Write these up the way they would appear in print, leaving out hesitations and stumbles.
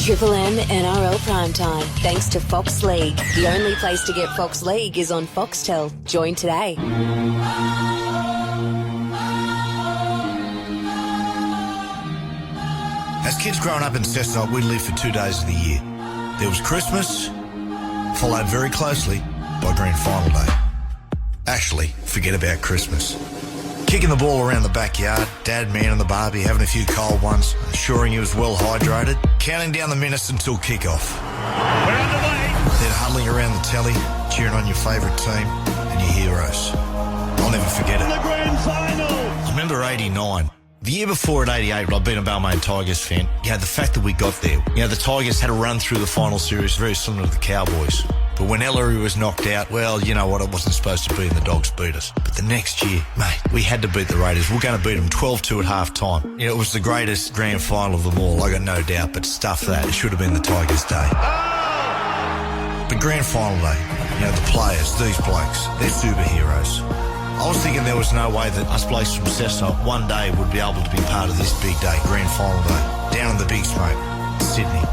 Triple M NRL Primetime, thanks to Fox League. The only place to get Fox League is on Foxtel. Join today. As kids growing up in Cessnock, we lived for 2 days of the year. There was Christmas, followed very closely by Grand Final Day. Actually, forget about Christmas. Kicking the ball around the backyard, Dad manning the barbie, having a few cold ones, ensuring he was well hydrated, counting down the minutes until kick-off. We're underway. Then huddling around the telly, cheering on your favourite team and your heroes. I'll never forget it. The Grand Final. I remember 89. The year before at 88, I'd been a Balmain Tigers fan. You know, the fact that we got there. You know, the Tigers had a run through the final series very similar to the Cowboys. But when Ellery was knocked out, well, you know what, it wasn't supposed to be and the Dogs beat us. But the next year, mate, we had to beat the Raiders. We're going to beat them 12-2 at half-time. You know, it was the greatest grand final of them all, I got no doubt, but stuff that. It should have been the Tigers' day. But grand final day, you know, the players, these blokes, they're superheroes. I was thinking there was no way that us blokes from Cessnock one day would be able to be part of this big day, grand final day, down in the big smoke, Sydney.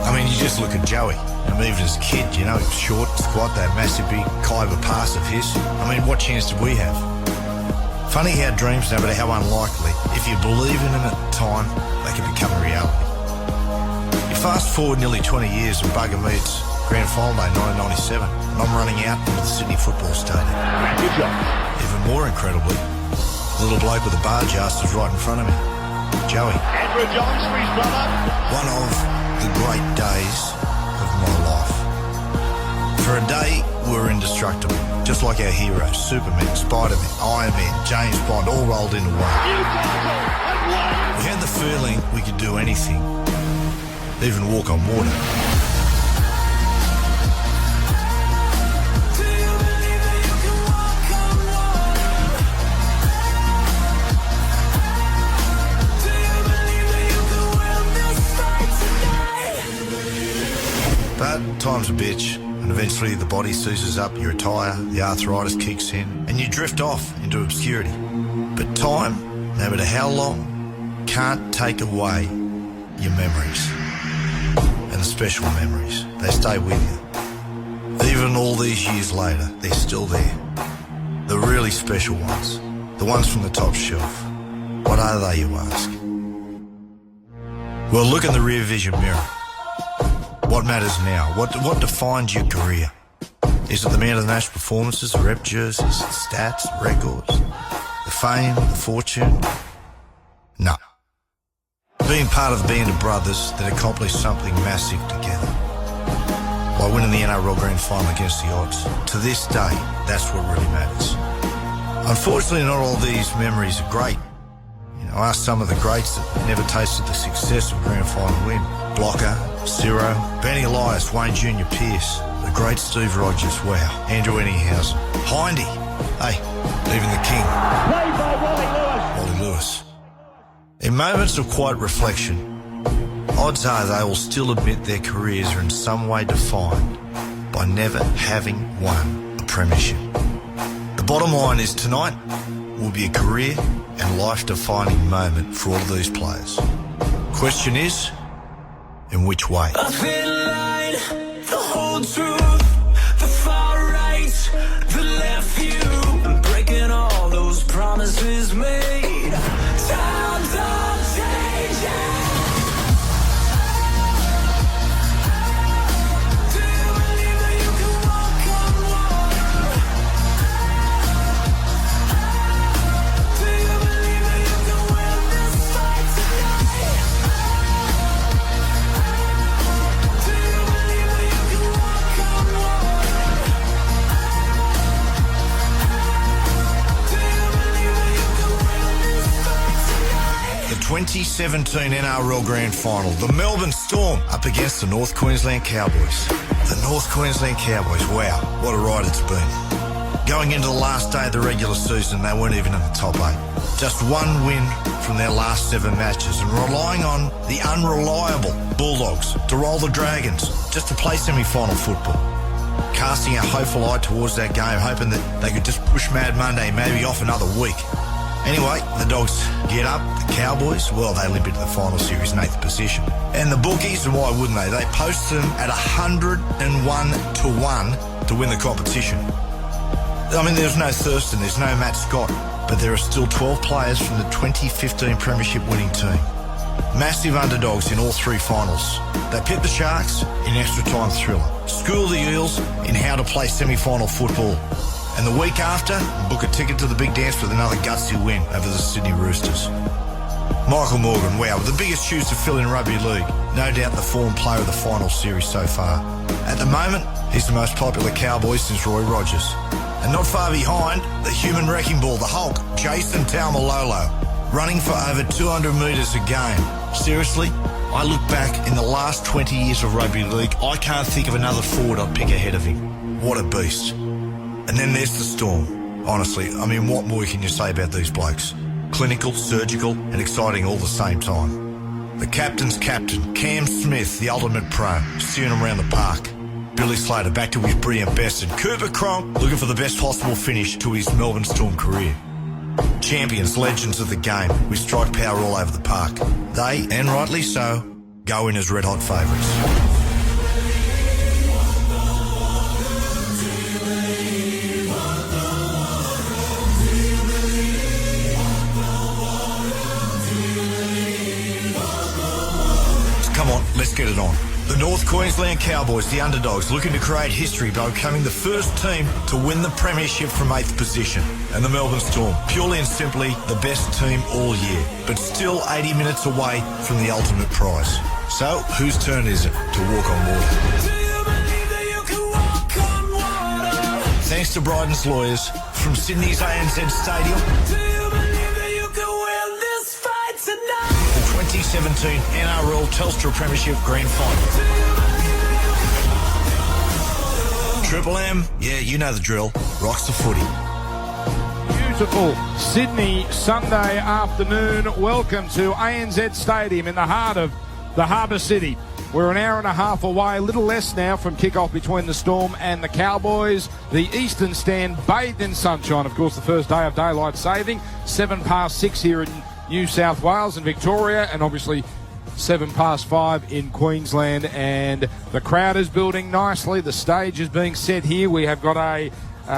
I mean, you just look at Joey. Even as a kid, you know, he was short, squat, that massive big Kyber pass of his. I mean, what chance did we have? Funny how dreams, no matter how unlikely, if you believe in them at the time, they can become a reality. You fast forward nearly 20 years and bugger meets Grand Final Day 1997, and I'm running out into the Sydney Football Stadium. Good job. Even more incredibly, the little bloke with the barge ass is right in front of me. Joey. Andrew Johns for his brother. One of the great days of my life. For a day, we were indestructible, just like our heroes, Superman, Spider-Man, Iron Man, James Bond, all rolled into one. We had the feeling we could do anything, even walk on water. But time's a bitch, and eventually the body seizes up, you retire, the arthritis kicks in, and you drift off into obscurity. But time, no matter how long, can't take away your memories. And the special memories, they stay with you. Even all these years later, they're still there. The really special ones, the ones from the top shelf. What are they, you ask? Well, look in the rear vision mirror. What matters now? What defines your career? Is it the man of the match performances, the rep jerseys, the stats, the records, the fame, the fortune? No. Being part of a band of brothers that accomplished something massive together. By winning the NRL Grand Final against the odds. To this day, that's what really matters. Unfortunately, not all these memories are great. You know, ask some of the greats that never tasted the success of a Grand Final win. Blocker, Ciro, Benny Elias, Wayne Jr. Pearce, the great Steve Rogers, wow, Andrew Enninghausen, Hindy, hey, even the king, Played by Wally Lewis. In moments of quiet reflection, odds are they will still admit their careers are in some way defined by never having won a premiership. The bottom line is tonight will be a career and life-defining moment for all of these players. Question is, in which way? A thin line, the whole truth, the far right, the left view, and breaking all those promises made. Times are changing. Do you believe that you can walk on water? Do you believe that you can win this fight tonight? Do you believe that you can walk on water? Do you believe that you can win this fight tonight? The 2017 NRL Grand Final. The Melbourne Storm up against the North Queensland Cowboys. The North Queensland Cowboys, wow, what a ride it's been. Going into the last day of the regular season, they weren't even in the top 8. Just one win from their last 7 matches and relying on the unreliable Bulldogs to roll the Dragons just to play semi-final football. Casting a hopeful eye towards that game, hoping that they could just push Mad Monday maybe off another week. Anyway, the Dogs get up. The Cowboys, well, they limp into the final series in 8th position. And the bookies, and why wouldn't they? They post them at 101-1 to win the competition. I mean, there's no Thurston, there's no Matt Scott, but there are still 12 players from the 2015 Premiership winning team. Massive underdogs in all three finals. They pit the Sharks in extra time thriller. School the Eels in how to play semi-final football. And the week after, book a ticket to the big dance with another gutsy win over the Sydney Roosters. Michael Morgan, wow, the biggest shoes to fill in rugby league. No doubt the form player of the final series so far. At the moment, he's the most popular Cowboy since Roy Rogers. And not far behind, the human wrecking ball, the Hulk, Jason Taumalolo, running for over 200 metres a game. Seriously, I look back in the last 20 years of rugby league, I can't think of another forward I'd pick ahead of him. What a beast. And then there's the Storm. Honestly, I mean, what more can you say about these blokes? Clinical, surgical, and exciting all the same time. The captain's captain, Cam Smith, the ultimate pro, steering him around the park. Billy Slater back to his brilliant best, and Cooper Cronk looking for the best possible finish to his Melbourne Storm career. Champions, legends of the game, with strike power all over the park. They, and rightly so, go in as red-hot favourites. Come on, let's get it on. The North Queensland Cowboys, the underdogs, looking to create history by becoming the first team to win the premiership from 8th position. And the Melbourne Storm, purely and simply the best team all year, but still 80 minutes away from the ultimate prize. So, whose turn is it to walk on water? Thanks to Bryden's lawyers from Sydney's ANZ Stadium. 2017 NRL Telstra Premiership Grand Final. Triple M, yeah, you know the drill. Rocks the footy. Beautiful Sydney Sunday afternoon. Welcome to ANZ Stadium in the heart of the Harbour City. We're an hour and a half away, a little less now from kick-off between the Storm and the Cowboys. The Eastern Stand bathed in sunshine. Of course, the first day of daylight saving. 6:07 here in New South Wales and Victoria, and obviously 5:07 in Queensland, and the crowd is building nicely. The stage is being set here. We have got a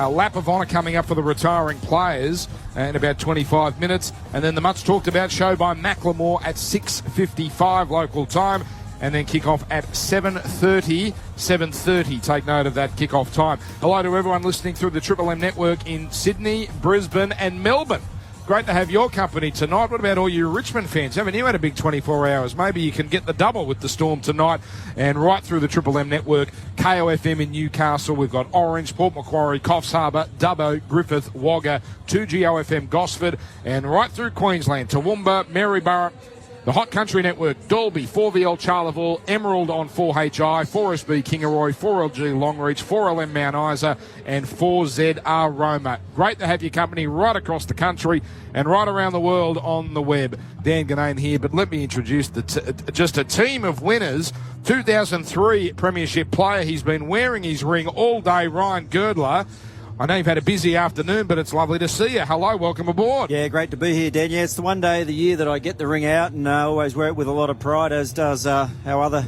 lap of honour coming up for the retiring players in about 25 minutes, and then the much talked about show by Macklemore at 6:55 local time, and then kick off at 7:30. Take note of that kick-off time. Hello to everyone listening through the Triple M network in Sydney, Brisbane and Melbourne. Great to have your company tonight. What about all you Richmond fans? Haven't you had a big 24 hours? Maybe you can get the double with the Storm tonight, and right through the Triple M network. KOFM in Newcastle. We've got Orange, Port Macquarie, Coffs Harbour, Dubbo, Griffith, Wagga, 2GOFM Gosford, and right through Queensland, Toowoomba, Maryborough, the Hot Country Network, Dalby, 4VL Charleville, Emerald on 4HI, 4SB Kingaroy, 4LG Longreach, 4LM Mount Isa, and 4ZR Roma. Great to have your company right across the country and right around the world on the web. Dan Ganane here, but let me introduce just a team of winners. 2003 Premiership player. He's been wearing his ring all day, Ryan Girdler. I know you've had a busy afternoon, but it's lovely to see you. Hello, welcome aboard. Yeah, great to be here, Dan. Yeah, it's the one day of the year that I get the ring out, and I always wear it with a lot of pride, as does our other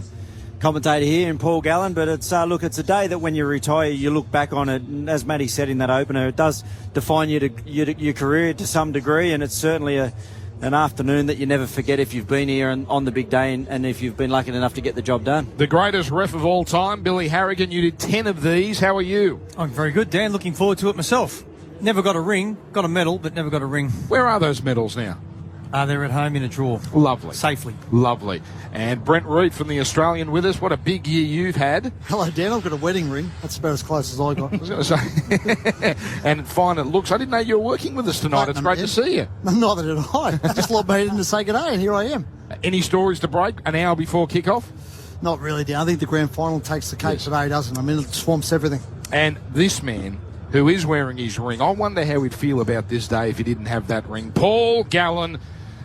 commentator here in Paul Gallen. But it's it's a day that when you retire, you look back on it, and as Matty said in that opener, it does define your career to some degree, and it's certainly an afternoon that you never forget if you've been here on the big day and if you've been lucky enough to get the job done. The greatest ref of all time, Billy Harrigan, you did 10 of these. How are you? I'm very good, Dan. Looking forward to it myself. Never got a ring, got a medal, but never got a ring. Where are those medals now? They're at home in a drawer. Lovely. Safely. Lovely. And Brent Reid from the Australian with us. What a big year you've had. Hello, Dan. I've got a wedding ring. That's about as close as I got. I was going to say. And fine it looks. I didn't know you were working with us tonight. It's great to see you. Neither did I. I just logged in to say good day, and here I am. Any stories to break an hour before kick-off? Not really, Dan. I think the grand final takes the cake today, doesn't it? I mean, it swamps everything. And this man, who is wearing his ring, I wonder how he'd feel about this day if he didn't have that ring. Paul Gallen.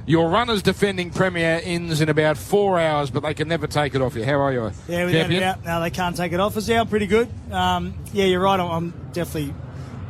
Your runners defending Premier ends in about 4 hours, but they can never take it off you. How are you? Yeah, without a doubt. No, they can't take it off us. Yeah, I'm pretty good. Yeah, you're right. I'm definitely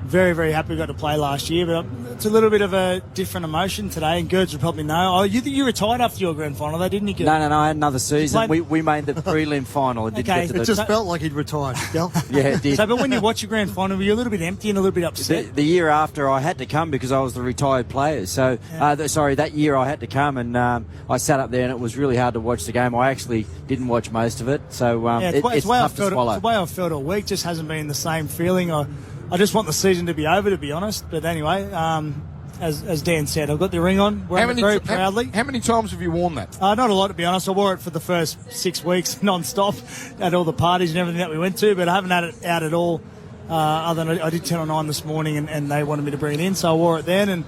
very, very happy we got to play last year, but it's a little bit of a different emotion today, and Gerds would probably know. Oh, you retired after your grand final, though, didn't you, Gerds? No, I had another season. We made the prelim final. It didn't get to It just felt like he'd retired, Gal. Yeah, it did. So, but when you watch your grand final, were you a little bit empty and a little bit upset? The year after, I had to come because I was the retired player. So, that year I had to come, and I sat up there, and it was really hard to watch the game. I actually didn't watch most of it, so it's tough to swallow. It's the way I've felt all week. Just hasn't been the same feeling. I just want the season to be over, to be honest. But anyway, as Dan said, I've got the ring on. Wearing it very proudly. How many times have you worn that? Not a lot, to be honest. I wore it for the first 6 weeks non-stop at all the parties and everything that we went to, but I haven't had it out at all. Other than I did 10 or 9 this morning, and they wanted me to bring it in, so I wore it then and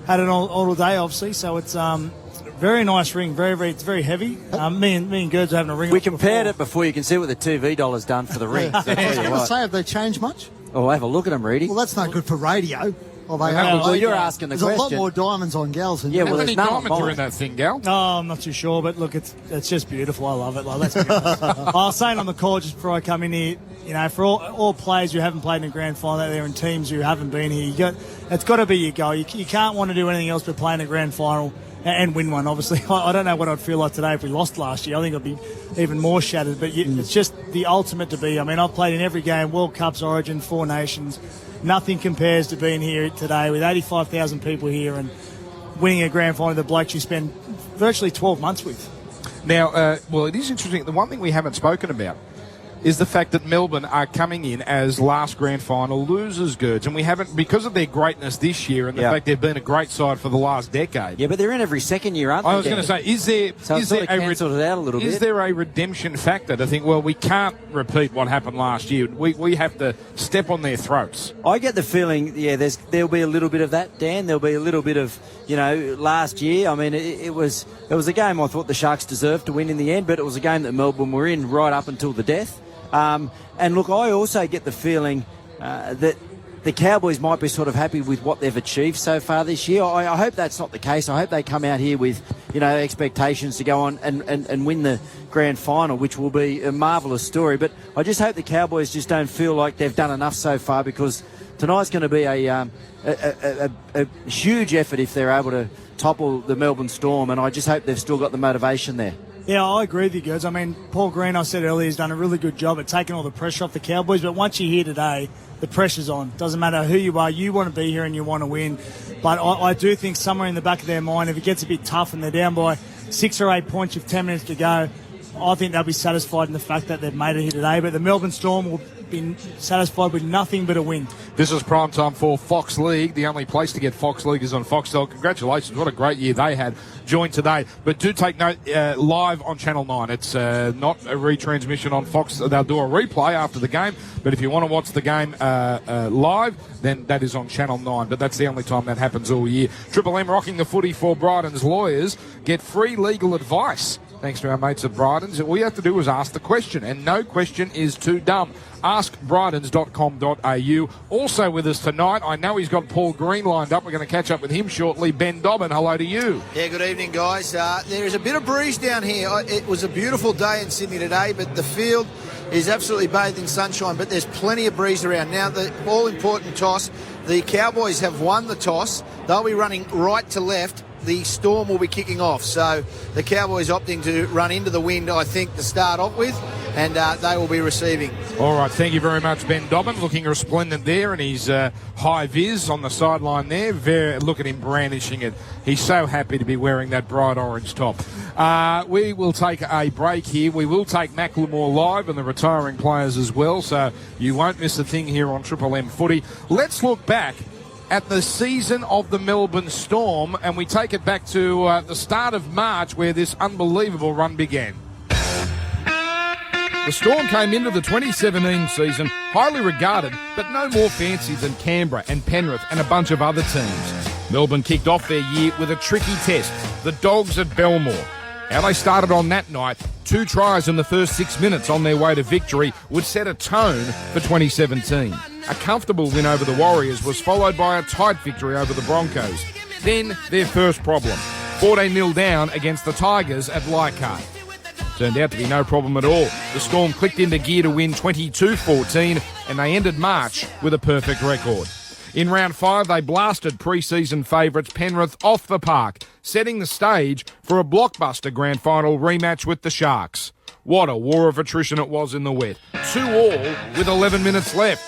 had it all day, obviously. So it's very nice ring, it's very heavy. Me and Gerds are having a ring. We compared it before. You can see what the TV dollar's done for the ring. I was going to say, have they changed much? Oh, have a look at them, Reedy. Well, that's not good for radio. Well, you're asking the question. question. There's a lot more diamonds on Gals than How many diamonds are in that thing, Gal? Oh, I'm not too sure, but look, it's just beautiful. I love it. Let's be honest. I was saying on the call just before I come in here, for all players who haven't played in a grand final out there and teams who haven't been here, it's got to be your goal. You can't want to do anything else but play in a grand final and win one, obviously. I don't know what I'd feel like today if we lost last year. I think I'd be even more shattered, but it's just the ultimate to be. I mean, I've played in every game, World Cups, Origin, 4 Nations. Nothing compares to being here today with 85,000 people here and winning a grand final, the blokes you spend virtually 12 months with. Now, it is interesting. The one thing we haven't spoken about is the fact that Melbourne are coming in as last grand final losers, Gerds, and we haven't, because of their greatness this year and the fact they've been a great side for the last decade. Yeah, but they're in every second year, aren't they? I was going to say, is there a redemption factor to think, well, we can't repeat what happened last year? We have to step on their throats. I get the feeling, there'll be a little bit of that, Dan. There'll be a little bit of, last year. I mean, it was a game I thought the Sharks deserved to win in the end, but it was a game that Melbourne were in right up until the death. And look, I also get the feeling that the Cowboys might be sort of happy with what they've achieved so far this year. I hope that's not the case. I hope they come out here with, expectations to go on and win the grand final, which will be a marvellous story. But I just hope the Cowboys just don't feel like they've done enough so far, because tonight's going to be a huge effort if they're able to topple the Melbourne Storm, and I just hope they've still got the motivation there. Yeah, I agree with you, guys. I mean, Paul Green, I said earlier, has done a really good job at taking all the pressure off the Cowboys. But once you're here today, the pressure's on. Doesn't matter who you are, you want to be here and you want to win. But I do think somewhere in the back of their mind, if it gets a bit tough and they're down by 6 or 8 points with 10 minutes to go, I think they'll be satisfied in the fact that they've made it here today. But the Melbourne Storm will be satisfied with nothing but a win. This is prime time for Fox League. The only place to get Fox League is on Foxtel. Congratulations. What a great year they had. Joined today. But do take note, live on Channel 9. It's not a retransmission on Fox. They'll do a replay after the game. But if you want to watch the game live, then that is on Channel 9. But that's the only time that happens all year. Triple M rocking the footy for Bryden's lawyers. Get free legal advice thanks to our mates at Bryden's. All you have to do is ask the question, and no question is too dumb. AskBrydens.com.au. Also with us tonight, I know he's got Paul Green lined up. We're going to catch up with him shortly. Ben Dobbin, hello to you. Yeah, good evening, guys. There is a bit of breeze down here. It was a beautiful day in Sydney today, but the field is absolutely bathed in sunshine, but there's plenty of breeze around. Now, the all-important toss, the Cowboys have won the toss. They'll be running right to left. The Storm will be kicking off. So the Cowboys opting to run into the wind, I think, to start off with, and they will be receiving. All right, thank you very much, Ben Dobbin. Looking resplendent there, and he's high vis on the sideline there. Look at him brandishing it. He's so happy to be wearing that bright orange top. We will take a break here. We will take Macklemore live and the retiring players as well, so you won't miss a thing here on Triple M Footy. Let's look back at the season of the Melbourne Storm, and we take it back to the start of March where this unbelievable run began. The Storm came into the 2017 season highly regarded, but no more fancy than Canberra and Penrith and a bunch of other teams. Melbourne kicked off their year with a tricky test, the Dogs at Belmore. How they started on that night, 2 tries in the first 6 minutes on their way to victory, would set a tone for 2017. A comfortable win over the Warriors was followed by a tight victory over the Broncos. Then their first problem, 14-0 down against the Tigers at Leichhardt. Turned out to be no problem at all. The Storm clicked into gear to win 22-14, and they ended March with a perfect record. In round 5, they blasted pre-season favourites Penrith off the park, setting the stage for a blockbuster grand final rematch with the Sharks. What a war of attrition it was in the wet. 2-2 with 11 minutes left.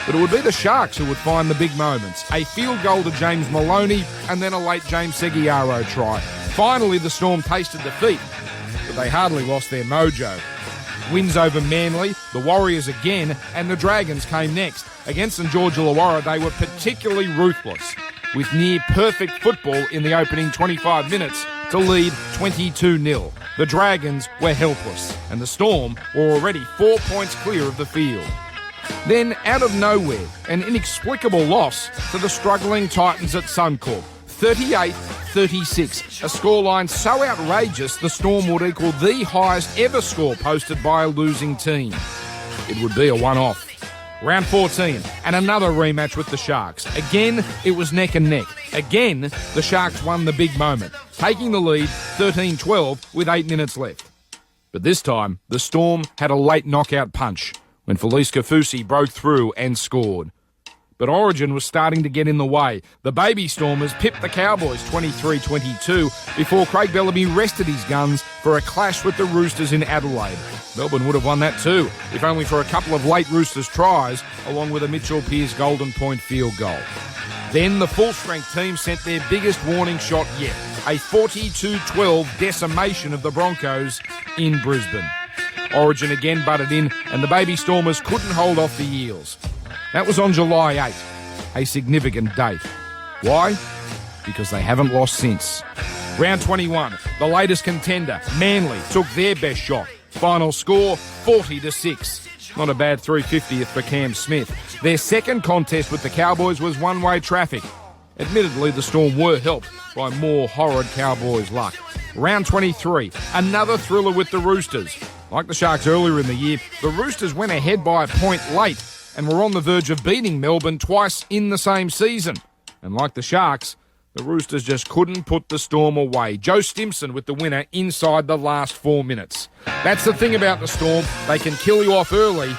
But it would be the Sharks who would find the big moments. A field goal to James Maloney and then a late James Seguiaro try. Finally, the Storm tasted defeat, but they hardly lost their mojo. Wins over Manly, the Warriors again, and the Dragons came next. Against St George Illawarra, they were particularly ruthless, with near-perfect football in the opening 25 minutes to lead 22-0. The Dragons were helpless, and the Storm were already 4 points clear of the field. Then, out of nowhere, an inexplicable loss to the struggling Titans at Suncorp. 38-36, a scoreline so outrageous the Storm would equal the highest ever score posted by a losing team. It would be a one-off. Round 14, and another rematch with the Sharks. Again, it was neck and neck. Again, the Sharks won the big moment, taking the lead 13-12 with 8 minutes left. But this time, the Storm had a late knockout punch when Felice Kafusi broke through and scored. But Origin was starting to get in the way. The Baby Stormers pipped the Cowboys 23-22 before Craig Bellamy rested his guns for a clash with the Roosters in Adelaide. Melbourne would have won that too, if only for a couple of late Roosters tries, along with a Mitchell Pearce Golden Point field goal. Then the full-strength team sent their biggest warning shot yet, a 42-12 decimation of the Broncos in Brisbane. Origin again butted in, and the Baby Stormers couldn't hold off the Eels. That was on July 8, a significant date. Why? Because they haven't lost since. Round 21, the latest contender, Manly, took their best shot. Final score, 40-6. Not a bad 350th for Cam Smith. Their second contest with the Cowboys was one-way traffic. Admittedly, the Storm were helped by more horrid Cowboys luck. Round 23, another thriller with the Roosters. Like the Sharks earlier in the year, the Roosters went ahead by a point late and were on the verge of beating Melbourne twice in the same season. And like the Sharks, the Roosters just couldn't put the Storm away. Joe Stimson with the winner inside the last 4 minutes. That's the thing about the Storm. They can kill you off early,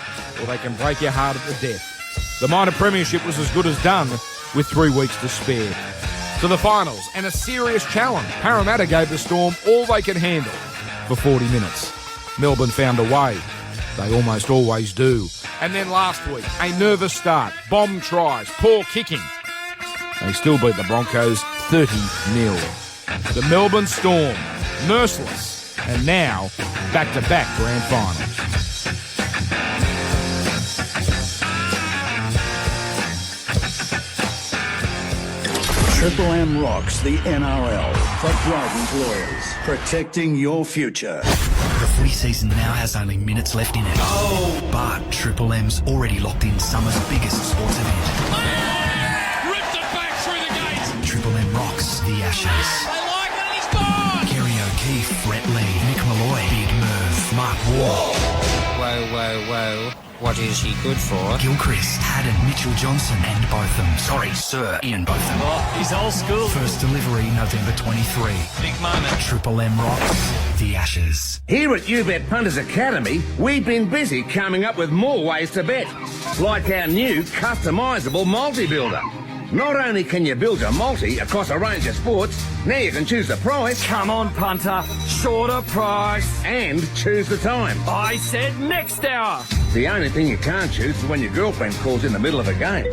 or they can break your heart at the death. The minor premiership was as good as done with 3 weeks to spare. To the finals, and a serious challenge. Parramatta gave the Storm all they could handle for 40 minutes. Melbourne found a way. They almost always do. And then last week, a nervous start, bomb tries, poor kicking. They still beat the Broncos 30-0. The Melbourne Storm, merciless, and now back-to-back grand finals. Triple M rocks the NRL for Bryden's Lawyers, protecting your future. The footy season now has only minutes left in it. Oh! But Triple M's already locked in summer's biggest sports event. Ripped it back through the gates. Triple M rocks the Ashes. They like it and he's gone. Kerry O'Keefe, Brett Lee, Nick Malloy, Big Merv, Mark Waugh. Whoa, whoa, whoa. What is he good for? Gilchrist, Haddon, Mitchell Johnson and Botham. Sorry, Sir Ian Botham. Oh, he's old school. First delivery November 23. Big moment. Triple M rocks the Ashes. Here at UBet Punters Academy, we've been busy coming up with more ways to bet. Like our new customisable multi-builder. Not only can you build a multi across a range of sports, now you can choose the price. Come on, punter. Shorter price. And choose the time. I said next hour. The only thing you can't choose is when your girlfriend calls in the middle of a game.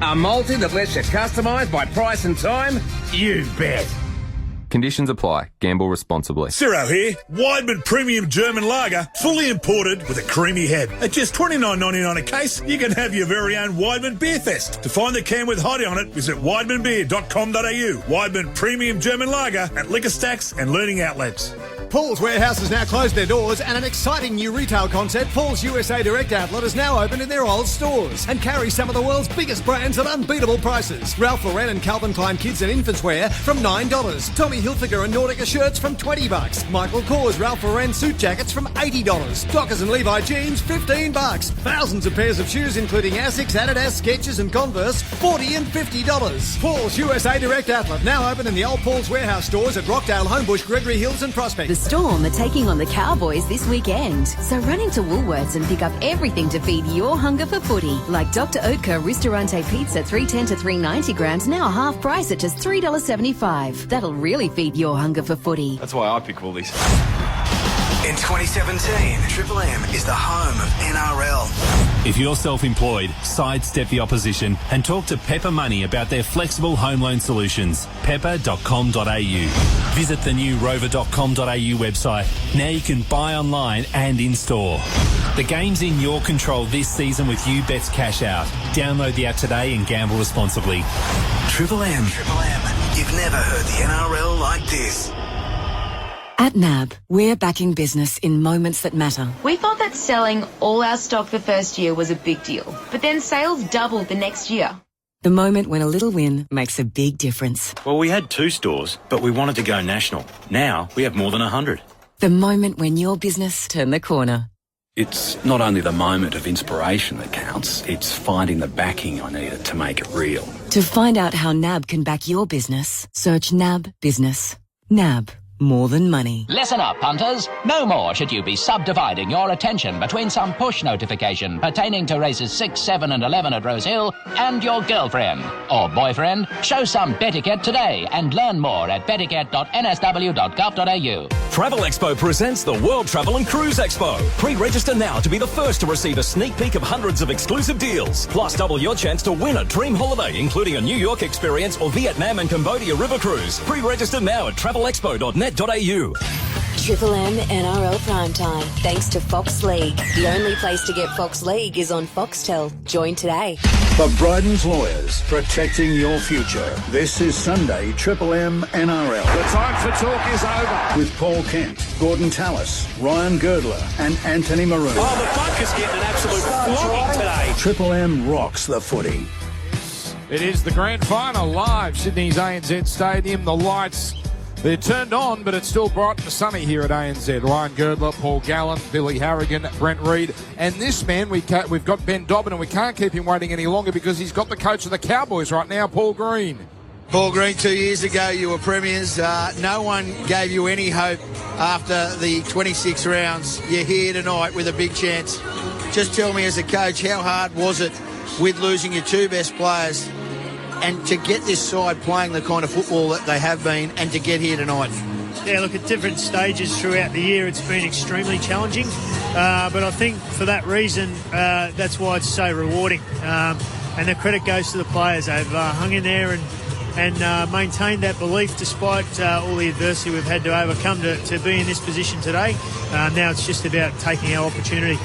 A multi that lets you customise by price and time? You bet. Conditions apply. Gamble responsibly. Ciro here. Weidman Premium German Lager, fully imported with a creamy head. At just $29.99 a case, you can have your very own Weidman Beer Fest. To find the can with hottie on it, visit weidmanbeer.com.au. Weidman Premium German Lager at liquor stacks and learning outlets. Paul's Warehouse has now closed their doors, and an exciting new retail concept, Paul's USA Direct Outlet, is now open in their old stores and carries some of the world's biggest brands at unbeatable prices. Ralph Lauren and Calvin Klein kids and infants wear from $9. Tommy Hilfiger and Nautica shirts from $20. Michael Kors Ralph Lauren suit jackets from $80. Dockers and Levi jeans $15. Thousands of pairs of shoes including Asics, Adidas, Skechers and Converse $40 and $50. Paul's USA Direct Outlet now open in the old Paul's Warehouse stores at Rockdale, Homebush, Gregory Hills and Prospect. Storm are taking on the Cowboys this weekend. So run into Woolworths and pick up everything to feed your hunger for footy. Like Dr. Oetker Ristorante Pizza, $3.10 to $3.90 grams, now half price at just $3.75. That'll really feed your hunger for footy. That's why I pick Woolies. In 2017, Triple M is the home of NRL. If you're self-employed, sidestep the opposition and talk to Pepper Money about their flexible home loan solutions. Pepper.com.au. Visit the new rover.com.au website. Now you can buy online and in-store. The game's in your control this season with UBET's Cash Out. Download the app today and gamble responsibly. Triple M. You've never heard the NRL like this. At NAB, we're backing business in moments that matter. We thought that selling all our stock the first year was a big deal, but then sales doubled the next year. The moment when a little win makes a big difference. Well, we had 2 stores, but we wanted to go national. Now we have more than 100. The moment when your business turned the corner. It's not only the moment of inspiration that counts, it's finding the backing I needed to make it real. To find out how NAB can back your business, search NAB Business. NAB. More than money. Listen up, punters. No more should you be subdividing your attention between some push notification pertaining to races 6, 7 and 11 at Rose Hill and your girlfriend or boyfriend. Show some Betiquette today and learn more at betiquette.nsw.gov.au. Travel Expo presents the World Travel and Cruise Expo. Pre-register now to be the first to receive a sneak peek of hundreds of exclusive deals. Plus double your chance to win a dream holiday, including a New York experience or Vietnam and Cambodia river cruise. Pre-register now at travelexpo.net. Triple M NRL Primetime, thanks to Fox League. The only place to get Fox League is on Foxtel. Join today. For Bryden's Lawyers, protecting your future. This is Sunday Triple M NRL. The time for talk is over. With Paul Kent, Gordon Tallis, Ryan Girdler and Anthony Maroon. Oh, the bunker's getting an absolute flogging today. Triple M rocks the footy. It is the grand final live, Sydney's ANZ Stadium. The lights, they're turned on, but it's still bright and sunny here at ANZ. Ryan Girdler, Paul Gallen, Billy Harrigan, Brent Reid. And this man, we've got Ben Dobbin, and we can't keep him waiting any longer because he's got the coach of the Cowboys right now, Paul Green. Paul Green, 2 years ago you were premiers. No one gave you any hope after the 26 rounds. You're here tonight with a big chance. Just tell me as a coach, how hard was it with losing your 2 best players and to get this side playing the kind of football that they have been and to get here tonight? Yeah, look, at different stages throughout the year it's been extremely challenging, but I think for that reason that's why it's so rewarding, and the credit goes to the players. They've hung in there and maintained that belief despite all the adversity we've had to overcome to be in this position today. Now it's just about taking our opportunity.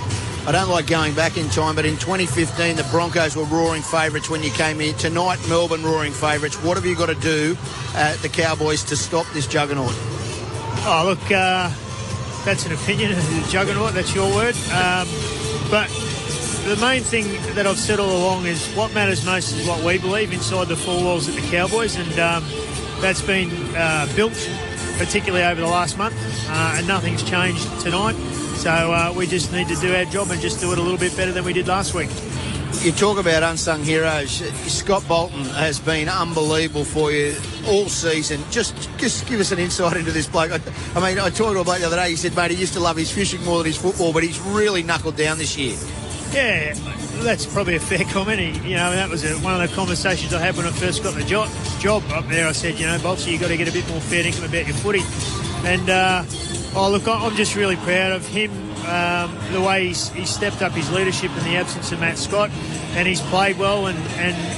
I don't like going back in time, but in 2015, the Broncos were roaring favourites when you came here. Tonight, Melbourne roaring favourites. What have you got to do at the Cowboys to stop this juggernaut? Oh, look, that's an opinion, a juggernaut, that's your word. But the main thing that I've said all along is what matters most is what we believe inside the 4 walls at the Cowboys, and that's been built particularly over the last month, and nothing's changed tonight. So we just need to do our job and just do it a little bit better than we did last week. You talk about unsung heroes. Scott Bolton has been unbelievable for you all season. Just give us an insight into this bloke. I mean, I talked to a bloke the other day. He said, mate, he used to love his fishing more than his football, but he's really knuckled down this year. Yeah, that's probably a fair comment. That was one of the conversations I had when I first got the job up there. I said, Boltsy, you've got to get a bit more fair dinkum about your footy. And, look, I'm just really proud of him, the way he's stepped up his leadership in the absence of Matt Scott, and he's played well, and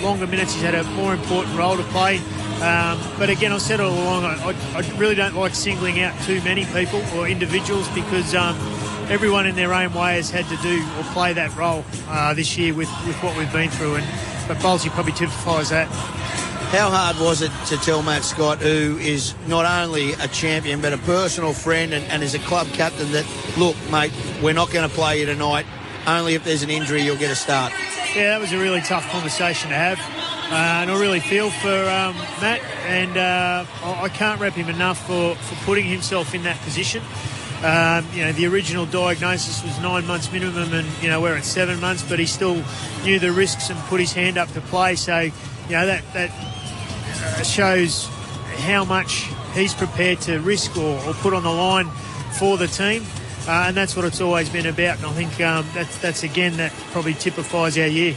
longer minutes he's had a more important role to play. But again, I've said it all along, I really don't like singling out too many people or individuals because everyone in their own way has had to do or play that role this year with what we've been through. But Bolsey probably typifies that. How hard was it to tell Matt Scott, who is not only a champion but a personal friend and is a club captain, that, look, mate, we're not going to play you tonight. Only if there's an injury you'll get a start? Yeah, that was a really tough conversation to have. And I really feel for Matt, and I can't rep him enough for putting himself in that position. The original diagnosis was 9 months minimum, and, we're at 7 months, but he still knew the risks and put his hand up to play. So, that shows how much he's prepared to risk or put on the line for the team. And that's what it's always been about. And I think that's again, that probably typifies our year.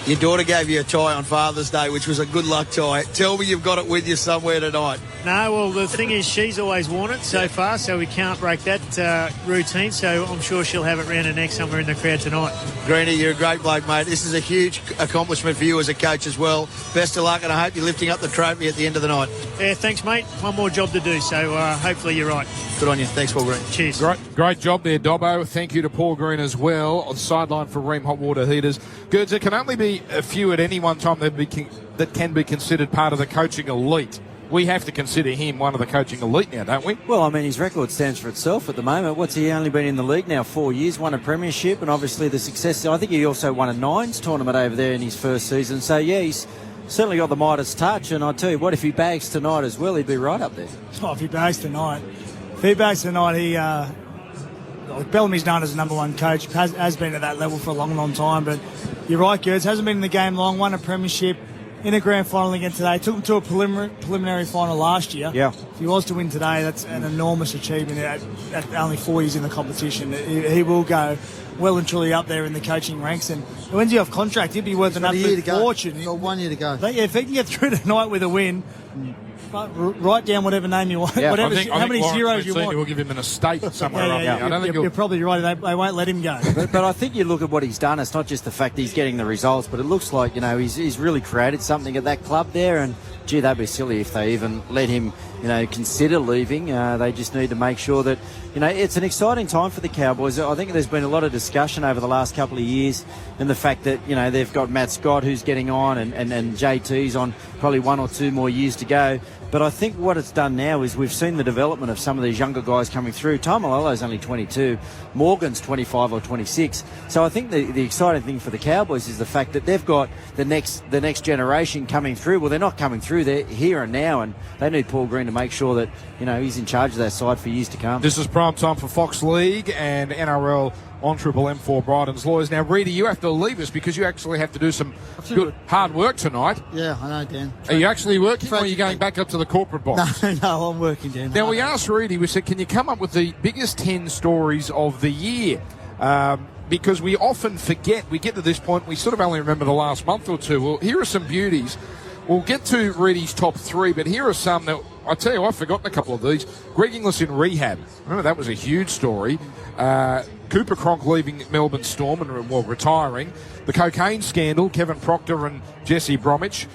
Your daughter gave you a tie on Father's Day, which was a good luck tie. Tell me you've got it with you somewhere tonight. No, well, the thing is she's always worn it so far, so we can't break that routine. So I'm sure she'll have it round her neck somewhere in the crowd tonight. Greenie, you're a great bloke, mate. This is a huge accomplishment for you as a coach as well. Best of luck, and I hope you're lifting up the trophy at the end of the night. Yeah, thanks, mate. One more job to do, so hopefully you're right. Good on you. Thanks, Paul Green. Cheers. Great job there, Dobbo. Thank you to Paul Green as well on the sideline for Ream Hot Water Heaters. Goods, there can only be a few at any one time that can be considered part of the coaching elite. We have to consider him one of the coaching elite now, don't we? Well, I mean, his record stands for itself at the moment. What's he only been in the league now? 4 years, won a premiership, and obviously the success. I think he also won a Nines tournament over there in his first season. So, yeah, he's certainly got the Midas touch, and I tell you what, if he bags tonight as well, he'd be right up there. Oh, if he bags tonight, he... Bellamy's known as the number one coach, has been at that level for a long, long time. But you're right, Gerds, hasn't been in the game long, won a premiership, in a grand final again today. Took him to a preliminary final last year. Yeah. If he was to win today, that's an enormous achievement at only 4 years in the competition. He will go well and truly up there in the coaching ranks. And when's he off contract? He'd be worth an absolute fortune. He's got 1 year to go. But yeah, if he can get through tonight with a win... Write down whatever name you want. Yeah. How many zeros you want. We'll give him an estate somewhere up there. I don't think you're probably right. They won't let him go. But I think you look at what he's done. It's not just the fact that he's getting the results, but it looks like, you know, he's really created something at that club there. And gee, they'd be silly if they even let him, you know, consider leaving. They just need to make sure that, you know, it's an exciting time for the Cowboys. I think there's been a lot of discussion over the last couple of years, and the fact that, you know, they've got Matt Scott who's getting on, and JT's on probably 1 or 2 more years to go. But I think what it's done now is we've seen the development of some of these younger guys coming through. Taumalolo's only 22. Morgan's 25 or 26. So I think the exciting thing for the Cowboys is the fact that they've got the next generation coming through. Well, they're not coming through. They're here and now, and they need Paul Green to make sure that, you know, he's in charge of that side for years to come. This is prime time for Fox League and NRL on Triple M for Bryden's Lawyers. Now, Reedy, you have to leave us because you actually have to do some good hard work tonight. Yeah, I know, Dan. Are you actually working, or are you going back up to the corporate box? No, I'm working, Dan. Now, we asked Reedy, we said, can you come up with the biggest 10 stories of the year? Because we often forget, we get to this point, we sort of only remember the last month or two. Well, here are some beauties. We'll get to Reedy's top 3, but here are some that, I tell you, I've forgotten a couple of these. Greg Inglis in rehab. Remember, that was a huge story. Cooper Cronk leaving Melbourne Storm and, well, retiring. The cocaine scandal, Kevin Proctor and Jesse Bromwich.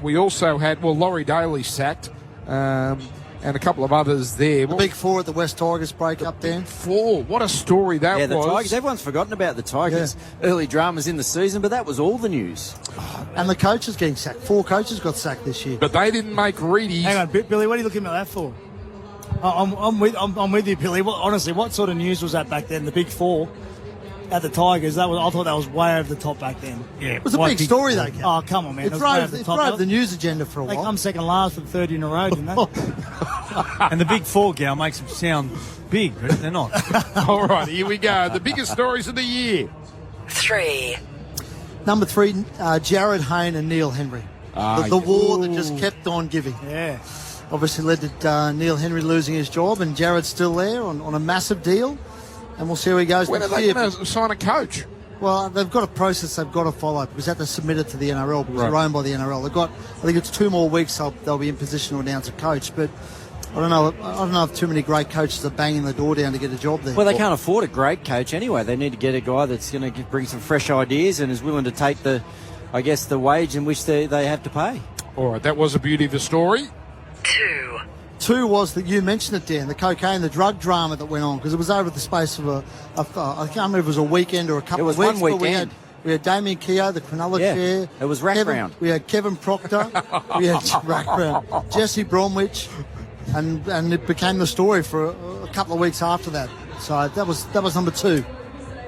We also had, well, Laurie Daly sacked, and a couple of others there. The Big Four at the West Tigers break up there. Big Four, what a story that was. Yeah, the Tigers, everyone's forgotten about the Tigers. Yeah. Early dramas in the season, but that was all the news. And the coaches getting sacked. 4 coaches got sacked this year. But they didn't make Reedy's. Hang on, Billy, what are you looking at that for? I'm with you, Billy. Honestly, what sort of news was that back then? The Big Four at the Tigers. I thought that was way over the top back then. Yeah, it was a big story, though. Ken. Oh, come on, man. It drove the news agenda for a while. They come second last for the third in a row, didn't they? And the Big Four, Gal, makes them sound big, but they're not. All right, here we go. The biggest stories of the year. 3. Number 3, Jared Hayne and Neil Henry. The war that just kept on giving. Yeah. Obviously led to Neil Henry losing his job, and Jared's still there on a massive deal. And we'll see how he goes. When are they going to sign a coach? Well, they've got a process they've got to follow because they have to submit it to the NRL because they're owned by the NRL. They've got, I think it's 2 more weeks they'll be in position to announce a coach. But I don't know if too many great coaches are banging the door down to get a job there. Well, they can't afford a great coach anyway. They need to get a guy that's going to bring some fresh ideas and is willing to take the wage in which they have to pay. All right, that was a beauty of the story. 2 was that you mentioned it, Dan, the cocaine, the drug drama that went on, because it was over the space of I can't remember if it was a weekend or a couple of weeks. It was 1 weekend. We had Damien Keogh, the Cronulla chair. It was rack round. We had Kevin Proctor. We had rack round. Jesse Bromwich. And it became the story for a couple of weeks after that. So that was number 2.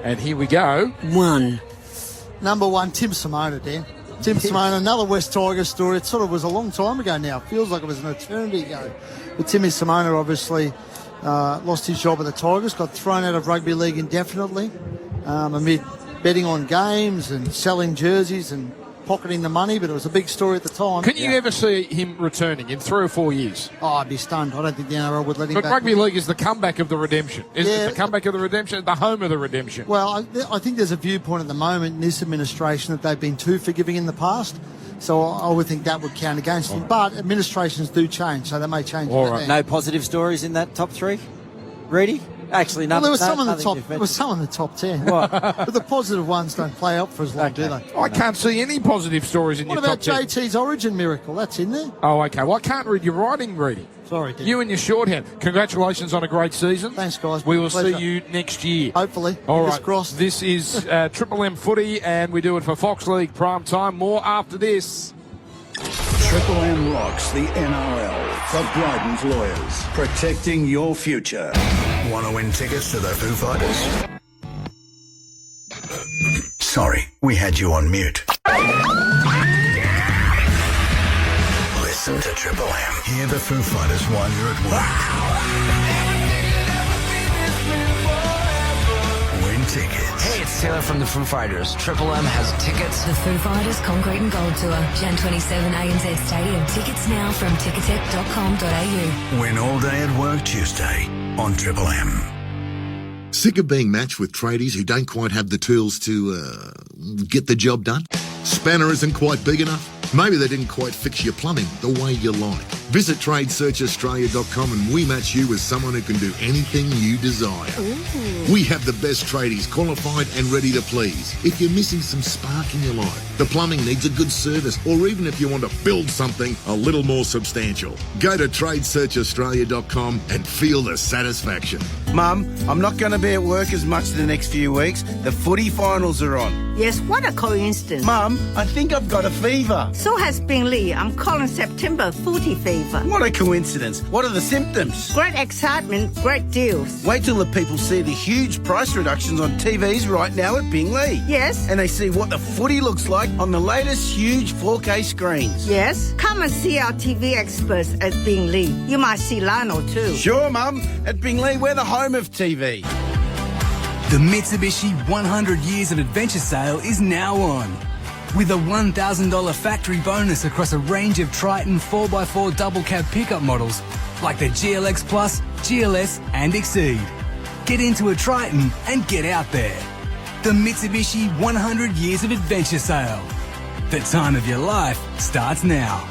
And here we go. 1. Number 1, Tim Simona, Dan. Tim Simona, another West Tigers story. It sort of was a long time ago now. It feels like it was an eternity ago. But Timmy Simona obviously lost his job at the Tigers, got thrown out of rugby league indefinitely amid betting on games and selling jerseys and pocketing the money, but it was a big story at the time. Can you ever see him returning in 3 or 4 years? Oh, I'd be stunned. I don't think the NRL would let him But back. rugby league is the comeback of the redemption. Isn't it the comeback of the redemption? The home of the redemption. Well, I think there's a viewpoint at the moment in this administration that they've been too forgiving in the past. So I would think that would count against him. But administrations do change, so they may change. All right. No positive stories in that top 3, Reedy? Actually, well, there was some in the nothing top. defensive. There was some in the top 10. What? But the positive ones don't play out for as long, do they? I can't see any positive stories in What your about top 10. JT's origin miracle? That's in there. Oh, okay. Well, I can't read your writing, Reedy. Sorry, Dick. You and your shorthand. Congratulations on a great season. Thanks, guys. We will Pleasure. see you next year. Hopefully. All Fingers right. crossed. This is Triple M Footy, and we do it for Fox League Prime Time. More after this. Triple M rocks the NRL for Bryden's lawyers, protecting your future. Want to win tickets to the Foo Fighters? Sorry, we had you on mute. Listen to Triple M. Hear the Foo Fighters while you're at work. Win tickets. Hey, it's Taylor from the Foo Fighters. Triple M has tickets. The Foo Fighters Concrete and Gold Tour, Jan 27 ANZ Stadium. Tickets now from ticketek.com.au. Win all day at work Tuesday on Triple M. Sick of being matched with tradies who don't quite have the tools to get the job done? Spanner isn't quite big enough? Maybe they didn't quite fix your plumbing the way you like. Visit TradeSearchAustralia.com and we match you with someone who can do anything you desire. Ooh. We have the best tradies qualified and ready to please. If you're missing some spark in your life, the plumbing needs a good service, or even if you want to build something a little more substantial, go to TradeSearchAustralia.com and feel the satisfaction. Mum, I'm not going to be at work as much the next few weeks. The footy finals are on. Yes, what a coincidence. Mum, I think I've got a fever. So has Bingley. I'm calling September footy fever. What a coincidence. What are the symptoms? Great excitement, great deals. Wait till the people see the huge price reductions on TVs right now at Bingley. Yes. And they see what the footy looks like on the latest huge 4K screens. Yes. Come and see our TV experts at Bingley. You might see Lionel too. Sure, Mum. At Bingley, we're the home of TV. The Mitsubishi 100 Years of Adventure sale is now on. With a $1,000 factory bonus across a range of Triton 4x4 double cab pickup models like the GLX Plus, GLS and Exceed. Get into a Triton and get out there. The Mitsubishi 100 Years of Adventure sale. The time of your life starts now.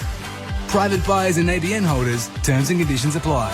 Private buyers and ABN holders, terms and conditions apply.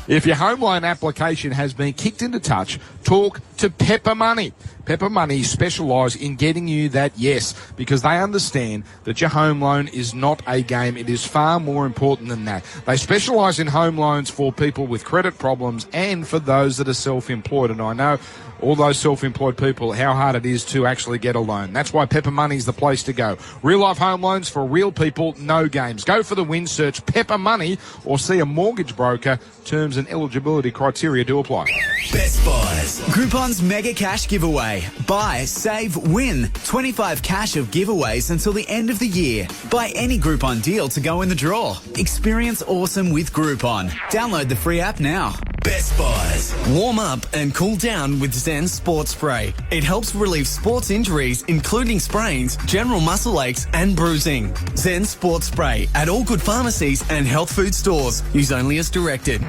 If your home loan application has been kicked into touch, talk to Pepper Money. Pepper Money specialise in getting you that yes, because they understand that your home loan is not a game. It is far more important than that. They specialise in home loans for people with credit problems and for those that are self-employed. And I know all those self-employed people, how hard it is to actually get a loan. That's why Pepper Money is the place to go. Real-life home loans for real people, no games. Go for the win, search Pepper Money or see a mortgage broker. Terms and eligibility criteria do apply. Best Buys. Groupon's Mega Cash Giveaway. Buy, save, win. 25 cash of giveaways until the end of the year. Buy any Groupon deal to go in the draw. Experience awesome with Groupon. Download the free app now. Best Buys. Warm up and cool down with Zen Sports Spray. It helps relieve sports injuries, including sprains, general muscle aches, and bruising. Zen Sports Spray at all good pharmacies and health food stores. Use only as directed.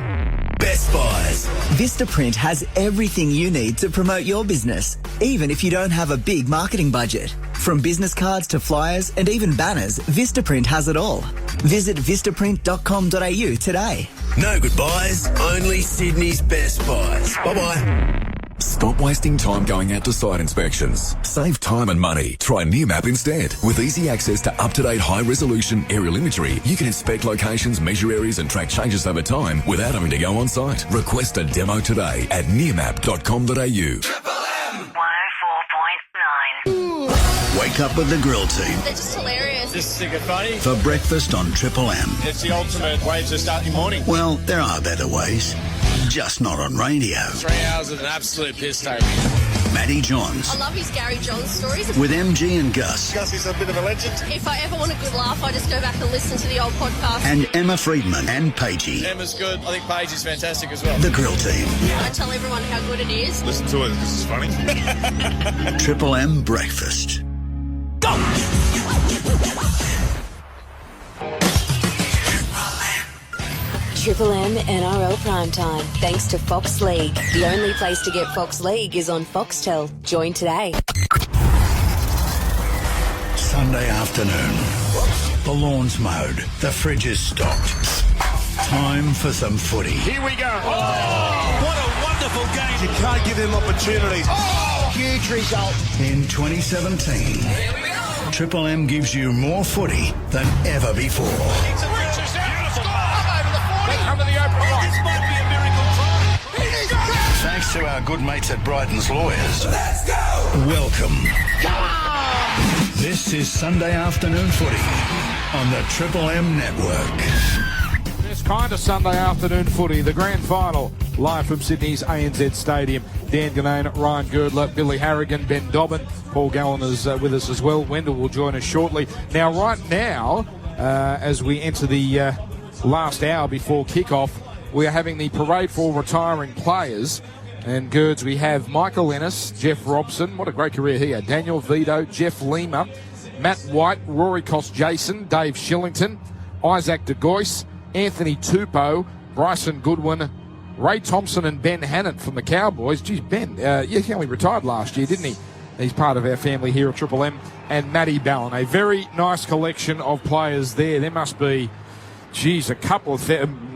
Best Buys. Vistaprint has everything you need to promote your business, even if you don't have a big marketing budget. From business cards to flyers and even banners, Vistaprint has it all. Visit vistaprint.com.au today. No goodbyes, only Sydney's Best Buys. Bye-bye. Stop wasting time going out to site inspections. Save time and money. Try Nearmap instead. With easy access to up-to-date high-resolution aerial imagery, you can inspect locations, measure areas and track changes over time without having to go on site. Request a demo today at nearmap.com.au. Wake up with the Grill Team. They're just hilarious. This is sick of funny. For breakfast on Triple M. It's the ultimate way to start your morning. Well, there are better ways. just not on radio. 3 hours of an absolute piss take. Matty Johns. I love his Gary Johns stories. With MG and Gus. Gus is a bit of a legend. If I ever want a good laugh, I just go back and listen to the old podcast. And Emma Friedman and Paigey. Emma's good. I think Paige is fantastic as well. The Grill Team. I tell everyone how good it is. Listen to it because it's funny. Triple M Breakfast. Go! Triple M NRL Primetime, thanks to Fox League. The only place to get Fox League is on Foxtel. Join today. Sunday afternoon. The lawn's mowed. The fridge is stocked. Time for some footy. Here we go. Oh, what a wonderful game. You can't give them opportunities. Oh, huge result. In 2017, here we go. Triple M gives you more footy than ever before. Thanks to our good mates at Bryden's Lawyers. Let's go! Welcome. Come on! This is Sunday afternoon footy on the Triple M Network. This kind of Sunday afternoon footy, the grand final, live from Sydney's ANZ Stadium. Dan Ganane, Ryan Girdler, Billy Harrigan, Ben Dobbin, Paul Gallen is with us as well. Wendell will join us shortly. Now, right now, as we enter the last hour before kickoff, we are having the parade for retiring players. And Girds, we have Michael Ennis, Jeff Robson, what a great career he had, Daniel Vito, Jeff Lima, Matt White, Rory Kos-Jason, Dave Shillington, Isaac De Goyce, Anthony Tupou, Bryson Goodwin, Ray Thompson and Ben Hannant from the Cowboys. Geez, Ben, he only retired last year, didn't he? He's part of our family here at Triple M. And Matty Ballin. A very nice collection of players there. There must be, a couple of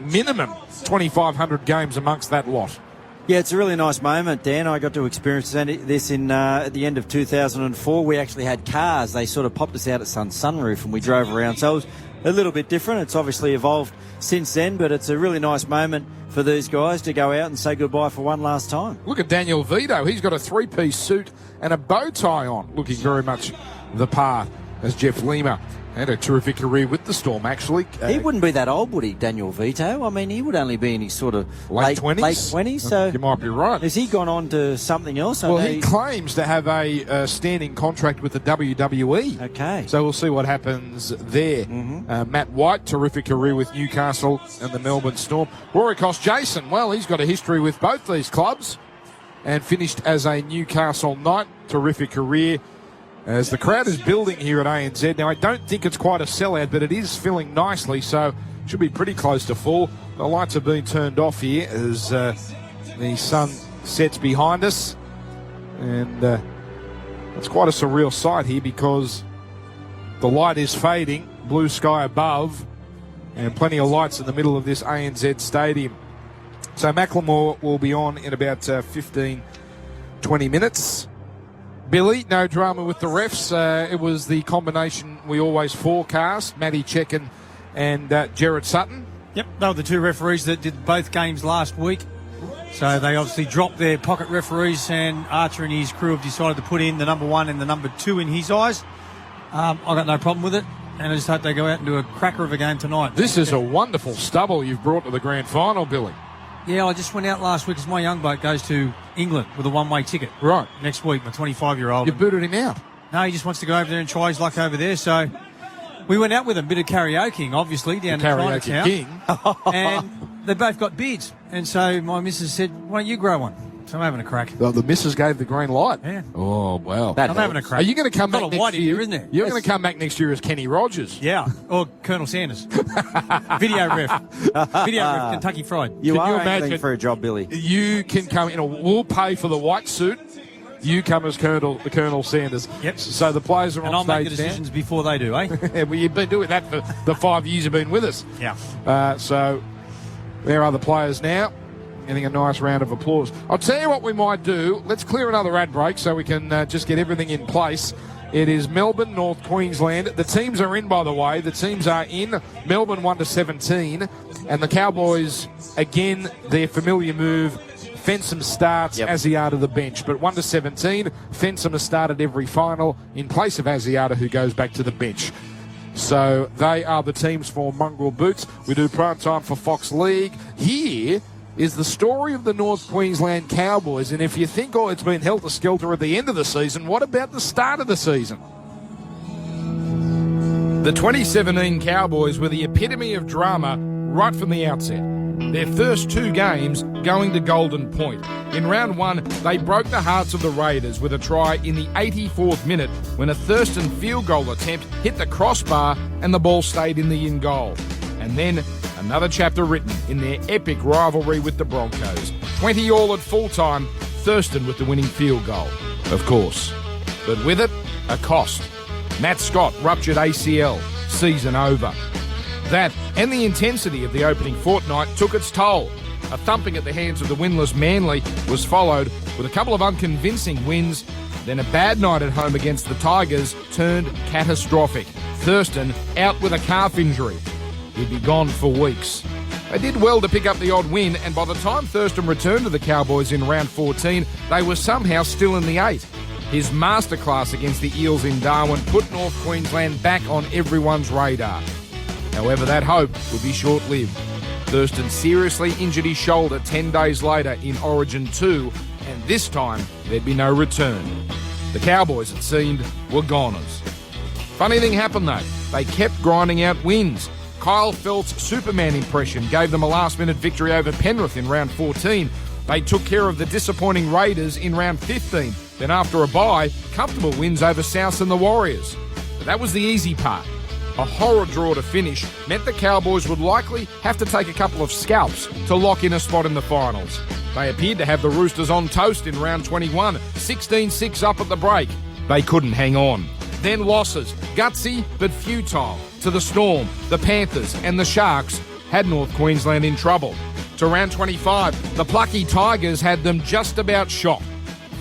minimum 2,500 games amongst that lot. Yeah, it's a really nice moment, Dan. I got to experience this at the end of 2004. We actually had cars. They sort of popped us out at sunroof and we drove around. So it was a little bit different. It's obviously evolved since then, but it's a really nice moment for these guys to go out and say goodbye for one last time. Look at Daniel Vito. He's got a three-piece suit and a bow tie on, looking very much the part as Jeff Lima. Had a terrific career with the Storm, actually. He wouldn't be that old, would he, Daniel Vito? I mean, he would only be in his sort of late 20s. Late 20s, so you might be right. Has he gone on to something else? Well, he claims to have a standing contract with the WWE. Okay. So we'll see what happens there. Mm-hmm. Matt White, terrific career with Newcastle and the Melbourne Storm. Rory Kos-Jason, well, he's got a history with both these clubs and finished as a Newcastle Knight. Terrific career. As the crowd is building here at ANZ. Now, I don't think it's quite a sellout, but it is filling nicely, so should be pretty close to full. The lights have been turned off here as the sun sets behind us. And it's quite a surreal sight here because the light is fading, blue sky above, and plenty of lights in the middle of this ANZ stadium. So Macklemore will be on in about 15, 20 minutes. Billy, no drama with the refs. It was the combination we always forecast, Matty Checken and Gerard Sutton. Yep, they were the two referees that did both games last week. So they obviously dropped their pocket referees, and Archer and his crew have decided to put in the number 1 and the number 2 in his eyes. I got no problem with it, and I just hope they go out and do a cracker of a game tonight. This is a wonderful stubble you've brought to the grand final, Billy. Yeah, I just went out last week because my young bloke goes to England with a one-way ticket. Right. Next week, my 25-year-old. You booted him out? No, he just wants to go over there and try his luck over there. So we went out with him, bit of karaokeing, obviously, down in Chinatown. King. And they both got beards. And so my missus said, why don't you grow one? So I'm having a crack. Well, the missus gave the green light. Yeah. Oh, well. I'm having a crack. Are you going to come back next year? Isn't it? You're going to come back next year as Kenny Rogers. Yeah, or Colonel Sanders. Video ref. Kentucky Fried. You are imagine angling for a job, Billy. You can come in. We'll pay for the white suit. You come as Colonel Sanders. Yep. So the players are on stage now. And I'll make the decisions before they do, eh? Well, you've been doing that for the 5 years you've been with us. Yeah. So there are the players now. Getting a nice round of applause. I'll tell you what we might do. Let's clear another ad break so we can just get everything in place. It is Melbourne, North Queensland. The teams are in, by the way. The teams are in. Melbourne 1-17. And the Cowboys, again, their familiar move. Fensom starts Asiata to the bench. But 1-17, Fensom has started every final in place of Asiata, who goes back to the bench. So they are the teams for Mongrel Boots. We do prime time for Fox League. Here, is the story of the North Queensland Cowboys. And if you think, it's been helter-skelter at the end of the season, what about the start of the season? The 2017 Cowboys were the epitome of drama right from the outset. Their first 2 games going to Golden Point. In round 1, they broke the hearts of the Raiders with a try in the 84th minute when a Thurston field goal attempt hit the crossbar and the ball stayed in the in-goal. And then another chapter written in their epic rivalry with the Broncos. 20 all at full-time, Thurston with the winning field goal, of course. But with it, a cost. Matt Scott ruptured ACL, season over. That and the intensity of the opening fortnight took its toll. A thumping at the hands of the winless Manly was followed with a couple of unconvincing wins. Then a bad night at home against the Tigers turned catastrophic. Thurston out with a calf injury. He'd be gone for weeks. They did well to pick up the odd win, and by the time Thurston returned to the Cowboys in round 14, they were somehow still in the 8. His masterclass against the Eels in Darwin put North Queensland back on everyone's radar. However, that hope would be short-lived. Thurston seriously injured his shoulder 10 days later in Origin 2, and this time there'd be no return. The Cowboys, it seemed, were goners. Funny thing happened though. They kept grinding out wins. Kyle Felt's Superman impression gave them a last-minute victory over Penrith in round 14. They took care of the disappointing Raiders in round 15. Then after a bye, comfortable wins over South and the Warriors. But that was the easy part. A horror draw to finish meant the Cowboys would likely have to take a couple of scalps to lock in a spot in the finals. They appeared to have the Roosters on toast in round 21, 16-6 up at the break. They couldn't hang on. Then losses, gutsy but futile, to the Storm, the Panthers and the Sharks had North Queensland in trouble. To round 25, the plucky Tigers had them just about shot.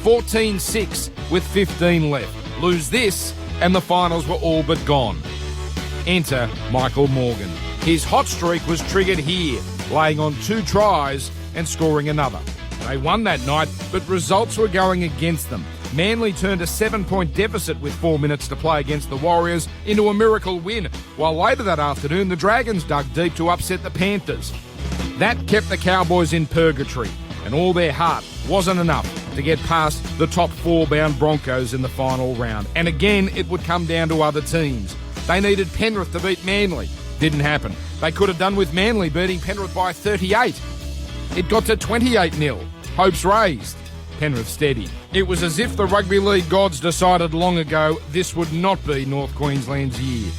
14-6 with 15 left. Lose this and the finals were all but gone. Enter Michael Morgan. His hot streak was triggered here, laying on 2 tries and scoring another. They won that night, but results were going against them. Manly turned a 7-point deficit with 4 minutes to play against the Warriors into a miracle win, while later that afternoon the Dragons dug deep to upset the Panthers. That kept the Cowboys in purgatory, and all their heart wasn't enough to get past the top 4-bound Broncos in the final round. And again, it would come down to other teams. They needed Penrith to beat Manly. Didn't happen. They could have done with Manly beating Penrith by 38. It got to 28-0. Hopes raised. Penrith steady. It was as if the rugby league gods decided long ago this would not be North Queensland's year.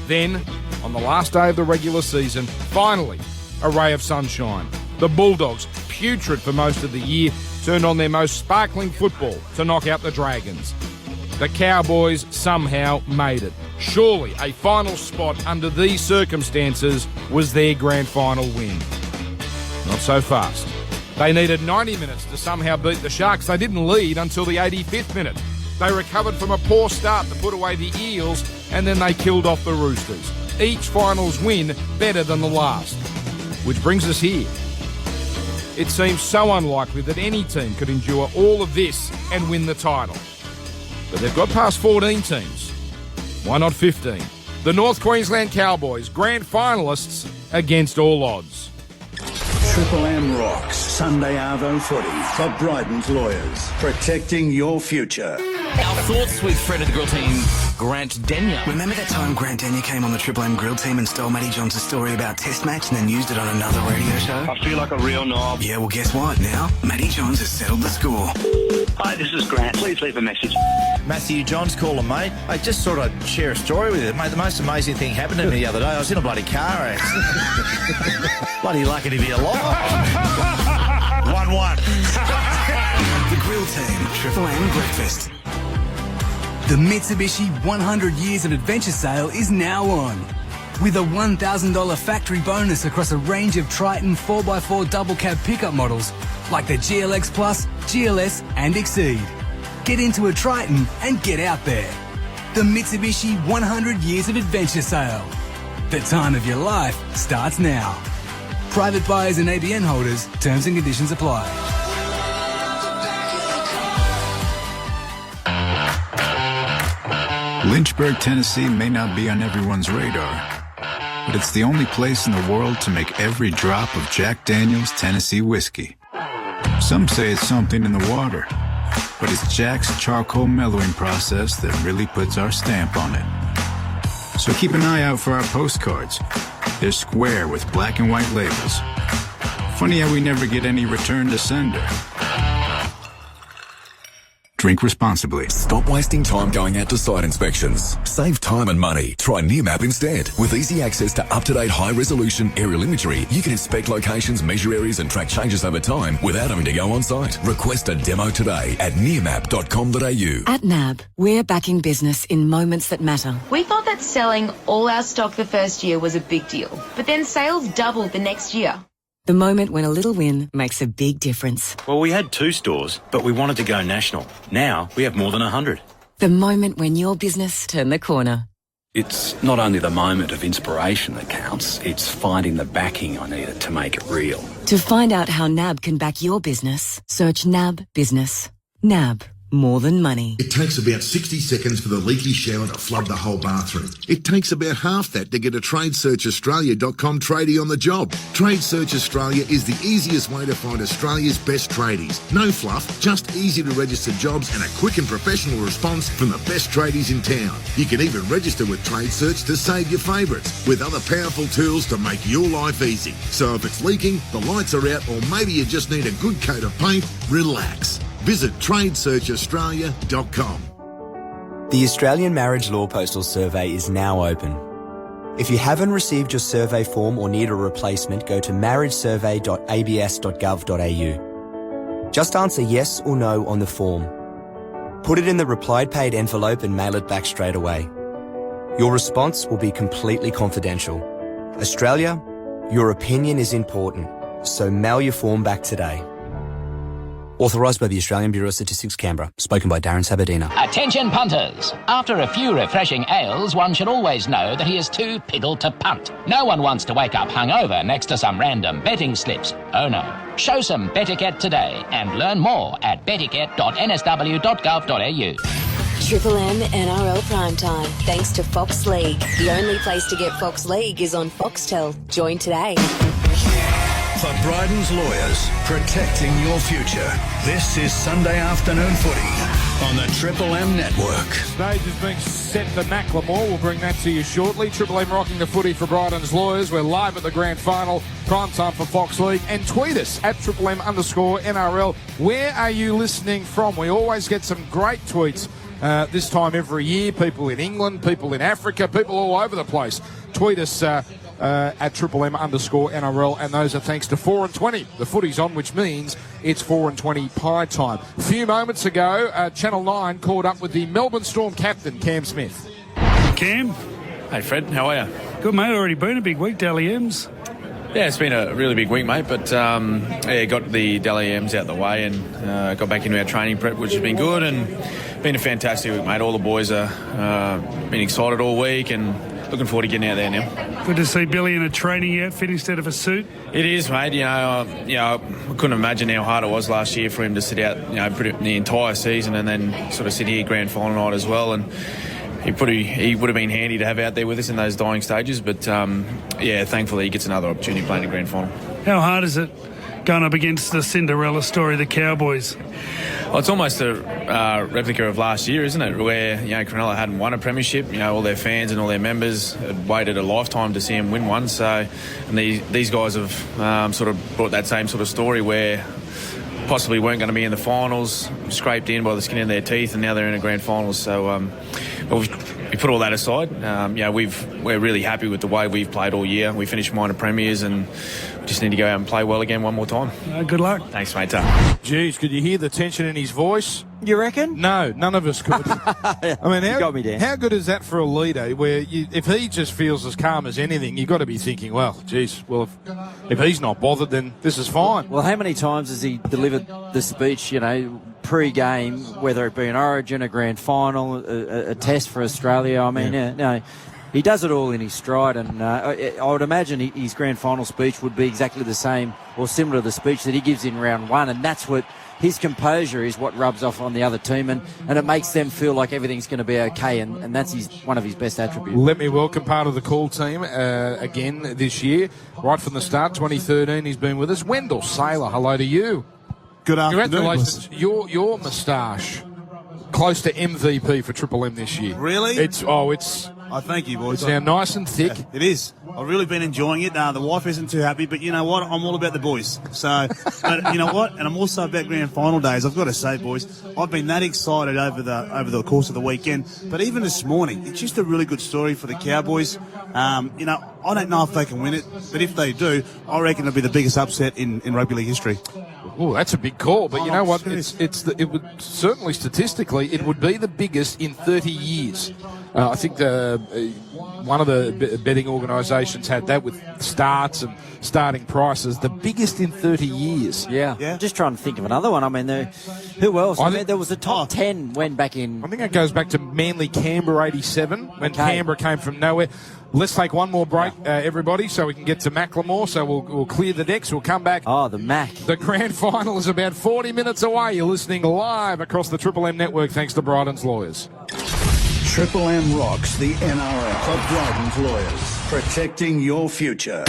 Then, on the last day of the regular season, finally, a ray of sunshine. The Bulldogs, putrid for most of the year, turned on their most sparkling football to knock out the Dragons. The Cowboys somehow made it. Surely a final spot under these circumstances was their grand final win. Not so fast. They needed 90 minutes to somehow beat the Sharks. They didn't lead until the 85th minute. They recovered from a poor start to put away the Eels, and then they killed off the Roosters. Each finals win better than the last. Which brings us here. It seems so unlikely that any team could endure all of this and win the title. But they've got past 14 teams. Why not 15? The North Queensland Cowboys, grand finalists against all odds. Triple M rocks Sunday Arvo footy for Bryden's Lawyers, protecting your future. Our thoughts with Fred of the Grill team, Grant Denyer. Remember that time Grant Denyer came on the Triple M Grill team and stole Matty Johns' story about Test match and then used it on another radio show? I feel like a real knob. Yeah, well, guess what? Now, Matty Johns has settled the score. Hi, this is Grant. Please leave a message. Matthew Johns calling, mate. I just thought I'd share a story with you. Mate, the most amazing thing happened to me the other day. I was in a bloody car accident. Bloody lucky to be alive. 1-1. The Grill team, Triple M breakfast. The Mitsubishi 100 Years of Adventure sale is now on. With a $1,000 factory bonus across a range of Triton 4x4 double cab pickup models like the GLX Plus, GLS and Exceed. Get into a Triton and get out there. The Mitsubishi 100 Years of Adventure sale. The time of your life starts now. Private buyers and ABN holders, terms and conditions apply. Lynchburg, Tennessee may not be on everyone's radar, but it's the only place in the world to make every drop of Jack Daniel's Tennessee whiskey. Some say it's something in the water, but it's Jack's charcoal mellowing process that really puts our stamp on it. So keep an eye out for our postcards. They're square with black and white labels. Funny how we never get any return to sender. Drink responsibly. Stop wasting time going out to site inspections. Save time and money. Try Nearmap instead. With easy access to up-to-date high-resolution aerial imagery, you can inspect locations, measure areas and track changes over time without having to go on site. Request a demo today at nearmap.com.au. At NAB, we're backing business in moments that matter. We thought that selling all our stock the first year was a big deal, but then sales doubled the next year. The moment when a little win makes a big difference. Well, we had 2 stores, but we wanted to go national. Now we have more than 100. The moment when your business turned the corner. It's not only the moment of inspiration that counts, it's finding the backing I needed to make it real. To find out how NAB can back your business, search NAB Business. NAB. More than money. It takes about 60 seconds for the leaky shower to flood the whole bathroom. It takes about half that to get a TradeSearchAustralia.com tradie on the job. TradeSearch Australia is the easiest way to find Australia's best tradies. No fluff, just easy to register jobs and a quick and professional response from the best tradies in town. You can even register with TradeSearch to save your favourites, with other powerful tools to make your life easy. So if it's leaking, the lights are out, or maybe you just need a good coat of paint, relax. Visit TradeSearchAustralia.com. The Australian Marriage Law Postal Survey is now open. If you haven't received your survey form or need a replacement, go to marriagesurvey.abs.gov.au. Just answer yes or no on the form. Put it in the replied paid envelope and mail it back straight away. Your response will be completely confidential. Australia, your opinion is important, so mail your form back today. Authorised by the Australian Bureau of Statistics, Canberra. Spoken by Darren Sabadina. Attention punters. After a few refreshing ales, one should always know that he is too piddled to punt. No one wants to wake up hungover next to some random betting slips. Oh no. Show some Betticat today and learn more at betticat.nsw.gov.au. Triple M NRL Primetime, thanks to Fox League. The only place to get Fox League is on Foxtel. Join today. For Bryden's Lawyers, protecting your future. This is Sunday afternoon footy on the Triple M Network. Stage is being set for Macklemore. We'll bring that to you shortly. Triple M rocking the footy for Bryden's Lawyers. We're live at the Grand Final. Prime time for Fox League. And tweet us at Triple M_NRL. Where are you listening from? We always get some great tweets this time every year. People in England, people in Africa, people all over the place. Tweet us at Triple M_NRL, and those are thanks to 4 and 20. The footy's on, which means it's 4 and 20 pie time. A few moments ago, Channel 9 caught up with the Melbourne Storm captain, Cam Smith. Cam. Hey, Fred, how are you? Good, mate. Already been a big week, Dally M's. Yeah, it's been a really big week, mate, but got the Dally M's out the way and got back into our training prep, which has been good, and been a fantastic week, mate. All the boys are been excited all week and looking forward to getting out there now. Good to see Billy in a training outfit instead of a suit. It is, mate. I couldn't imagine how hard it was last year for him to sit out, the entire season and then sort of sit here grand final night as well. And he would have been handy to have out there with us in those dying stages. But thankfully he gets another opportunity playing the grand final. How hard is it going up against the Cinderella story, the Cowboys? Well, it's almost a replica of last year, isn't it? Where Cronulla hadn't won a premiership. All their fans and all their members had waited a lifetime to see them win one. So, and these guys have sort of brought that same sort of story where possibly weren't going to be in the finals, scraped in by the skin of their teeth, and now they're in a grand final. So, we put all that aside. We're really happy with the way we've played all year. We finished minor premiers and just need to go out and play well again one more time. Good luck. Thanks, mate. Geez, could you hear the tension in his voice? You reckon? No, none of us could. I mean, got me down. How good is that for a leader? Where if he just feels as calm as anything, you've got to be thinking, well, geez, if he's not bothered, then this is fine. Well, how many times has he delivered the speech? Pre-game, whether it be an Origin, a grand final, a test for Australia. I mean, he does it all in his stride, and I would imagine his grand final speech would be exactly the same or similar to the speech that he gives in round one, and that's what his composure is what rubs off on the other team, and it makes them feel like everything's going to be okay, and that's one of his best attributes. Let me welcome part of the call team again this year, right from the start, 2013, he's been with us. Wendell Saylor, hello to you. Good afternoon. Congratulations. Your moustache, close to MVP for Triple M this year. Really? It's I thank you, boys. It's now nice and thick. Yeah, it is. I've really been enjoying it. The wife isn't too happy, but you know what? I'm all about the boys. So, but you know what? And I'm also about grand final days. I've got to say, boys, I've been that excited over the course of the weekend. But even this morning, it's just a really good story for the Cowboys. You know, I don't know if they can win it, but if they do, I reckon it'll be the biggest upset in rugby league history. Oh, that's a big call, but you know what? It would certainly statistically it would be the biggest in 30 years. I think one of the betting organisations had that with starts and starting prices, the biggest in 30 years. Yeah. Just trying to think of another one. I mean, who else? I mean, there was a top 10 when back in. I think it goes back to Manly Canberra 87 when Canberra came from nowhere. Let's take one more break, everybody, so we can get to Macklemore. So we'll clear the decks. We'll come back. Oh, the Mac. The grand final is about 40 minutes away. You're listening live across the Triple M network thanks to Bryden's Lawyers. Triple M rocks the NRL for Bryden's Lawyers, protecting your future.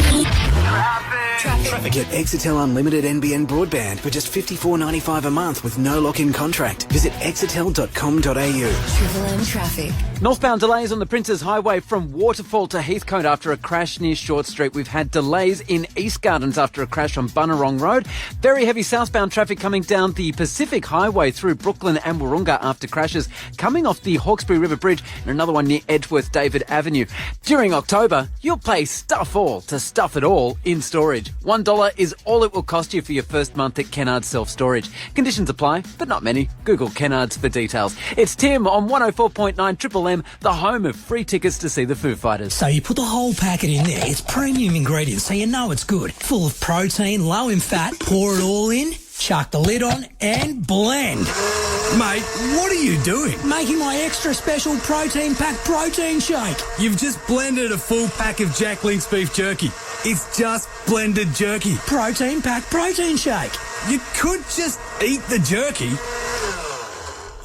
Traffic. Get Exetel Unlimited NBN broadband for just $54.95 a month with no lock-in contract. Visit exetel.com.au. Triple M traffic. Northbound delays on the Princes Highway from Waterfall to Heathcote after a crash near Short Street. We've had delays in East Gardens after a crash on Bunnerong Road. Very heavy southbound traffic coming down the Pacific Highway through Brooklyn and Wahroonga after crashes coming off the Hawkesbury River Bridge and another one near Edgeworth David Avenue. During October, you'll pay stuff all to stuff it all in storage. $1 is all it will cost you for your first month at Kennards Self-Storage. Conditions apply, but not many. Google Kennards for details. It's Tim on 104.9 Triple M, the home of free tickets to see the Foo Fighters. So you put the whole packet in there. It's premium ingredients, so you know it's good. Full of protein, low in fat. Pour it all in, chuck the lid on, and blend. Mate, what are you doing? Making my extra special protein pack protein shake. You've just blended a full pack of Jack Link's beef jerky. It's just blended jerky. Protein pack protein shake. You could just eat the jerky.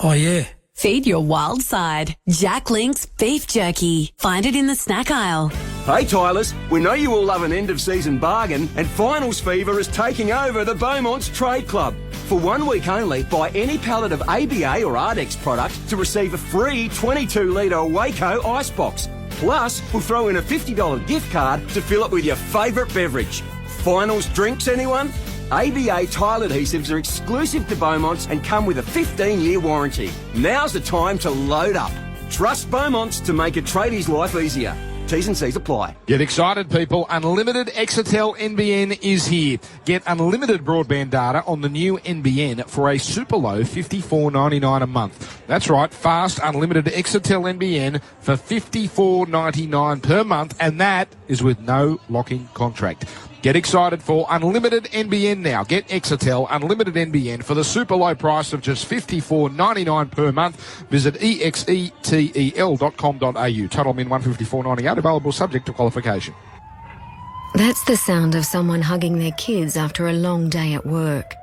Oh, yeah. Feed your wild side. Jack Link's beef jerky. Find it in the snack aisle. Hey Tylers, we know you all love an end-of-season bargain, and finals fever is taking over the Beaumont's Trade Club. For 1 week only, buy any pallet of ABA or Ardex product to receive a free 22-litre Waco icebox. Plus, we'll throw in a $50 gift card to fill it with your favourite beverage. Finals drinks, anyone? ABA tile adhesives are exclusive to Beaumont's and come with a 15-year warranty. Now's the time to load up. Trust Beaumont's to make a tradie's life easier. T's and C's apply. Get excited, people. Unlimited Exetel NBN is here. Get unlimited broadband data on the new NBN for a super low $54.99 a month. That's right, fast, unlimited Exetel NBN for $54.99 per month, and that is with no lock-in contract. Get excited for unlimited NBN now. Get Exetel unlimited NBN for the super low price of just $54.99 per month. Visit exetel.com.au. Total min $154.98. Available subject to qualification. That's the sound of someone hugging their kids after a long day at work.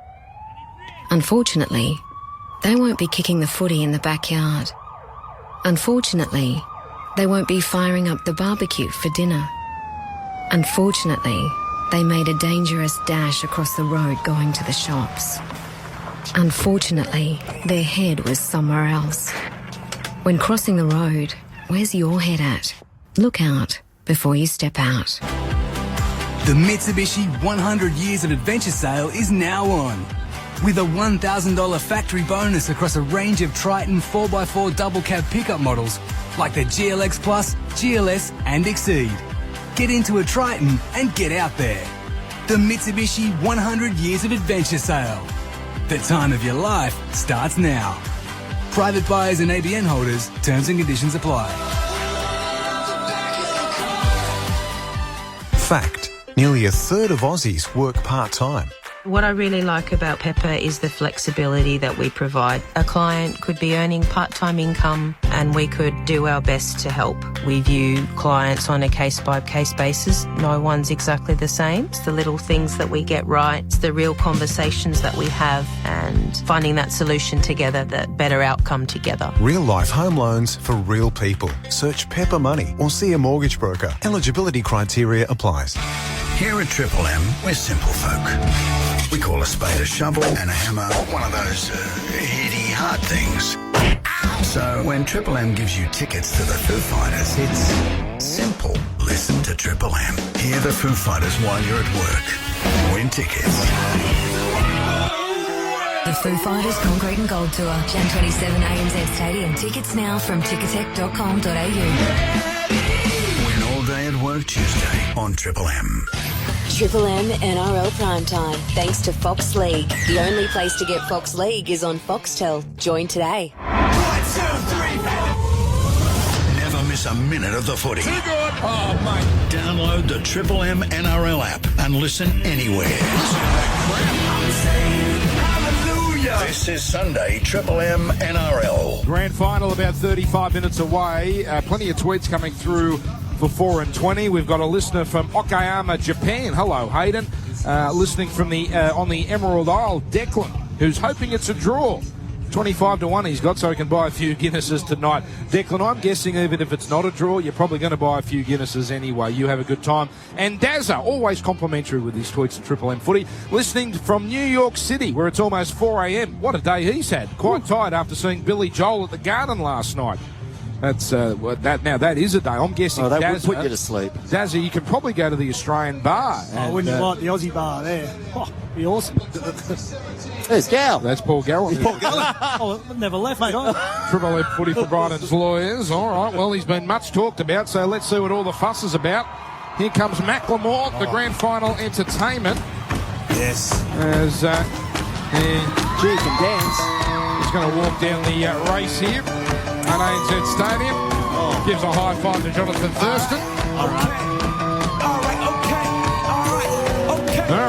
Unfortunately, they won't be kicking the footy in the backyard. Unfortunately, they won't be firing up the barbecue for dinner. Unfortunately, they made a dangerous dash across the road going to the shops. Unfortunately, their head was somewhere else. When crossing the road, where's your head at? Look out before you step out. The Mitsubishi 100 Years of Adventure sale is now on. With a $1,000 factory bonus across a range of Triton 4x4 double cab pickup models like the GLX Plus, GLS and Exceed. Get into a Triton and get out there. The Mitsubishi 100 Years of Adventure sale. The time of your life starts now. Private buyers and ABN holders, terms and conditions apply. Fact: nearly a third of Aussies work part-time. What I really like about Pepper is the flexibility that we provide. A client could be earning part-time income and we could do our best to help. We view clients on a case-by-case basis. No one's exactly the same. It's the little things that we get right. It's the real conversations that we have and finding that solution together, that better outcome together. Real life home loans for real people. Search Pepper Money or see a mortgage broker. Eligibility criteria applies. Here at Triple M, we're simple folk. We call a spade a shovel and a hammer one of those hitty hard things. So when Triple M gives you tickets to the Foo Fighters, it's simple. Listen to Triple M. Hear the Foo Fighters while you're at work. Win tickets. The Foo Fighters Concrete and Gold Tour, Jan 27 ANZ Stadium. Tickets now from ticketek.com.au. Win all day at work Tuesday on Triple M. Triple M NRL Primetime, thanks to Fox League. The only place to get Fox League is on Foxtel. Join today. 1, 2, 3. Never miss a minute of the footy. Too good. Oh, mate. Download the Triple M NRL app and listen anywhere. Hallelujah. This is Sunday, Triple M NRL. Grand Final about 35 minutes away. Plenty of tweets coming through for 4 and 20. We've got a listener from Okayama, Japan. Hello, Hayden. Listening from the on the Emerald Isle, Declan, who's hoping it's a draw. 25-1 he's got, so he can buy a few Guinnesses tonight. Declan, I'm guessing even if it's not a draw, you're probably going to buy a few Guinnesses anyway. You have a good time. And Dazza, always complimentary with his tweets at Triple M Footy, listening from New York City, where it's almost 4 a.m. What a day he's had. Quite tired after seeing Billy Joel at the Garden last night. That's that is a day. I'm guessing that Dazza, would put you to sleep. Dazza, you can probably go to the Australian bar. And, wouldn't you like the Aussie bar there? Oh, be awesome. There's Gal. That's Paul Gallen. Paul Gallen. Oh, I've never left, mate. Triple M Footy for Bryden's lawyers. All right, well, he's been much talked about, so let's see what all the fuss is about. Here comes Macklemore, the Grand Final Entertainment. Yes. As Gee, can dance. He's going to walk down the race here at ANZ Stadium. Gives a high five to Jonathan Thurston. All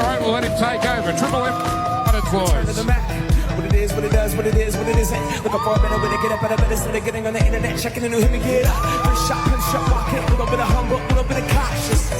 right, we'll let him take over. Triple M Floors. What it is, what it does, what it is, what it isn't. Looking for a better way to get up out of bed instead of getting on the internet, checking the new hit me get up. Punch shot, walking, a little bit of humble, a little bit of cautious.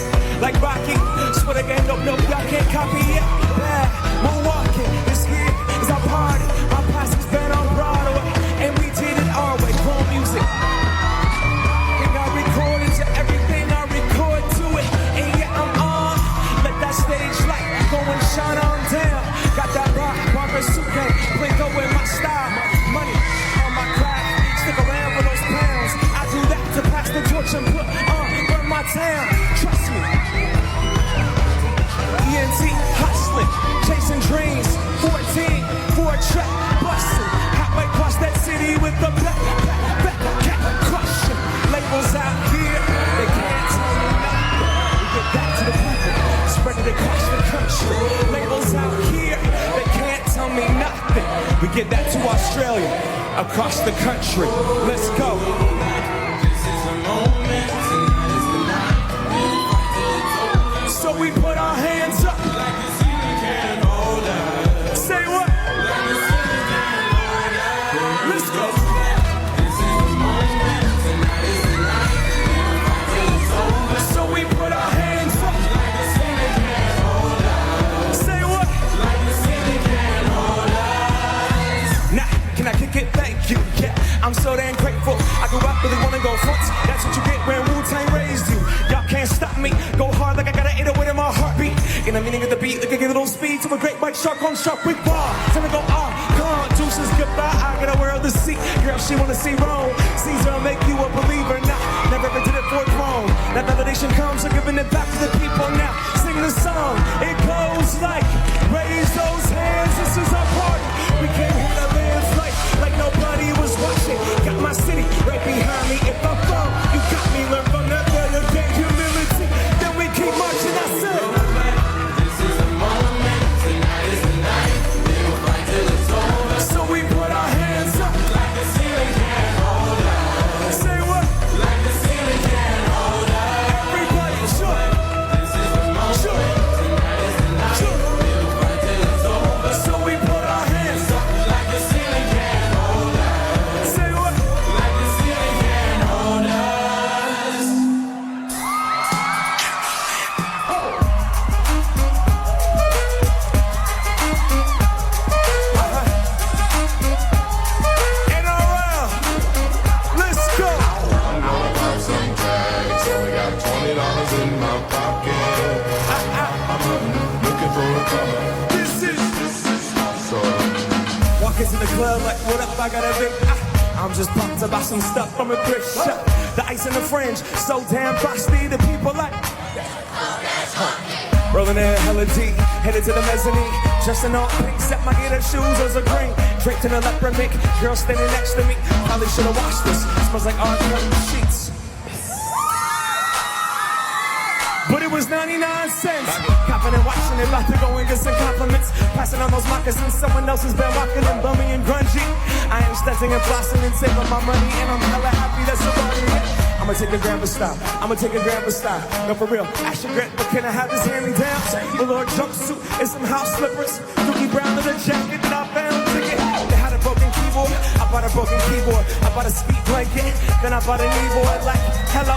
Like Rocky, swear to gang, nope, y'all can't copy it. Yeah, moonwalking, this here is our party. My past been on Broadway, and we did it our way, chrome music. And I recorded to everything, I record to it. And yeah, I'm on, let that stage light go and shine on down. Got that rock, Barbara suitcase, Plinko in my style. Money on my craft, stick around with those pounds. I do that to pass the torch and put on, burn my town. Trust me. ENT hustling, chasing dreams. 14 for a track, busting. Halfway across that city with the back crushing. Labels out here, they can't tell me nothing. We get back to the people, spread it across the country. Labels out here, they can't tell me nothing. We get that to Australia, across the country. Let's go. This is the moment, tonight is the night. So we put our hands up. Like the ceiling can't hold us. Say what? Like the ceiling can't hold us. Let's go. This is the moment, tonight is the night. So we put our hands up. Like the ceiling can't hold us. Say what? Like the ceiling can't hold us. Now, can I kick it? Thank you. Yeah, I'm so damn grateful. I grew up really wanna go fronts. That's what you get when Wu-Tang raised you. Y'all can't stop me. Go hard like I got an 808 in my heartbeat. In the meaning of the beat, look at a little speed to a great white shark on shark with bar. Time to go on, gone. Deuces goodbye. I got a world to see. Girl, she wanna see Rome. Caesar will make you a believer. Nah, never ever did it for a throne. That validation comes, so giving it back to the people now. Sing the song. It goes like, raise those hands. This is our party. We came here to live like nobody was watching. Got my city right behind me. If I fall, you got me. Learn from that better than humility. Then we keep marching. I said, this is the moment. Tonight is the night. We will fight till it's over. So we put our hands up. Like the ceiling can't hold us. Say what? Like the ceiling can't hold us. Everybody, sure. This is the moment. Sure. Tonight is the night. Sure. We will club like, what up, I got a big, I'm just pumped to buy some stuff from a thrift shop. The ice and the fringe, so damn frosty, the people like, rolling in hella D, headed to the mezzanine. Dressed in all pink, set my gator shoes, those are green. Draped in a leopard mink, girl standing next to me. Probably should've washed this, smells like R. Kelly sheets. But it was 99 cents. Copping and watching it, about to go and get some compliments. Passing on those moccasins, someone else has been rocking them, bummy and grungy. I am stunting and flossing and saving my money, and I'm hella happy that's about it. I'ma take a grandpa style. No, for real. Ash regret, but can I have this hand-me-down? The Lord jumpsuit and some house slippers. Dookie Brown leather jacket that I found. Ticket. They had a broken keyboard. I bought a broken keyboard. I bought a speed blanket. Then I bought a kneeboard. Like, hello,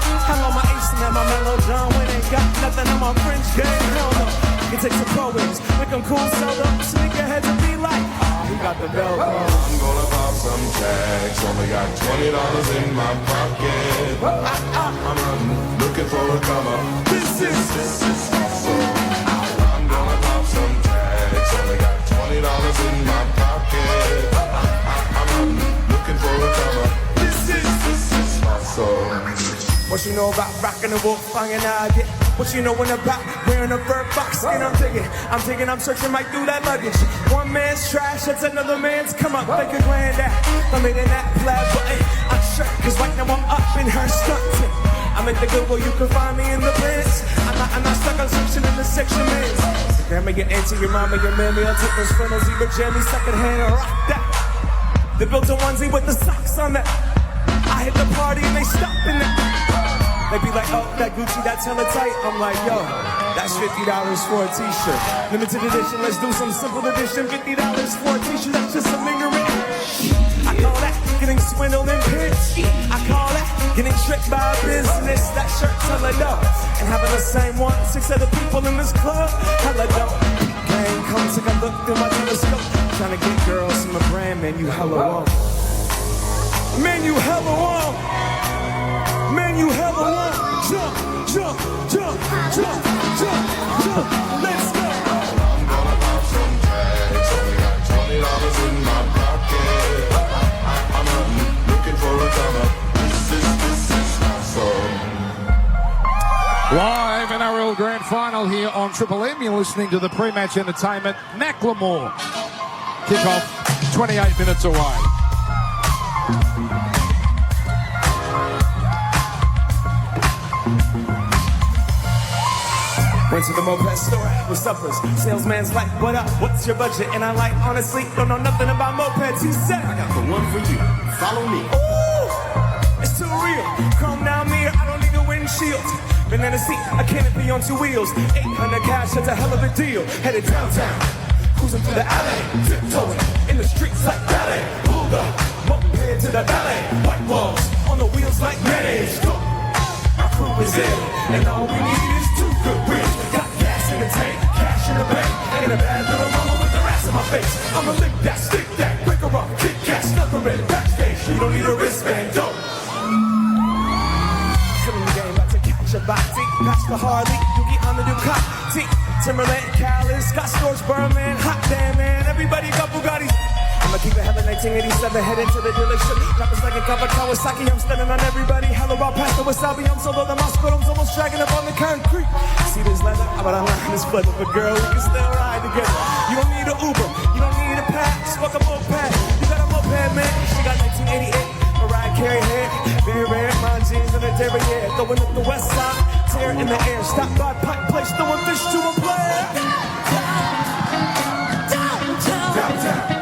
my ace and my mellow John. When ain't got nothing on my French game. Hell no. You can take some pro wings, make them cool, sell them, sneakerheads and be like, he got the bell. I'm gonna pop some tags, only got $20 in my pocket. I'm looking for a come up. This is awesome. I'm gonna pop some tags, only got $20 in my pocket. I'm looking for a come up. This is awesome. What you know about rockin' the wolf, flying out get. What you knowin' about wearing a fur box skin? I'm digging, I'm searching right through that luggage. One man's trash, that's another man's come up. Like a granddad, I'm in that plaid button. I'm sure, cause right now I'm up in her stunting. I'm at the Goodwill, you can find me in the bins. I'm not stuck on section in the section mins. Grandma, your auntie, your mama, your mammy, I'll take those funnels, even jammy, secondhand, and rock that. They built a onesie with the socks on that. I hit the party and they stop in that. They be like, oh, that Gucci, that's hella tight. I'm like, yo, that's $50 for a t-shirt. Limited edition, let's do some simple edition. $50 for a t-shirt, that's just a lingering. I call that getting swindled and pinched. I call that getting tricked by a business. That shirt's hella dope. And having the same one, 6 other people in this club, hella dope. Gang, come take a look through my telescope. Trying to get girls from a brand, man, you hella won't. Man, you hella won't. Man, you hella want. Jump. Let's go. I'm gonna pop some tags. Only got $20 in my pocket. I'm looking for a come up. This is awesome. Live NRL Grand Final here on Triple M. You're listening to the pre-match entertainment. Macklemore. Kickoff 28 minutes away. Went to the moped store with suppers. Salesman's like, what up? What's your budget? And I like, honestly, don't know nothing about mopeds. He said, I got the one for you. Follow me. Ooh, it's too real. Chrome down mirror, I don't need a windshield. Banana seat, a canopy on 2 wheels. 800 cash, that's a hell of a deal. Headed downtown, cruising through the alley. Tiptoeing in the streets like ballet. Pulled up, moped to the ballet. White walls on the wheels like mayonnaise. Go. Our crew is in, and all we need is 2 good wheels. Got gas in the tank, cash in the bank, and a bad little mama with the rest of my face. I'ma lick that, stick that, break her off, kick cat, snuggle in backstage. You don't need a wristband, don't. Killing the game, about to catch a body. Pass the Harley, Doogie on the Ducati. Timberland, Callus, Scott Storch, Birdman, hot damn man, everybody got Bugattis. I'ma keep it hella 1987, head into the dealership. Rappers like a cup of Kawasaki, I'm stunning on everybody. Hello, raw past the wasabi, I'm solo, the mosquitoes almost dragging up on the concrete. See this leather, I'm about to line this flip of a girl, we can still ride together. You don't need an Uber, you don't need a pass, fuck a moped. You got a moped, man, she got 1988. Mariah Carey hair, very rare, my jeans in a derriere. Throwing up the west side, tear in the air. Stop by Pike Place, throwing fish to a player. Downtown.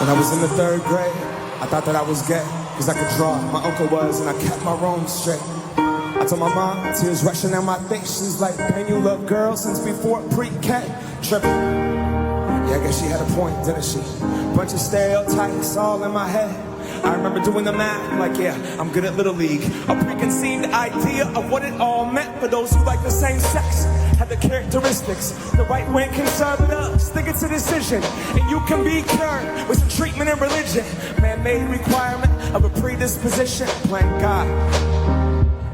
When I was in the 3rd grade, I thought that I was gay, cause I could draw. My uncle was, and I kept my room straight. I told my mom, tears rushing down my face. She's like, man, you love girls since before pre-K. Tripping. Yeah, I guess she had a point, didn't she? Bunch of stereotypes all in my head. I remember doing the math, like, yeah, I'm good at Little League. A preconceived idea of what it all meant for those who like the same sex. Had the characteristics, the right-wing conservatives think it's a decision, and you can be cured with some treatment and religion. Man-made requirement of a predisposition, playing God.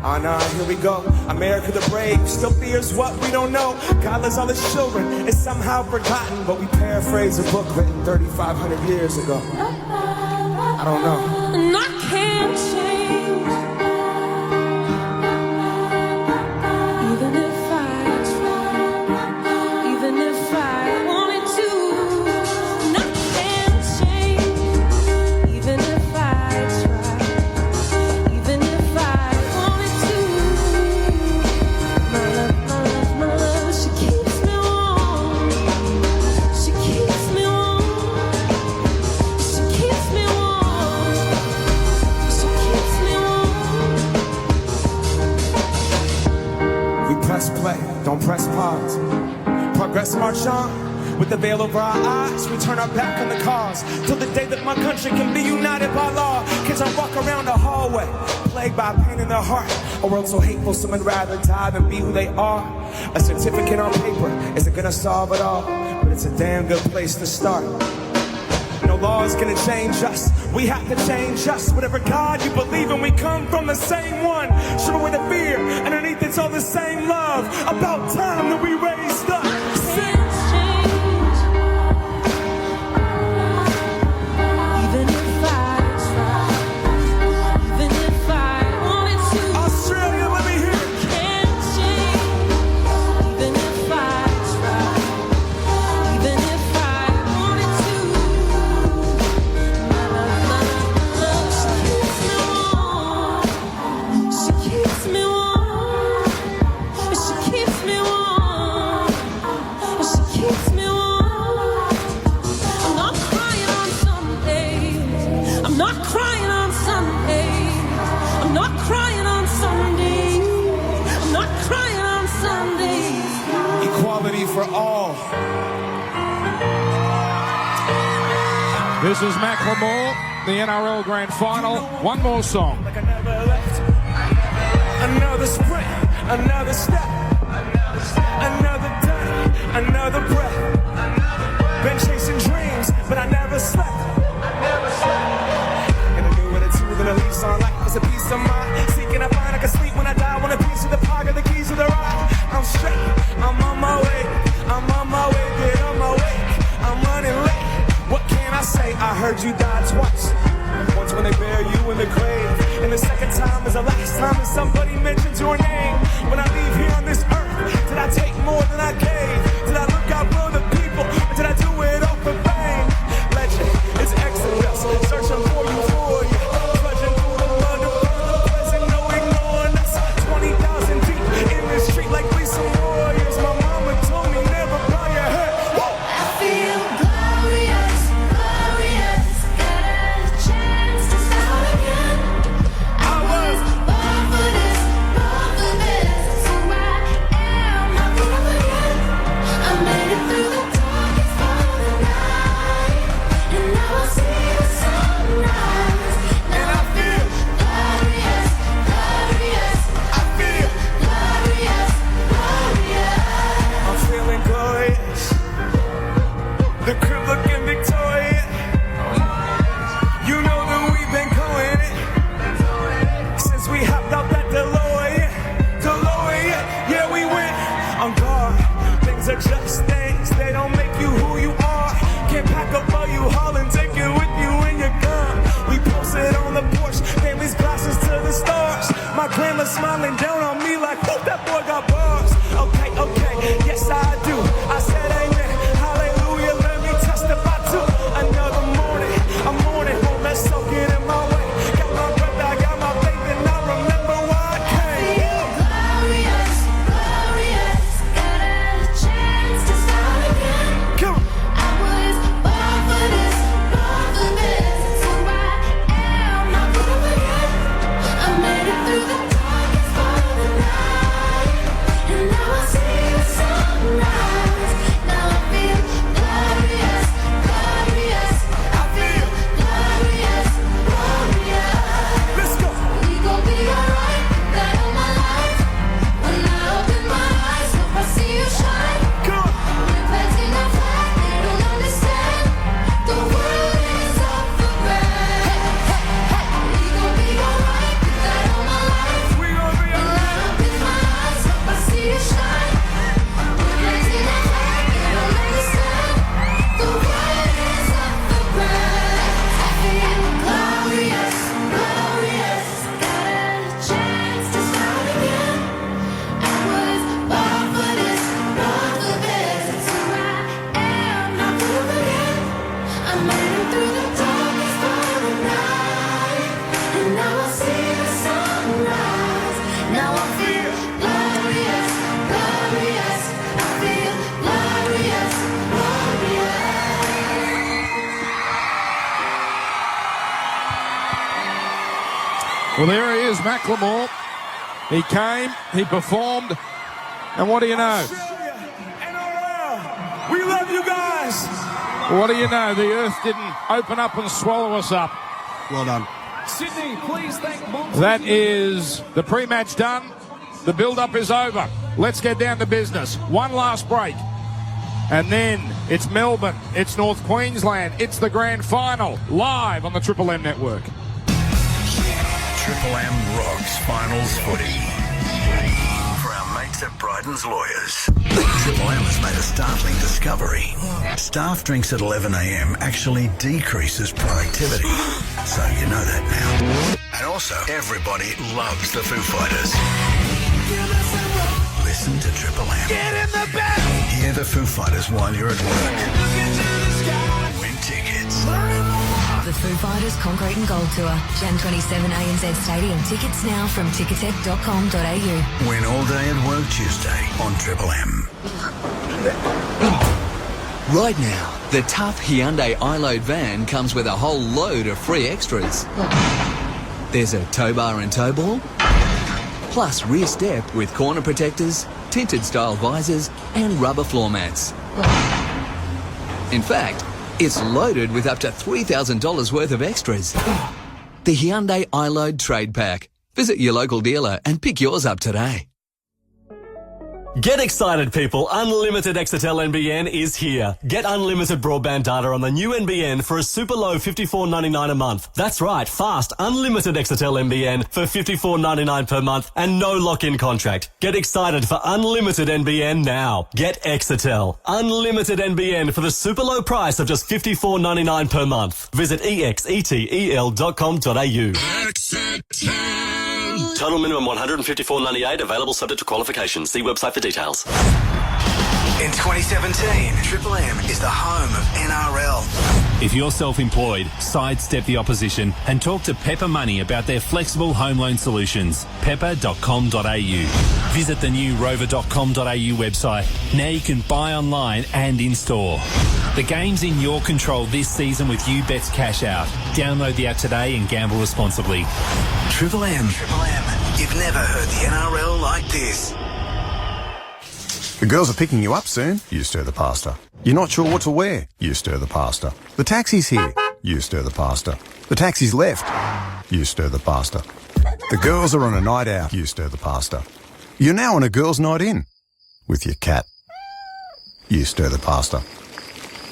Oh no, here we go. America the brave still fears what we don't know. God loves all his children, it's somehow forgotten, but we paraphrase a book written 3,500 years ago. I don't know. And I can't change, even if I try, even if I wanted to. And I can't change, even if I try, even if I wanted to. My love, she keeps me warm. She keeps me warm. She keeps me warm. Press play, don't press pause. Progress march on. With the veil over our eyes, we turn our back on the cause. Till the day that my country can be united by law. Kids don't walk around the hallway, plagued by pain in their heart. A world so hateful, some would rather die than be who they are. A certificate on paper isn't gonna solve it all, but it's a damn good place to start. No law is gonna change us. We have to change us. Whatever God you believe in, we come from the same one. Strip away the fear, underneath it's all the same love. About time that we raised up. Sing. Even if I try, even if I wanted to. Australia, let me hear it. Can't change, even if I try, even if I wanted to. My love, she keeps me warm. She keeps me warm. She keeps me warm. I'm not crying on Sunday. I'm not crying on Sunday. I'm not crying on Sunday. I'm not crying on Sunday. Equality for all. This is Macklemore, the NRL Grand Final. One more song. Like I never left. Another sprint, another step, another day, another breath. Been chasing dreams, but I never slept. And I knew what it's to the lease on life is a piece of mind. Seeking I find I can sleep when I die. Want a piece of the pie, got the keys to the ride. I'm straight, I'm on my way. I'm on my way, get on my way. I'm running late. What can I say? I heard you died twice. Once when they bury you in the grave, and the second time is the last time that somebody mentions your name. When I leave here on this earth, did I take more than I gave? Did I look out for the people, or did I do it all for fame? Legend, it's Exodus, searching for you, trudging through the mud of the present, no ignoring us. 20,000 deep in the street like we some warriors. My mama told me never bow your head. Whoa. I feel glorious, glorious. Got a chance to start again. I was born for this, born for this. So I am not born again. I made it through the darkest part of the night, and now I see the sunrise. And I feel glorious, glorious. I feel Glorious, glorious. I'm feeling glorious. The crib looking victorious. You know that we've been going it since we hopped out that DeLorean. Yeah, we went on guard. Things are just things, they don't make you who you are. Can't pack up all you haul and take it with you when you're gone. We posted on the porch, family's glasses to the stars. My grandma smiling down on me like, whoop, that boy got bars. Okay, yes I do. I said amen, hallelujah, let me testify to another morning. A morning, won't let soak it in my way. Got my breath, I got my faith, and I remember why I came. Glorious, glorious. Got a chance to start again. Come on. I was born for this, born for Well, there he is, Macklemore. He came, he performed, and what do you know? NRL, we love you guys. What do you know? The earth didn't open up and swallow us up. Well done. Sydney, please thank Monty. That is the pre-match done. The build-up is over. Let's get down to business. One last break. And then it's Melbourne, it's North Queensland, it's the Grand Final, live on the Triple M network. Triple M rocks finals footy. For our mates at Bryden's Lawyers. Triple M has made a startling discovery. Staff drinks at 11 a.m. actually decreases productivity. So you know that now. And also, everybody loves the Foo Fighters. Listen to Triple M. Get in the bed. Hear the Foo Fighters while you're at work. Win tickets. The Foo Fighters Concrete and Gold Tour, Jan 27 ANZ Stadium. Tickets now from ticketek.com.au. Win all day at work Tuesday on Triple M. Right now, the tough Hyundai iLoad van comes with a whole load of free extras. There's a tow bar and tow ball, plus rear step with corner protectors, tinted style visors and rubber floor mats. In fact, it's loaded with up to $3,000 worth of extras. The Hyundai iLoad Trade Pack. Visit your local dealer and pick yours up today. Get excited, people. Unlimited Exetel NBN is here. Get unlimited broadband data on the new NBN for a super low $54.99 a month. That's right, fast, unlimited Exetel NBN for $54.99 per month and no lock-in contract. Get excited for unlimited NBN now. Get Exetel. Unlimited NBN for the super low price of just $54.99 per month. Visit exetel.com.au. Exetel. Total minimum $154.98. Available subject to qualification. See website for details. In 2017, Triple M is the home of NRL. If you're self-employed, sidestep the opposition and talk to Pepper Money about their flexible home loan solutions. Pepper.com.au. Visit the new rover.com.au website. Now you can buy online and in-store. The game's in your control this season with YouBet's Cash Out. Download the app today and gamble responsibly. Triple M. Triple M. You've never heard the NRL like this. The girls are picking you up soon. You stir the pasta. You're not sure what to wear. You stir the pasta. The taxi's here. You stir the pasta. The taxi's left. You stir the pasta. The girls are on a night out. You stir the pasta. You're now on a girls' night in. With your cat. You stir the pasta.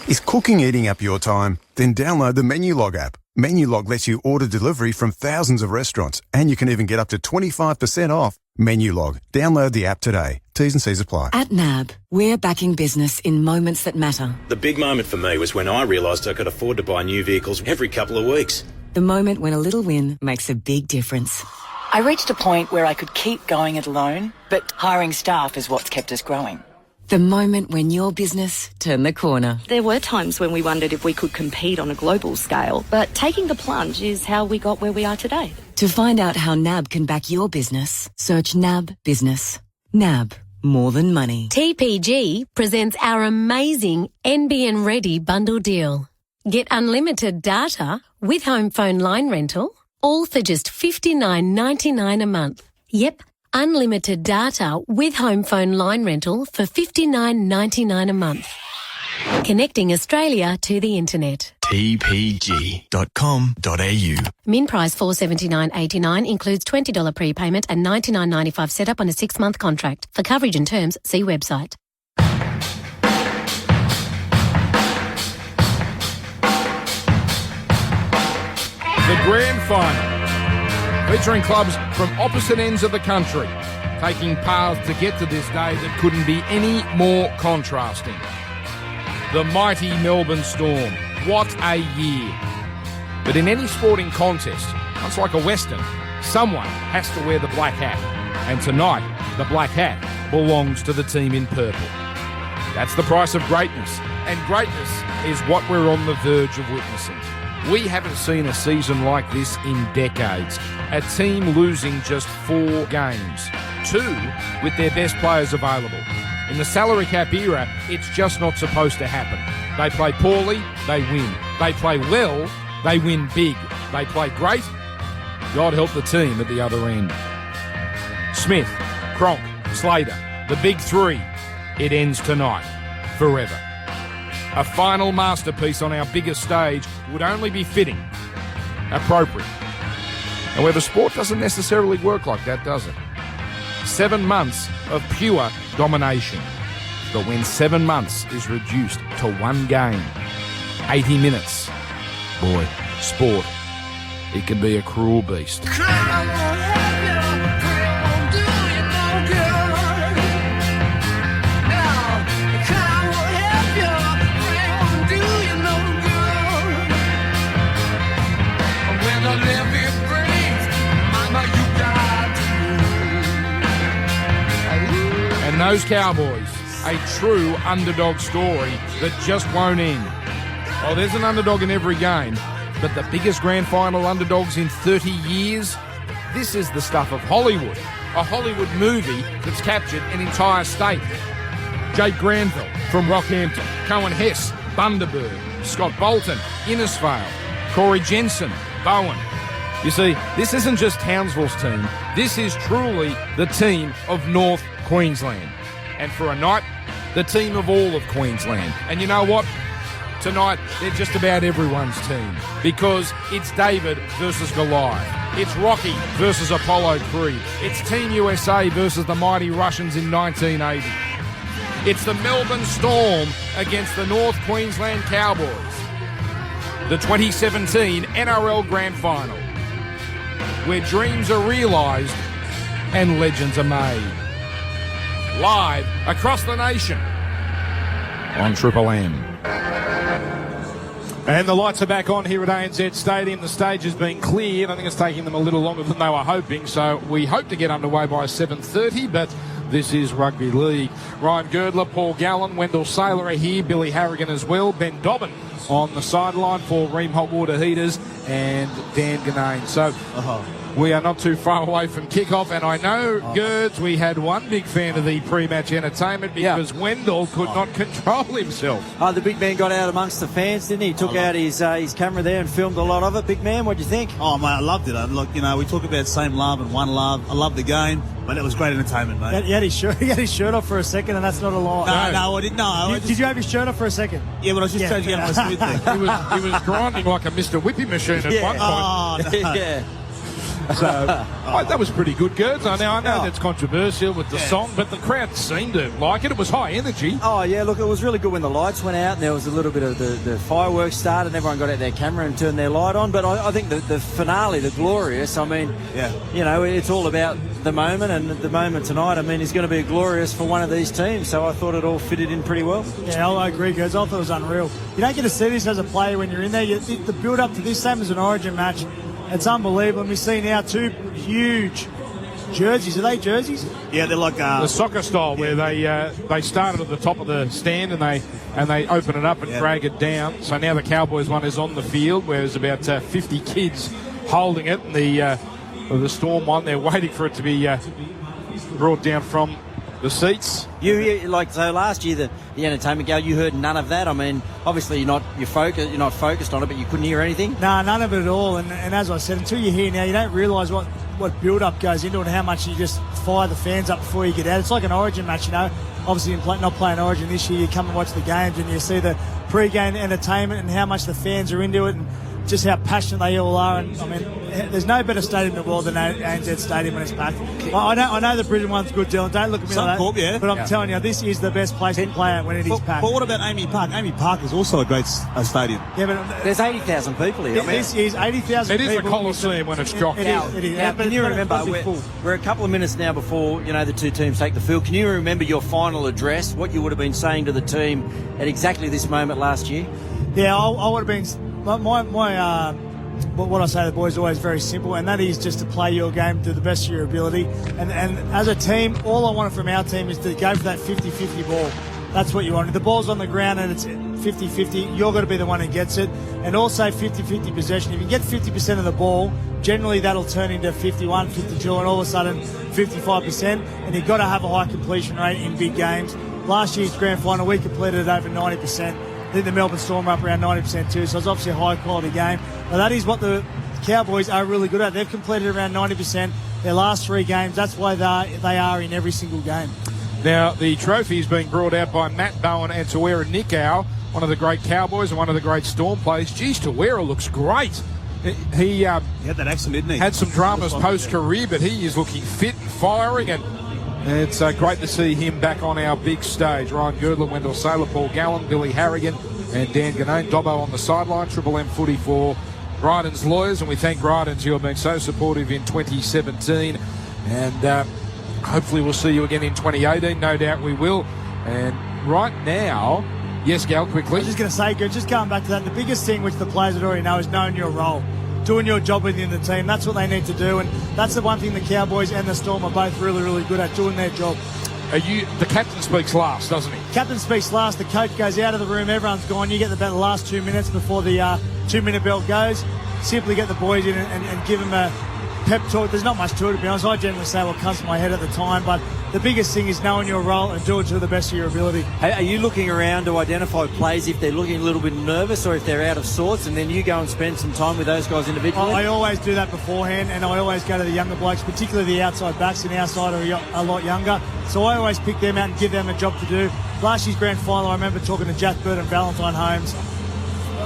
Is cooking eating up your time? Then download the Menulog app. Menulog lets you order delivery from thousands of restaurants, and you can even get up to 25% off. Menulog. Download the app today. T's and C's apply. At NAB, we're backing business in moments that matter. The big moment for me was when I realised I could afford to buy new vehicles every couple of weeks. The moment when a little win makes a big difference. I reached a point where I could keep going it alone, but hiring staff is what's kept us growing. The moment when your business turned the corner. There were times when we wondered if we could compete on a global scale, but taking the plunge is how we got where we are today. To find out how NAB can back your business, search NAB Business. NAB, more than money. TPG presents our amazing NBN Ready bundle deal. Get unlimited data with home phone line rental, all for just $59.99 a month. Yep. Unlimited data with home phone line rental for $59.99 a month. Connecting Australia to the internet. tpg.com.au. Min price $479.89 includes $20 prepayment and $99.95 setup on a 6-month contract. For coverage and terms, see website. The Grand Final, featuring clubs from opposite ends of the country, taking paths to get to this day that couldn't be any more contrasting. The mighty Melbourne Storm. What a year. But in any sporting contest, much like a Western, someone has to wear the black hat. And tonight, the black hat belongs to the team in purple. That's the price of greatness. And greatness is what we're on the verge of witnessing. We haven't seen a season like this in decades. A team losing just 4 games, 2 with their best players available. In the salary cap era, it's just not supposed to happen. They play poorly, they win. They play well, they win big. They play great, God help the team at the other end. Smith, Cronk, Slater, the big three. It ends tonight, forever. A final masterpiece on our biggest stage would only be fitting, appropriate. However, sport doesn't necessarily work like that, does it? 7 months of pure domination. But when 7 months is reduced to one game, 80 minutes, boy, sport, it can be a cruel beast. And those Cowboys, a true underdog story that just won't end. Oh, there's an underdog in every game, but the biggest grand final underdogs in 30 years, this is the stuff of Hollywood. A Hollywood movie that's captured an entire state. Jake Granville from Rockhampton, Cohen Hess, Bundaberg, Scott Bolton, Innisfail, Corey Jensen, Bowen. You see, this isn't just Townsville's team. This is truly the team of North Queensland. And for a night, the team of all of Queensland. And you know what? Tonight, they're just about everyone's team. Because it's David versus Goliath. It's Rocky versus Apollo Creed. It's Team USA versus the mighty Russians in 1980. It's the Melbourne Storm against the North Queensland Cowboys. The 2017 NRL Grand Final, where dreams are realised and legends are made. Live across the nation on Triple M. And the lights are back on here at ANZ Stadium. The stage has been cleared. I think it's taking them a little longer than they were hoping, so we hope to get underway by 7:30, but this is rugby league. Ryan Girdler, Paul Gallen, Wendell Saylor are here, Billy Harrigan as well, Ben Dobbin on the sideline for Ream Hot Water Heaters, and Dan Ganane. So we are not too far away from kickoff, and I know, Gerds, we had one big fan of the pre-match entertainment because Wendell could not control himself. The big man got out amongst the fans, didn't he? Took out his camera there and filmed a lot of it. Big man, what do you think? Oh, mate, I loved it. Look, you know, we talk about same love and one love. I love the game, but it was great entertainment, mate. He had his shirt off for a second, and that's not a lie. No, I didn't know. Did you have his shirt off for a second? Yeah, but I was just changing out my smooth thing. He was grinding like a Mr. Whippy machine at one point. Oh, no. Yeah. So that was pretty good, Gerds. I know that's controversial with the song, but the crowd seemed to like it. It was high energy. Oh, yeah, look, it was really good when the lights went out and there was a little bit of the fireworks started and everyone got out their camera and turned their light on. But I think the finale, the glorious, I mean, you know, it's all about the moment, and the moment tonight, I mean, is going to be glorious for one of these teams. So I thought it all fitted in pretty well. Yeah, I agree, Gerds. I thought it was unreal. You don't get to see this as a player when you're in there. The build-up to this, same as an Origin match, it's unbelievable. And we see now two huge jerseys. Are they jerseys? Yeah, they're like the soccer style, where they started at the top of the stand and they open it up and drag it down. So now the Cowboys one is on the field, where there's about 50 kids holding it, and the Storm one, they're waiting for it to be brought down from the seats. So last year the entertainment gal, you heard none of that. I mean, obviously you're not focused on it, but you couldn't hear anything. No, none of it at all. And as I said, until you're here now, you don't realise what build-up goes into it and how much you just fire the fans up before you get out. It's like an Origin match, you know. Obviously, not playing Origin this year, you come and watch the games and you see the pre-game entertainment and how much the fans are into it and just how passionate they all are. And I mean, there's no better stadium in the world than ANZ Stadium when it's packed. I know the Brisbane one's good, Dylan. Don't look at me like that. But I'm telling you, this is the best place to play at when it is packed. But what about Amy Park? Amy Park is also a great stadium. Yeah, but there's 80,000 people here. This is 80,000 people. It is a Coliseum when it's chocked. It is. Now, can you remember, we're a couple of minutes now before, you know, the two teams take the field. Can you remember your final address, what you would have been saying to the team at exactly this moment last year? Yeah, I would have been... what I say to the boys is always very simple, and that is just to play your game to the best of your ability. And as a team, all I wanted from our team is to go for that 50-50 ball. That's what you want. If the ball's on the ground and it's 50-50, you're going to be the one who gets it. And also 50-50 possession. If you get 50% of the ball, generally that'll turn into 51, 52, and all of a sudden 55%. And you've got to have a high completion rate in big games. Last year's grand final, we completed it over 90%. I think the Melbourne Storm were up around 90% too, so it's obviously a high-quality game. But that is what the the Cowboys are really good at. They've completed around 90% their last 3 games. That's why they are in every single game. Now, the trophy is being brought out by Matt Bowen and Tawera Nikau, one of the great Cowboys and one of the great Storm players. Geez, Tawera looks great. He had that accent, didn't he? Had some dramas post-career, but he is looking fit and firing, and it's great to see him back on our big stage. Ryan Girdler, Wendell Saylor, Paul Gallen, Billy Harrigan, and Dan Ganone. Dobbo on the sideline. Triple M footy for Bryden's lawyers, and we thank Bryden's, who have been so supportive in 2017, and hopefully we'll see you again in 2018. No doubt we will. And right now, yes, Gal, quickly. I was just going to say, just going back to that, the biggest thing which the players would already know is knowing your role, doing your job within the team. That's what they need to do, and that's the one thing the Cowboys and the Storm are both really, really good at, doing their job. The captain speaks last, doesn't he? Captain speaks last. The coach goes out of the room. Everyone's gone. You get about the last 2 minutes before the 2-minute bell goes. Simply get the boys in and give them a pep talk. There's not much to it, to be honest. I generally say what comes to my head at the time, but the biggest thing is knowing your role and do it to the best of your ability. Hey, are you looking around to identify plays if they're looking a little bit nervous or if they're out of sorts, and then you go and spend some time with those guys individually? I always do that beforehand, and I always go to the younger blokes, particularly the outside backs, and our side are a lot younger. So I always pick them out and give them a job to do. Last year's grand final, I remember talking to Jack Bird and Valentine Holmes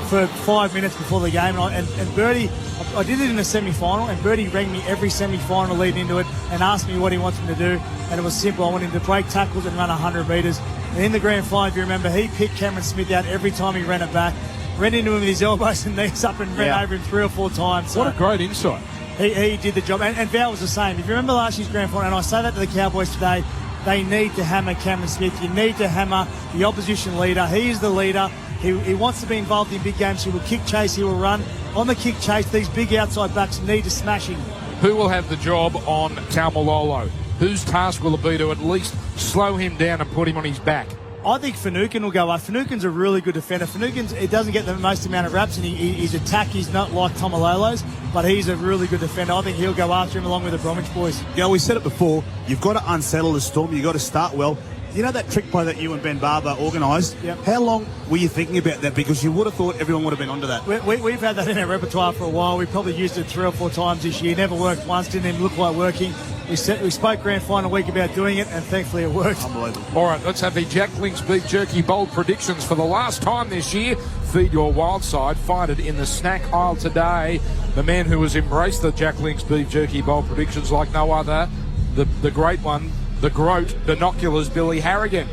for 5 minutes before the game, and Birdie, I did it in the semi-final, and Birdie rang me every semi-final leading into it and asked me what he wants me to do, and it was simple. I want him to break tackles and run 100 metres. And in the grand final, if you remember, he picked Cameron Smith out every time he ran it back, ran into him with his elbows and knees up, and ran over him 3 or 4 times. So what a great insight. He did the job, and Val was the same. If you remember last year's grand final, and I say that to the Cowboys today, they need to hammer Cameron Smith. You need to hammer the opposition leader. He is the leader. He wants to be involved in big games. He will kick chase. He will run. On the kick chase, these big outside backs need to smash him. Who will have the job on Taumalolo? Whose task will it be to at least slow him down and put him on his back? I think Finucane will go up. Finucane's a really good defender. It doesn't get the most amount of raps, and his attack is not like Tomalolo's, but he's a really good defender. I think he'll go after him along with the Bromwich boys. Yeah, we said it before. You've got to unsettle the Storm. You've got to start well. You know that trick play that you and Ben Barber organised? Yep. How long were you thinking about that? Because you would have thought everyone would have been onto that. We've had that in our repertoire for a while. We probably used it 3 or 4 times this year. Never worked once. Didn't even look like working. We spoke grand final week about doing it, and thankfully it worked. Unbelievable. All right, let's have the Jack Link's Beef Jerky Bold predictions for the last time this year. Feed your wild side. Find it in the snack aisle today. The man who has embraced the Jack Link's Beef Jerky Bold predictions like no other, the great one, the Groat Binoculars, Billy Harrigan.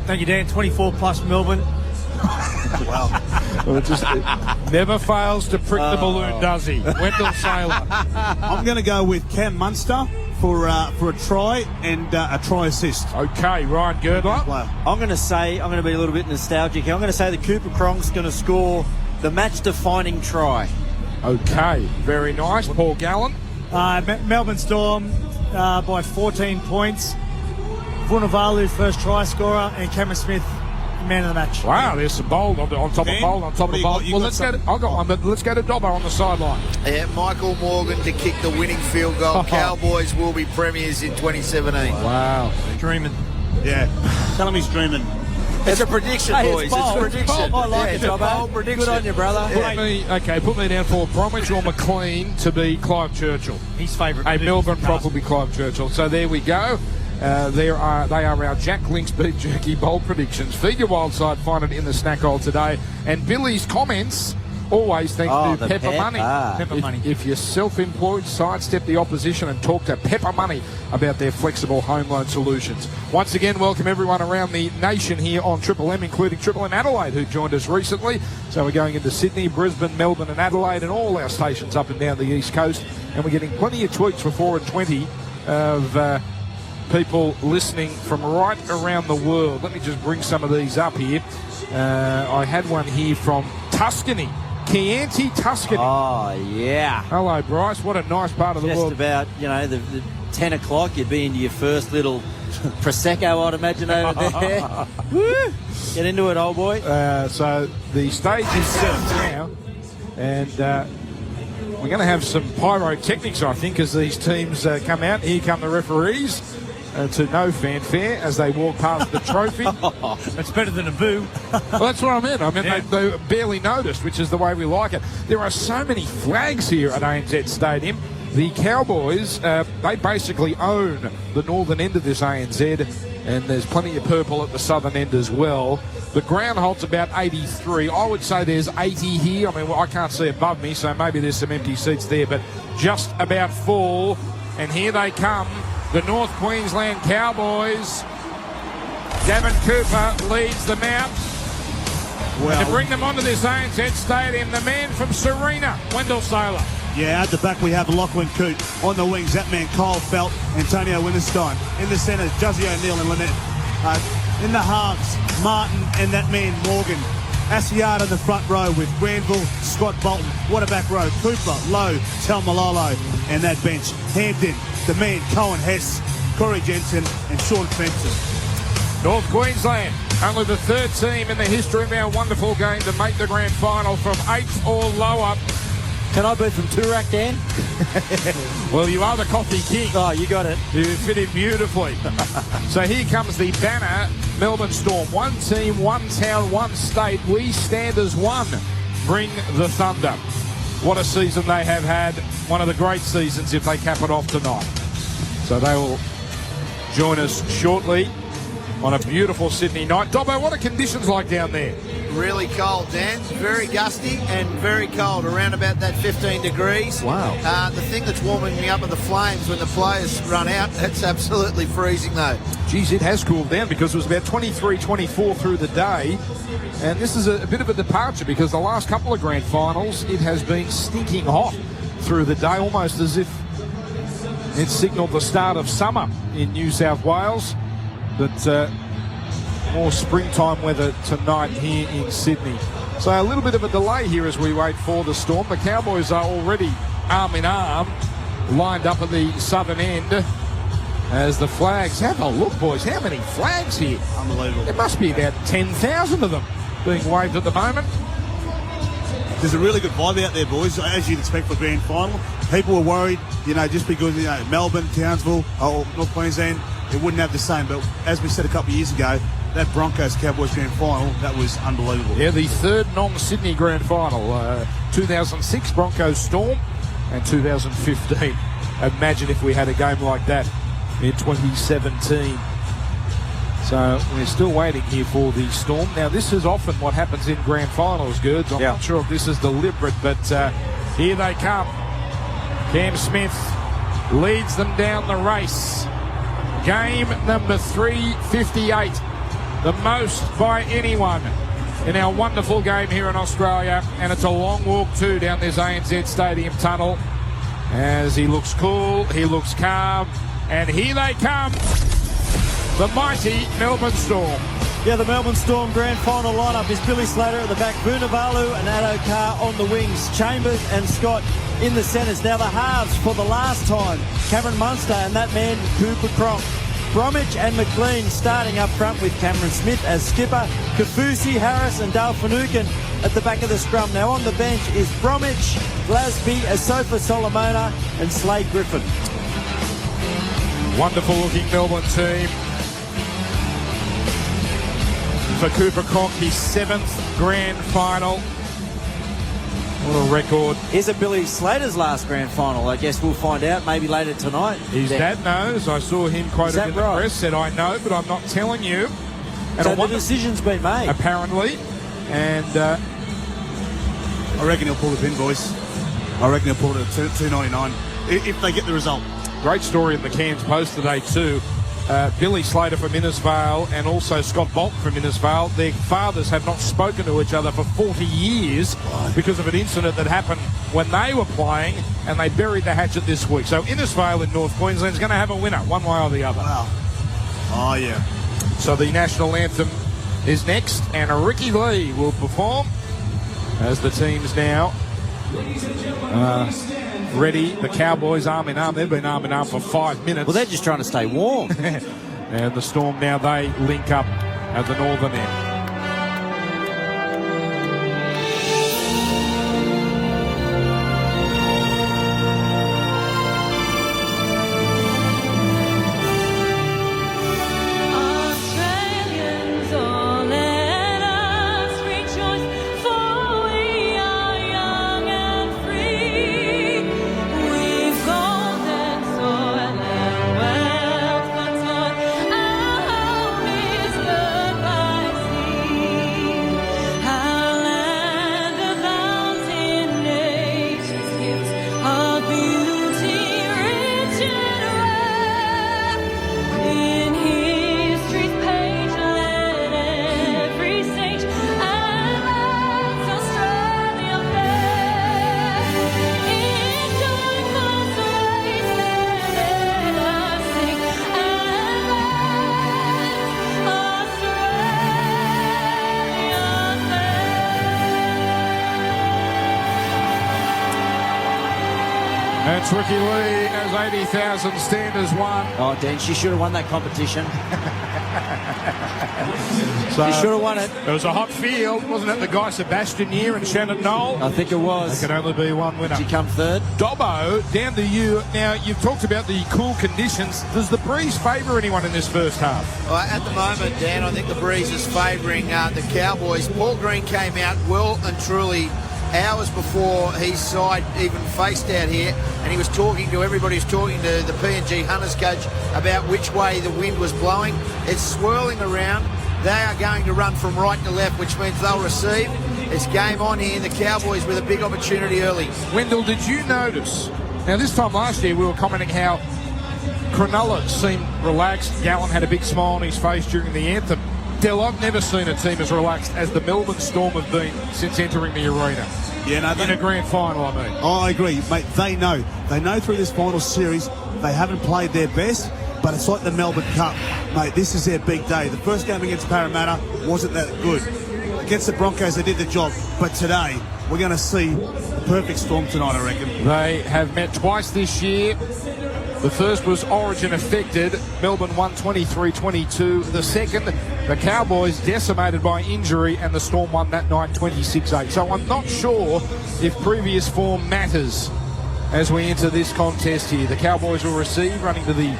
Thank you, Dan. 24+ Melbourne. Wow. Well, it never fails to prick the balloon, does he? Wendell Saylor. I'm going to go with Cam Munster for a try and a try assist. Okay, Ryan Girdler. I'm going to be a little bit nostalgic. I'm going to say that Cooper Cronk's going to score the match-defining try. Okay, very nice. Paul Gallen. Melbourne Storm by 14 points. Vunivalu, first try scorer, and Cameron Smith, man of the match. Wow, there's some bold on top of bold on top of bold. Well, let's go to Dobbo on the sideline. Yeah, Michael Morgan to kick the winning field goal. Cowboys will be premiers in 2017. Wow. Dreaming. Yeah. Tell him he's dreaming. It's a prediction, boys. It's a prediction. I like it, Dobbo. Prediction. Good on you, brother. Put me down for Bromwich or McLean to be Clive Churchill. His favourite. Hey, Melbourne probably Clive Churchill. So there we go. They are our Jack Link's Beef Jerky Bold predictions. Feed your wild side. Find it in the snack aisle today. And Billy's comments, always thanks to Pepper Money. Pepper Money. If you're self-employed, sidestep the opposition and talk to Pepper Money about their flexible home loan solutions. Once again, welcome everyone around the nation here on Triple M, including Triple M Adelaide, who joined us recently. So we're going into Sydney, Brisbane, Melbourne and Adelaide and all our stations up and down the East Coast. And we're getting plenty of tweets for 4 and 20 of people listening from right around the world. Let me just bring some of these up here. I had one here from Tuscany. Chianti, Tuscany. Oh, yeah. Hello, Bryce. What a nice part of the world. Just about, the 10 o'clock, you'd be into your first little Prosecco, I'd imagine, over there. Woo! Get into it, old boy. So the stage is set now, and we're going to have some pyrotechnics, I think, as these teams come out. Here come the referees. to no fanfare as they walk past the trophy. It's better than a boo. Well, that's what I meant. They barely noticed, which is the way we like it. There are so many flags here at ANZ Stadium. The Cowboys, they basically own the northern end of this ANZ, and there's plenty of purple at the southern end as well. The ground holds about 83. I would say there's 80 here. I mean, I can't see above me, so maybe there's some empty seats there, but just about full. And here they come, the North Queensland Cowboys. Gavin Cooper leads them out. And to bring them onto this ANZ Stadium, the man from Serena, Wendell Saylor. Yeah, at the back we have Lachlan Coote. On the wings, that man Kyle Felt, Antonio Winterstein. In the centre, Juzzy O'Neill and Lynette. In the halves, Martin and that man Morgan. Asiata in the front row with Granville, Scott Bolton. What a back row. Cooper, Lowe, Talmalolo. And that bench, Hampton, the man Cohen Hess, Corey Jensen and Sean Fenton. North Queensland, only the third team in the history of our wonderful game to make the grand final from 8th or lower. Can I be from Toorak, Dan? Well, you are the coffee king. Oh, you got it. You fit in beautifully. So here comes the banner, Melbourne Storm. One team, one town, one state. We stand as one. Bring the Thunder. What a season they have had. One of the great seasons if they cap it off tonight. So they will join us shortly on a beautiful Sydney night. Dobbo, what are conditions like down there? Really cold, Dan. Very gusty and very cold, around about that 15 degrees. Wow. The thing that's warming me up are the flames when the players run out. It's absolutely freezing, though. Geez, it has cooled down because it was about 23, 24 through the day. And this is a bit of a departure because the last couple of grand finals, it has been stinking hot through the day, almost as if it signalled the start of summer in New South Wales. But more springtime weather tonight here in Sydney. So a little bit of a delay here as we wait for the Storm. The Cowboys are already arm in arm, lined up at the southern end as the flags. Have a look, boys. How many flags here? Unbelievable. There must be about 10,000 of them being waved at the moment. There's a really good vibe out there, boys, as you'd expect for grand final. People were worried, just because, Melbourne, Townsville, or North Queensland, it wouldn't have the same. But as we said a couple of years ago, that Broncos-Cowboys grand final, that was unbelievable. Yeah, the third non-Sydney grand final. 2006 Broncos Storm and 2015. Imagine if we had a game like that in 2017. So we're still waiting here for the Storm. Now, this is often what happens in grand finals, Gerds. I'm not sure if this is deliberate, but here they come. Cam Smith leads them down the race. Game number 358. The most by anyone in our wonderful game here in Australia. And it's a long walk too down this ANZ Stadium tunnel. As he looks cool, he looks calm. And here they come. The mighty Melbourne Storm. Yeah, the Melbourne Storm grand final lineup is Billy Slater at the back, Vunivalu and Addo Carr on the wings, Chambers and Scott in the centres. Now the halves for the last time, Cameron Munster and that man Cooper Cronk. Bromwich and McLean starting up front with Cameron Smith as skipper, Kafusi, Harris and Dale Finucane at the back of the scrum. Now on the bench is Bromwich, Glasby, Asofa Solomona and Slade Griffin. Wonderful looking Melbourne team. For Cooper Cronk, his 7th grand final. What a record. Is it Billy Slater's last grand final? I guess we'll find out maybe later tonight. His dad knows. I saw him quoted in the press, said, I know, but I'm not telling you. And so the decision's been made. Apparently. And I reckon he'll pull the pin, boys. I reckon he'll pull it at 2.99 if they get the result. Great story in the Cairns Post today too. Billy Slater from Innisfail and also Scott Bolton from Innisfail. Their fathers have not spoken to each other for 40 years because of an incident that happened when they were playing, and they buried the hatchet this week. So Innisfail in North Queensland is going to have a winner, one way or the other. Wow. Oh, yeah. So the national anthem is next, and Ricky Lee will perform as the teams now ready. The Cowboys arm in arm. They've been arm in arm for 5 minutes. Well, they're just trying to stay warm. And the Storm now, they link up at the northern end. It's Ricky Lee as 80,000 standers won. Oh, Dan, she should have won that competition. So, she should have won it. It was a hot field, wasn't it? The Guy Sebastian year and Shannon Knoll. I think it was. There can only be one winner. She come third. Dobbo, down to you. Now, you've talked about the cool conditions. Does the breeze favour anyone in this first half? At the moment, Dan, I think the breeze is favouring the Cowboys. Paul Green came out well and truly hours before his side even faced out here, and he was talking to everybody. He was talking to the P&G Hunters coach about which way the wind was blowing. It's swirling around. They are going to run from right to left, which means they'll receive. It's game on here. The Cowboys with a big opportunity early. Wendell, did you notice? Now, this time last year, we were commenting how Cronulla seemed relaxed. Gallen had a big smile on his face during the anthem. Del, I've never seen a team as relaxed as the Melbourne Storm have been since entering the arena. Yeah, no, in a grand final, I mean. Oh, I agree, mate. They know through this final series they haven't played their best, but it's like the Melbourne Cup, mate. This is their big day. The first game against Parramatta wasn't that good. Against the Broncos, they did the job, but today we're going to see the perfect Storm tonight, I reckon. They have met twice this year. The first was Origin affected. Melbourne won 23-22. The second, the Cowboys decimated by injury, and the Storm won that night 26-8. So I'm not sure if previous form matters as we enter this contest here. The Cowboys will receive, running to the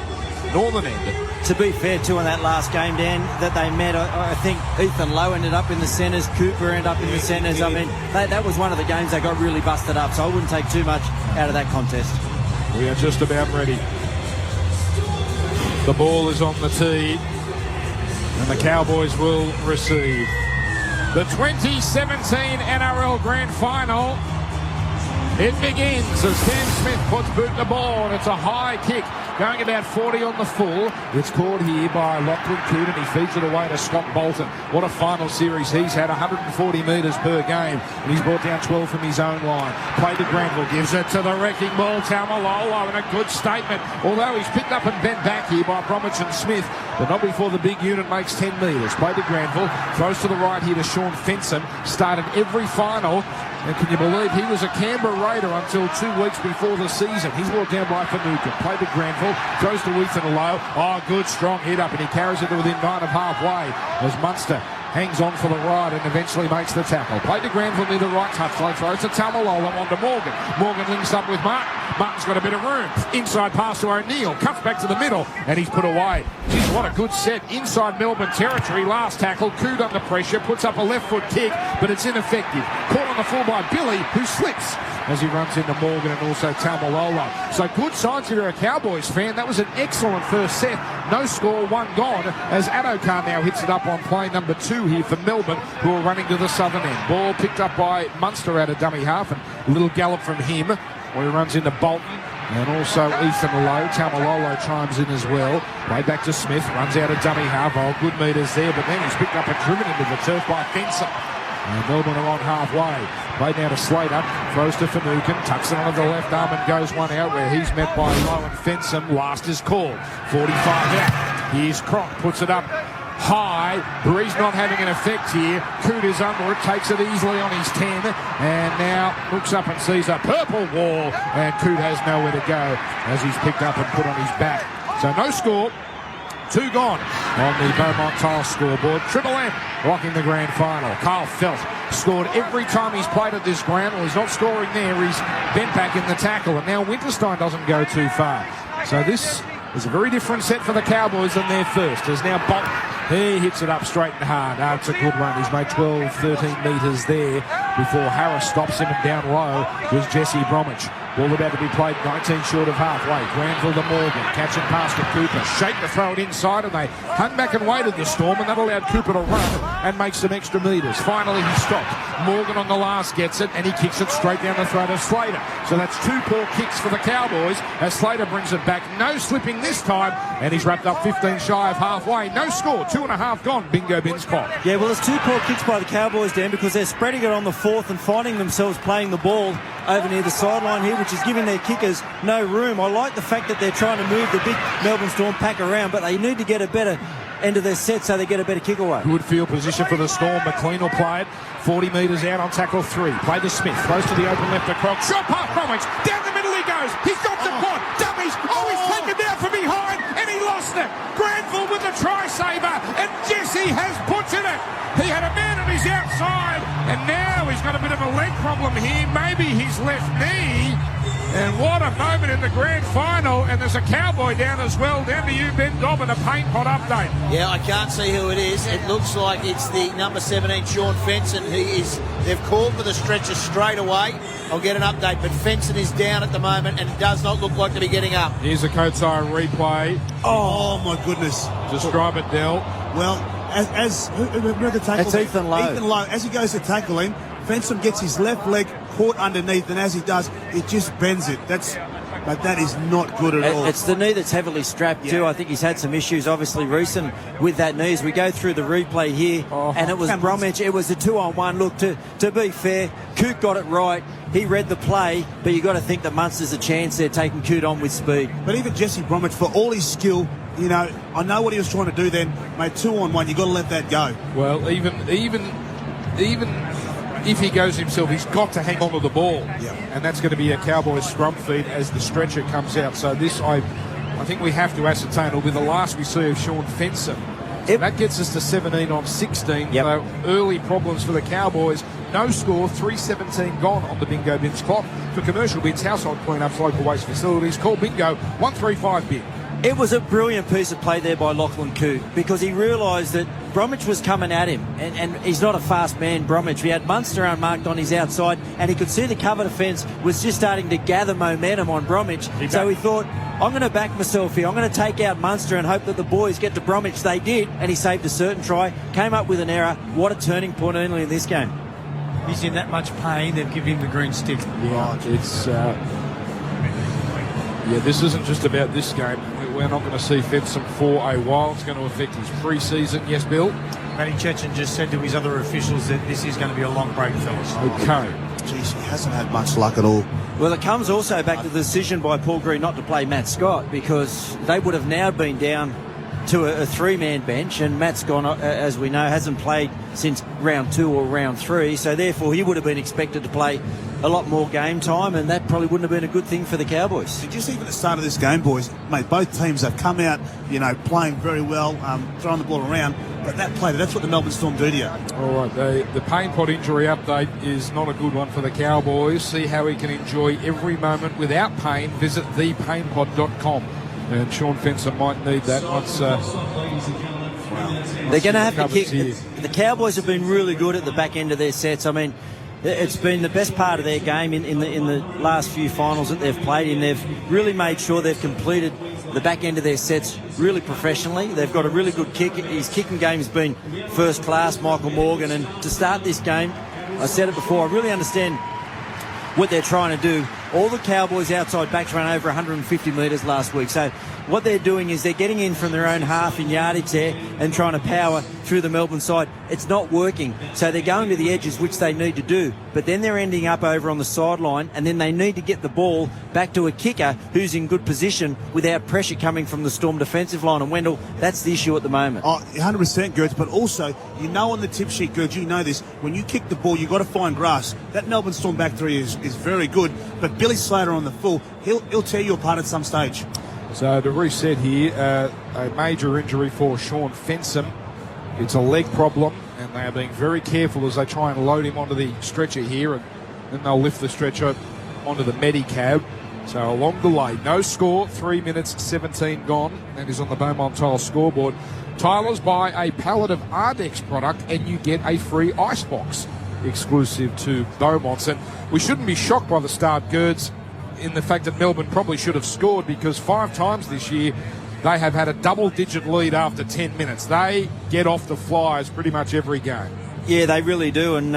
northern end. To be fair, too, in that last game, Dan, that they met, I think Ethan Lowe ended up in the centres, Cooper ended up in the centres. I mean, that was one of the games that got really busted up, so I wouldn't take too much out of that contest. We are just about ready. The ball is on the tee, and the Cowboys will receive. The 2017 NRL Grand Final. It begins as Cam Smith puts boot the ball, and it's a high kick, going about 40 on the full. It's caught here by Lachlan Coote, and he feeds it away to Scott Bolton. What a final series he's had, 140 metres per game, and he's brought down 12 from his own line. Play to Granville, gives it to the wrecking ball, Taumalolo, and a good statement, although he's picked up and bent back here by Bromwich and Smith, but not before the big unit makes 10 metres. Play to Granville, throws to the right here to Sean Fenson, started every final. And can you believe he was a Canberra Raider until 2 weeks before the season? He's brought down by Finucane. Played to Granville, throws to Ethan Lowe. Oh, good, strong hit up, and he carries it to within 9 of halfway as Munster hangs on for the ride and eventually makes the tackle. Played to Granville near the right touchline, throws to Taumalolo, on to Morgan. Morgan links up with Martin. Martin's got a bit of room. Inside pass to O'Neill, cuts back to the middle, and he's put away. Geez, what a good set. Inside Melbourne territory, last tackle. Coote under pressure, puts up a left foot kick, but it's ineffective. Caught on the full by Billy, who slips as he runs into Morgan and also Taumalolo. So good signs if you're a Cowboys fan. That was an excellent first set. No score, one gone, as Adokar now hits it up on play number 2 here for Melbourne, who are running to the southern end. Ball picked up by Munster out of dummy half, and a little gallop from him, where he runs into Bolton. And also Ethan Lowe. Taumalolo chimes in as well. Way back to Smith, runs out of dummy half. Oh, good metres there, but then he's picked up and driven into the turf by Fenson. And Melbourne are on halfway. Played now to Slater, throws to Finucane, tucks it onto the left arm and goes one out, where he's met by Lowe and Fenson. Last is called. 45 out. Here's Cronk, puts it up high. Breeze not having an effect here. Coote is under it, takes it easily on his 10, and now looks up and sees a purple wall, and Coote has nowhere to go as he's picked up and put on his back. So no score. 2 gone on the Beaumont Tiles scoreboard. Triple M rocking the grand final. Carl Felt scored every time he's played at this ground. Well, he's not scoring there. He's bent back in the tackle, and now Winterstein doesn't go too far. So this is a very different set for the Cowboys than their first. As now Bolton, he hits it up straight and hard. Oh, it's a good run. He's made 12, 13 metres there before Harris stops him, and down low was Jesse Bromwich. Ball about to be played 19 short of halfway. Granville to Morgan. Catching pass to Cooper. Shake to throw it inside, and they hung back and waited the Storm, and that allowed Cooper to run and make some extra metres. Finally, he stopped. Morgan on the last gets it, and he kicks it straight down the throat of Slater. So that's 2 poor kicks for the Cowboys as Slater brings it back. No slipping this time, and he's wrapped up 15 shy of halfway. No score. 2.5 gone. Bingo Bin's clock. Yeah, well, there's 2 poor kicks by the Cowboys, Dan, because they're spreading it on the 4th and finding themselves playing the ball over near the sideline here, which is giving their kickers no room. I like the fact that they're trying to move the big Melbourne Storm pack around, but they need to get a better end of their set so they get a better kick away. Good field position for the Storm. McLean will play it 40 metres out on tackle 3. Play to Smith. Throws to the open left to Croc. Shot past Bromwich. Down the middle he goes. goes. He's got the quad. Dummies. Oh, he's taken down from behind, and he lost it. Granville with the try-saver, and Jesse has butchered it. He had a man on his outside, and now he's got a bit of a leg problem here. Maybe his left knee. And what a moment in the grand final. And there's a Cowboy down as well. Down to you, Ben Dobbin, a paint pot update. Yeah, I can't see who it is. It looks like it's the number 17, Sean Fenson. They've called for the stretcher straight away. I'll get an update, but Fenson is down at the moment and does not look like to be getting up. Here's a Coates Eye replay. Oh my goodness. Describe it, Del. Well, who the tackle? It's Ethan Lowe. Ethan Lowe, as he goes to tackle him, Fenson gets his left leg caught underneath, and as he does, it just bends it. But that is not good at all. It's the knee that's heavily strapped too. I think he's had some issues, obviously, recent with that knee. As we go through the replay here, and it was Bromwich. It was a 2-on-1. Look, to be fair, Coote got it right. He read the play, but you got to think that Munster's a chance there, taking Coote on with speed. But even Jesse Bromwich, for all his skill, you know, I know what he was trying to do then. Mate, 2-on-1, you got to let that go. Well, even if he goes himself, he's got to hang on to the ball. And that's going to be a Cowboys scrum feed as the stretcher comes out. So this, I think we have to ascertain, will be the last we see of Sean Fenson. So that gets us to 17 on 16. So early problems for the Cowboys. No score, 3:17 gone on the Bingo Bins clock. For commercial bids, household cleanups, local waste facilities, call Bingo 135 bid. It was a brilliant piece of play there by Lachlan Coote, because he realised that Bromwich was coming at him, and he's not a fast man, Bromwich. He had Munster unmarked on his outside, and he could see the cover defence was just starting to gather momentum on Bromwich. So he thought, I'm going to back myself here. I'm going to take out Munster and hope that the boys get to Bromwich. They did, and he saved a certain try, came up with an error. What a turning point early in this game. He's in that much pain, they've given him the green stick. Yeah, it's... this isn't just about this game. We're not going to see Fenson for a while. It's going to affect his pre-season. Yes, Bill? Matty Chechen just said to his other officials that this is going to be a long break, fellas. Okay. Jeez, he hasn't had much luck at all. Well, it comes also back to the decision by Paul Green not to play Matt Scott, because they would have now been down to a three-man bench, and Matt Scott, as we know, hasn't played since round 2 or round 3, so therefore he would have been expected to play a lot more game time, and that probably wouldn't have been a good thing for the Cowboys. Did you see at the start of this game, boys, mate, both teams have come out, you know, playing very well, throwing the ball around, but that's what the Melbourne Storm do to you. All right, the pain pot injury update is not a good one for the Cowboys. See how he can enjoy every moment without pain. Visit thepainpot.com. And Sean Fenson might need that once... They're going to have to kick... The Cowboys have been really good at the back end of their sets. I mean, it's been the best part of their game in the last few finals that they've played in. They've really made sure they've completed the back end of their sets really professionally. They've got a really good kick. His kicking game has been first class, Michael Morgan. And to start this game, I said it before, I really understand what they're trying to do. All the Cowboys outside backs ran over 150 metres last week. So what they're doing is they're getting in from their own half in yardage there and trying to power through the Melbourne side. It's not working. So they're going to the edges, which they need to do. But then they're ending up over on the sideline, and then they need to get the ball back to a kicker who's in good position without pressure coming from the Storm defensive line. And Wendell, that's the issue at the moment. Oh, 100%, Gertz. But also, you know on the tip sheet, Gertz, you know this, when you kick the ball, you've got to find grass. That Melbourne Storm back three is very good. But Billy Slater on the full, he'll tear you apart at some stage. So to reset here, a major injury for Sean Fenson. It's a leg problem, and they are being very careful as they try and load him onto the stretcher here, and then they'll lift the stretcher onto the Medicab. So a long delay. No score, 3 minutes 17 gone. That is on the Beaumont Tile scoreboard. Tyler's, buy a pallet of Ardex product and you get a free icebox exclusive to Beaumont's. And we shouldn't be shocked by the start, Gerds, in the fact that Melbourne probably should have scored, because 5 times this year they have had a double-digit lead after 10 minutes. They get off the flyers pretty much every game. Yeah, they really do. And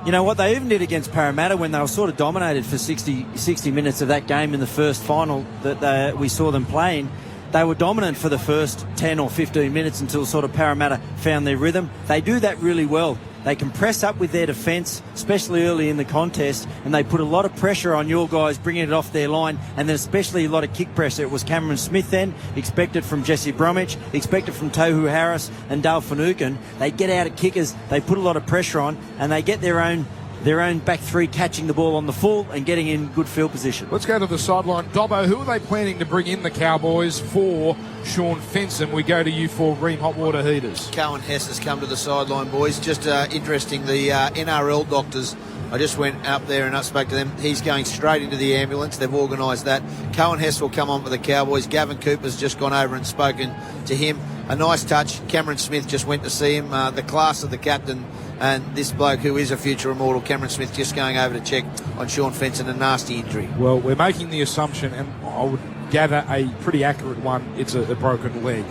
you know what, they even did against Parramatta when they were sort of dominated for 60 minutes of that game in the first final that we saw them playing. They were dominant for the first 10 or 15 minutes until sort of Parramatta found their rhythm. They do that really well. They can press up with their defence, especially early in the contest, and they put a lot of pressure on your guys bringing it off their line, and then especially a lot of kick pressure. It was Cameron Smith then, expected from Jesse Bromwich, expected from Tohu Harris and Dale Finucane. They get out of kickers, they put a lot of pressure on, and they get their own their own back three catching the ball on the full and getting in good field position. Let's go to the sideline. Dobbo, who are they planning to bring in the Cowboys for Sean Fensom? We go to you for Ream Hot Water Heaters. Cohen Hess has come to the sideline, boys. Just interesting, the NRL doctors, I just went up there and spoke to them. He's going straight into the ambulance. They've organised that. Cohen Hess will come on for the Cowboys. Gavin Cooper's just gone over and spoken to him. A nice touch. Cameron Smith just went to see him. The class of the captain and this bloke who is a future immortal, Cameron Smith, just going over to check on Sean Fenson, a nasty injury. Well, we're making the assumption, and I would gather a pretty accurate one, it's a broken leg.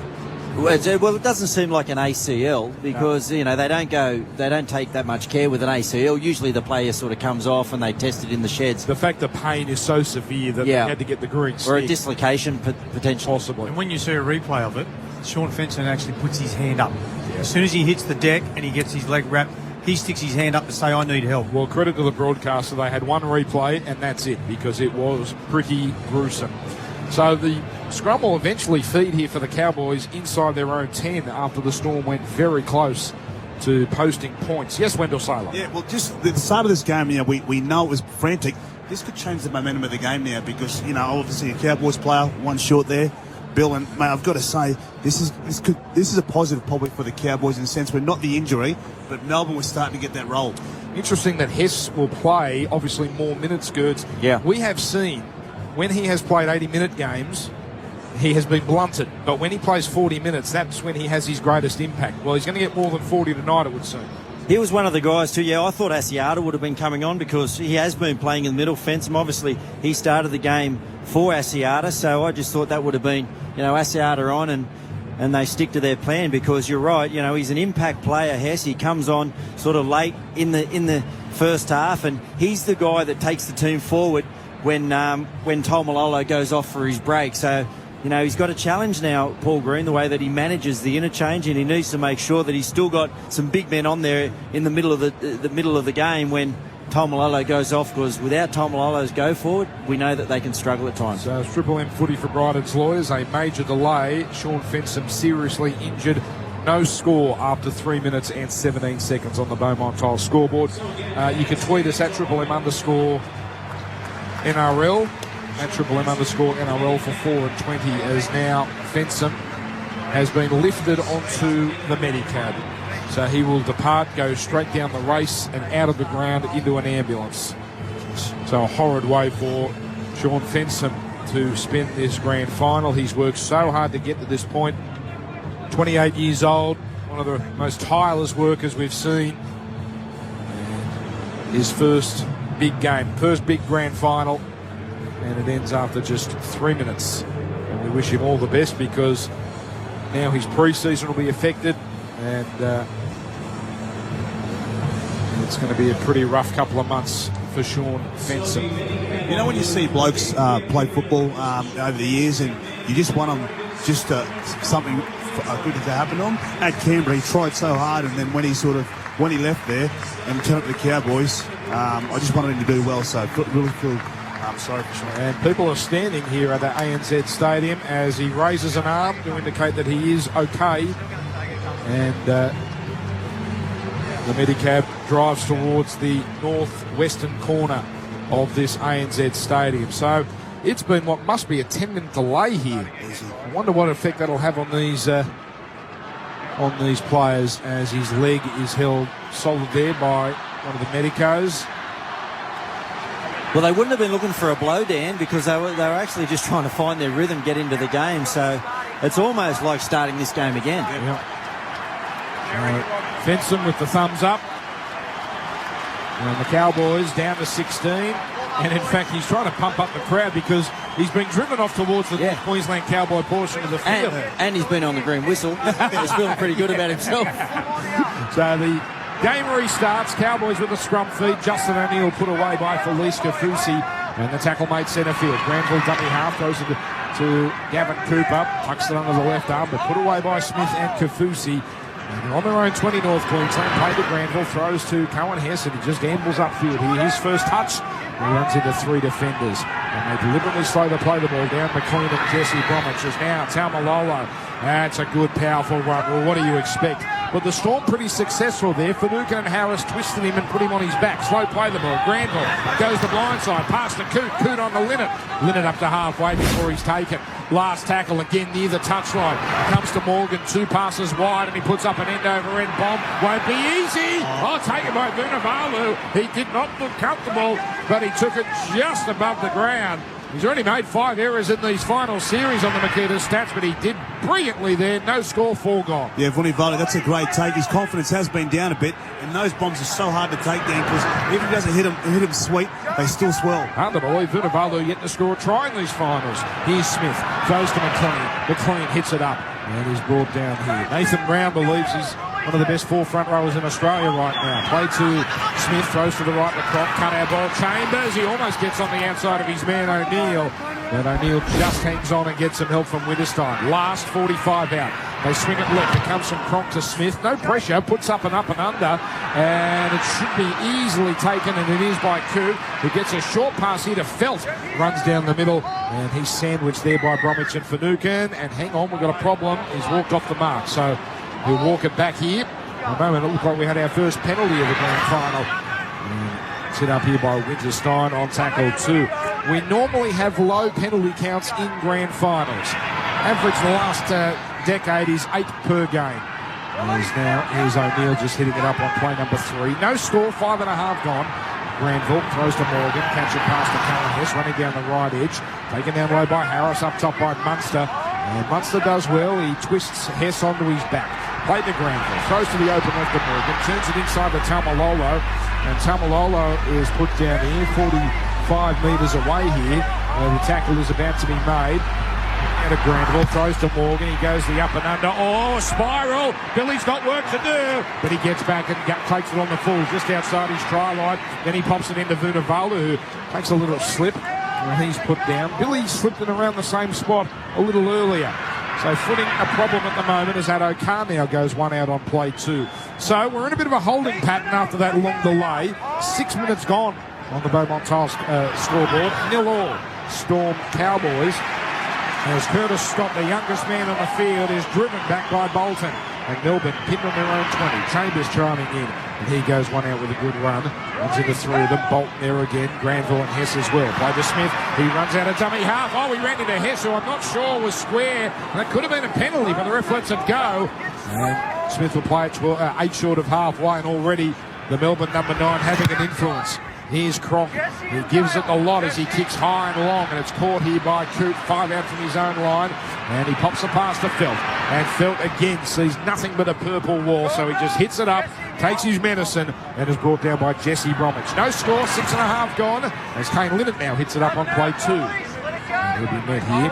Well, it doesn't seem like an ACL because, they don't take that much care with an ACL. Usually the player sort of comes off and they test it in the sheds. The fact the pain is so severe that they had to get the green stick. Or a dislocation potentially. Possibly. And when you see a replay of it, Sean Fenson actually puts his hand up. As soon as he hits the deck and he gets his leg wrapped, he sticks his hand up to say, I need help. Well, credit to the broadcaster. They had one replay and that's it, because it was pretty gruesome. So the scrum will eventually feed here for the Cowboys inside their own 10 after the Storm went very close to posting points. Yes, Wendell Saylor. Yeah, well, just the start of this game, we know it was frantic. This could change the momentum of the game now because, obviously a Cowboys player, one short there. Bill, and mate, I've got to say, this is a positive probably for the Cowboys in the sense where not the injury, but Melbourne was starting to get that role. Interesting that Hess will play, obviously, more minutes, Gertz. Yeah. We have seen when he has played 80-minute games, he has been blunted. But when he plays 40 minutes, that's when he has his greatest impact. Well, he's going to get more than 40 tonight, it would seem. He was one of the guys too. Yeah, I thought Asiata would have been coming on because he has been playing in the middle. Fensom, obviously, he started the game for Asiata, so I just thought that would have been, Asiata on and they stick to their plan because you're right. He's an impact player, Hess. He comes on sort of late in the first half, and he's the guy that takes the team forward when Tolmalolo goes off for his break. So, he's got a challenge now, Paul Green, the way that he manages the interchange, and he needs to make sure that he's still got some big men on there in the middle of the middle of the game when Tolmalolo goes off, because without Tolmalolo's go forward, we know that they can struggle at times. So it's Triple M footy for Bryden's lawyers. A major delay. Sean Fensom seriously injured. No score after 3 minutes and 17 seconds on the Beaumont Tile scoreboard. You can tweet us at Triple M _ NRL. At Triple M _ NRL for 4 and 20 as now Fensom has been lifted onto the Medicab. So he will depart, go straight down the race and out of the ground into an ambulance. So a horrid way for Sean Fensom to spend this grand final. He's worked so hard to get to this point. 28 years old, one of the most tireless workers we've seen. And his first big game, first big grand final. And it ends after just 3 minutes. And we wish him all the best because now his pre-season will be affected. And it's going to be a pretty rough couple of months for Sean Fensom. When you see blokes play football over the years and you just want them just something good to happen to him. At Canberra, he tried so hard, and then when he left there and turned up the Cowboys, I just wanted him to do well. So really feel sorry for Sean. And people are standing here at the ANZ Stadium as he raises an arm to indicate that he is okay. And the Medicab drives towards the northwestern corner of this ANZ Stadium. So it's been what must be a 10-minute delay here. I wonder what effect that'll have on these players as his leg is held solid there by one of the medicos. Well, they wouldn't have been looking for a blow, Dan, because they were actually just trying to find their rhythm, get into the game. So it's almost like starting this game again. Yeah. Fensom with the thumbs up. And the Cowboys down to 16. And in fact, he's trying to pump up the crowd because he's been driven off towards the Queensland Cowboy portion of the field. And he's been on the green whistle. He's feeling pretty good about himself. So the game restarts. Cowboys with a scrum feed. Justin O'Neill put away by Felice Kafusi. And the tackle made centre field. Granville dummy half goes to Gavin Cooper. Tucks it under the left arm, but put away by Smith and Kafusi. And on their own 20, North Queensland. Played to Granville. Throws to Cohen Hess, and he just gambles upfield here. His first touch. He runs into 3 defenders. And they deliberately slow to play the ball down. McLean and Jesse Bromwich is now Taumalolo. That's a good, powerful run. Well, what do you expect? but the Storm pretty successful there. Finucane and Harris twisted him and put him on his back. Slow play the ball. Granville goes the blind side, past to Coote. Coote on the Linnet. Linnet up to halfway before he's taken. Last tackle again near the touchline. Comes to Morgan, 2 passes wide, and he puts up an end-over-end bomb. Won't be easy. Oh, taken by Vunivalu. He did not look comfortable, but he took it just above the ground. He's already made 5 errors in these final series on the Makita stats, but he did brilliantly there. No score, 4 gone. Yeah, Vunivalu, that's a great take. His confidence has been down a bit, and those bombs are so hard to take down because even if he doesn't hit him sweet, they still swell. Hard to believe Vunivalu yet to score a try in these finals. Here's Smith, throws to McLean. McLean hits it up, and he's brought down here. Nathan Brown believes he's one of the best 4 front rowers in Australia right now. Play to Smith, throws to the right, McCrock, cut our ball. Chambers, he almost gets on the outside of his man O'Neill, but O'Neill just hangs on and gets some help from Winterstein. Last 45 out. They swing it left. It comes from Cronk to Smith. No pressure, puts up and under, and it should be easily taken, and it is by Coote, who gets a short pass here to Felt. Runs down the middle, and he's sandwiched there by Bromwich and Finucane. And hang on, we've got a problem. He's walked off the mark, so we'll walk it back here. At the moment, it looked like we had our first penalty of the grand final. And set up here by Winterstein on tackle 2. We normally have low penalty counts in grand finals. Average the last decade is 8 per game. Here's O'Neill just hitting it up on play number 3. No score, 5.5 gone. Granville throws to Morgan, catch it past to Cullen Hess, running down the right edge. Taken down low by Harris, up top by Munster. And Munster does well. He twists Hess onto his back. Played to Granville, throws to the open left of Morgan, turns it inside to Tamalolo, and Tamalolo is put down here, 45 metres away here. The tackle is about to be made. And a Granville throws to Morgan, he goes the up and under. Oh, spiral! Billy's got work to do, but he gets back and takes it on the full, just outside his try line. Then he pops it into Vunivalu, who takes a little slip, and he's put down. Billy slipped in around the same spot a little earlier. So footing a problem at the moment as Addo Carr now goes 1 out on play 2. So we're in a bit of a holding pattern after that long delay. 6 minutes gone on the Beaumont Tiles scoreboard. 0-0 Storm Cowboys. As Curtis Scott, the youngest man on the field, is driven back by Bolton. And Melbourne pinned on their own 20. Chambers charming in. And he goes 1 out with a good run. Runs into 3 of them. Bolton there again. Granville and Hess as well. Play to Smith. He runs out of dummy half. Oh, he ran into Hess, who I'm not sure was square. And that could have been a penalty, but the ref lets it go. And Smith will play it 8 short of halfway. And already the Melbourne number 9 having an influence. Here's Cronk. He gives it a lot as he kicks high and long, and it's caught here by Coote, 5 out from his own line, and he pops the pass to Felt. And Felt again sees nothing but a purple wall, so he just hits it up, takes his medicine, and is brought down by Jesse Bromwich. No score, 6.5 gone, as Kane Linnet now hits it up on play 2. And he'll be met here.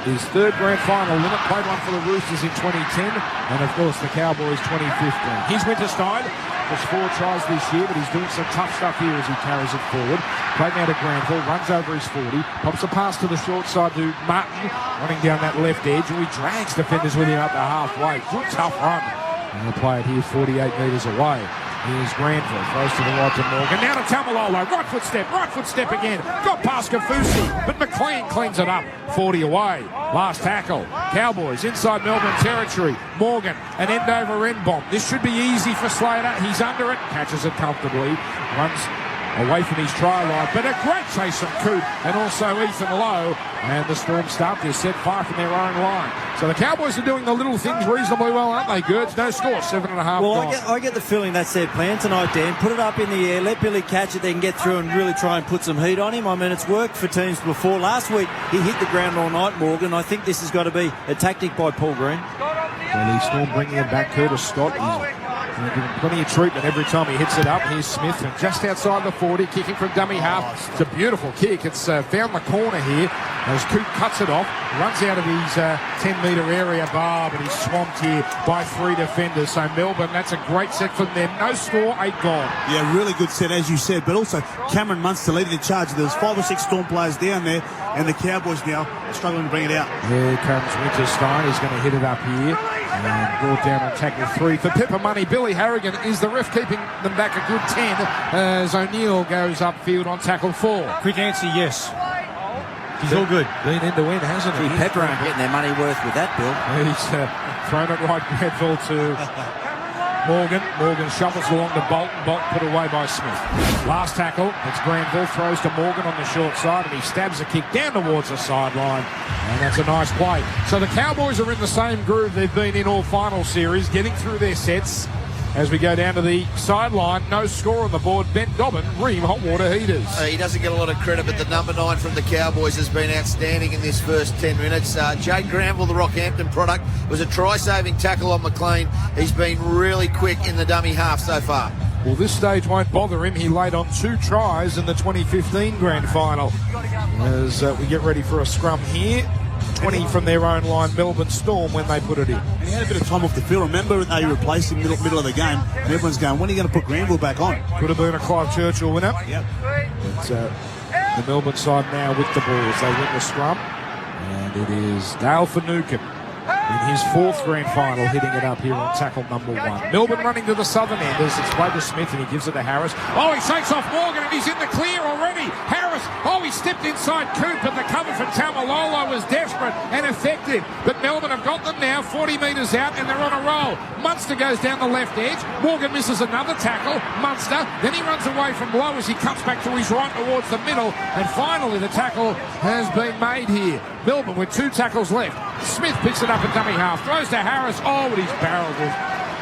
His 3rd grand final. Linnet played one for the Roosters in 2010, and of course the Cowboys 2015. Here's Winterstein. There's 4 tries this year, but he's doing some tough stuff here as he carries it forward. Played now to Granville, runs over his 40, pops a pass to the short side to Martin, running down that left edge, and he drags defenders with him up to halfway. Good tough run. And he'll play it here 48 metres away. Here's Granville, throws to the right to Morgan. Now to Tamalolo, right foot step again. Got past Kafusi, but McLean cleans it up. 40 away. Last tackle. Cowboys inside Melbourne territory. Morgan, an end over end bomb. This should be easy for Slater. He's under it, catches it comfortably. Runs away from his try line, but a great chase from Coote and also Ethan Lowe, and the Storm start their set 5 from their own line. So the Cowboys are doing the little things reasonably well, aren't they, Gerds? No score, 7.5 Well, gone. I get the feeling that's their plan tonight, Dan. Put it up in the air, let Billy catch it, then get through and really try and put some heat on him. I mean, it's worked for teams before. Last week, he hit the ground all night, Morgan. I think this has got to be a tactic by Paul Green. Well, Storm bringing him back, Curtis Scott. He's given plenty of treatment every time he hits it up. Here's Smith, and just outside the 40, kicking from dummy half. It's a beautiful kick. It's found the corner here as Coote cuts it off, runs out of his 10-metre area bar, but he's swamped here by 3 defenders. So Melbourne, that's a great set from them. No score, 8 gone. Yeah, really good set, as you said, but also Cameron Munster leading the charge. There was 5 or 6 Storm players down there, and the Cowboys now are struggling to bring it out. Here comes Winterstein. He's going to hit it up here. And brought down on tackle 3 for Pepper Money. Billy Harrigan is the ref, keeping them back a good 10 as O'Neill goes upfield on tackle 4. Quick answer, yes. He's all good. Been end to end, hasn't he? Pepper ain't getting their money worth with that, Bill. He's thrown it right Granville to Morgan shovels along to Bolton. Bolton put away by Smith. Last tackle, it's Granville, throws to Morgan on the short side, and he stabs a kick down towards the sideline. And that's a nice play. So the Cowboys are in the same groove they've been in all final series, getting through their sets. As we go down to the sideline, no score on the board. Ben Dobbin, Ream hot water heaters. He doesn't get a lot of credit, but the number 9 from the Cowboys has been outstanding in this first 10 minutes. Jade Granville, the Rockhampton product, was a try-saving tackle on McLean. He's been really quick in the dummy half so far. Well, this stage won't bother him. He laid on 2 tries in the 2015 Grand Final. As we get ready for a scrum here. 20 from their own line, Melbourne Storm, when they put it in. And he had a bit of time off the field. Remember, they replaced him middle of the game. And everyone's going, when are you going to put Granville back on? Could have been a Clive Churchill winner. Yep. But the Melbourne side now with the ball as they win the scrum. And it is Dale Finucane in his 4th Grand Final, hitting it up here on tackle number 1. Melbourne running to the southern end as it's played to Smith, and he gives it to Harris. Oh, he shakes off Morgan, and he's in the clear already. Harris, he stepped inside Coop, but the cover from Tamalolo was desperate and effective. But Melbourne have got them now, 40 metres out, and they're on a roll. Munster goes down the left edge. Morgan misses another tackle. Munster, then he runs away from Lowe as he cuts back to his right towards the middle. And finally, the tackle has been made here. Melbourne with 2 tackles left. Smith picks it up at dummy half, throws to Harris. Oh, but he's barreled it.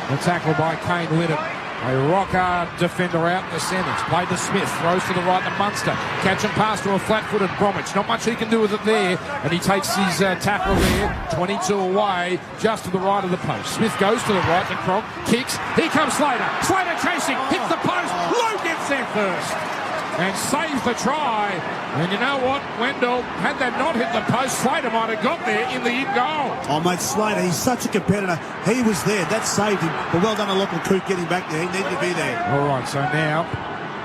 The tackle by Kane Linnett. A rock-hard defender out in the centres. Played to Smith, throws to the right to Munster. Catch and pass to a flat-footed Bromwich. Not much he can do with it there. And he takes his tackle there, 22 away, just to the right of the post. Smith goes to the right to Cronk, kicks. Here comes Slater. Slater chasing, hits the post. Lowe gets there first and saves the try. And you know what, Wendell, had that not hit the post, Slater might have got there in the in goal. Oh, mate, Slater, he's such a competitor. He was there. That saved him. But well done to Lachlan Coote getting back there. He needed to be there. All right, so now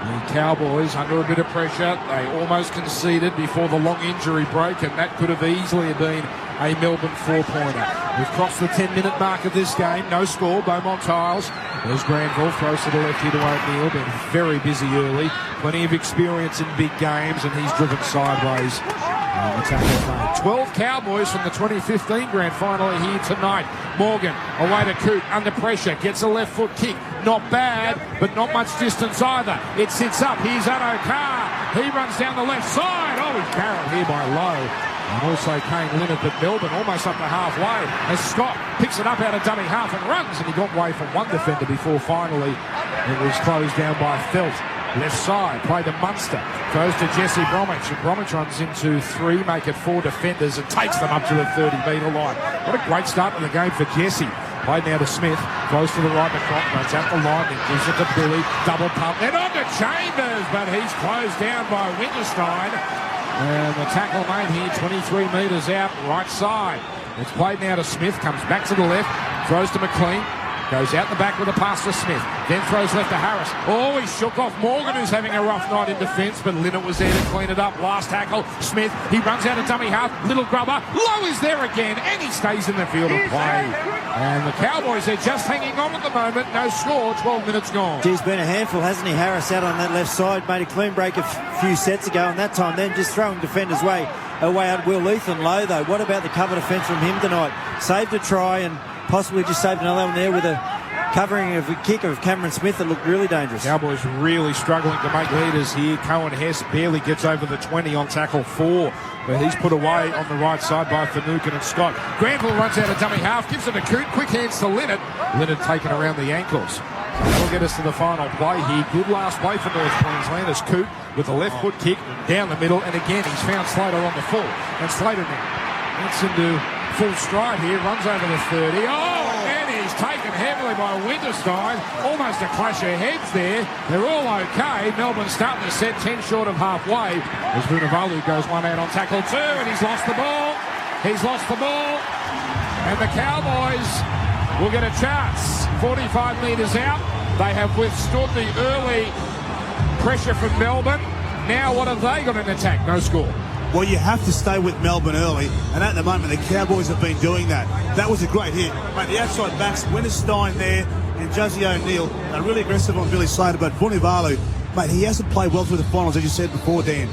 the Cowboys under a bit of pressure. They almost conceded before the long injury break, and that could have easily been a Melbourne 4-pointer. We've crossed the 10-minute mark of this game. No score. Beaumont Tiles. There's Granville. Throws to the left here to O'Neill. Been very busy early. Plenty of experience in big games, and he's driven sideways. The tackle made. 12 Cowboys from the 2015 Grand Final are here tonight. Morgan away to Coote. Under pressure. Gets a left foot kick. Not bad, but not much distance either. It sits up. Here's Addo Carr. He runs down the left side. Oh, he's barreled here by Lowe. And also Kane Linnett, but Melbourne almost up to halfway as Scott picks it up out of dummy half and runs, and he got away from one defender before finally it was closed down by Felt. Left side, play to Munster, throws to Jesse Bromwich, and Bromwich runs into 3, make it 4 defenders and takes them up to the 30-metre line. What a great start to the game for Jesse. Played now to Smith, close to the right to Cronk, runs out the line, then gives it to Billy, double pump, then on to Chambers, but he's closed down by Winterstein. And the tackle made here, 23 metres out, right side. It's played now to Smith, comes back to the left, throws to McLean, goes out the back with a pass to Smith, then throws left to Harris. Oh, he shook off Morgan, who's having a rough night in defence, but Linnett was there to clean it up. Last tackle, Smith, he runs out of dummy half, little grubber, Lowe is there again, and he stays in the field of play. And the Cowboys are just hanging on at the moment, no score, 12 minutes gone. He's been a handful, hasn't he? Harris out on that left side, made a clean break a few sets ago, and that time then just throwing defenders away out Will Ethan Lowe, though. What about the cover defence from him tonight? Saved a try and possibly just saved another one there with a covering of a kick of Cameron Smith that looked really dangerous. Cowboys really struggling to make leaders here. Cohen Hess barely gets over the 20 on tackle 4, but he's put away on the right side by Finucane and Scott. Granville runs out of dummy half, gives it to Coote, quick hands to Linnett. Linnett taken around the ankles. That'll get us to the final play here. Good last play for North Queensland as Coote with a left foot kick down the middle, and again he's found Slater on the full. And Slater now gets into full stride here, runs over the 30. Oh, and he's taken heavily by Winterstein. Almost a clash of heads there. They're all okay. Melbourne starting the set 10 short of halfway as Vunivalu goes one out on tackle 2, and he's lost the ball. He's lost the ball. And the Cowboys will get a chance. 45 metres out. They have withstood the early pressure from Melbourne. Now what have they got in attack? No score. Well, you have to stay with Melbourne early, and at the moment the Cowboys have been doing that. That was a great hit. Mate, the outside backs, Winterstein there, and Josie O'Neill are really aggressive on Billy Slater, but Vunivalu, Mate, he hasn't played well through the finals, as you said before, Dan.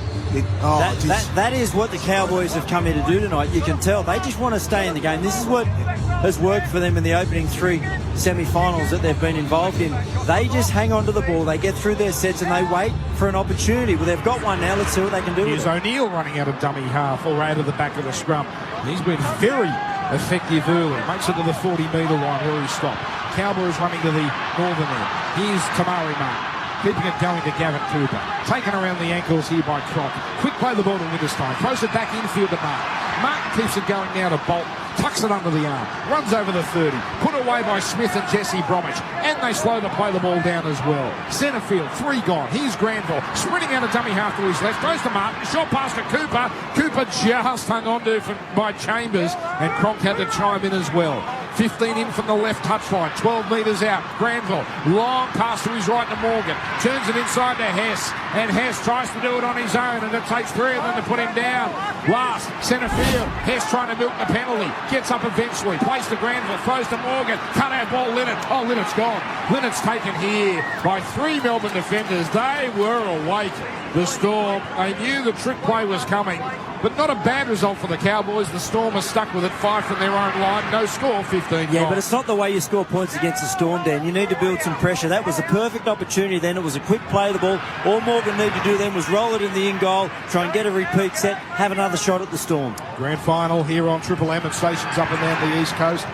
That is what the Cowboys have come here to do tonight. You can tell they just want to stay in the game. This is what has worked for them in the opening 3 semi-finals that they've been involved in. They just hang on to the ball, they get through their sets and they wait for an opportunity. Well, they've got one now. Let's see what they can do. Here's O'Neill running out of dummy half or out of the back of the scrum. He's been very effective early. Makes it to the 40-metre line where he stopped. Cowboys running to the northern end. Here's Tamari Martin. Keeping it going to Gavin Cooper. Taken around the ankles here by Cronk. Quick play the ball to Winterstein. Throws it back infield to Martin. Martin keeps it going now to Bolt. Tucks it under the arm. Runs over the 30. Put away by Smith and Jesse Bromwich. And they slow to play the ball down as well. Centre field, 3 gone. Here's Granville. Sprinting out of dummy half to his left. Goes to Martin. Short pass to Cooper. Cooper just hung on to by Chambers. And Cronk had to chime in as well. 15 in from the left touchline, 12 metres out. Granville, long pass to his right to Morgan. Turns it inside to Hess. And Hess tries to do it on his own, and it takes 3 of them to put him down. Last, centre field. Hess trying to milk the penalty. Gets up eventually. Plays to Granville. Throws to Morgan. Cut out ball, Linnett. Oh, Linnett's gone. Linnett's taken here by 3 Melbourne defenders. They were awake. The Storm, they knew the trick play was coming, but not a bad result for the Cowboys. The Storm are stuck with it, 5 from their own line, no score, 15 Yeah, goals. but it's not the way you score points against the Storm, Dan. You need to build some pressure. That was a perfect opportunity then. It was a quick play of the ball. All Morgan needed to do then was roll it in the in-goal, try and get a repeat set, have another shot at the Storm. Grand Final here on Triple M at stations up and down the East Coast.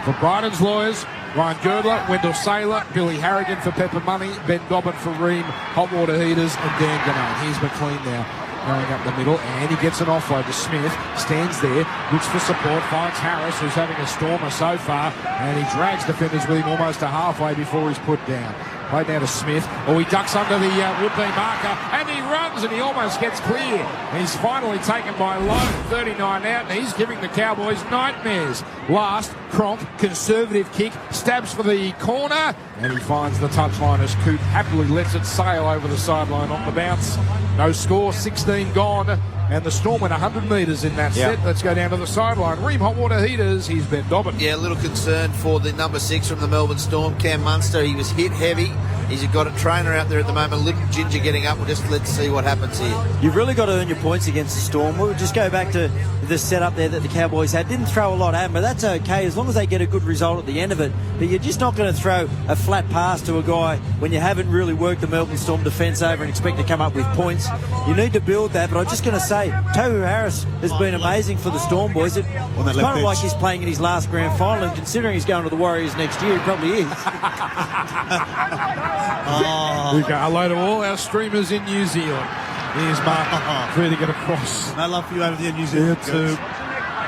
For Bryden's lawyers, Ryan Girdler, Wendell Saylor, Billy Harrigan for Pepper Money, Ben Dobbin for Ream, Hot Water Heaters, and Dan Ganone. Here's McLean now, going up the middle, and he gets an offload to Smith, stands there, looks for support, finds Harris, who's having a stormer so far, and he drags defenders with him almost to halfway before he's put down. Played down to Smith. Oh, he ducks under the would-be marker, and he runs, and he almost gets clear. He's finally taken by Lowe, 39 out, and he's giving the Cowboys nightmares. Last, Cronk, conservative kick, stabs for the corner, and he finds the touchline as Coop happily lets it sail over the sideline on the bounce. No score, 16 gone. And the Storm went 100 metres in that set. Let's go down to the sideline. Ream Hot Water Heaters. He's Ben Dobbin. Yeah, a little concern for the number 6 from the Melbourne Storm, Cam Munster. He was hit heavy. He's got a trainer out there at the moment, Little Ginger getting up. Let's see what happens here. You've really got to earn your points against the Storm. We'll just go back to the setup there that the Cowboys had. Didn't throw a lot at them, but that's okay as long as they get a good result at the end of it. But you're just not going to throw a flat pass to a guy when you haven't really worked the Melbourne Storm defence over and expect to come up with points. You need to build that, but I'm just going to say, Tohu Harris has been amazing for the Storm boys. It's kind of like he's playing in his last grand final, and considering he's going to the Warriors next year, he probably is. We go hello to all our streamers in New Zealand. Here's Mark, free to get across. No love for you over there in New Zealand. To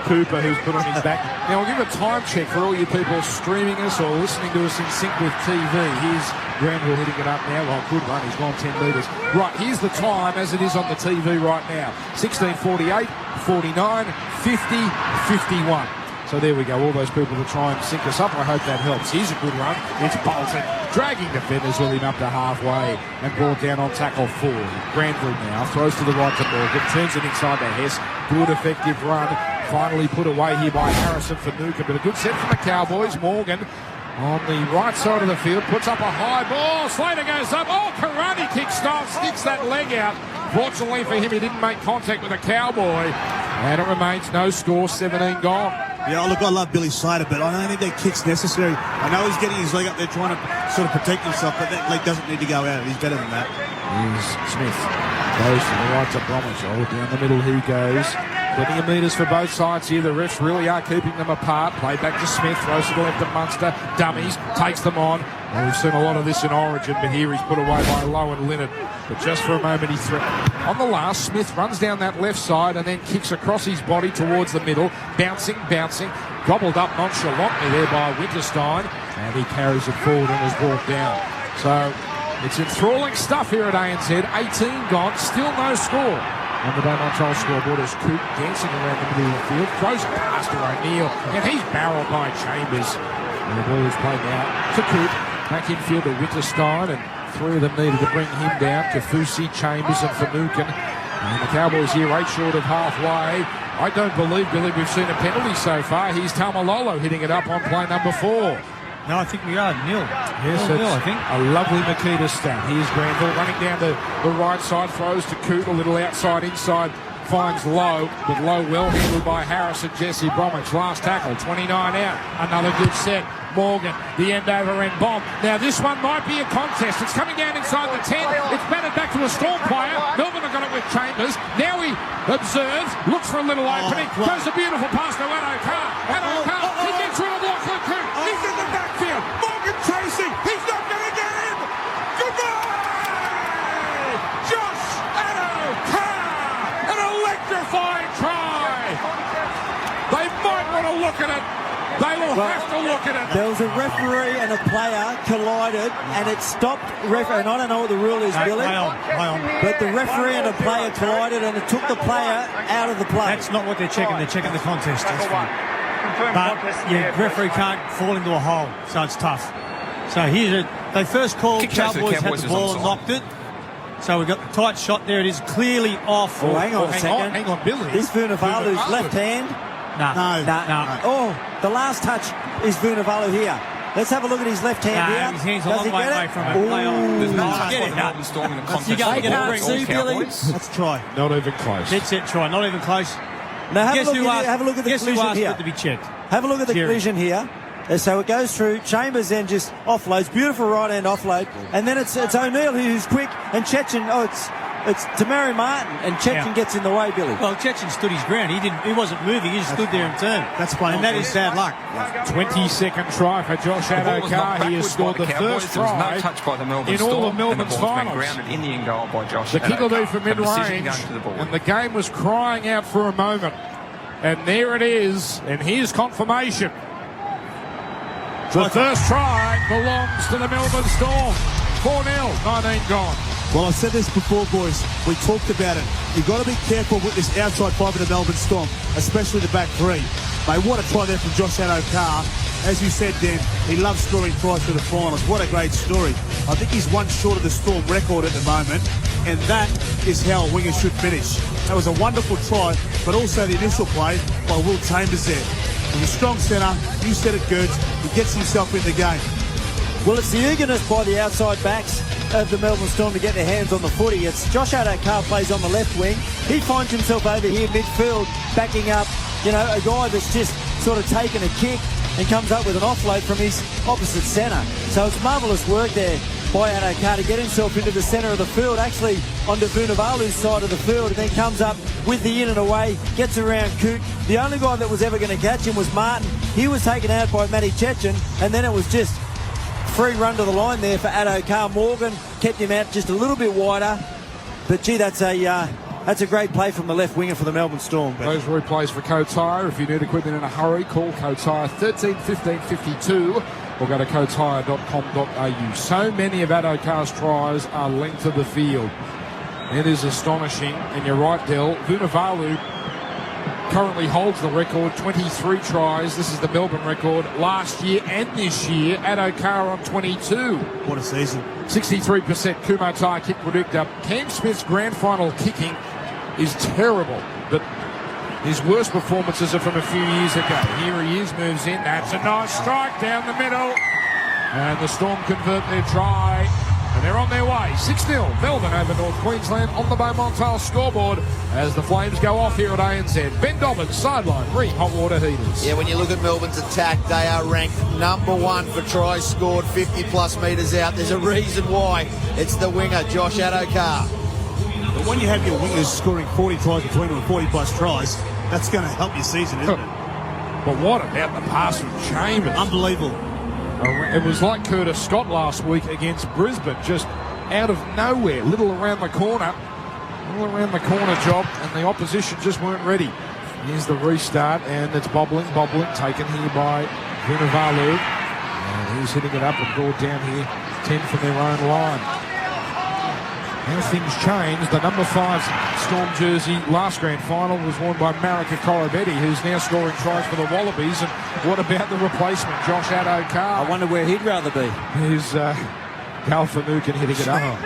Cooper, who's put on his back. Now, I'll give a time check for all you people streaming us or listening to us in sync with TV. Here's Granville hitting it up now. Well, good run. He's gone 10 metres. Right, here's the time as it is on the TV right now. 16:48, 49, 50, 51. So there we go, all those people to try and sync us up. I hope that helps. Here's a good run. It's Bolton, dragging defenders with him up to halfway and brought down on tackle 4. Granville now throws to the right to Morgan, turns it inside to Hess. Good effective run. Finally put away here by Harrison for Nuka, but a good set from the Cowboys. Morgan on the right side of the field, puts up a high ball. Slater goes up. Oh, Karate kick style, sticks that leg out. Fortunately for him, he didn't make contact with a Cowboy. And it remains no score, 17 gone. Yeah, look, I love Billy Slater, but I don't think that kick's necessary. I know he's getting his leg up there trying to sort of protect himself, but that leg doesn't need to go out. He's better than that. Here's Smith. Goes to the right to Bromwich. Oh, down the middle he goes. Plenty of metres for both sides here. The refs really are keeping them apart. Play back to Smith. Throws to the left to Munster. Dummies. Takes them on. Well, we've seen a lot of this in Origin, but here he's put away by Lowe and Linnett. But just for a moment he threatened. On the last, Smith runs down that left side and then kicks across his body towards the middle. Bouncing. Gobbled up nonchalantly there by Winterstein. And he carries it forward and is brought down. So it's enthralling stuff here at ANZ. 18 gone. Still no score. On the Beaumont Toll scoreboard is Coop dancing around the middle of the field. Throws it past to O'Neill. And he's barreled by Chambers. And the ball is played out to Coop. Back infield to Winterstein. And 3 of them needed to bring him down. Kafusi, Chambers and Finucane. And the Cowboys here 8 short of halfway. I don't believe, Billy, we've seen a penalty so far. Here's Tamalolo hitting it up on play number 4. No, I think we are. Nil. Yes, Nil, it's I think. a lovely Makita stat. Here's Granville running down the right side, throws to Coote, a little outside, inside, finds Lowe, but Lowe well handled by Harris and Jesse Bromwich. Last tackle, 29 out. Another good set. Morgan, the end over end bomb. Now this one might be a contest. It's coming down inside the 10. It's batted back to a Storm player. Melbourne have got it with Chambers. Now he observes, looks for a little opening, throws a beautiful pass to Addo-Carr. Addo-Carr, he gets rid of Lachlan Coote. He's in the backfield. Morgan chasing. He's not going to get in. Goodbye! Josh Addo-Carr! An electrifying try. They might want to look at it. They will have to look at it. There was a referee and a player collided, and it stopped. And I don't know what the rule is, Billy. Play on. But the referee and a player collided, and it took the player out of the play. That's not what they're checking. They're checking the contest. That's fine. But yeah, referee can't fall into a hole, so it's tough. So here's they first called Cowboys had the ball and knocked it. So we've got the tight shot there. It is clearly off. Oh, hang on a second. Hang on, Billy. This Vunivalu's left hand. No. Oh, the last touch is Vunivalu here. Let's have a look at his left hand here. His hand's a long way away from it. Play on. There's no touch get it out. You can't see, Billy. Let's try. Not even close. That's it, try. Not even close. Now have a look at the collision here. To be checked. Have a look at the collision here. So it goes through. Chambers then just offloads. Beautiful right hand offload. And then it's O'Neill who's quick. And Chechen, it's Tamari Martin. And Chechen gets in the way, Billy. Well, Chechen stood his ground. He wasn't moving. He just stood there and turned. That's fine. And that is bad luck. 22nd try for Josh Addo-Carr. He has scored the first try no touch by the Melbourne in all Storm, of Melbourne's and the ball's finals. been grounded in the end goal by Josh The kick will do for Addo-Carr. mid-range, and the game was crying out for a moment. And there it is, and here's confirmation. The first try belongs to the Melbourne Storm. 4-0, 19 gone. Well, I've said this before, boys. We talked about it. You've got to be careful with this outside five of the Melbourne Storm, especially the back three. Mate, what a try there from Josh Addo-Carr. As you said, Dan, he loves scoring tries for the finals. What a great story. I think he's one short of the Storm record at the moment, and that is how a winger should finish. That was a wonderful try, but also the initial play by Will Chambers there. He's a strong centre. You said it good. He gets himself in the game. Well, it's the eagerness by the outside backs of the Melbourne Storm to get their hands on the footy. It's Josh Addo-Carr plays on the left wing. He finds himself over here midfield, backing up, a guy that's just sort of taken a kick and comes up with an offload from his opposite centre. So it's marvellous work there by Addo-Carr to get himself into the centre of the field, actually onto Vunivalu's side of the field, and then comes up with the in and away, gets around Coote. The only guy that was ever going to catch him was Martin. He was taken out by Matty Chechen, and then it was just free run to the line there for Addo-Carr. Morgan kept him out just a little bit wider, but gee, that's a great play from the left winger for the Melbourne Storm. Those replays for Kotire. If you need equipment in a hurry, call Kotire 13 15 52 or go to kotire.com.au. So many of Addo-Carr's tries are length of the field. It is astonishing, and you're right, Del. Vunivalu currently holds the record, 23 tries. This is the Melbourne record last year and this year. Addo-Carr on 22. What a season. 63% Kumatai kick predictor. Cam Smith's grand final kicking is terrible, but his worst performances are from a few years ago. Here he is, moves in. That's a nice strike down the middle. And the Storm convert their try. And they're on their way. 6-0, Melbourne over North Queensland on the Beaumontal scoreboard as the Flames go off here at ANZ. Ben Dobbins, sideline, hot water heaters. Yeah, when you look at Melbourne's attack, they are ranked number one for tries scored, 50-plus metres out. There's a reason why. It's the winger, Josh Addo-Carr. But when you have your wingers scoring 40 tries between them and 40-plus tries, that's going to help your season, isn't it? But what about the pass from Chambers? Unbelievable. It was like Curtis Scott last week against Brisbane, just out of nowhere, little around the corner job, and the opposition just weren't ready. Here's the restart, and it's bobbling, taken here by Vunivalu, and he's hitting it up and brought down here, 10 from their own line. Now things change. The number 5 Storm jersey last grand final was worn by Marika Korobetti, who's now scoring tries for the Wallabies. And what about the replacement, Josh Addo-Carr? I wonder where he'd rather be. Here's Gal Finucane hitting it up.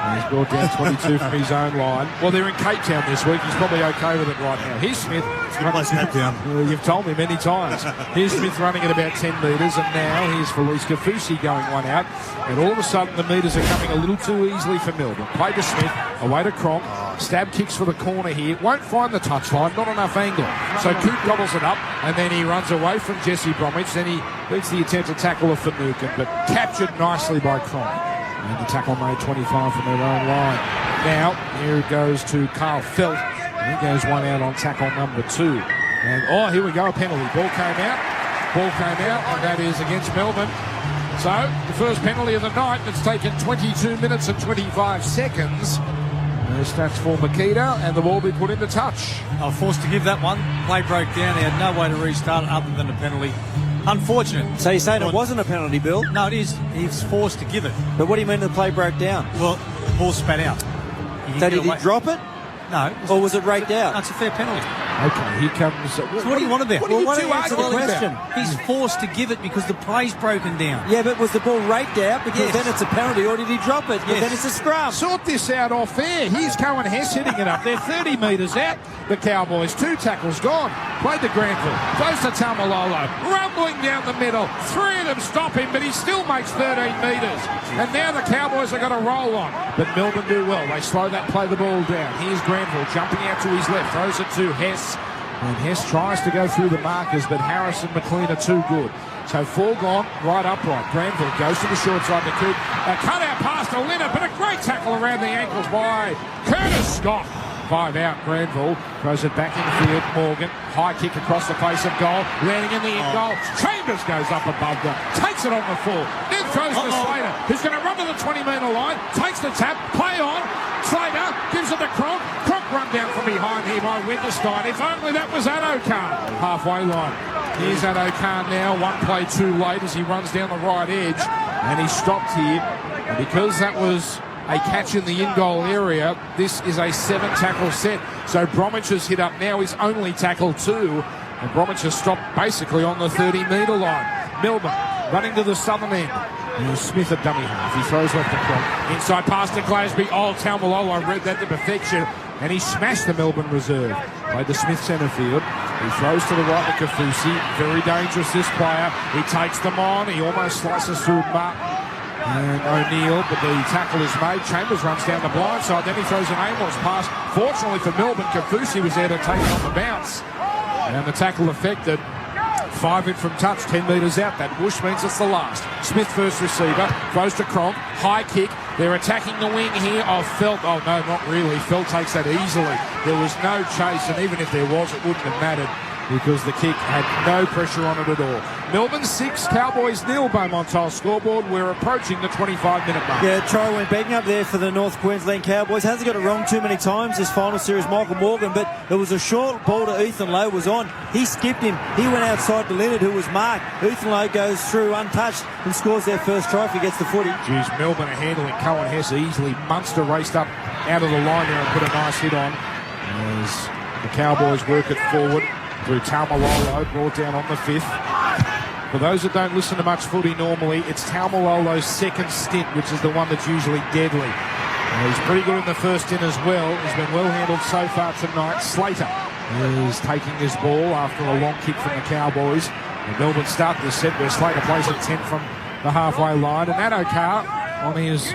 And he's brought down 22 from his own line. Well, they're in Cape Town this week. He's probably okay with it right now. Here's Smith. Cape Town. Well, you've told me many times. Here's Smith running at about 10 metres, and now here's Felice Kafusi going one out. And all of a sudden, the metres are coming a little too easily for Melbourne. Play to Smith, away to Cronk. Stab kicks for the corner here. Won't find the touchline, not enough angle. So Coop gobbles it up, and then he runs away from Jesse Bromwich. Then he beats the attempt to tackle of Finucane, but captured nicely by Cronk. And the tackle made 25 from their own line. Now, here it goes to Carl Felt. And he goes one out on tackle number 2. And, here we go, a penalty. Ball came out, and that is against Melbourne. So, the first penalty of the night, that's taken 22 minutes and 25 seconds. There's stats for Makita, and the ball be put into touch. I was forced to give that one. Play broke down. He had no way to restart it other than a penalty. Unfortunate. So you're saying it wasn't a penalty, Bill? No, it is. He's forced to give it. But what do you mean the play broke down? Well, the ball spat out. So did he drop it? No. Or was it raked out? That's a fair penalty. Okay, here comes... So what do you want about? What are you two answer the question? He's forced to give it because the play's broken down. Yeah, but was the ball raked out? Because then it's a penalty, or did he drop it? But then it's a scrum. Sort this out off there. Here's Cohen Hess hitting it up. They're 30 metres out. The Cowboys, 2 tackles gone. Played to Granville. Goes to Taumalolo. Rumbling down the middle. 3 of them stop him, but he still makes 13 metres. And now the Cowboys are going to roll on. But Melbourne do well. They slow that, play the ball down. Here's Granville jumping out to his left. Throws it to Hess. And Hess tries to go through the markers, but Harris and McLean are too good. So 4 gone, right upright. Granville goes to the short side to Coop. A cut out pass to Leonard, but a great tackle around the ankles by Curtis Scott. 5 out, Granville throws it back in the field. Morgan, high kick across the face of goal, landing in the end goal. Chambers goes up above them, takes it on the full, then throws to Slater, who's going to run to the 20-metre line, takes the tap, play on. Slater gives it to Cronk. Cronk run down from behind here by Winterstein. If only that was Addo-Carr. Halfway line. Here's Addo-Carr now. One play too late as he runs down the right edge, and he stopped here. And because that was a catch in the in-goal area, this is a 7-tackle set. So Bromwich has hit up now. He's only tackled 2. And Bromwich has stopped basically on the 30-metre line. Melbourne running to the southern end. Here's Smith at dummy half. He throws left to Cronk. Inside pass to Glasby. Taumalolo read that to perfection. And he smashed the Melbourne reserve. Played to Smith centre field. He throws to the right to Kafusi. Very dangerous, this player. He takes them on. He almost slices through Martin and O'Neill, but the tackle is made. Chambers runs down the blind side. Then he throws an aimless pass. Fortunately for Melbourne, Kafusi was there to take it on the bounce. And the tackle affected. 5 in from touch, 10 metres out. That whoosh means it's the last. Smith first receiver, throws to Cronk, high kick. They're attacking the wing here of Felt. Oh, no, not really. Felt takes that easily. There was no chase, and even if there was, it wouldn't have mattered because the kick had no pressure on it at all. Melbourne 6, Cowboys 0, Beaumont scoreboard. We're approaching the 25-minute mark. Yeah, Troy went backing up there for the North Queensland Cowboys. Hasn't got it wrong too many times this final series, Michael Morgan, but it was a short ball to Ethan Lowe was on. He skipped him. He went outside to Leonard, who was marked. Ethan Lowe goes through untouched and scores their first try if he gets the footy. Geez, Melbourne are handling Cohen Hess easily. Munster raced up out of the line there and put a nice hit on as the Cowboys work it forward through Taumalolo, brought down on the 5th. For those that don't listen to much footy normally, it's Taumalolo's second stint, which is the one that's usually deadly. He's pretty good in the first stint as well. He's been well handled so far tonight. Slater is taking his ball after a long kick from the Cowboys. And Melbourne start this set where Slater plays at 10 from the halfway line. And Addo-Carr on his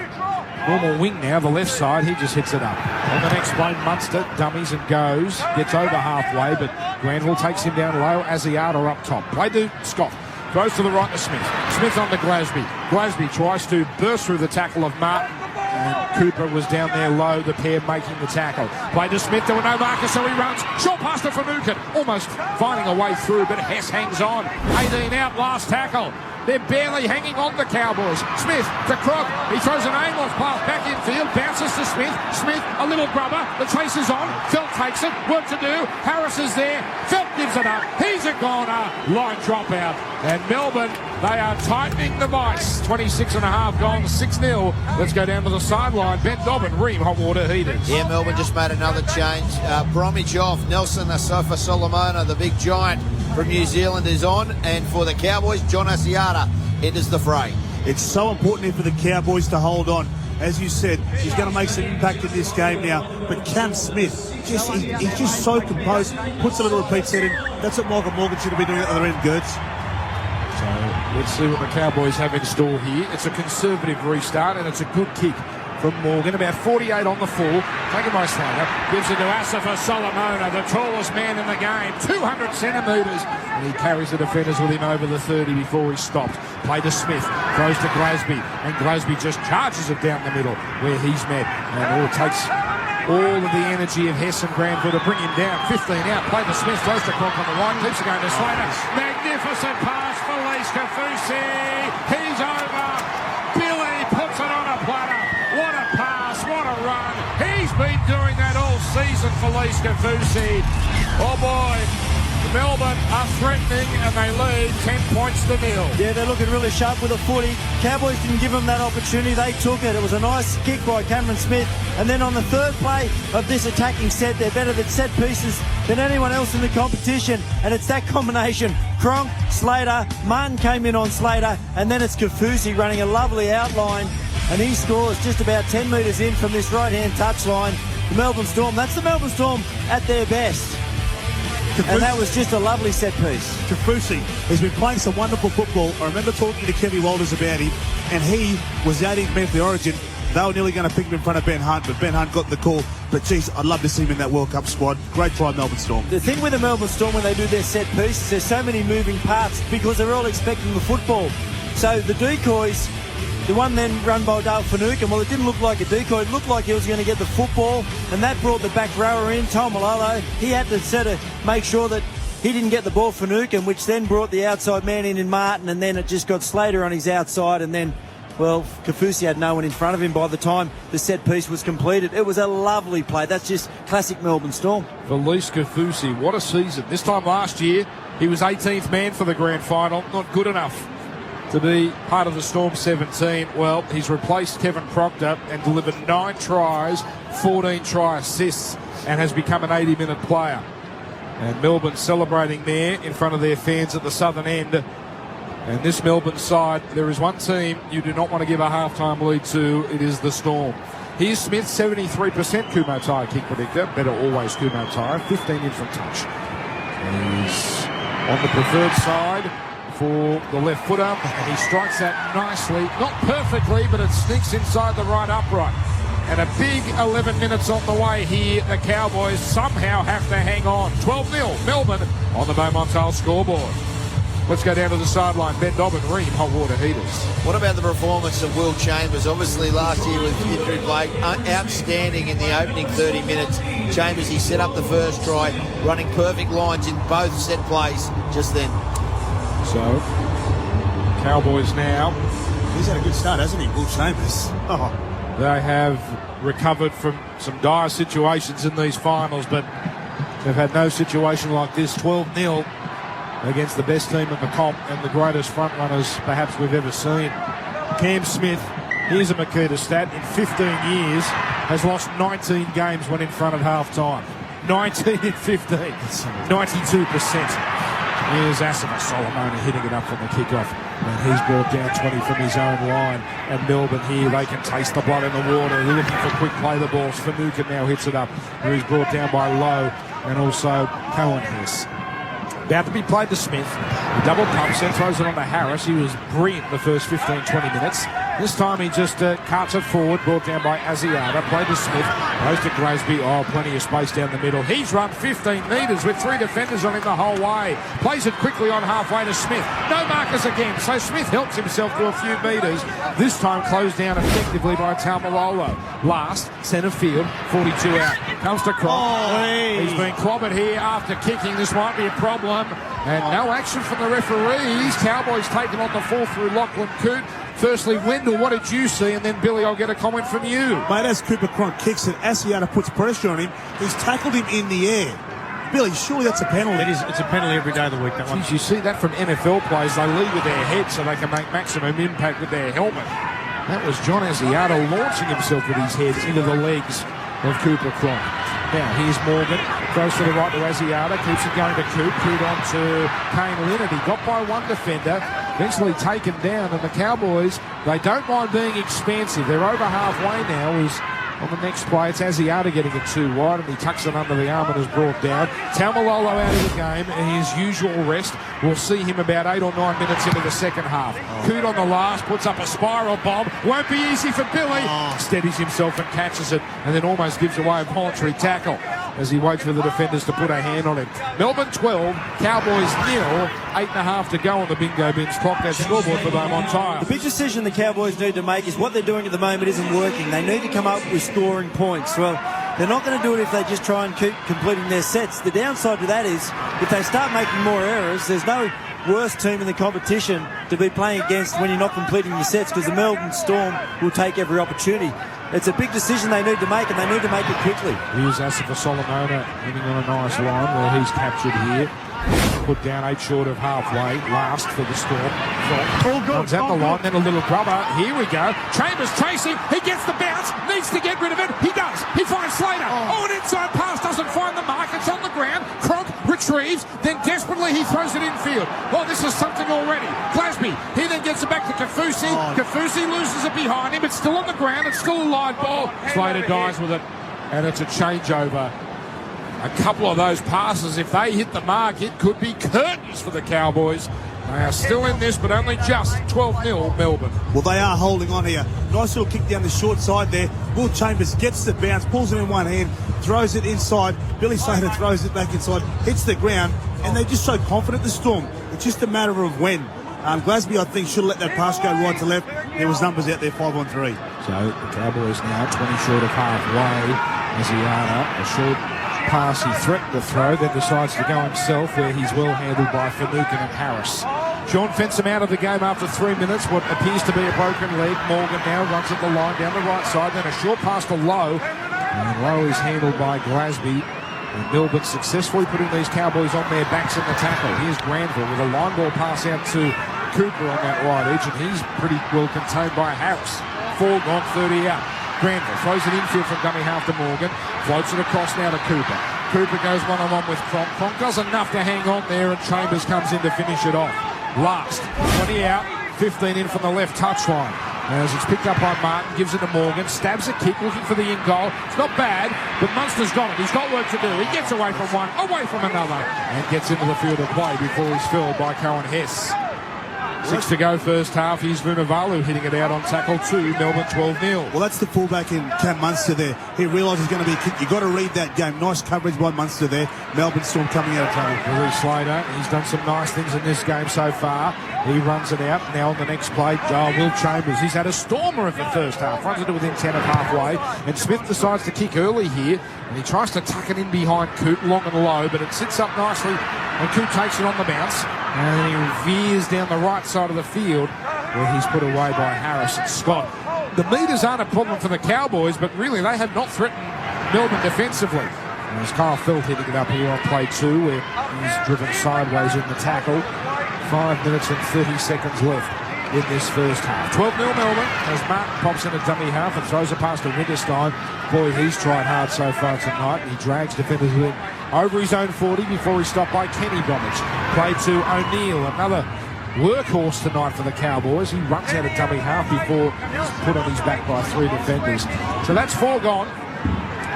normal wing now, the left side, he just hits it up. On the next play, Munster dummies and goes, gets over halfway, but Granville takes him down low. Asiata up top. Play to Scott. Throws to the right to Smith. Smith on to Glasby. Glasby tries to burst through the tackle of Martin. And Cooper was down there low, the pair making the tackle. Play to Smith, there were no markers, so he runs. Short pass to Finucane, almost finding a way through, but Hess hangs on. 18 out, last tackle. They're barely hanging on, the Cowboys. Smith to Croc. He throws an aimless pass back infield. Bounces to Smith. Smith, a little grubber. The chase is on. Felt takes it. Work to do. Harris is there. Felt gives it up. He's a goner. Line drop out. And Melbourne, they are tightening the vice. 26 and a half gone, 6-0. Let's go down to the sideline. Ben Dobbin, Ream hot water heaters. Yeah, Melbourne just made another change. Bromwich off. Nelson Asafa Solomona, the big giant from New Zealand, is on. And for the Cowboys, John Asiata enters the fray. It's so important here for the Cowboys to hold on. as you said, he's going to make some impact in this game now. But Cam Smith, he's just so composed, puts a little repeat set in. That's what Michael Morgan should have been doing at the other end, Gertz. So let's see what the Cowboys have in store here. It's a conservative restart and it's a good kick from Morgan. About 48 on the full. Taken by Slater. Gives it to Asifa Solomona, the tallest man in the game. 200 centimetres. And he carries the defenders with him over the 30 before he stopped. Play to Smith. Throws to Glasby. And Glasby just charges it down the middle where he's met. And takes all of the energy of Hess and Granville to bring him down. 15 out. Play to Smith. Throws to Cronk on the line. Keeps it going to Slater. Magnificent pass for Lise Kafusi. He's over. Billy puts it on a platter. What a pass, what a run. He's been doing that all season for Lise Kafusi. Oh boy, Melbourne are threatening and they lead 10 points to 0. Yeah, they're looking really sharp with a footy. Cowboys didn't give them that opportunity. They took it. It was a nice kick by Cameron Smith. And then on the third play of this attacking set, they're better at set pieces than anyone else in the competition. And it's that combination. Cronk, Slater, Martin came in on Slater, and then it's Kafusi running a lovely outline. And he scores just about 10 metres in from this right-hand touchline. The Melbourne Storm, that's the Melbourne Storm at their best. And that was just a lovely set piece. Kafusi has been playing some wonderful football. I remember talking to Kevin Walters about him, and he was out in Bentley Origin. They were nearly going to pick him in front of Ben Hunt, but Ben Hunt got the call. But, geez, I'd love to see him in that World Cup squad. Great try, Melbourne Storm. The thing with the Melbourne Storm when they do their set pieces, there's so many moving parts because they're all expecting the football. So the decoys... The one then run by Dale Finucane, well, it didn't look like a decoy. It looked like he was going to get the football, and that brought the back rower in, Tom Malolo. He had to sort of make sure that he didn't get the ball for Finucane, which then brought the outside man in Martin, and then it just got Slater on his outside, and then, well, Kafusi had no one in front of him by the time the set piece was completed. It was a lovely play. That's just classic Melbourne Storm. For Lise Kafusi, what a season. This time last year, he was 18th man for the grand final. Not good enough to be part of the Storm 17. Well, he's replaced Kevin Proctor and delivered 9 tries, 14 try assists, and has become an 80-minute player. And Melbourne celebrating there in front of their fans at the southern end. And this Melbourne side, there is one team you do not want to give a halftime lead to. It is the Storm. Here's Smith, 73% Kumo Tyre kick predictor. Better always Kumo Tyre, 15 in from touch. He's on the preferred side for the left footer, and he strikes that nicely, not perfectly, but it sneaks inside the right upright. And a big 11 minutes on the way here. The Cowboys somehow have to hang on. 12-0 Melbourne on the Beaumontal scoreboard. Let's go down to the sideline. Ben Dobbin, Ream, hot water heaters. What about the performance of Will Chambers? Obviously last year with injury play, outstanding in the opening 30 minutes. Chambers, he set up the first try, running perfect lines in both set plays just then. So, Cowboys now. He's had a good start, hasn't he, Will Chambers? Oh. They have recovered from some dire situations in these finals, but they've had no situation like this. 12-0 against the best team in the comp and the greatest front runners perhaps we've ever seen. Cam Smith, here's a Makita stat, in 15 years has lost 19 games when in front at half-time. 19 in 15, 92%. Here's Asifa Solomona hitting it up from the kickoff, and he's brought down 20 from his own line. And Melbourne here, they can taste the blood in the water. They're looking for quick play the balls. Finucane now hits it up, where he's brought down by Lowe and also Cohen Hess. About to be played to Smith. He double pumps and throws it on to Harris. He was brilliant the first 15-20 minutes. This time he just carts it forward, brought down by Asiata. Played to Smith. Goes to Glasby. Oh, plenty of space down the middle. He's run 15 metres with 3 defenders on him the whole way. Plays it quickly on halfway to Smith. No markers again. So Smith helps himself to a few metres. This time closed down effectively by Taumalolo. Last, centre field, 42 out. Comes to Cronk. Oh, he's been clobbered here after kicking. This might be a problem. And no action from the referees. Cowboys taken on the fall through Lachlan Coote. Firstly, Wendell, what did you see? And then, Billy, I'll get a comment from you. Mate, as Cooper Cronk kicks it, Asiata puts pressure on him. He's tackled him in the air. Billy, surely that's a penalty. It is. It's a penalty every day of the week, that one. Jeez, you see that from NFL players. They lead with their head so they can make maximum impact with their helmet. That was John Asiata launching himself with his head into the legs of Cooper Cronk. Now, here's Morgan. Throws to the right to Asiata, keeps it going to Coop. Coop on to Kane Leonard. He got by one defender, eventually taken down, and the Cowboys, they don't mind being expansive. They're over halfway now. He's on the next play. It's Asiata getting it too wide, and he tucks it under the arm and is brought down. Taumalolo out of the game, and his usual rest. We'll see him about 8 or 9 minutes into the second half. Coot on the last, puts up a spiral bomb. Won't be easy for Billy. Steadies himself and catches it, and then almost gives away a voluntary tackle as he waits for the defenders to put a hand on him. Melbourne 12, Cowboys 0, 8.5 to go on the bingo bins clock. That scoreboard for Beaumont Tire. The big decision the Cowboys need to make is what they're doing at the moment isn't working. They need to come up with scoring points. Well, they're not going to do it if they just try and keep completing their sets. The downside to that is if they start making more errors, there's no worse team in the competition to be playing against when you're not completing your sets, because the Melbourne Storm will take every opportunity. It's a big decision they need to make, and they need to make it quickly. Here's Asifa Solomona hitting on a nice line where he's captured here. Put down 8 short of halfway. Last for the Storm. Comes at the line, then a little grubber. Here we go. Chambers chasing. He gets the bounce. Needs to get rid of it. He does. He finds Slater. Oh, an inside pass. Doesn't find the mark. It's on the ground. Cronk retrieves. Then desperately he throws it infield. Oh, this is something already. Glasby. He then gets it back to Kafusi. Kafusi loses it behind him. It's still on the ground. It's still a live ball. Slater dies with it. And it's a changeover. A couple of those passes, if they hit the mark, it could be curtains for the Cowboys. They are still in this, but only just 12-0 Melbourne. Well, they are holding on here. Nice little kick down the short side there. Will Chambers gets the bounce, pulls it in one hand, throws it inside. Billy Slater throws it back inside, hits the ground, and they're just so confident, the Storm. It's just a matter of when. Glasby, I think, should have let that pass go right to left. There was numbers out there, 5-on-3. So the Cowboys now 20 short of halfway. Asiata, a short pass he threatened to throw, then decides to go himself, where he's well handled by Finucane and Harris. Sean Fensom out of the game after 3 minutes, what appears to be a broken leg. Morgan now runs at the line down the right side, then a short pass to Lowe, and Lowe is handled by Glasby. And Melbourne successfully putting these Cowboys on their backs in the tackle. Here's Granville with a line ball pass out to Cooper on that right edge, and he's pretty well contained by Harris. 4 gone, 30 out. Granville throws it infield from dummy half to Morgan. Floats it across now to Cooper. Cooper goes one-on-one with Cronk. Cronk does enough to hang on there, and Chambers comes in to finish it off. Last. 20 out, 15 in from the left touchline. As it's picked up by Martin, gives it to Morgan, stabs a kick, looking for the in-goal. It's not bad, but Munster's got it. He's got work to do. He gets away from one, away from another, and gets into the field of play before he's filled by Cohen Hess. 6 to go first half. Here's Vunivalu hitting it out on tackle 2. Melbourne 12-0. Well, that's the fullback in Cam Munster there. He realises it's going to be a kick. You've got to read that game. Nice coverage by Munster there. Melbourne Storm coming out of trouble. Billy Slater, he's done some nice things in this game so far. He runs it out. Now on the next play, Will Chambers. He's had a stormer of the first half. Runs it to within 10 of halfway. And Smith decides to kick early here. And he tries to tuck it in behind Coot, long and low. But it sits up nicely. And Coot takes it on the bounce. And he veers down the right side of the field, where he's put away by Harris and Scott. The meters aren't a problem for the Cowboys, but really they have not threatened Melbourne defensively. And there's Kyle Felt hitting it up here on play 2, where he's driven sideways in the tackle. 5 minutes and 30 seconds left in this first half. 12-0 Melbourne, as Martin pops in a dummy half and throws a pass to Winterstein. Boy, he's tried hard so far tonight. He drags defenders with him over his own 40 before he's stopped by Kenny Bromwich. Play to O'Neill, another workhorse tonight for the Cowboys. He runs out of dummy half before he's put on his back by 3 defenders. So that's 4 gone.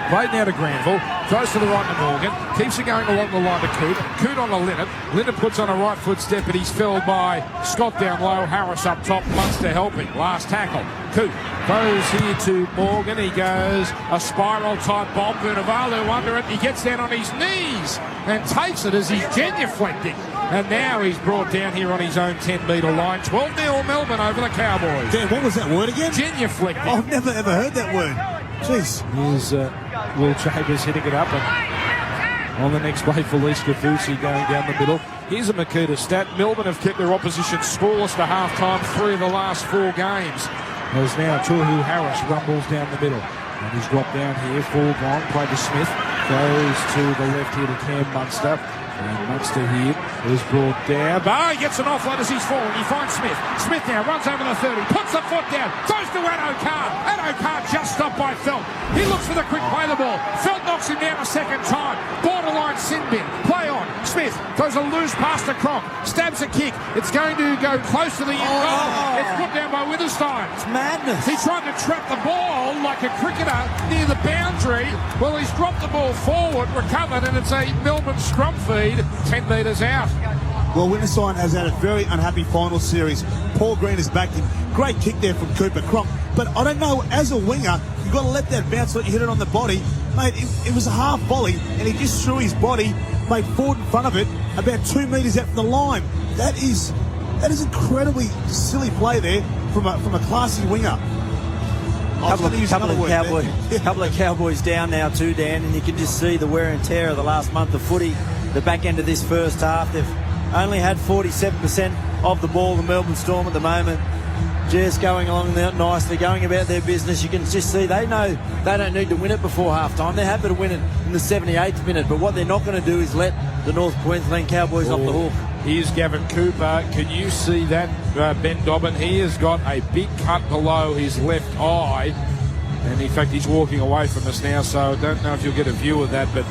Played now to Granville, throws to the right to Morgan, keeps it going along the line to Coot. Coot on to Leonard. Leonard puts on a right foot step, but he's felled by Scott down low. Harris up top, Munster helping. Last tackle. Coot throws here to Morgan. He goes a spiral type bomb. Vunivalu under it. He gets down on his knees and takes it as he's genuflecting. And now he's brought down here on his own 10-metre line. 12-0 Melbourne over the Cowboys. Dan, what was that word again? Genuflecting. I've never ever heard that word. Jeez. Here's Will Chambers hitting it up, and on the next play, Felice Kafusi going down the middle. Here's a Makita stat. Melbourne have kept their opposition scoreless to half-time 3 of the last 4 games. As now Tohu Harris rumbles down the middle, and he's dropped down here. 4 gone. Play to Smith. Goes to the left here to Cam Munster. And Munster here is brought down. Oh, he gets an offload as he's falling. He finds Smith. Smith now runs over the 30, puts the foot down, throws to Addo Carr. Addo Carr just stopped by Felt. He looks for the quick play the ball. Felt not knocks him down a second time. Borderline sin bin. Play on. Smith throws a loose pass to Cronk. Stabs a kick. It's going to go close to the end goal. It's put down by Witherspoon. It's madness. He tried to trap the ball like a cricketer near the boundary. Well, he's dropped the ball forward, recovered, and it's a Melbourne scrum feed 10 metres out. Well, Winterstein has had a very unhappy final series. Paul Green has backed him. Great kick there from Cooper Cronk. But I don't know, as a winger, you've got to let that bounce, let you hit it on the body. Mate, it was a half volley, and he just threw his body, made forward in front of it, about 2 metres out from the line. That is incredibly silly play there from a classy winger. Couple of Cowboys down now too, Dan, and you can just see the wear and tear of the last month of footy. The back end of this first half, they've only had 47% of the ball, the Melbourne Storm at the moment. Just going along there nicely, going about their business. You can just see they know they don't need to win it before half-time. They're happy to win it in the 78th minute, but what they're not going to do is let the North Queensland Cowboys off the hook. Here's Gavin Cooper. Can you see that, Ben Dobbin? He has got a big cut below his left eye, and in fact he's walking away from us now, so I don't know if you'll get a view of that, but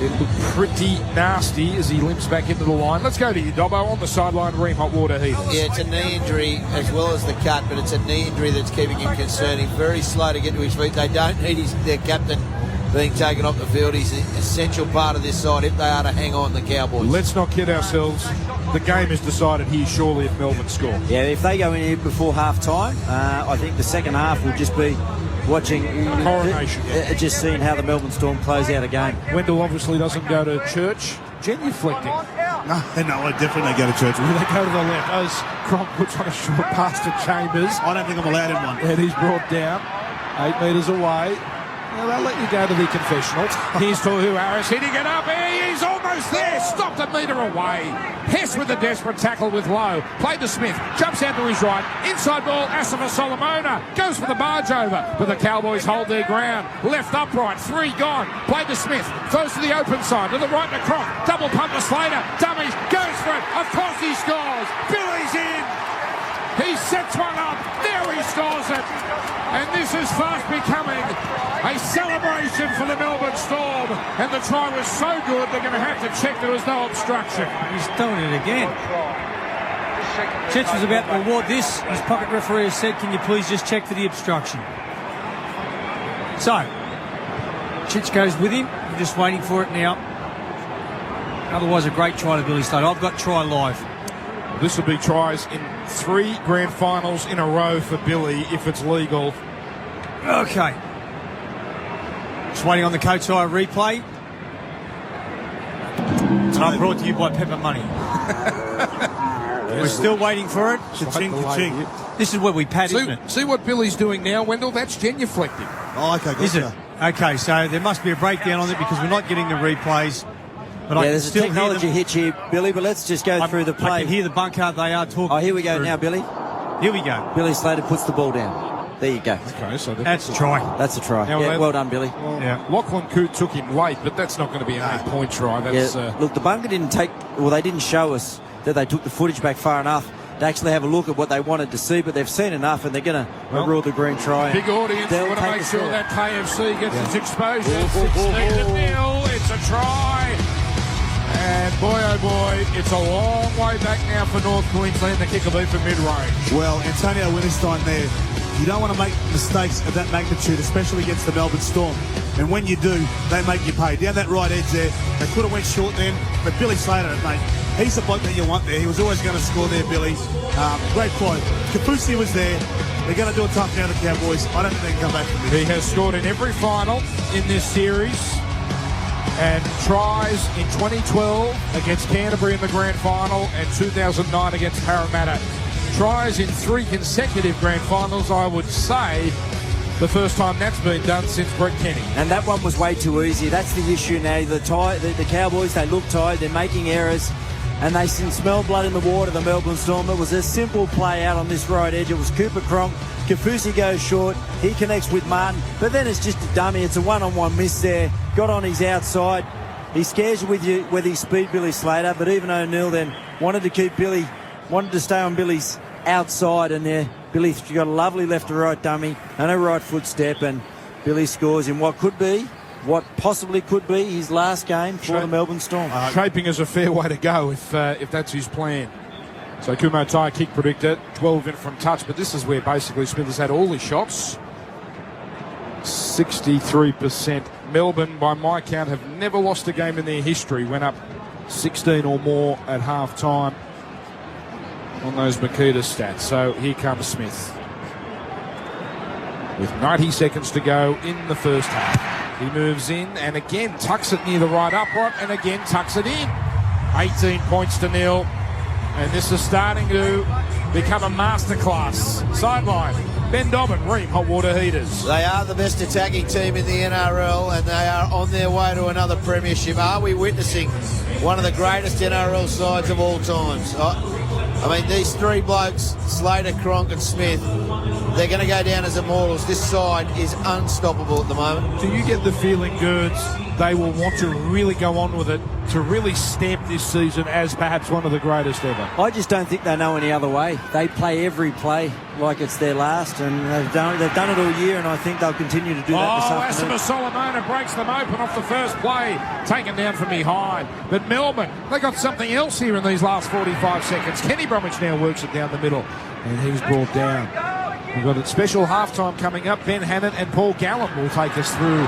it looked pretty nasty as he limps back into the line. Let's go to you, Dobbo, on the sideline, Ream Hot Water Heaters. Yeah, it's a knee injury as well as the cut, but it's a knee injury that's keeping him concerned. He's very slow to get to his feet. They don't need their captain being taken off the field. He's an essential part of this side if they are to hang on the Cowboys. Let's not kid ourselves. The game is decided here surely if Melbourne score. Yeah, if they go in here before half-time, I think the second half will just be watching coronation, just seeing how the Melbourne Storm close out a game. Wendell obviously doesn't go to church. Genuflecting. No, I definitely go to church. They go to the left. As Cronk puts on a short pass to Chambers. I don't think I'm allowed in one. And he's brought down 8 metres away. Well, they'll let you go to the confessional. Here's Tohu Harris hitting it up. He's almost there. Stopped a metre away. Hess with a desperate tackle with Lowe. Played to Smith. Jumps out to his right. Inside ball. Asifa Solomona goes for the barge over. But the Cowboys hold their ground. Left upright. 3 gone. Played to Smith. Throws to the open side. To the right to Cronk. Double pump to Slater. Dummies. Goes for it. Of course he scores. Billy's in. He sets one up. Now he scores it. And this is fast becoming a celebration for the Melbourne Storm. And the try was so good, they're going to have to check there was no obstruction. He's doing it again. Chich was about to award this. His pocket referee has said, can you please just check for the obstruction? So, Chich goes with him. We're just waiting for it now. Otherwise, a great try to Billy Slater. I've got try live. This will be tries in 3 grand finals in a row for Billy if it's legal. Okay. Just waiting on the coach eye replay. I'm brought to you by Pepper Money. We're still waiting for it. Cha-ching, cha-ching. This is where we pad, isn't it? See what Billy's doing now, Wendell? That's genuflecting. Oh, okay, is it? Okay, so there must be a breakdown on it because we're not getting the replays. But yeah, there's a technology hitch here, Billy, but let's just go through the play. I can hear the bunker. They are talking. Oh, here we go now, Billy. Here we go. Billy Slater puts the ball down. There you go. Okay, so that's a try. That's a try. Now, yeah, well done, Billy. Well, yeah. Lachlan Coote took him late, but that's not going to be an 8-point try. That's, look, the bunker didn't take... Well, they didn't show us that they took the footage back far enough to actually have a look at what they wanted to see, but they've seen enough, and they're going to rule the green try. Big audience. They want to make sure that KFC gets its exposure. 16-0. It's a try. And boy, oh boy, it's a long way back now for North Queensland. The kick will be from mid-range. Well, Antonio Winterstein there. You don't want to make mistakes of that magnitude, especially against the Melbourne Storm. And when you do, they make you pay. Down that right edge there, they could have went short then, but Billy Slater, mate, he's the bloke that you want there. He was always going to score there, Billy. Great play. Kafusi was there. They're going to do a tough now to the Cowboys. I don't think they can come back from this. He has scored in every final in this series. And tries in 2012 against Canterbury in the grand final and 2009 against Parramatta. Tries in 3 consecutive grand finals, I would say, the first time that's been done since Brett Kenny. And that one was way too easy. That's the issue now. The Cowboys, they look tired, they're making errors, and they smell blood in the water, the Melbourne Storm. It was a simple play out on this right edge. It was Cooper Cronk. Kafusi goes short. He connects with Martin. But then it's just a dummy. It's a one-on-one miss there. Got on his outside. He scares you with his speed, Billy Slater. But even O'Neill then wanted to stay on Billy's outside. And there, Billy got a lovely left to right dummy and a right foot step. And Billy scores in what could be what possibly could be his last game for the Melbourne Storm. Shaping is a fair way to go if that's his plan. So Kumo Tai, kick predictor, 12 in from touch, but this is where basically Smith has had all his shots. 63%. Melbourne, by my count, have never lost a game in their history. Went up 16 or more at half-time on those Makita stats. So here comes Smith. With 90 seconds to go in the first half. He moves in and again tucks it near the right upright and again tucks it in. 18 points to 0. And this is starting to become a masterclass. Sideline. Ben Dobbin, Ream, hot water heaters. They are the best attacking team in the NRL and they are on their way to another premiership. Are we witnessing one of the greatest NRL sides of all times? I mean, these three blokes, Slater, Cronk and Smith, they're going to go down as immortals. This side is unstoppable at the moment. Do you get the feeling, Gerds, they will want to really go on with it, to really stamp this season as perhaps one of the greatest ever? I just don't think they know any other way. They play every play like it's their last, and they've done it all year, and I think they'll continue to do that this afternoon. Asima Solomona breaks them open off the first play, taken down from behind. But Melbourne, they got something else here in these last 45 seconds. Kenny Bromwich now works it down the middle, and he's brought down. We've got a special halftime coming up. Ben Hannon and Paul Gallen will take us through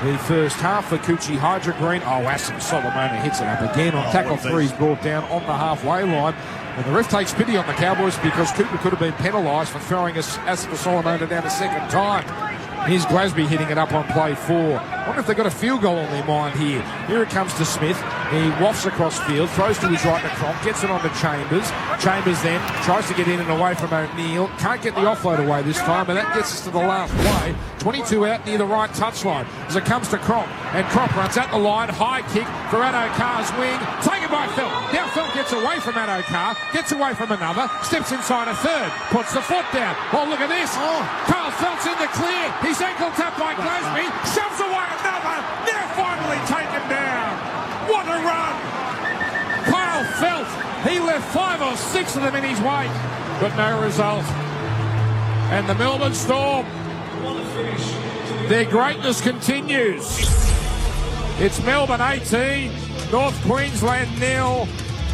the first half for Coochie Hydra Green. Asima Solomona hits it up again on tackle 3. He's brought down on the halfway line. And the ref takes pity on the Cowboys because Cooper could have been penalised for throwing Asima Solomona down a second time. Here's Glasby hitting it up on play 4. I wonder if they've got a field goal on their mind here. Here it comes to Smith. He wafts across field, throws to his right to Cronk, gets it on to Chambers. Chambers then tries to get in and away from O'Neill. Can't get the offload away this time, and that gets us to the last play. 22 out near the right touchline as it comes to Cronk. And Cronk runs at the line. High kick for Addo Carr's wing. Taken by Felt. Now Felt gets away from Addo Carr, gets away from another, steps inside a third, puts the foot down. Oh, look at this. Carl Felt's in the clear. He's ankle tapped by Glasby. Shoves away another. Now finally taken down. What a run. Kyle Felt. He left 5 or 6 of them in his wake, but no result. And the Melbourne Storm, their greatness continues. It's Melbourne 18, North Queensland 0.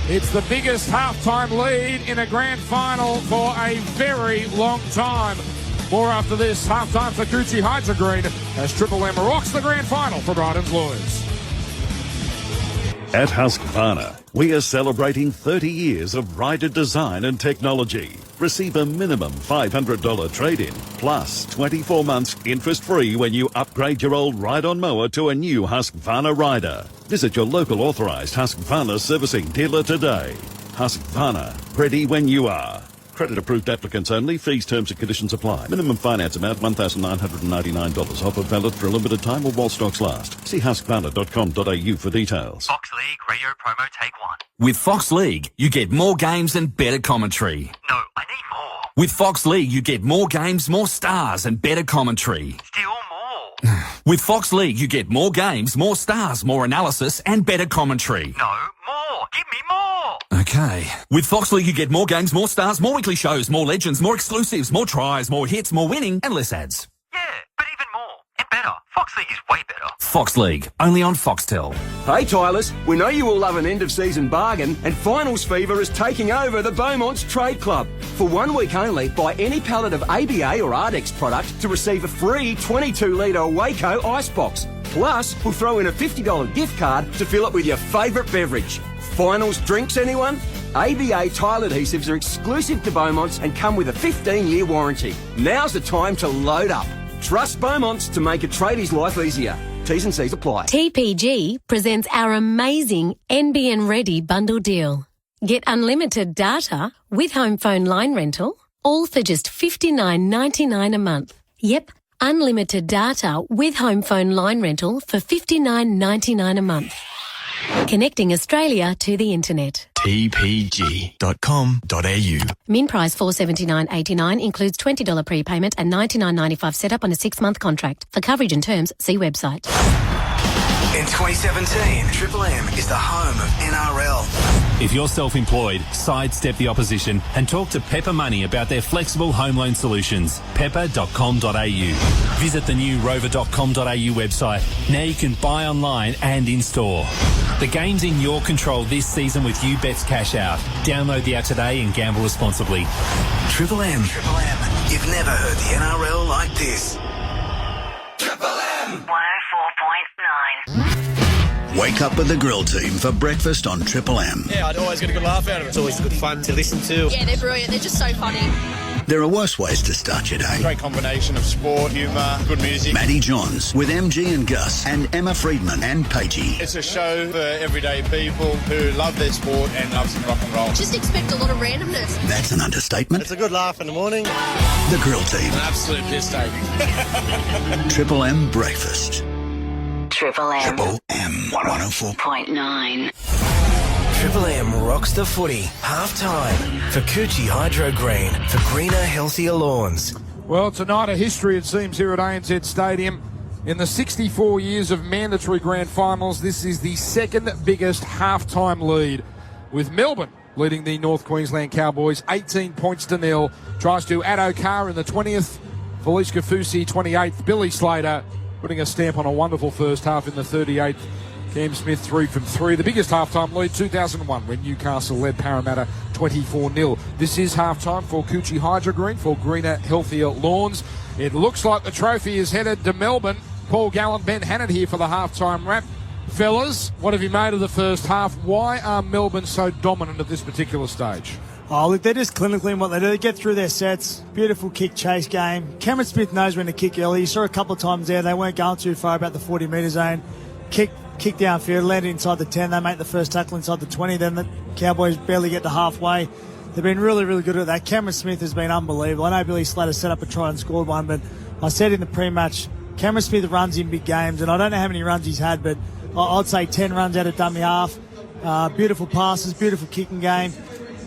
It's the biggest halftime lead in a grand final for a very long time. More after this, halftime for Coochie Hydra Green as Triple M rocks the grand final for Bryden's Lawyers. At Husqvarna, we are celebrating 30 years of rider design and technology. Receive a minimum $500 trade-in, plus 24 months interest-free when you upgrade your old ride-on mower to a new Husqvarna rider. Visit your local authorised Husqvarna servicing dealer today. Husqvarna, ready when you are. Credit approved applicants only. Fees, terms and conditions apply. Minimum finance amount $1,999. Offer valid for a limited time or while stocks last. See husqvarna.com.au for details. Fox League radio promo take 1. With Fox League, you get more games and better commentary. No, I need more. With Fox League, you get more games, more stars and better commentary. Still more. With Fox League, you get more games, more stars, more analysis and better commentary. No, more. Give me more. Okay. With Fox League, you get more games, more stars, more weekly shows, more legends, more exclusives, more tries, more hits, more winning, and less ads. Yeah, but even more. And better. Fox League is way better. Fox League, only on Foxtel. Hey Tylers, we know you all love an end-of-season bargain, and finals fever is taking over the Beaumont's Trade Club. For 1 week only, buy any pallet of ABA or Ardex product to receive a free 22-litre Waco icebox. Plus, we'll throw in a $50 gift card to fill up with your favourite beverage. Finals drinks, anyone? ABA tile adhesives are exclusive to Beaumont's and come with a 15-year warranty. Now's the time to load up. Trust Beaumont's to make a tradie's life easier. T's and C's apply. TPG presents our amazing NBN Ready bundle deal. Get unlimited data with home phone line rental, all for just $59.99 a month. Yep, unlimited data with home phone line rental for $59.99 a month. Connecting Australia to the internet. tpg.com.au. Min price $479.89 includes $20 prepayment and $99.95 setup on a 6-month contract. For coverage and terms, see website. In 2017, Triple M is the home of NRL. If you're self-employed, sidestep the opposition and talk to Pepper Money about their flexible home loan solutions. Pepper.com.au. Visit the new rover.com.au website. Now you can buy online and in-store. The game's in your control this season with UBET's Cash Out. Download the app today and gamble responsibly. Triple M. You've never heard the NRL like this. Triple M. 104.9. Wake up with the Grill Team for breakfast on Triple M. Yeah, I'd always get a good laugh out of it. It's always good fun to listen to. Yeah, they're brilliant. They're just so funny. There are worse ways to start your day. Great combination of sport, humour, good music. Matty Johns with MG and Gus and Emma Friedman and Pagey. It's a show for everyday people who love their sport and love some rock and roll. Just expect a lot of randomness. That's an understatement. It's a good laugh in the morning. The Grill Team. An absolute piss taking. Triple M breakfast. Triple M. Triple M 104.9. Triple M rocks the footy. Half-time for Coochie Hydro Green for greener, healthier lawns. Well, it's a night of history, it seems, here at ANZ Stadium. In the 64 years of mandatory grand finals, this is the second biggest half-time lead, with Melbourne leading the North Queensland Cowboys 18 points to nil. Tries to add O'Carr in the 20th, Felice Kafusi 28th, Billy Slater putting a stamp on a wonderful first half in the 38th. Cam Smith 3 from 3. The biggest halftime lead, 2001, when Newcastle led Parramatta 24-0. This is halftime for Coochie Hydro Green, for greener, healthier lawns. It looks like the trophy is headed to Melbourne. Paul Gallen, Ben Hannett here for the halftime wrap. Fellas, what have you made of the first half? Why are Melbourne so dominant at this particular stage? Oh, look, they're just clinically in what they do. They get through their sets. Beautiful kick chase game. Cameron Smith knows when to kick early. You saw a couple of times there. They weren't going too far, about the 40-metre zone. Kick downfield, landed inside the 10. They make the first tackle inside the 20. Then the Cowboys barely get to halfway. They've been really, really good at that. Cameron Smith has been unbelievable. I know Billy Slater set up a try and scored one, but I said in the pre-match, Cameron Smith runs in big games, and I don't know how many runs he's had, but I'd say 10 runs out of dummy half. Beautiful passes, beautiful kicking game.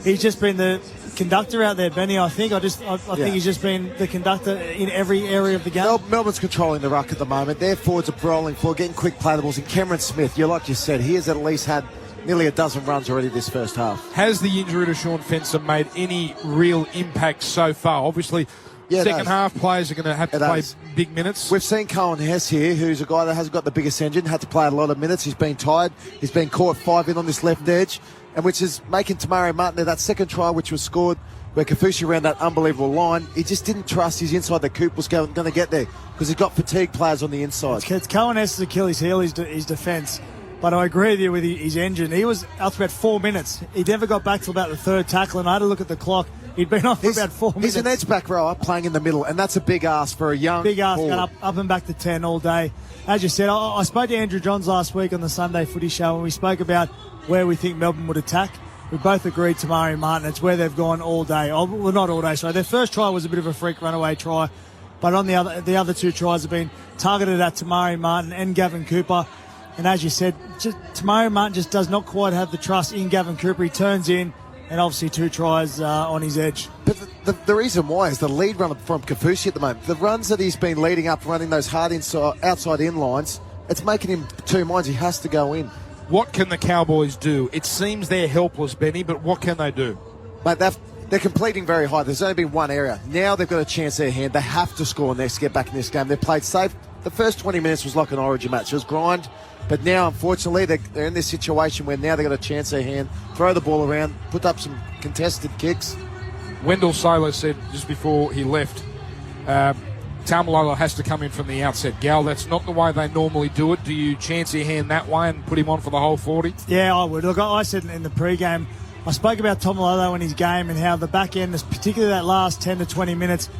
He's just been the conductor out there, Benny. I think think he's just been the conductor in every area of the game. Melbourne's controlling the ruck at the moment. Their forwards are rolling forward, getting quick play the balls. And Cameron Smith, like you said, he has at least had nearly a dozen runs already this first half. Has the injury to Sean Fencer made any real impact so far? Obviously, second half players are going to have to play big minutes. We've seen Cohen Hess here, who's a guy that hasn't got the biggest engine, had to play a lot of minutes. He's been tired. He's been caught 5 in on this left edge, and which is making Tamari Martin there. That second try, which was scored where Kafusi ran that unbelievable line, he just didn't trust his inside that Coop was going to get there because he's got fatigued players on the inside. It's Cohen Hess's Achilles heel, his defence. But I agree with you with his engine. He was out for about 4 minutes. He never got back till about the third tackle, and I had to look at the clock. He'd been off for about 4 minutes. He's an edge back rower playing in the middle, and that's a big ask for a young Big ask forward. going up and back to 10 all day. As you said, I spoke to Andrew Johns last week on the Sunday Footy Show, and we spoke about where we think Melbourne would attack. We both agreed Tamari Martin. It's where they've gone all day. Oh, well, not all day, sorry. Their first try was a bit of a freak runaway try, but on the other two tries have been targeted at Tamari Martin and Gavin Cooper. And as you said, Tamari Martin just does not quite have the trust in Gavin Cooper. He turns in, and obviously 2 tries on his edge. But the reason why is the lead run from Kafusi at the moment. The runs that he's been leading up, running those hard outside in lines, it's making him 2 minds. He has to go in. What can the Cowboys do? It seems they're helpless, Benny, but what can they do? Mate, they're completing very high. There's only been one area. Now they've got a chance in their hand. They have to score next to get back in this game. They've played safe. The first 20 minutes was like an Origin match. It was grind. But now, unfortunately, they're in this situation where now they've got a chance in their hand. Throw the ball around, put up some contested kicks. Wendell Saylor said just before he left, Tamalolo has to come in from the outset. Gal, that's not the way they normally do it. Do you chance your hand that way and put him on for the whole 40? Yeah, I would. Look, I said in the pre-game, I spoke about Tamalolo and his game and how the back end, particularly that last 10 to 20 minutes,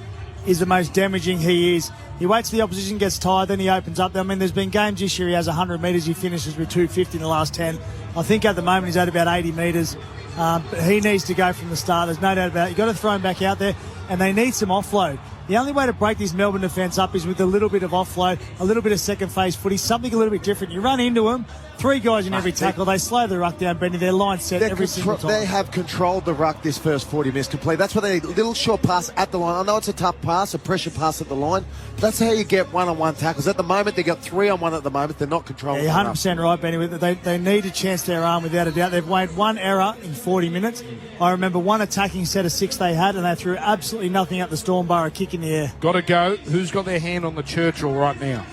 is the most damaging he is. He waits till the opposition gets tired, then he opens up. I mean, there's been games this year he has 100 metres, he finishes with 250 in the last 10. I think at the moment he's at about 80 metres. But he needs to go from the start. There's no doubt about it. You've got to throw him back out there, and they need some offload. The only way to break this Melbourne defence up is with a little bit of offload, a little bit of second phase footy, something a little bit different. You run into them, 3 guys in every tackle. They slow the ruck down, Benny. Their line set every single time. They have controlled the ruck this first 40 minutes complete. That's why they need a little short pass at the line. I know it's a tough pass, a pressure pass at the line. That's how you get one-on-one tackles. At the moment, they got 3-on-1 at the moment. They're not controlling. Yeah, you're 100% right, Benny. They need to chance their arm without a doubt. They've made one error in 40 minutes. I remember one attacking set of 6 they had, and they threw absolutely nothing at the Stormborough kick in the air. Got to go. Who's got their hand on the Churchill right now?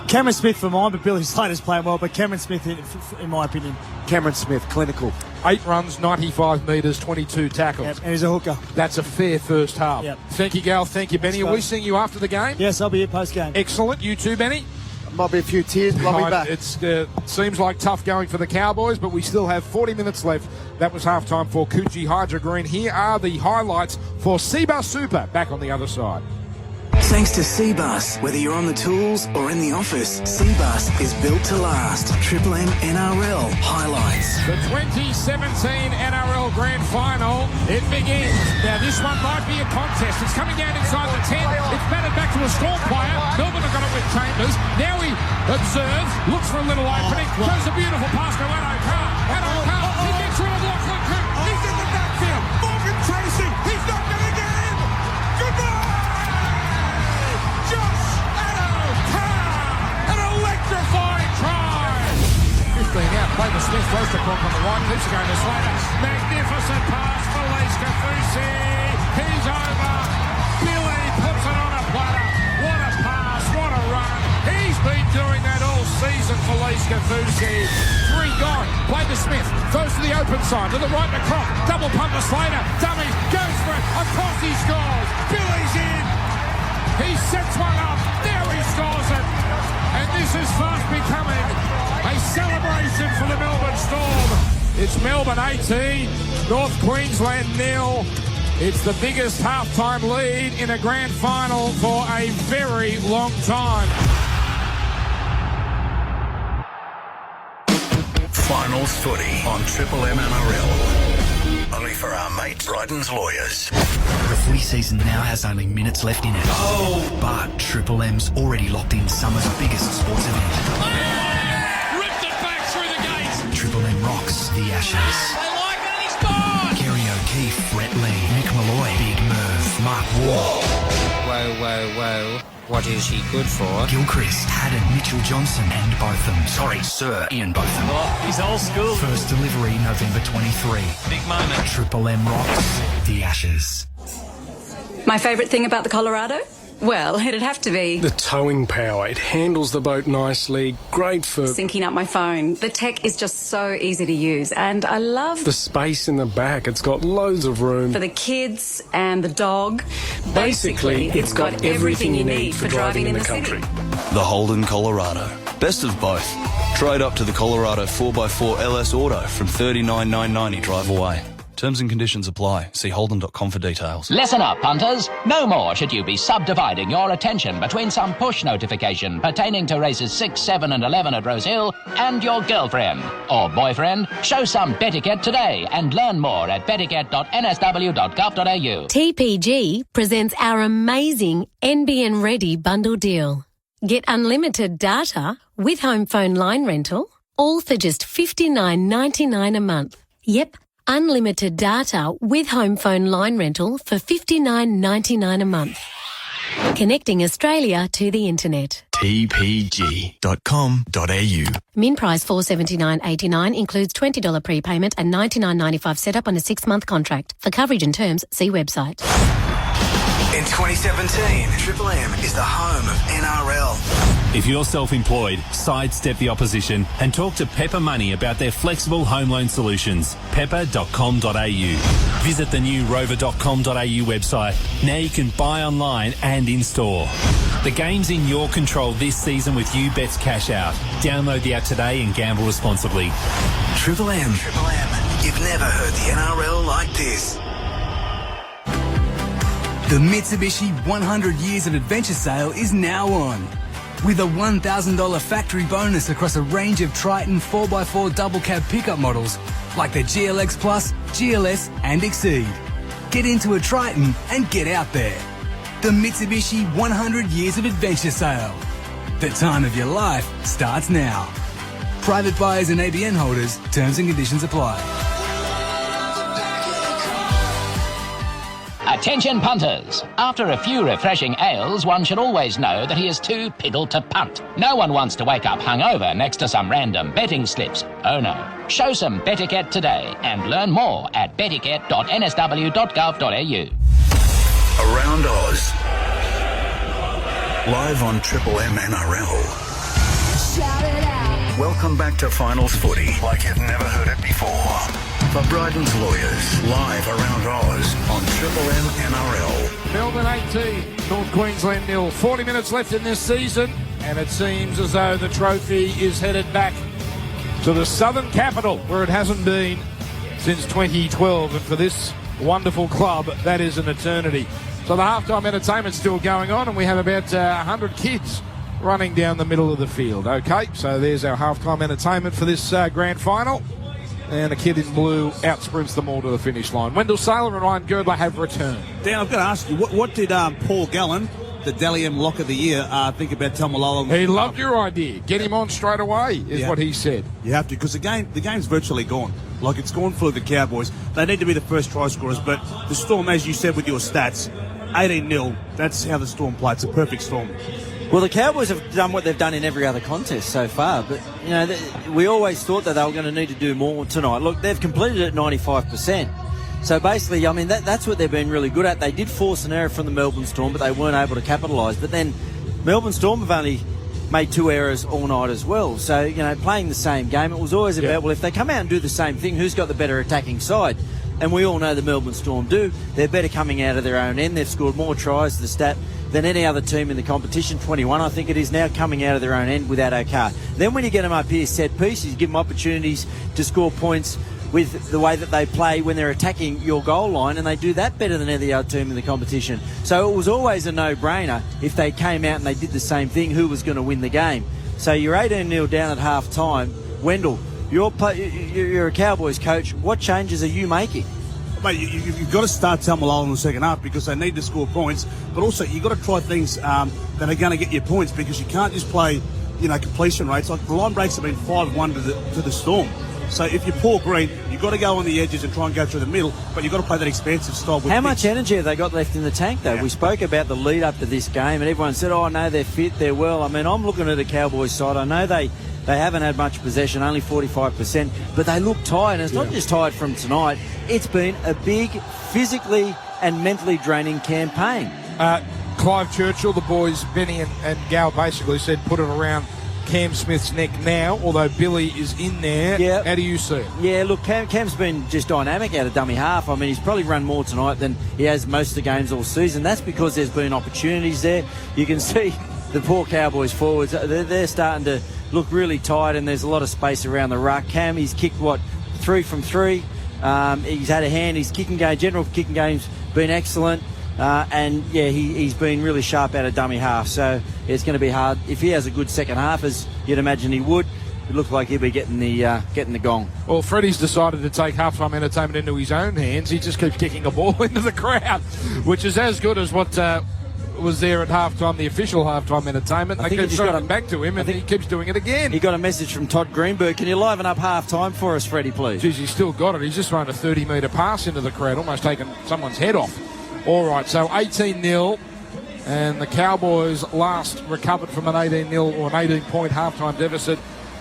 Cameron Smith for mine, but Billy Slater's playing well. But Cameron Smith, in my opinion. Cameron Smith, clinical. 8 runs, 95 metres, 22 tackles. Yep, and he's a hooker. That's a fair first half. Yep. Thank you, Gal. Thank you, Benny. Are we seeing you after the game? Yes, I'll be here post-game. Excellent. You too, Benny? Might be a few tears, but I'll be back. It seems like tough going for the Cowboys, but we still have 40 minutes left. That was halftime for Coochie Hydro Green. Here are the highlights for Seabus Super. Back on the other side. Thanks to Seabus, whether you're on the tools or in the office, Seabus is built to last. Triple M NRL highlights. The 2017 NRL Grand Final, it begins. Now this one might be a contest. It's coming down inside the 10. It's batted back to a Storm player. Melbourne have got it with Chambers. Now he observes, looks for a little opening, throws a beautiful pass to Addo Carr. Addo Carr, he gets rid of Lachlan Cook. He's in the backfield. Morgan chasing. He's not going to get in. Goodbye. Electrifying try! 15 out. Play the Smith. Throws to Croc on the right. Keeps going to Slater. Magnificent pass for Lees Kafusi. He's over. Billy puts it on a platter. What a pass. What a run. He's been doing that all season for Lees Kafusi. 3 gone. Play to Smith. Throws to the open side. To the right to Croc. Double pump to Slater. Dummy. Goes for it. Across he scores. Billy's in. He sets one up. Now he scores it. And this is fast becoming a celebration for the Melbourne Storm. It's Melbourne 18, North Queensland 0. It's the biggest halftime lead in a grand final for a very long time. Finals footy on Triple M NRL. Only for our mate Brighton's lawyers. The footy season now has only minutes left in it. But Triple M's already locked in summer's biggest sports event. Ripped it back through the gates. Triple M rocks the Ashes. They like it and he's gone. Kerry O'Keefe, Brett Lee, Nick Malloy, Big Merv, Mark Waugh. Whoa. What is he good for? Gilchrist, Haddon, Mitchell Johnson and Botham. Sorry, Sir Ian Botham. Oh, he's old school. First delivery November 23. Big moment. Triple M rocks the Ashes. My favourite thing about the Colorado? Well, it'd have to be the towing power. It handles the boat nicely. Great for syncing up my phone. The tech is just so easy to use, and I love the space in the back. It's got loads of room for the kids and the dog. Basically, it's got everything you need for driving in the country. The Holden Colorado. Best of both. Trade up to the Colorado 4x4 LS Auto from $39,990 drive away. Terms and conditions apply. See Holden.com for details. Listen up, punters. No more should you be subdividing your attention between some push notification pertaining to races 6, 7 and 11 at Rose Hill and your girlfriend or boyfriend. Show some Betticat today and learn more at betticat.nsw.gov.au. TPG presents our amazing NBN Ready bundle deal. Get unlimited data with home phone line rental, all for just $59.99 a month. Yep. Unlimited data with home phone line rental for $59.99 a month. Connecting Australia to the internet. tpg.com.au. Min price $479.89 includes $20 prepayment and $99.95 setup on a 6-month contract. For coverage and terms, see website. In 2017, Triple M is the home of NRL. If you're self-employed, sidestep the opposition and talk to Pepper Money about their flexible home loan solutions. Pepper.com.au. Visit the new rover.com.au website. Now you can buy online and in-store. The game's in your control this season with YouBet's Cash Out. Download the app today and gamble responsibly. Triple M. You've never heard the NRL like this. The Mitsubishi 100 Years of Adventure sale is now on. With a $1,000 factory bonus across a range of Triton 4x4 double cab pickup models like the GLX Plus, GLS and Exceed. Get into a Triton and get out there. The Mitsubishi 100 Years of Adventure Sale. The time of your life starts now. Private buyers and ABN holders, terms and conditions apply. Attention punters. After a few refreshing ales, one should always know that he is too piddled to punt. No one wants to wake up hungover next to some random betting slips. Oh no. Show some Betiquette today and learn more at betiquette.nsw.gov.au. Around Oz. Live on Triple M NRL. Shout it out. Welcome back to finals footy like you've never heard it before. For Bryden's Lawyers, live around Oz on Triple M NRL. Melbourne 18, North Queensland 0. 40 minutes left in this season, and it seems as though the trophy is headed back to the southern capital, where it hasn't been since 2012. And for this wonderful club, that is an eternity. So the halftime entertainment's still going on, and we have about 100 kids running down the middle of the field. Okay, so there's our halftime entertainment for this grand final. And a kid in blue outsprints them all to the finish line. Wendell Saylor and Ryan Girdler have returned. Dan, I've got to ask you, what did Paul Gallen, the Dally M Lock of the Year, think about Tamalolo? He loved your idea. Get him on straight away, is what he said. You have to, because the game's virtually gone. Like, it's gone for the Cowboys. They need to be the first try scorers, but the Storm, as you said with your stats, 18-0, that's how the Storm play. It's a perfect Storm. Well, the Cowboys have done what they've done in every other contest so far, but, you know, we always thought that they were going to need to do more tonight. Look, they've completed it at 95%. So basically, I mean, that's what they've been really good at. They did force an error from the Melbourne Storm, but they weren't able to capitalise. But then Melbourne Storm have only made 2 errors all night as well. So, you know, playing the same game, it was always about, well, if they come out and do the same thing, who's got the better attacking side? And we all know the Melbourne Storm do. They're better coming out of their own end. They've scored more tries, the stat, than any other team in the competition. 21, I think it is now, coming out of their own end without Okar. Then when you get them up here set pieces, you give them opportunities to score points with the way that they play when they're attacking your goal line, and they do that better than any other team in the competition. So it was always a no-brainer if they came out and they did the same thing, who was going to win the game. So you're 18-0 down at half-time. Wendell, you're a Cowboys coach. What changes are you making? Mate, you've got to start Tamalolo in the second half because they need to score points, but also you've got to try things that are going to get you points, because you can't just play, you know, completion rates. Like the line breaks have been 5-1 to the Storm. So if you're Paul Green, you've got to go on the edges and try and go through the middle, but you've got to play that expansive style. How much energy have they got left in the tank, though? Yeah. We spoke about the lead up to this game, and everyone said, oh, no, they're fit, they're well. I mean, I'm looking at the Cowboys side. I know they haven't had much possession, only 45%, but they look tired. And it's not just tired from tonight. It's been a big, physically and mentally draining campaign. Clive Churchill, the boys, Benny and Gal basically said put it around Cam Smith's neck now, although Billy is in there. Yeah. How do you see it? Yeah, look, Cam's been just dynamic out of dummy half. I mean, he's probably run more tonight than he has most of the games all season. That's because there's been opportunities there. You can see the poor Cowboys forwards, they're starting to look really tired, and there's a lot of space around the ruck. Cam, he's kicked, 3 from 3. He's had a hand. His kicking game, general kicking game's been excellent. And, yeah, he's been really sharp out of dummy half. So it's going to be hard. If he has a good second half, as you'd imagine he would, it looks like he'll be getting the gong. Well, Freddie's decided to take halftime entertainment into his own hands. He just keeps kicking a ball into the crowd, which is as good as what was there at halftime, the official halftime entertainment. They keep throwing it back to him, and he keeps doing it again. He got a message from Todd Greenberg. Can you liven up halftime for us, Freddie, please? Geez, he's still got it. He's just thrown a 30-metre pass into the crowd, almost taken someone's head off. All right, so 18-0, and the Cowboys last recovered from an 18-0 or an 18-point halftime deficit.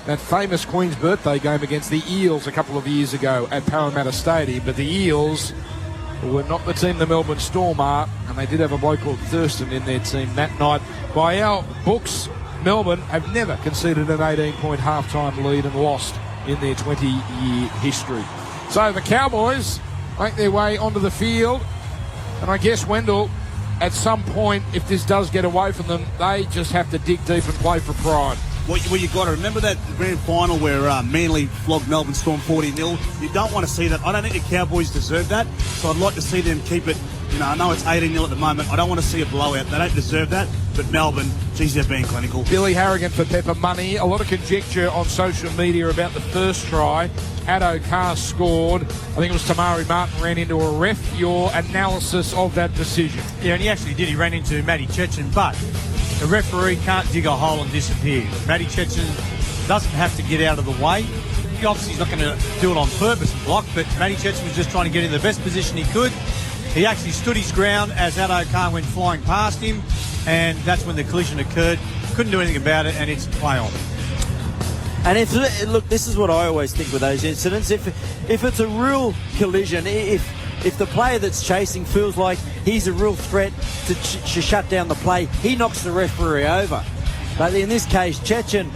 That famous Queen's birthday game against the Eels a couple of years ago at Parramatta Stadium, but the Eels were not the team the Melbourne Storm are, and they did have a bloke called Thurston in their team that night. By our books, Melbourne have never conceded an 18-point halftime lead and lost in their 20-year history. So the Cowboys make their way onto the field, and I guess, Wendell, at some point, if this does get away from them, they just have to dig deep and play for pride. Well, you've got to remember that grand final where Manly flogged Melbourne Storm 40-0. You don't want to see that. I don't think the Cowboys deserve that, so I'd like to see them keep it. You know, I know it's 18-0 at the moment. I don't want to see a blowout. They don't deserve that. but Melbourne, geez, they're being clinical. Billy Harrigan for Pepper Money. A lot of conjecture on social media about the first try. Addo Carr scored. I think it was Tamari Martin ran into a ref. Your analysis of that decision? Yeah, and he actually did. He ran into Matty Chechen, but the referee can't dig a hole and disappear. Matty Chechen doesn't have to get out of the way. He obviously is not going to do it on purpose and block, but Matty Chechen was just trying to get in the best position he could. He actually stood his ground as Addo Carr went flying past him, and that's when the collision occurred. Couldn't do anything about it, and it's play on. And look, this is what I always think with those incidents. If it's a real collision, if the player that's chasing feels like he's a real threat to shut down the play, he knocks the referee over. But in this case, Chechen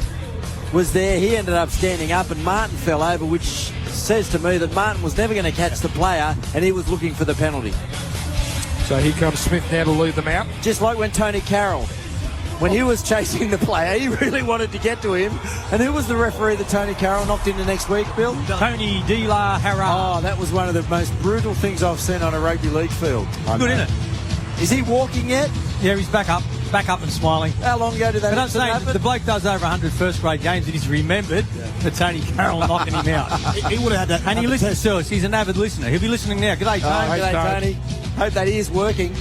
was there. He ended up standing up, and Martin fell over, which says to me that Martin was never going to catch the player, and he was looking for the penalty. So here comes Smith now to lead them out. Just like when Tony Carroll, when he was chasing the player, he really wanted to get to him. And who was the referee that Tony Carroll knocked into next week, Bill? Tony De La Hara. Oh, that was one of the most brutal things I've seen on a rugby league field. Good, isn't it? Is he walking yet? Yeah, he's back up and smiling. How long ago did that happen? The bloke does over 100 first-grade games, and he's remembered for Tony Carroll knocking him out. He would have had that. And he listens to us. He's an avid listener. He'll be listening now. G'day, Tony. G'day, Tony. Hope that is working.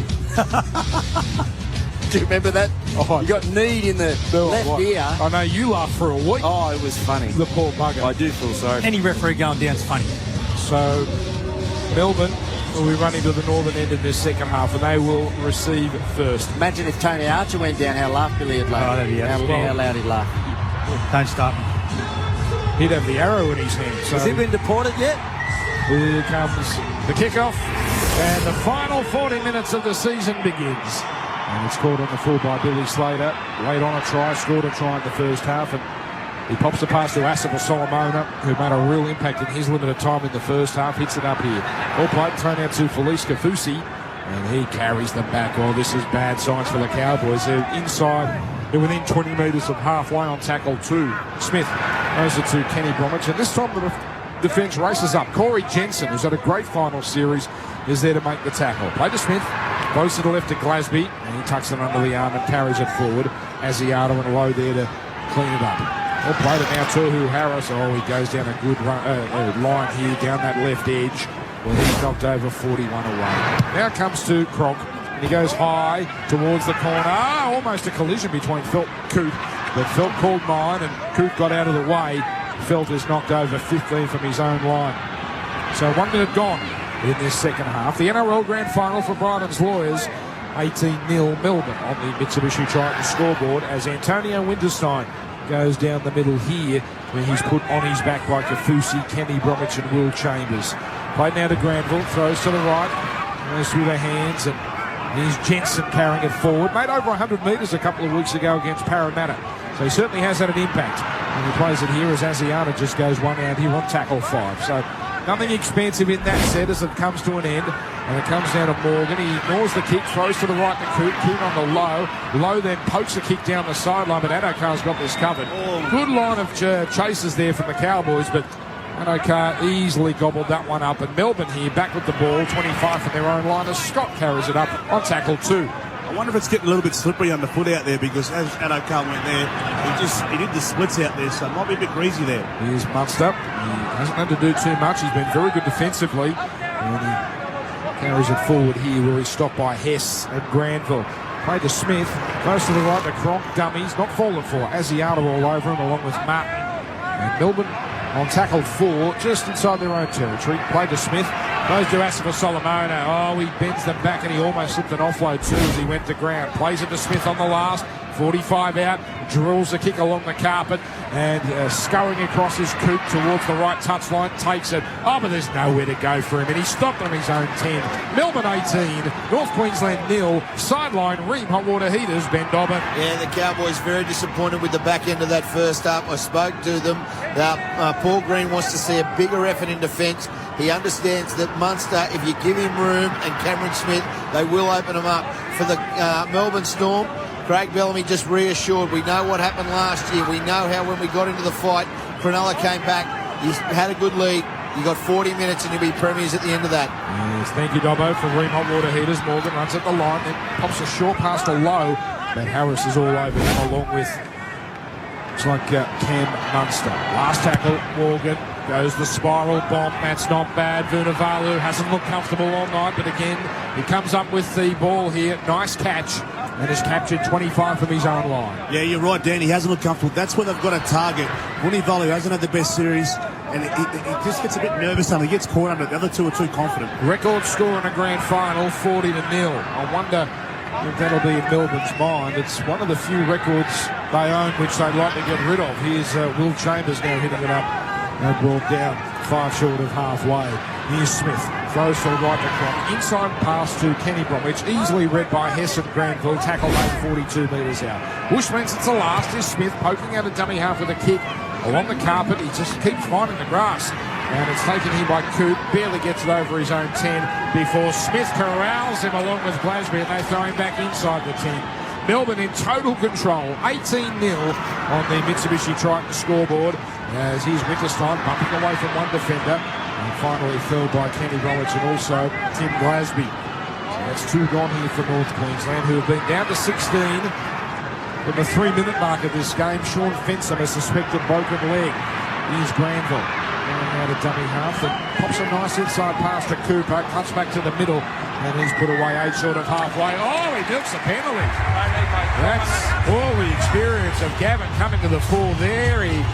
Do you remember that? Oh, you got kneed in the left ear. I know you laughed for a week. Oh, it was funny. The poor bugger. I do feel sorry. Any referee going down is funny. So, Melbourne will be running to the northern end of this second half, and they will receive first. Imagine if Tony Archer went down, how laughed Billy would laugh. Oh, that'd be how loud he'd laugh. Don't start. He'd have the arrow in his hand. So has he been deported yet? Here comes the kickoff, and the final 40 minutes of the season begins. And it's called on the full by Billy Slater. Late on a try, scored a try in the first half, and he pops the pass to Asif Solomona, who made a real impact in his limited time in the first half. Hits it up here. All played, thrown out to Felice Kafusi, and he carries them back. Oh, this is bad signs for the Cowboys. They're inside. They're within 20 metres of halfway on tackle 2. Smith goes it to Kenny Bromwich, and this time the defence races up. Corey Jensen, who's had a great final series, is there to make the tackle. Play to Smith. Goes to the left to Glasby, and he tucks it under the arm and carries it forward. Asiata and Lowe there to clean it up. Well played it now, Tohu Harris. Oh, he goes down a good line here, down that left edge. Well, he's knocked over 41 away. Now comes to Cronk, and he goes high towards the corner. Almost a collision between Felt and Coote, but Felt called mine, and Coote got out of the way. Felt is knocked over 15 from his own line. So 1 minute gone in this second half. The NRL Grand Final for Brighton's Lawyers, 18-0 Melbourne on the Mitsubishi Triton scoreboard as Antonio Winterstein goes down the middle here, where he's put on his back by Kafusi, Kenny Bromwich and Will Chambers. Played now to Granville, throws to the right, goes through the hands, and here's Jensen carrying it forward. Made over 100 metres a couple of weeks ago against Parramatta, so he certainly has had an impact. And he plays it here as Asiata just goes one out here on tackle 5. So nothing expensive in that set as it comes to an end, and it comes down to Morgan. He ignores the kick, throws to the right to Coote. Coote on the low. Low then pokes the kick down the sideline, but Addo-Carr's got this covered. Good line of chases there from the Cowboys, but Addo-Carr easily gobbled that one up. And Melbourne here back with the ball, 25 from their own line as Scott carries it up on tackle 2. I wonder if it's getting a little bit slippery underfoot out there, because as Addo-Carr went there, he did the splits out there, so it might be a bit greasy there. Here's Munster. He hasn't had to do too much. He's been very good defensively. And he carries it forward here where he's stopped by Hess and Granville. Play to Smith. Goes to the right to Cronk. Dummies. Not fallen for. Asiata all over him along with Martin. And Melbourne on tackle 4 just inside their own territory. Play to Smith. Goes to Asif Solomona. Oh, he bends them back and he almost slipped an offload too as he went to ground. Plays it to Smith on the last. 45 out. Drills the kick along the carpet and scurrying across his Coote towards the right touchline. Takes it. Oh, but there's nowhere to go for him. And he stopped on his own 10. Melbourne 18. North Queensland 0. Sideline, Ream Hot Water Heaters, Ben Dobbin. Yeah, the Cowboys very disappointed with the back end of that first half. I spoke to them. Paul Green wants to see a bigger effort in defence. He understands that Munster, if you give him room, and Cameron Smith, they will open him up. For the Melbourne Storm, Craig Bellamy just reassured, we know what happened last year. We know how when we got into the fight, Cronulla came back. He's had a good lead. You got 40 minutes and you'll be premiers at the end of that. Yes, thank you, Dobbo, for Ream Hot Water Heaters. Morgan runs at the line, then pops a short pass to Lowe. But Harris is all over him along with, looks like Cam Munster. Last tackle, Morgan. Goes the spiral bomb. That's not bad. Vunivalu hasn't looked comfortable all night, but again, he comes up with the ball here. Nice catch. And has captured 25 from his own line. Yeah, you're right, Dan. He hasn't looked comfortable. That's where they've got a target. Vunivalu hasn't had the best series, and he just gets a bit nervous and he gets caught under. The other two are too confident. Record score in a grand final, 40-0. I wonder if that'll be in Melbourne's mind. It's one of the few records they own which they'd like to get rid of. Here's Will Chambers now hitting it up. And brought down 5 short of halfway. Here's Smith. Throws to the right to Cronk. Inside pass to Kenny Bromwich. Easily read by Hess and Granville. Tackle made 42 metres out. Bushman's it's the last. Is Smith poking out a dummy half with a kick. Along the carpet. He just keeps finding the grass. And it's taken here by Coop. Barely gets it over his own 10 before Smith corrals him along with Glasby, and they throw him back inside the 10. Melbourne in total control, 18-0 on the Mitsubishi Triton scoreboard as here's Winterstein bumping away from one defender and finally felled by Kenny Bromwich and also Tim Glasby. So that's 2 gone here for North Queensland, who have been down to 16 from the 3-minute mark of this game. Sean Fensom, a suspected broken leg. Here's Granville going out a dummy half and pops a nice inside pass to Cooper, cuts back to the middle, and he's put away 8 short of halfway. Oh, he milks a penalty. That's all the experience of Gavin coming to the fore there. He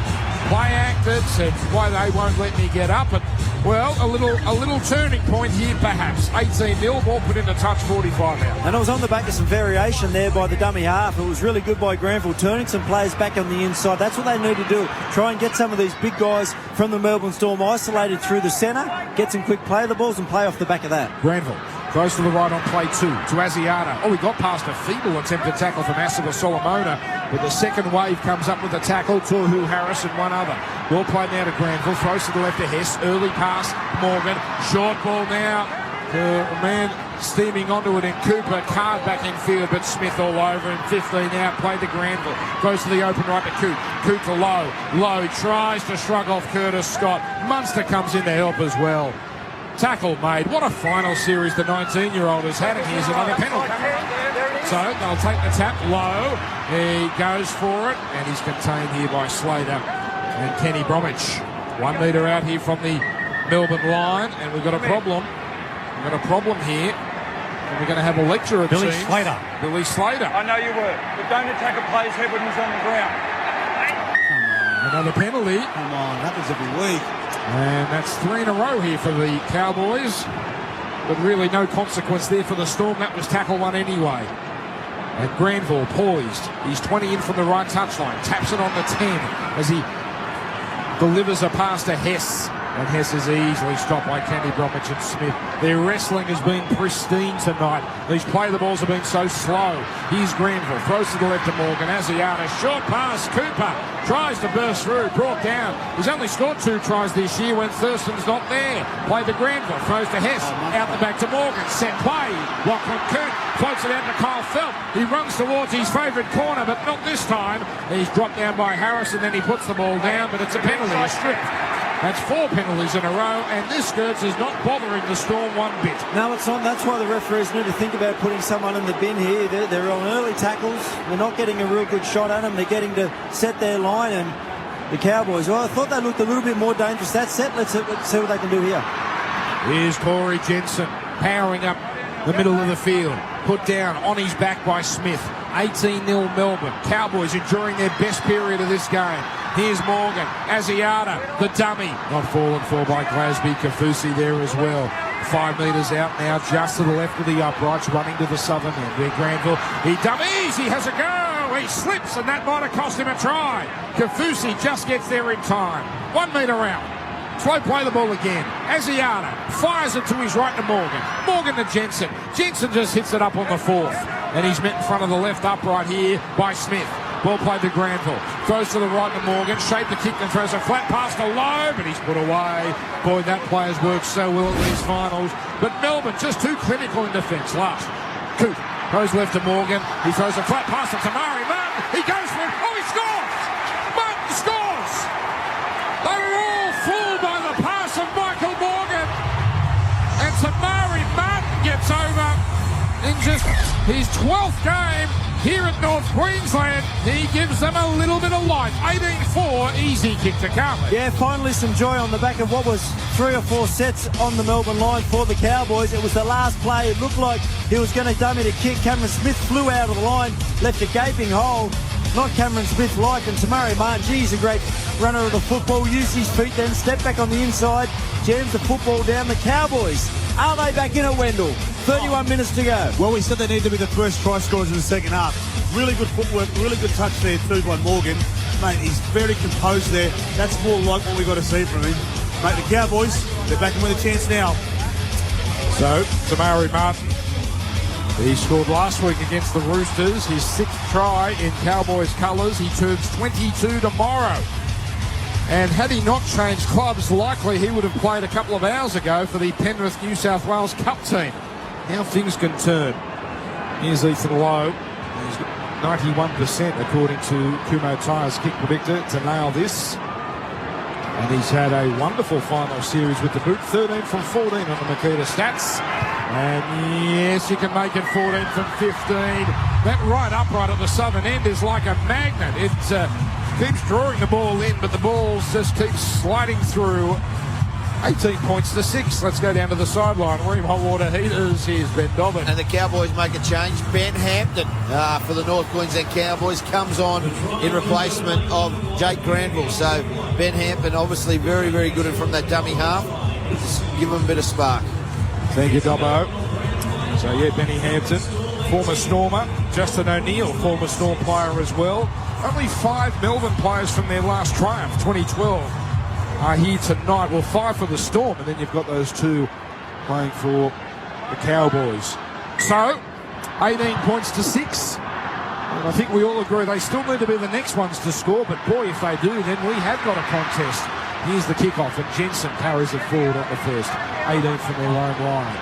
play acted, said why they won't let me get up, and well, a little turning point here perhaps. 18-0, ball put into touch, 45 out. And it was on the back of some variation there by the dummy half. It was really good by Granville, turning some players back on the inside. That's what they need to do. Try and get some of these big guys from the Melbourne Storm isolated through the centre, get some quick play of the balls and play off the back of that. Granville throws to the right on play 2 to Asiata. Oh, he got past a feeble attempted tackle from Asima Solomona, but the second wave comes up with a tackle. Tohu Harris and one other. Ball played now to Granville, throws to the left to Hess. Early pass, Morgan. Short ball now. The man steaming onto it in Cooper. Card back in field, but Smith all over him. 15 out, play to Granville. Goes to the open right to Coop. Coop to Lowe. Lowe tries to shrug off Curtis Scott. Munster comes in to help as well. Tackle made. What a final series the 19-year-old has had, and here's another penalty. So they'll take the tap. Low. He goes for it, and he's contained here by Slater and Kenny Bromwich. 1 metre out here from the Melbourne line, and we've got a problem. We've got a problem here. And we're going to have a lecture of Billy teams. Slater. Billy Slater. I know you were, but don't attack a player's head when he's on the ground. Another penalty. Come on, happens every week. And that's 3 in a row here for the Cowboys. But really no consequence there for the Storm. That was tackle 1 anyway. And Granville poised. He's 20 in from the right touchline. Taps it on the 10 as he delivers a pass to Hess. And Hess is easily stopped by Kenny Bromwich and Smith. Their wrestling has been pristine tonight. These play-the-balls have been so slow. Here's Granville. Throws to the left to Morgan. Asiata. Short pass. Cooper tries to burst through. Brought down. He's only scored 2 tries this year when Thurston's not there. Play to Granville. Throws to Hess. Out the back to Morgan. Set play. Lachlan Kern floats it out to Kyle Felt. He runs towards his favourite corner, but not this time. He's dropped down by Harris, and then he puts the ball down, but it's a penalty. A strip. That's 4 penalties in a row, and this Gertz is not bothering the Storm one bit. No, it's not. That's why the referees need to think about putting someone in the bin here. They're on early tackles. They're not getting a real good shot at them. They're getting to set their line, and the Cowboys, well, I thought they looked a little bit more dangerous. That's set. Let's see what they can do here. Here's Corey Jensen powering up the middle of the field. Put down on his back by Smith. 18-0 Melbourne. Cowboys enduring their best period of this game. Here's Morgan. Asiata, the dummy. Not fallen for by Glasby. Kafusi there as well. 5 metres out now, just to the left of the uprights, running to the southern end. Where Granville, he dummies, he has a go. He slips, and that might have cost him a try. Kafusi just gets there in time. 1 metre out. Slow play the ball again. Asiata fires it to his right to Morgan. Morgan to Jensen. Jensen just hits it up on the 4th. And he's met in front of the left upright here by Smith. Ball played to Granville. Throws to the right to Morgan. Shaped the kick and throws a flat pass to Lowe, but he's put away. Boy, that player's worked so well in these finals. But Melbourne just too clinical in defence. Last. Coop throws left to Morgan. He throws a flat pass to Tamari Martin. He goes for it. Oh, he scores! Martin scores! They were all fooled by the pass of Michael Morgan. And Tamari Martin gets over in just his 12th game Here at North Queensland, he gives them a little bit of life. 18-4, easy kick to come. Yeah, finally some joy on the back of what was 3 or 4 sets on the Melbourne line for the Cowboys. It was the last play. It looked like he was going to dummy to kick. Cameron Smith flew out of the line, left a gaping hole. Not Cameron Smith like, and Tamari Martin, he's a great runner of the football, used his feet then, stepped back on the inside, jams the football down. The Cowboys, are they back in at Wendell? 31 minutes to go. Well, we said they need to be the first try scorers in the second half. Really good footwork, really good touch there too by Morgan. Mate, he's very composed there. That's more like what we got to see from him. Mate, the Cowboys, they're back in with a chance now. So, Tamari Martin, he scored last week against the Roosters, his 6th try in Cowboys colours. He turns 22 tomorrow. And had he not changed clubs, likely he would have played a couple of hours ago for the Penrith New South Wales Cup team. How things can turn. Here's Ethan Lowe. He's got 91% according to Kumo Tyre's kick predictor to nail this. And he's had a wonderful final series with the boot. 13 from 14 on the Makita stats. And yes, you can make it 14 from 15. That right upright at the southern end is like a magnet. It keeps drawing the ball in, but the ball just keeps sliding through. 18 points to 6. Let's go down to the sideline. Ream Hot Water Heaters. Here's Ben Dobbin. And the Cowboys make a change. Ben Hampton for the North Queensland Cowboys comes on in replacement of Jake Granville. So Ben Hampton obviously very, very good from that dummy half. Just give him a bit of spark. Thank you, Dobbo. So yeah, Benny Hampton, former Stormer. Justin O'Neill, former Storm player as well. Only 5 Melbourne players from their last triumph, 2012, are here tonight. Well, 5 for the Storm, and then you've got those 2 playing for the Cowboys. So, 18 points to 6. And I think we all agree they still need to be the next ones to score, but boy, if they do, then we have got a contest. Here's the kickoff, and Jensen carries it forward on the first. 18 from their own line.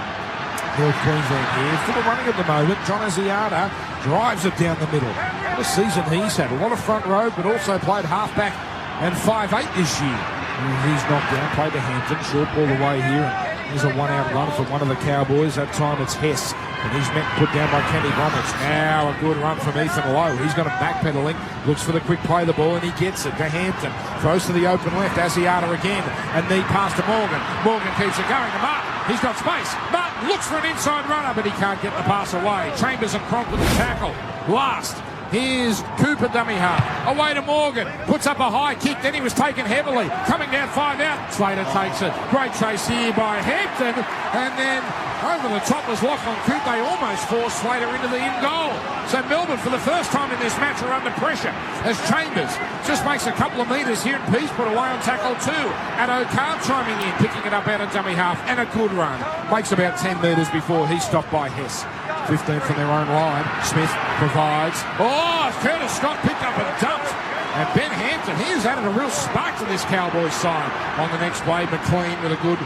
North Queensland here for the running at the moment. John Asiata drives it down the middle. What a season he's had. A lot of front row, but also played halfback and 5'8" this year. And he's knocked down, played to Hampton, short ball away here. And there's a one-out run for one of the Cowboys. That time it's Hess, and he's met put down by Kenny Bromwich. Now a good run from Ethan Lowe. He's got him backpedaling, looks for the quick play the ball, and he gets it to Hampton. Throws to the open left, Asiata again, and knee pass to Morgan. Morgan keeps it going to Martin. He's got space. Martin looks for an inside runner, but he can't get the pass away. Chambers and Cronk with the tackle. Last. Here's Cooper dummy half. Away to Morgan. Puts up a high kick. Then he was taken heavily. Coming down 5 out. Slater takes it. Great chase here by Hampton. And then over the top was Lachlan Coote. They almost forced Slater into the in goal. So Melbourne, for the first time in this match, are under pressure as Chambers just makes a couple of metres here, and Peace put away on tackle 2. And O'Carr chiming in, picking it up out of dummy half. And a good run. Makes about 10 metres before he's stopped by Hess. 15 from their own line. Smith provides. Oh, Curtis Scott picked up and dumped. And Ben Hampton, he has added a real spark to this Cowboys side. On the next play, McLean with a good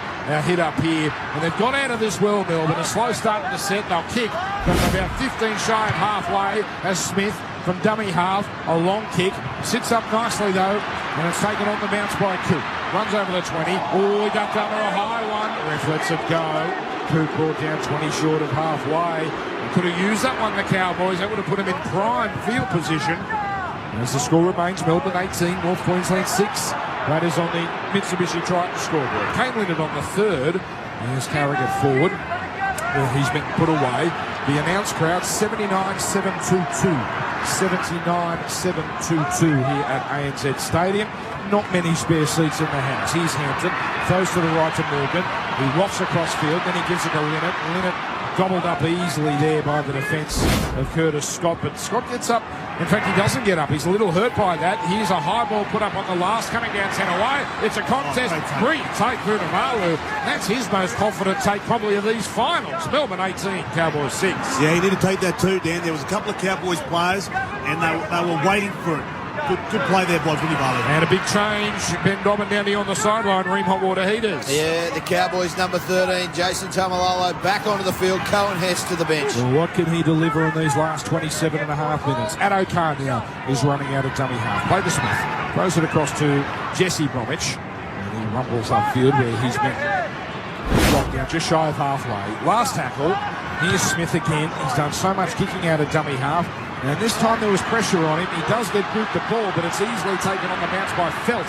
hit up here. And they've got out of this well, Melbourne. A slow start in the set. They'll kick from about 15 shy of halfway as Smith from dummy half. A long kick. Sits up nicely, though. And it's taken on the bounce by Coop. Runs over the 20. Oh, he ducked under a high one. Ref lets it go. Coop brought down 20 short of halfway. Could have used that one, the Cowboys. That would have put him in prime field position. As the score remains, Melbourne 18, North Queensland 6. That is on the Mitsubishi Triton scoreboard. Kane Linnett on the 3rd. Here's carrying it forward. He's been put away. The announced crowd, 79,722. 79,722 here at ANZ Stadium. Not many spare seats in the house. Here's Hampton. Throws to the right to Morgan. He wafts across field. Then he gives it to Linnett. Linnett gobbled up easily there by the defence of Curtis Scott, but Scott gets up. In fact, he doesn't get up. He's a little hurt by that. Here's a high ball put up on the last, coming down centre away. It's a contest. Brilliant take through to Malu. That's his most confident take probably of these finals. Melbourne 18, Cowboys 6. Yeah, he need to take that too, Dan. There was a couple of Cowboys players, and they were waiting for it. Good play there by Vinny Barlow. And a big change. Ben Dobbin down here on the sideline. Ream Hot Water Heaters. Yeah, the Cowboys number 13, Jason Tamalolo back onto the field. Cohen Hess to the bench. Well, what can he deliver in these last 27 and a half minutes? O'Carr now is running out of dummy half. Play to Smith. Throws it across to Jesse Bromwich. And he rumbles upfield where he's been blocked down just shy of halfway. Last tackle. Here's Smith again. He's done so much kicking out of dummy half. And this time there was pressure on him. He does get grouped the ball, but it's easily taken on the bounce by Felt,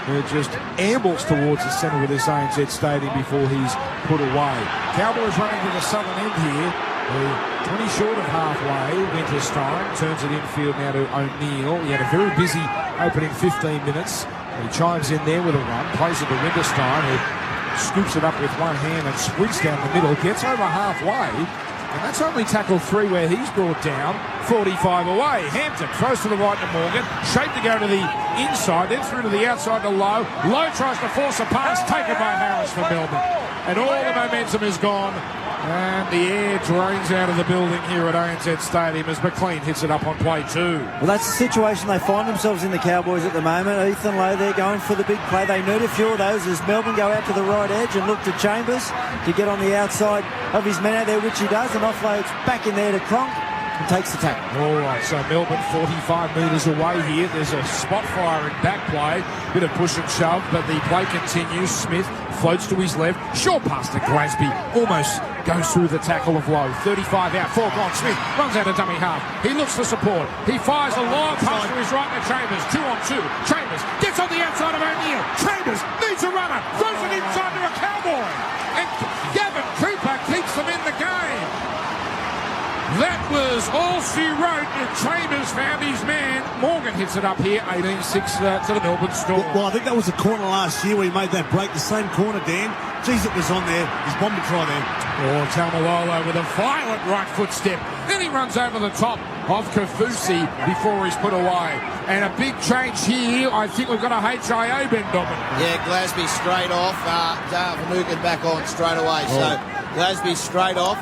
who just ambles towards the centre of this ANZ Stadium before he's put away. Cowboys running to the southern end here. 20 short of halfway. Winterstein turns it infield now to O'Neill. He had a very busy opening 15 minutes. He chimes in there with a run, plays it to Winterstein, who scoops it up with one hand and sprints down the middle, gets over halfway, and that's only tackle 3 where he's brought down 45 away. Hampton throws to the right to Morgan, shaped to go to the inside, then through to the outside to Lowe. Lowe tries to force a pass, taken by Harris for Melbourne, and all the momentum is gone. And the air drains out of the building here at ANZ Stadium as McLean hits it up on play 2. Well, that's the situation they find themselves in, the Cowboys, at the moment. Ethan Lowe, they're going for the big play. They need a few of those as Melbourne go out to the right edge and look to Chambers to get on the outside of his man out there, which he does, and offloads back in there to Cronk and takes the tackle. All right, so Melbourne 45 metres away here. There's a spot fire in back play. Bit of push and shove, but the play continues. Smith floats to his left. Short pass to Glasby. Almost goes through the tackle of Lowe. 35 out, 4 gone. Smith runs out of dummy half. He looks for support. He fires a long pass to his right to Chambers. 2 on 2. Chambers gets on the outside of O'Neill. Chambers needs a runner. Throws it inside to a Cowboy. And Gavin Cooper keeps them in the game. That was all she wrote, and Chambers found his man. Morgan hits it up here, 18-6 to the Melbourne Storm. Well, I think that was a corner last year where he made that break. The same corner, Dan. Jeez, it was on there. He's bombed a try there. Oh, Taumalolo with a violent right foot step. Then he runs over the top of Kafusi before he's put away. And a big change here. I think we've got a HIA, Ben Dobbin. Yeah, Glasby straight off. Dale Finucane back on straight away. So Glasby straight off.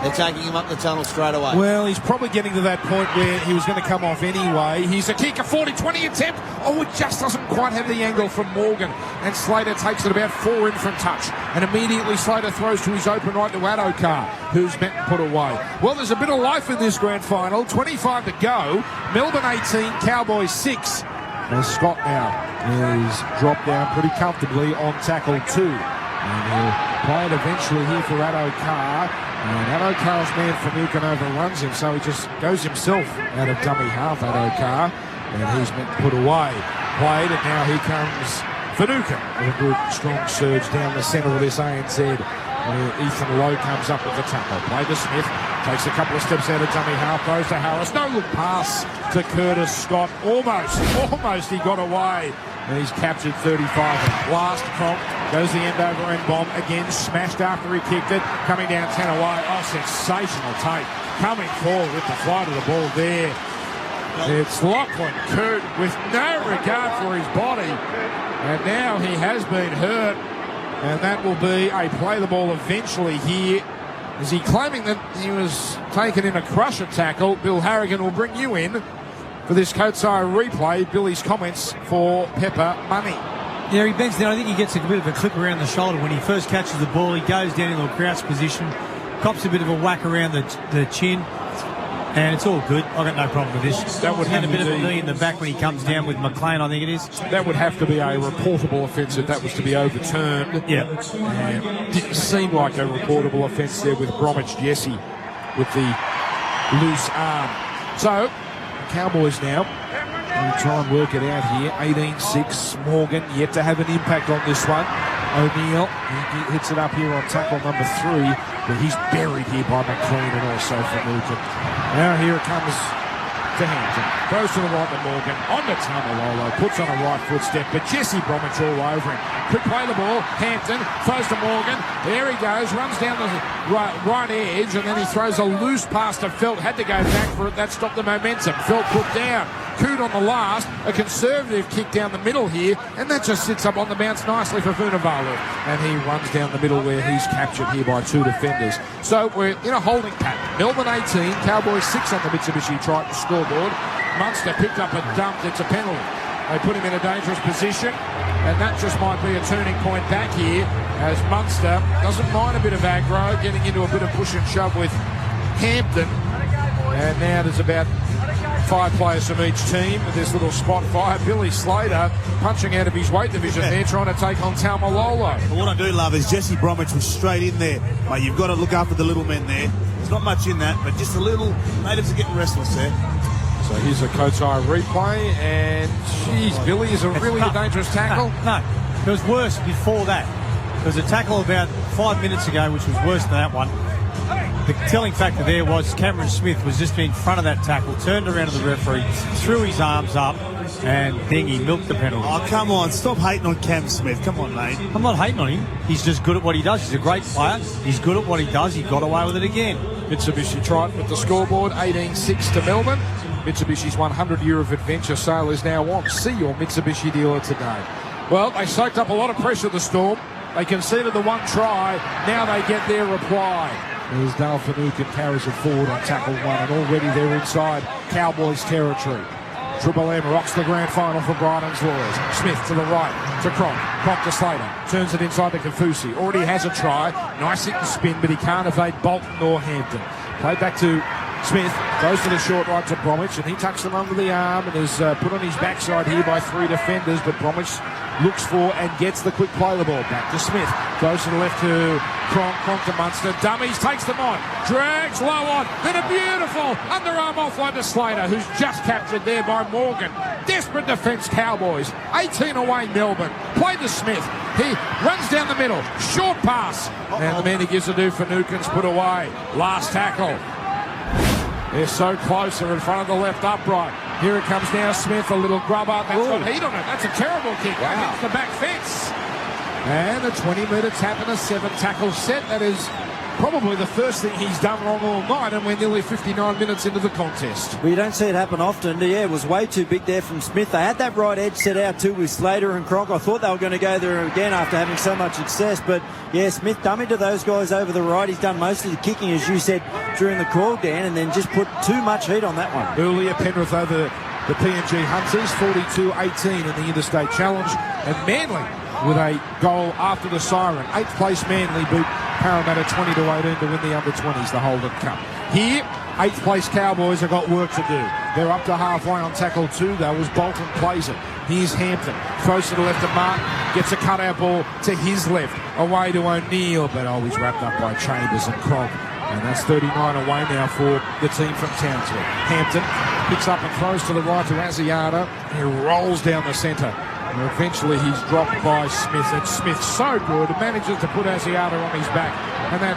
They're taking him up the tunnel straight away. Well, he's probably getting to that point where he was going to come off anyway. He's a kick, a 40-20 attempt. Oh, it just doesn't quite have the angle from Morgan. And Slater takes it about 4 in from touch. And immediately Slater throws to his open right to Adokar, who's meant to put away. Well, there's a bit of life in this grand final. 25 to go. Melbourne 18, Cowboys 6. As Scott now is dropped down pretty comfortably on tackle 2. And he'll play it eventually here for Adokar. And Adokar's man Finucane overruns him, so he just goes himself out of dummy half, Adokar, and he's meant to put away. Played, and now here comes Finucane with a good, strong surge down the centre of this ANZ, where Ethan Lowe comes up with the tackle. Play to Smith, takes a couple of steps out of dummy half, throws to Harris. No look pass to Curtis Scott. Almost he got away. And he's captured 35. And last Cronk goes the end over end bomb again, smashed after he kicked it, coming down 10 away. Oh, sensational take. Coming forward with the flight of the ball there. It's Lachlan Coote with no regard for his body. And now he has been hurt. And that will be a play the ball eventually here. Is he claiming that he was taken in a crusher tackle? Bill Harrigan will bring you in for this Coatsire replay. Billy's comments for Pepper Money. Yeah, he bends down. I think he gets a bit of a clip around the shoulder when he first catches the ball. He goes down into a crouch position, cops a bit of a whack around the chin, and it's all good. I've got no problem with this. That would have a bit of a knee in the back when he comes down with McLean, I think it is. That would have to be a reportable offence if that was to be overturned. Yeah. And didn't seem like a reportable offence there with Bromwich Jesse with the loose arm. So, Cowboys now will try and work it out here. 18-6. Morgan yet to have an impact on this one. O'Neill, he hits it up here on tackle number 3, but he's buried here by McLean and also Finucane. Now here it comes to Hampton. Throws to the right to Morgan. On to Taumalolo. Puts on a right foot step, but Jesse Bromwich all over him. Quick play the ball. Hampton throws to Morgan. There he goes. Runs down the right edge, and then he throws a loose pass to Felt. Had to go back for it. That stopped the momentum. Felt put down. Coote on the last. A conservative kick down the middle here, and that just sits up on the bounce nicely for Vunivalu. And he runs down the middle where he's captured here by 2 defenders. So we're in a holding pattern. Melbourne 18, Cowboys 6 on the Mitsubishi Triton scoreboard. Munster picked up a dump. It's a penalty. They put him in a dangerous position, and that just might be a turning point back here as Munster doesn't mind a bit of aggro, getting into a bit of push and shove with Hampton. And now there's about 5 players from each team with this little spot fire. Billy Slater punching out of his weight division there, trying to take on Taumalolo. Well, what I do love is Jesse Bromwich was straight in there. Mate, you've got to look after the little men there. There's not much in that, but just a little. Natives are getting restless there. So here's a Kotai replay, and geez, Billy, is a really dangerous tackle. No, it was worse before that. There was a tackle about 5 minutes ago, which was worse than that one. The telling factor there was Cameron Smith was just in front of that tackle, turned around to the referee, threw his arms up, and then he milked the penalty. Oh, come on. Stop hating on Cam Smith. Come on, mate. I'm not hating on him. He's just good at what he does. He's a great player. He's good at what he does. He got away with it again. Mitsubishi Triton with the scoreboard, 18-6 to Melbourne. Mitsubishi's 100-year of adventure sale is now on. See your Mitsubishi dealer today. Well, they soaked up a lot of pressure, the Storm. They conceded the one try. Now they get their reply. There's Dale Finucane carries it forward on tackle one, and already they're inside Cowboys territory. Triple M rocks the grand final for Brighton's Lawyers. Smith to the right to Cronk. Cronk to Slater. Turns it inside to Kafusi. Already has a try. Nice hit and spin, but he can't evade Bolton nor Hampton. Played back to Smith. Goes to the short right to Bromwich, and he tucks them under the arm and is put on his backside here by three defenders, but Bromwich looks for and gets the quick play the ball. Back to Smith. Goes to the left to Cronk. Cronk to Munster. Dummies, takes them on. Drags low on. Then a beautiful underarm offload to Slater, who's just captured there by Morgan. Desperate defence, Cowboys. 18 away, Melbourne. Play to Smith. He runs down the middle. Short pass. And the man he gives a do for Nukin's put away. Last tackle. They're so close. They're in front of the left upright. Here it comes now. Smith, a little grubber. That's got heat on it. That's a terrible kick. Wow. Hits the back fence. And a 20-metre tap and a 7-tackle set. That is probably the first thing he's done wrong all night, and we're nearly 59 minutes into the contest. Well, you don't see it happen often. Yeah, it was way too big there from Smith. They had that right edge set out too with Slater and Cronk. I thought they were going to go there again after having so much success, but yeah, Smith dummied to those guys over the right. He's done most of the kicking, as you said, during the call, Dan, and then just put too much heat on that one. Earlier, Penrith over the PNG Hunters, 42-18 in the Interstate Challenge, and Manly with a goal after the siren. 8th place Manly beat Parramatta 20-18 to win the under-20s, the Holden Cup. Here, 8th place Cowboys have got work to do. They're up to halfway on tackle 2, though, as Bolton plays it. Here's Hampton, throws to the left of Martin, gets a cutout ball to his left, away to O'Neill, but always wrapped up by Chambers and Cronk. And that's 39 away now for the team from Townsville. Hampton picks up and throws to the right to Asiata. He rolls down the centre. And eventually he's dropped by Smith. And Smith, so good, manages to put Asiata on his back. And that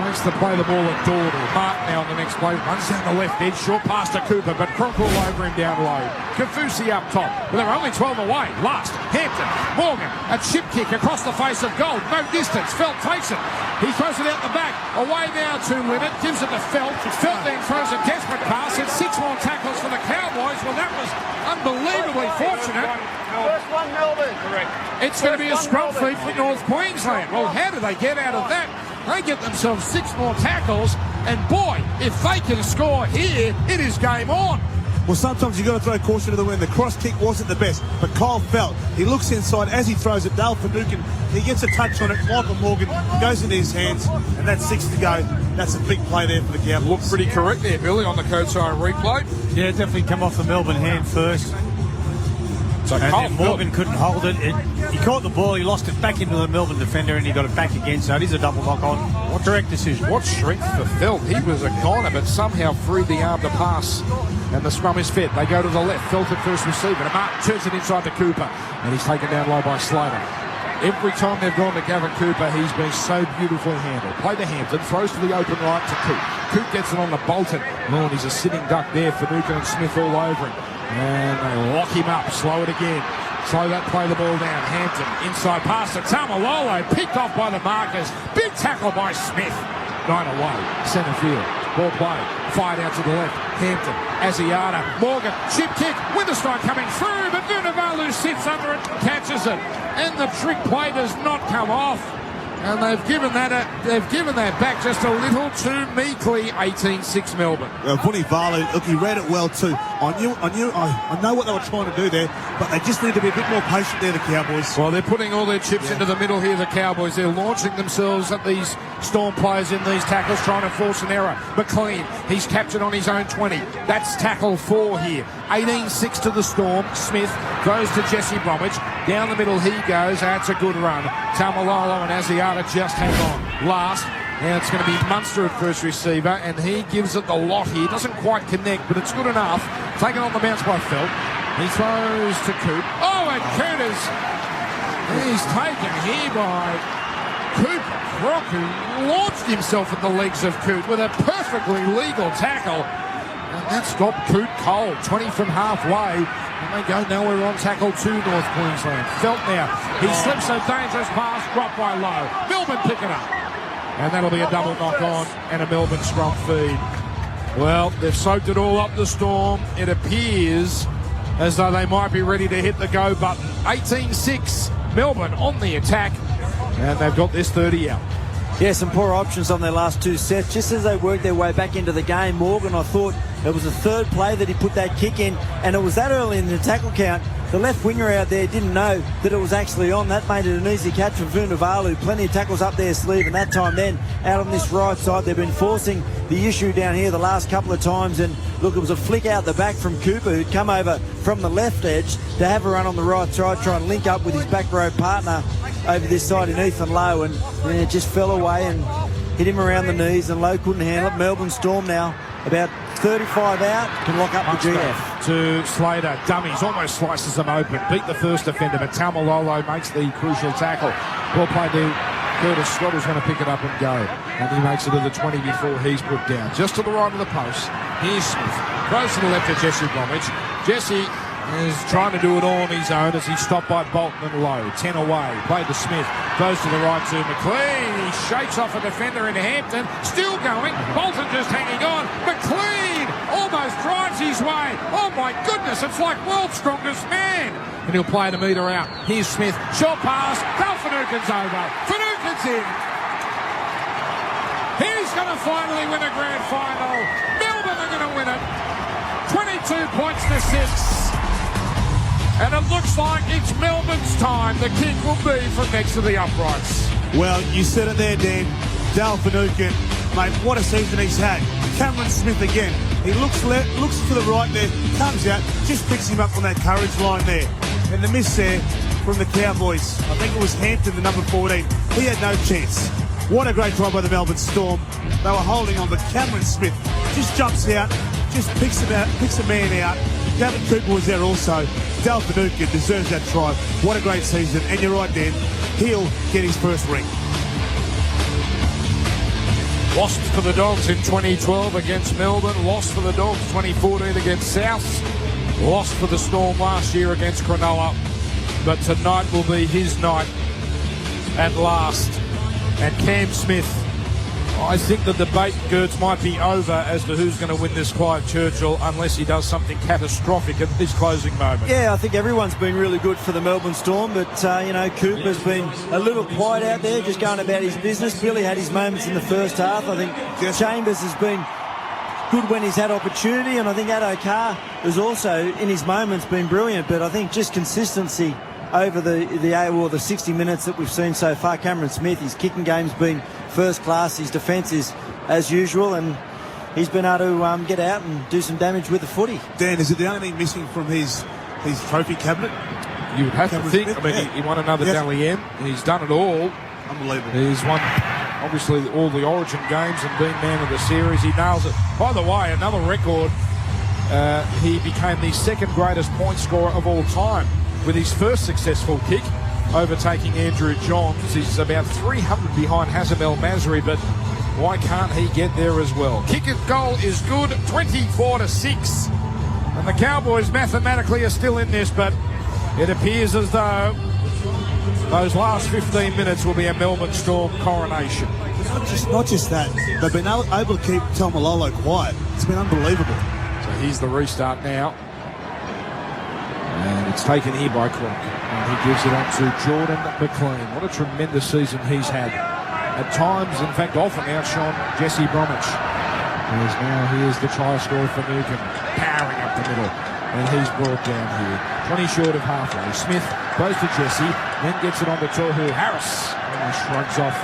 makes the play the ball at Dawdle. Martin now on the next play. Runs down the left edge. Short pass to Cooper, but Cronk all over him down low. Kafusi up top. But they're only 12 away. Last, Hampton. Morgan, a chip kick across the face of goal. No distance. Felt takes it. He throws it out the back. Away now to Limit. Gives it to Felt. Felt then throws a desperate pass. It's 6 more tackles for the Cowboys. Well, that was unbelievably fortunate. First one, Melbourne. Correct. It's going to be a scrum feed for North Queensland. Well, how do they get out of that? They get themselves 6 more tackles, and boy, if they can score here, it is game on. Well, sometimes you've got to throw caution to the wind. The cross kick wasn't the best, but Kyle Felt, he looks inside as he throws it. Dale Finucane, he gets a touch on it. Michael Morgan goes into his hands, and that's 6 to go. That's a big play there for the Cowboys. Looked pretty correct there, Billy, on the Kotai replay. Yeah, definitely come off the Melbourne hand first. So and Morgan couldn't hold it. He caught the ball, he lost it back into the Melbourne defender, and he got it back again. So it is a double knock on. What direct decision? What strength for Felt. He was a goner, but somehow freed the arm to pass. And the scrum is fit. They go to the left. Felt at first receiver. And Martin turns it inside to Cooper. And he's taken down low by Slater. Every time they've gone to Gavin Cooper, he's been so beautifully handled. Play to Hampton, throws to the open right to Coop. Coop gets it on to Bolton. Oh, and he's a sitting duck there for Nukin and Smith all over him. And they lock him up, slow it again. Slow that, play the ball down. Hampton, inside pass to Tamalolo, picked off by the markers. Big tackle by Smith. 9 away, centre field. Ball play, fired out to the left. Hampton, Asiata, Morgan, chip kick. Winterstein coming through, but Vunivalu sits under it and catches it. And the trick play does not come off. And they've given that back just a little too meekly. 18-6 Melbourne. Vunivalu, look, he read it well too. I know what they were trying to do there, but they just need to be a bit more patient there, the Cowboys. Well, they're putting all their chips into the middle here, the Cowboys. They're launching themselves at these Storm players in these tackles, trying to force an error. McLean, he's captured on his own 20. That's tackle 4 here. 18-6 to the Storm. Smith goes to Jesse Bromwich. Down the middle he goes. That's a good run. Tamalolo and Asiata just hang on. Last, Now it's going to be Munster at first receiver, and he gives it the lot here. Doesn't quite connect, but it's good enough. Taken on the bounce by Felt. He throws to Coop. Oh, and Coop he's taken here by Coop Brock, who launched himself at the legs of Coop with a perfectly legal tackle. And that stopped Coop cold, 20 from halfway. And they go nowhere on tackle to North Queensland. Felt now. He slips a dangerous pass, dropped by Lowe. Melbourne pick it up. And that'll be a double knock-on and a Melbourne scrum feed. Well, they've soaked it all up the Storm. It appears as though they might be ready to hit the go button. 18-6, Melbourne on the attack. And they've got this 30 out. Yeah, some poor options on their last two sets. Just as they worked their way back into the game, Morgan, I thought it was the third play that he put that kick in, and it was that early in the tackle count. The left winger out there didn't know that it was actually on. That made it an easy catch for Vunivalu. Plenty of tackles up their sleeve, and that time then, out on this right side, they've been forcing the issue down here the last couple of times. And look, it was a flick out the back from Cooper, who'd come over from the left edge to have a run on the right side, try and link up with his back row partner over this side in Ethan Lowe, and it just fell away and hit him around the knees, and Lowe couldn't handle it. Melbourne Storm now about 35 out, can lock up the GF. To Slater, dummies, almost slices them open, beat the first defender, but Taumalolo makes the crucial tackle. Ball played to Curtis Scott, who's going to pick it up and go, and he makes it to the 20 before he's put down. Just to the right of the post, here's Smith, throws to the left to Jesse Bromwich. Jesse is trying to do it all on his own as he's stopped by Bolton and Lowe. 10 away, played to Smith, goes to the right to McLean. He shakes off a defender in Hampton, still going. Bolton just hanging on. McLean almost drives his way. Oh my goodness, it's like world's strongest man. And he'll play the meter out. Here's Smith, short pass. Cal Finucane's over. Finucane's in. He's going to finally win a grand final. Melbourne are going to win it. 22 points to 6. And it looks like it's Melbourne's time. The kick will be from next to the uprights. Well, you said it there, Dan. Dale Finucane, mate, what a season he's had. Cameron Smith again. He looks left, looks to the right there, comes out, just picks him up on that courage line there. And the miss there from the Cowboys. I think it was Hampton, the number 14. He had no chance. What a great try by the Melbourne Storm. They were holding on, but Cameron Smith just jumps out, just picks a man out. Gavin Cooper was there also. Dale Finucane deserves that try. What a great season. And you're right, Dan. He'll get his first ring. Lost for the Dogs in 2012 against Melbourne. Lost for the Dogs 2014 against Souths. Lost for the Storm last year against Cronulla. But tonight will be his night at last. And Cam Smith, I think the debate, Gertz, might be over as to who's going to win this Clive Churchill unless he does something catastrophic at this closing moment. Yeah, I think everyone's been really good for the Melbourne Storm, but, Cooper's been a little quiet out there, just going about his business. Billy had his moments in the first half. I think Chambers has been good when he's had opportunity, and I think Addo-Carr has also, in his moments, been brilliant, but I think just consistency over the 60 minutes that we've seen so far. Cameron Smith, his kicking game's been first class, his defence is as usual, and he's been able to get out and do some damage with the footy. Dan, is it the only thing missing from his trophy cabinet? You would have Cameron to think. Smith? I mean, he won another Dally M. He's done it all. Unbelievable. He's won, obviously, all the Origin games and been man of the series. He nails it. By the way, another record. He became the second greatest point scorer of all time with his first successful kick, overtaking Andrew Johns. He's about 300 behind Hazem El Masri, but why can't he get there as well? Kick and goal is good, 24-6. And the Cowboys mathematically are still in this, but it appears as though those last 15 minutes will be a Melbourne Storm coronation. Not just that, they've been able to keep Taumalolo quiet. It's been unbelievable. So here's the restart now. And it's taken here by Crook. And he gives it on to Jordan McLean. What a tremendous season he's had. At times, in fact, often outshone Jesse Bromwich. Here's the try scorer for Newcombe. Powering up the middle. And he's brought down here. 20 short of halfway. Smith goes to Jesse. Then gets it on to Tohu Harris. And he shrugs off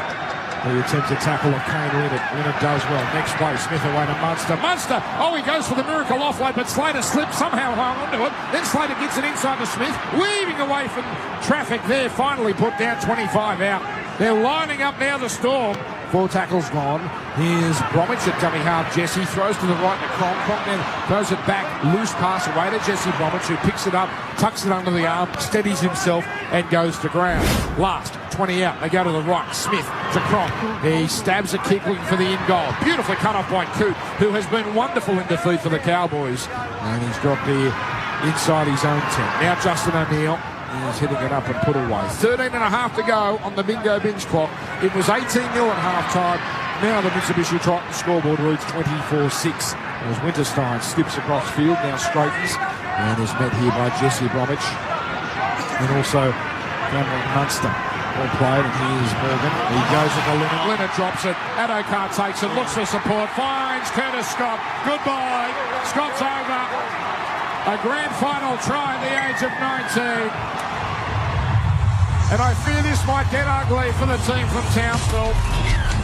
the attempted tackle of Kane Linnett. Linnett does well. Next play, Smith away to Munster. Munster! Oh, he goes for the miracle offload, but Slater slips, somehow hung onto it. Then Slater gets it inside to Smith, weaving away from traffic there. Finally put down, 25 out. They're lining up now, the Storm, 4 tackles gone. Here's Bromwich at dummy half. Jesse throws to the right to Cronk. Cronk then throws it back. Loose pass away to Jesse Bromwich, who picks it up, tucks it under the arm, steadies himself and goes to ground. Last 20 out. They go to the right. Smith to Cronk. He stabs a kick looking for the in goal. Beautifully cut off by Coote, who has been wonderful in defeat for the Cowboys. And he's dropped here inside his own 10. Now Justin O'Neill is hitting it up and put away. 13 and a half to go on the bingo binge clock. It was 18-0 at half-time. Now the Mitsubishi Triton scoreboard reads 24-6. As Winterstein slips across field, now straightens and is met here by Jesse Bromwich. And also Cameron Munster. Well played, and here's Morgan. He goes at the limit. Leonard drops it. Adokar takes it, looks for support, finds Curtis Scott. Goodbye. Scott's over. A grand final try at the age of 19. And I fear this might get ugly for the team from Townsville.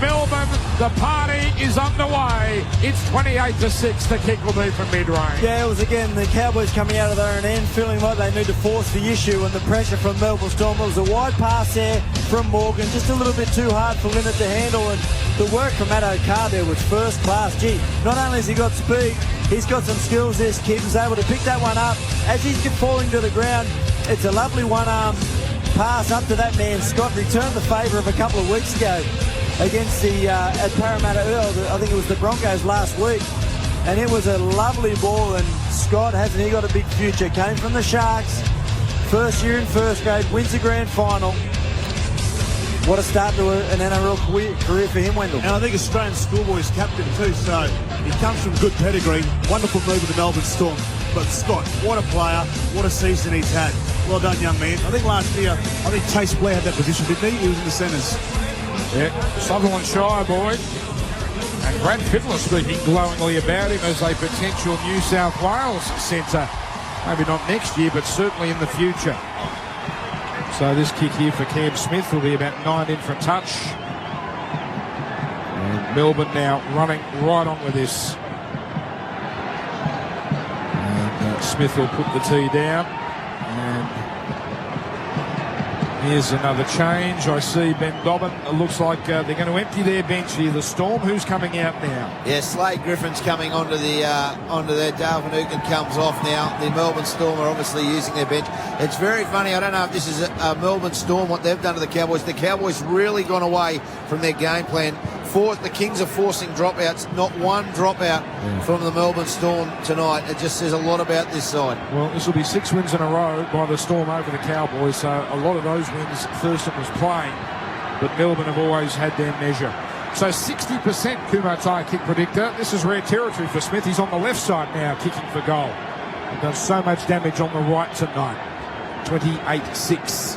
Melbourne, the party is underway. It's 28-6. The kick will be from mid-range. Yeah, it was again the Cowboys coming out of their own end, feeling like they need to force the issue, and the pressure from Melbourne Storm. It was a wide pass there from Morgan, just a little bit too hard for Leonard to handle, and the work from Adokar there was first class. Gee, not only has he got speed, he's got some skills. This kid was able to pick that one up as he's falling to the ground. It's a lovely one-arm pass up to that man. Scott returned the favour of a couple of weeks ago against the at Parramatta Earl. I think it was the Broncos last week, and it was a lovely ball. And Scott, hasn't he got a big future? Came from the Sharks, first year in first grade, wins the grand final. What a start to an NRL career for him, Wendell. And I think Australian schoolboys captain too, so he comes from good pedigree. Wonderful move with the Melbourne Storm. But Scott, what a player, what a season he's had. Well done, young man. I think last year, Chase Blair had that position, didn't he? He was in the centres. Yeah, Sutherland Shire boy. And Brad Fittler speaking glowingly about him as a potential New South Wales centre. Maybe not next year, but certainly in the future. So this kick here for Cam Smith will be about 9 in for a touch. And Melbourne now running right on with this. And Smith will put the tee down. And here's another change. I see Ben Dobbin. It looks like they're going to empty their bench here. The Storm, who's coming out now? Yeah, Slade Griffin's coming onto their Dale Van Uken comes off now. The Melbourne Storm are obviously using their bench. It's very funny. I don't know if this is a Melbourne Storm, what they've done to the Cowboys. The Cowboys really gone away from their game plan. The Kings are forcing dropouts. Not one dropout from the Melbourne Storm tonight. It just says a lot about this side. Well, this will be 6 wins in a row by the Storm over the Cowboys. So a lot of those wins, Thurston was playing, but Melbourne have always had their measure. So 60% Kumatai kick predictor. This is rare territory for Smith. He's on the left side now, kicking for goal. He's done so much damage on the right tonight. 28-6.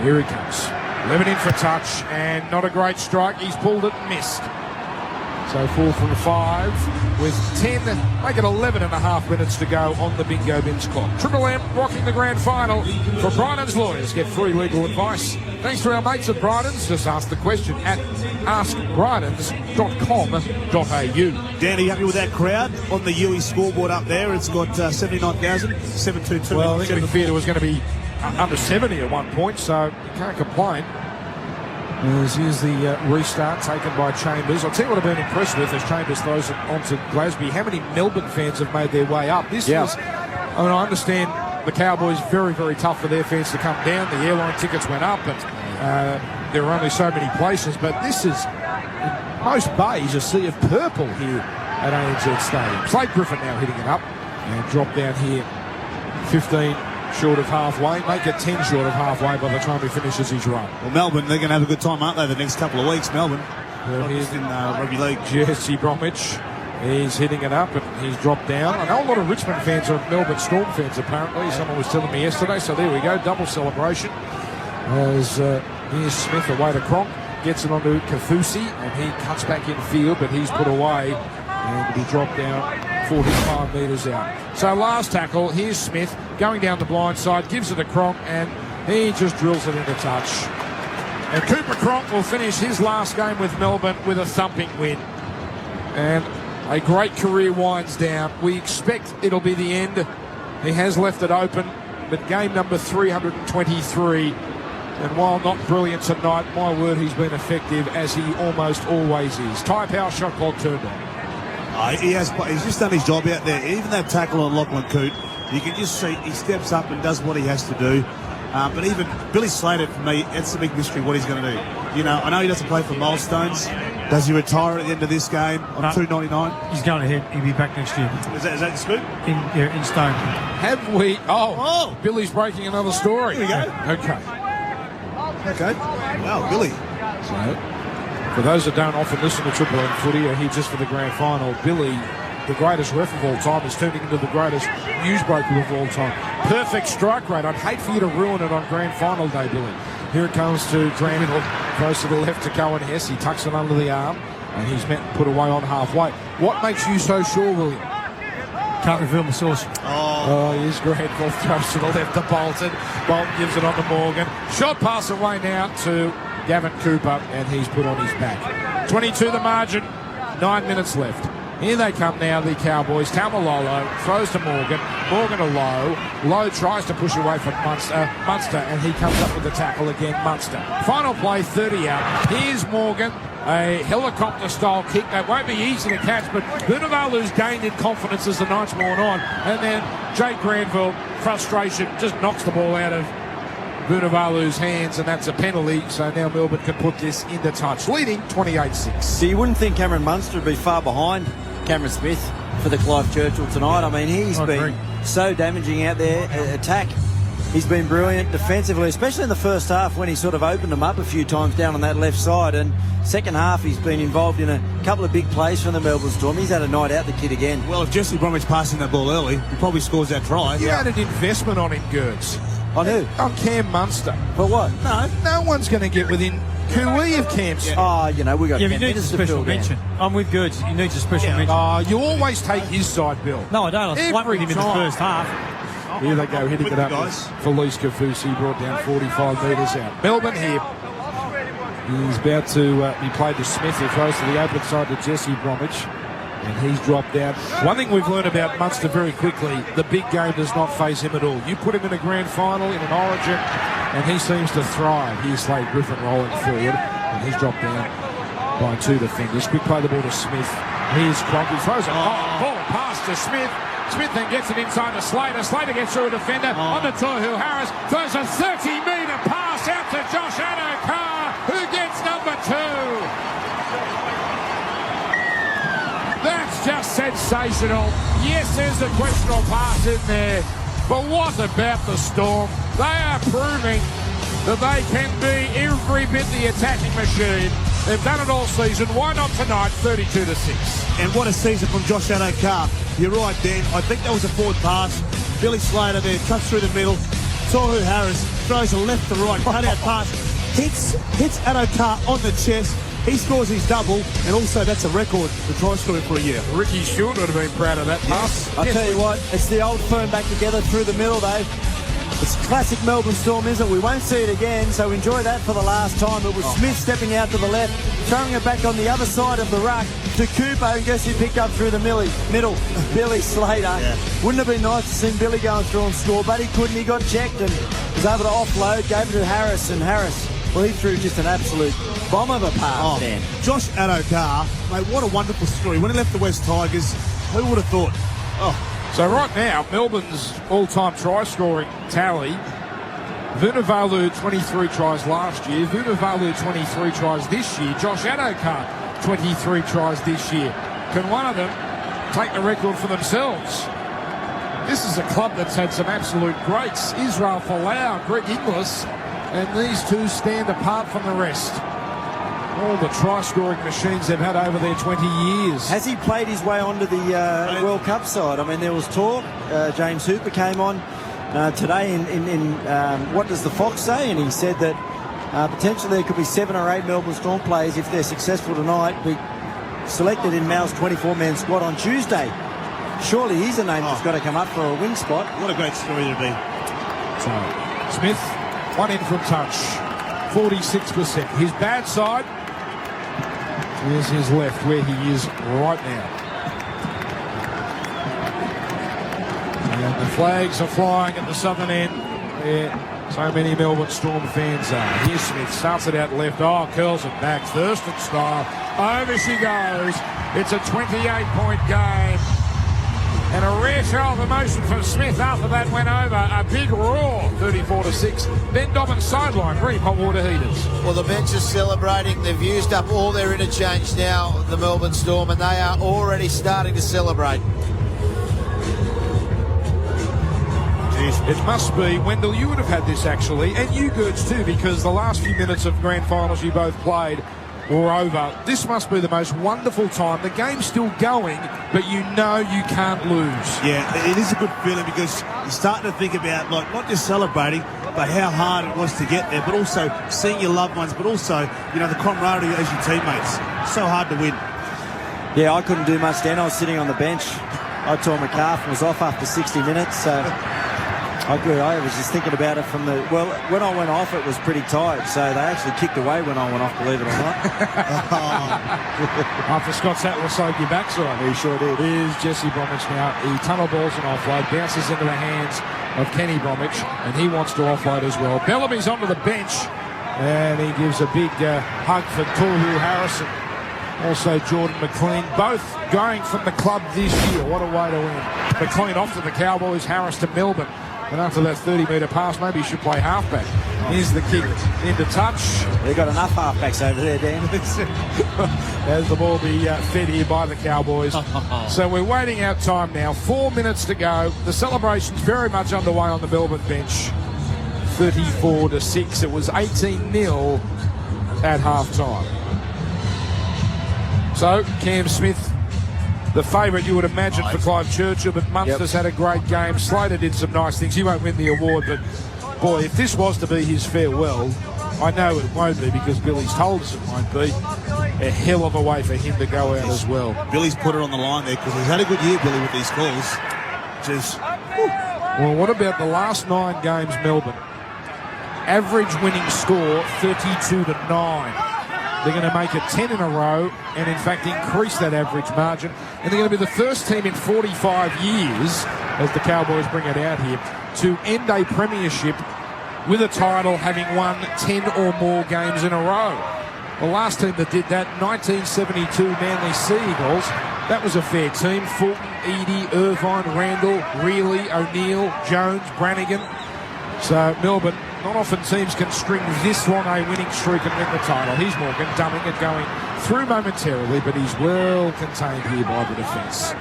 Here he comes. 11 in for a touch, and not a great strike. He's pulled it and missed. So 4 from 5 with 10, make it 11 and a half minutes to go on the bingo binge clock. Triple M rocking the grand final for Bryden's Lawyers. Get free legal advice thanks to our mates at Bryden's. Just ask the question at askbrydens.com.au. Danny, happy with that crowd on the UE scoreboard up there? It's got 79,722. Well, I think we feared it was going to be under 70 at one point, so you can't complain. Here's the restart taken by Chambers. I'll tell you what I've been impressed with as Chambers throws it onto Glasby. How many Melbourne fans have made their way up? I understand the Cowboys, very, very tough for their fans to come down. The airline tickets went up, and there are only so many places. But this is, in most bays, a sea of purple here at ANZ Stadium. Slade Griffin now hitting it up and drop down here 15 short of halfway, make it 10 short of halfway by the time he finishes his run. Well, Melbourne, they're going to have a good time, aren't they, the next couple of weeks, Melbourne? Well, he's in rugby league. Jesse Bromwich, he's hitting it up and he's dropped down. I know a lot of Richmond fans are Melbourne Storm fans, apparently. Someone was telling me yesterday, so there we go, double celebration. As here's Smith away to Cronk, gets it onto Kafusi, and he cuts back in field, but he's put away and he dropped down 45 metres out. So last tackle, here's Smith going down the blind side, gives it a Cronk, and he just drills it into touch. And Cooper Cronk will finish his last game with Melbourne with a thumping win. And a great career winds down. We expect it'll be the end. He has left it open, but game number 323 And while not brilliant tonight, my word, he's been effective, as he almost always is. Tyre power shot clock turned on. He's just done his job out there. Even that tackle on Lachlan Coote, you can just see he steps up and does what he has to do. But even Billy Slater, for me, it's a big mystery what he's going to do. You know, I know he doesn't play for Milestones. Does he retire at the end of this game on $2.99? He's going ahead. He'll be back next year. Is that the scoop? In Stone. Have we? Oh, Billy's breaking another story. Here we go. Okay. Wow, Billy. So, for those that don't often listen to Triple M footy or here just for the grand final, Billy, the greatest ref of all time, is turning into the greatest newsbreaker of all time. Perfect strike rate. I'd hate for you to ruin it on grand final day, Billy. Here it comes to Granville. Throws to the left to Cohen Hess. He tucks it under the arm, and he's meant to put away on halfway. What makes you so sure, William? Can't reveal my source. Oh, here's Granville. Throws to the left to Bolton. Bolton gives it on to Morgan. Shot pass away now to Gavin Cooper, and he's put on his back. 22 the margin. 9 minutes left. Here they come now, the Cowboys. Tamalolo throws to Morgan. Morgan to Lowe. Lowe tries to push away from Munster, and he comes up with the tackle again, Munster. Final play, 30 out. Here's Morgan, a helicopter-style kick. That won't be easy to catch, but Vunivalu's gained in confidence as the night's worn on. And then Jake Granville, frustration, just knocks the ball out of Vunivalu's hands, and that's a penalty. So now Melbourne can put this into touch, leading 28-6. So you wouldn't think Cameron Munster would be far behind Cameron Smith for the Clive Churchill tonight. I mean, he's been so damaging out there. Attack, he's been brilliant defensively, especially in the first half when he sort of opened them up a few times down on that left side. And second half, he's been involved in a couple of big plays from the Melbourne Storm. He's had a night out, the kid, again. Well, if Jesse Bromwich passing that ball early, he probably scores that try. You had an investment on him, Gertz. On who? On Cam Munster. For what? No one's going to get within cooee of Cam's. Oh, you know, we got. Yeah, but you need a special mention. I'm with Gertz. You need a special mention. Oh, you always take his side, Bill. No, I don't. I with him in the first half. Here they go, hitting it up. Felice Kafusi brought down 45 metres out. Melbourne here. He's about to be played to Smith, who throws to the open side to Jesse Bromwich. And he's dropped out. One thing we've learned about Munster very quickly, the big game does not faze him at all. You put him in a grand final, in an origin, and he seems to thrive. Here's Slade Griffin rolling forward, and he's dropped down by 2 defenders. Quick play the ball to Smith. Here's Cronk. He throws a ball pass to Smith. Smith then gets it inside to Slater. Slater gets through a defender on the Tohu Harris. Throws a 30-metre pass out to Josh Adokar, who gets number 2. That's just sensational. Yes, there's a questionable pass in there, but what about the Storm? They are proving that they can be every bit the attacking machine. They've done it all season. Why not tonight? 32-6. And what a season from Josh Adokar. You're right, Dan. I think that was a forward pass. Billy Slater there, cuts through the middle. Tohu Harris throws a left to right, cut-out pass. Hits Adokar on the chest. He scores his double, and also that's a record for try scoring for a year. Ricky Stewart would have been proud of that pass. I'll tell you what, it's the old firm back together through the middle, though. It's classic Melbourne Storm, isn't it? We won't see it again, so enjoy that for the last time. It was Smith stepping out to the left, throwing it back on the other side of the ruck to Cooper, and guess who picked up through the middle? Billy Slater. Yeah. Wouldn't have been nice to see Billy going through and score, but he couldn't. He got checked and was able to offload, gave it to Harris, and Harris, well, he threw just an absolute bomb of a pass, Dan. Josh Adokar, mate, what a wonderful story. When he left the West Tigers, who would have thought? So right now, Melbourne's all-time try-scoring tally, Vunivalu 23 tries last year, Vunivalu 23 tries this year, Josh Adokar 23 tries this year. Can one of them take the record for themselves? This is a club that's had some absolute greats. Israel Folau, Greg Inglis, and these two stand apart from the rest. All the try-scoring machines they've had over their 20 years. Has he played his way onto the World Cup side? I mean, there was talk. James Hooper came on today in What Does the Fox Say? And he said that potentially there could be 7 or 8 Melbourne Storm players, if they're successful tonight, be selected in Mal's 24-man squad on Tuesday. Surely he's a name that's got to come up for a wing spot. What a great story to be. So, Smith, one in from touch, 46%. His bad side is his left, where he is right now. And the flags are flying at the southern end, where So many Melbourne Storm fans are. Here's Smith, starts it out left. Oh, curls it back. Thurston style. Over she goes. It's a 28-point game. And a rare show of emotion from Smith after that went over. A big roar, 34-6. Ben Dobbin's sideline, very hot water heaters. Well, the bench is celebrating. They've used up all their interchange now, the Melbourne Storm, and they are already starting to celebrate. It must be. Wendell, you would have had this actually, and you Gertz too, because the last few minutes of grand finals you both played were over. This must be the most wonderful time. The game's still going, but you know you can't lose. Yeah, it is a good feeling because you're starting to think about, like, not just celebrating, but how hard it was to get there, but also seeing your loved ones, but also, you know, the camaraderie as your teammates. So hard to win. Yeah, I couldn't do much then. I was sitting on the bench. I tore my calf and was off after 60 minutes, so I was just thinking about it from the... Well, when I went off, it was pretty tight, so they actually kicked away when I went off, believe it or not. After Scott Sattler soaked your backside. He sure did. Here's Jesse Bromwich now. He tunnel balls an offload, bounces into the hands of Kenny Bromwich, and he wants to offload as well. Bellamy's onto the bench, and he gives a big hug for Toru Harrison. Also Jordan McLean, both going from the club this year. What a way to win. McLean off to the Cowboys, Harris to Melbourne. And after that 30-metre pass, maybe he should play halfback. Here's the kick into touch. They've got enough halfbacks over there, Dan. As the ball be fed here by the Cowboys. So we're waiting out time now. 4 minutes to go. The celebration's very much underway on the Melbourne bench. 34-6. It was 18-0 at half-time. So Cam Smith, the favourite you would imagine for Clive Churchill, but Munster's had a great game. Slater did some nice things. He won't win the award, but boy, if this was to be his farewell, I know it won't be because Billy's told us it won't be. A hell of a way for him to go out as well. Billy's put it on the line there because he's had a good year, Billy, with these calls. Well, what about the last 9 games, Melbourne? Average winning score, 32-9. They're going to make it 10 in a row and, in fact, increase that average margin. And they're going to be the first team in 45 years, as the Cowboys bring it out here, to end a premiership with a title having won 10 or more games in a row. The last team that did that, 1972 Manly Sea Eagles, that was a fair team. Fulton, Eadie, Irvine, Randall, Reilly, O'Neill, Jones, Brannigan. So Melbourne, not often teams can string this long a winning streak and win the title. Here's Morgan dumbing and going through momentarily, but he's well contained here by the defence.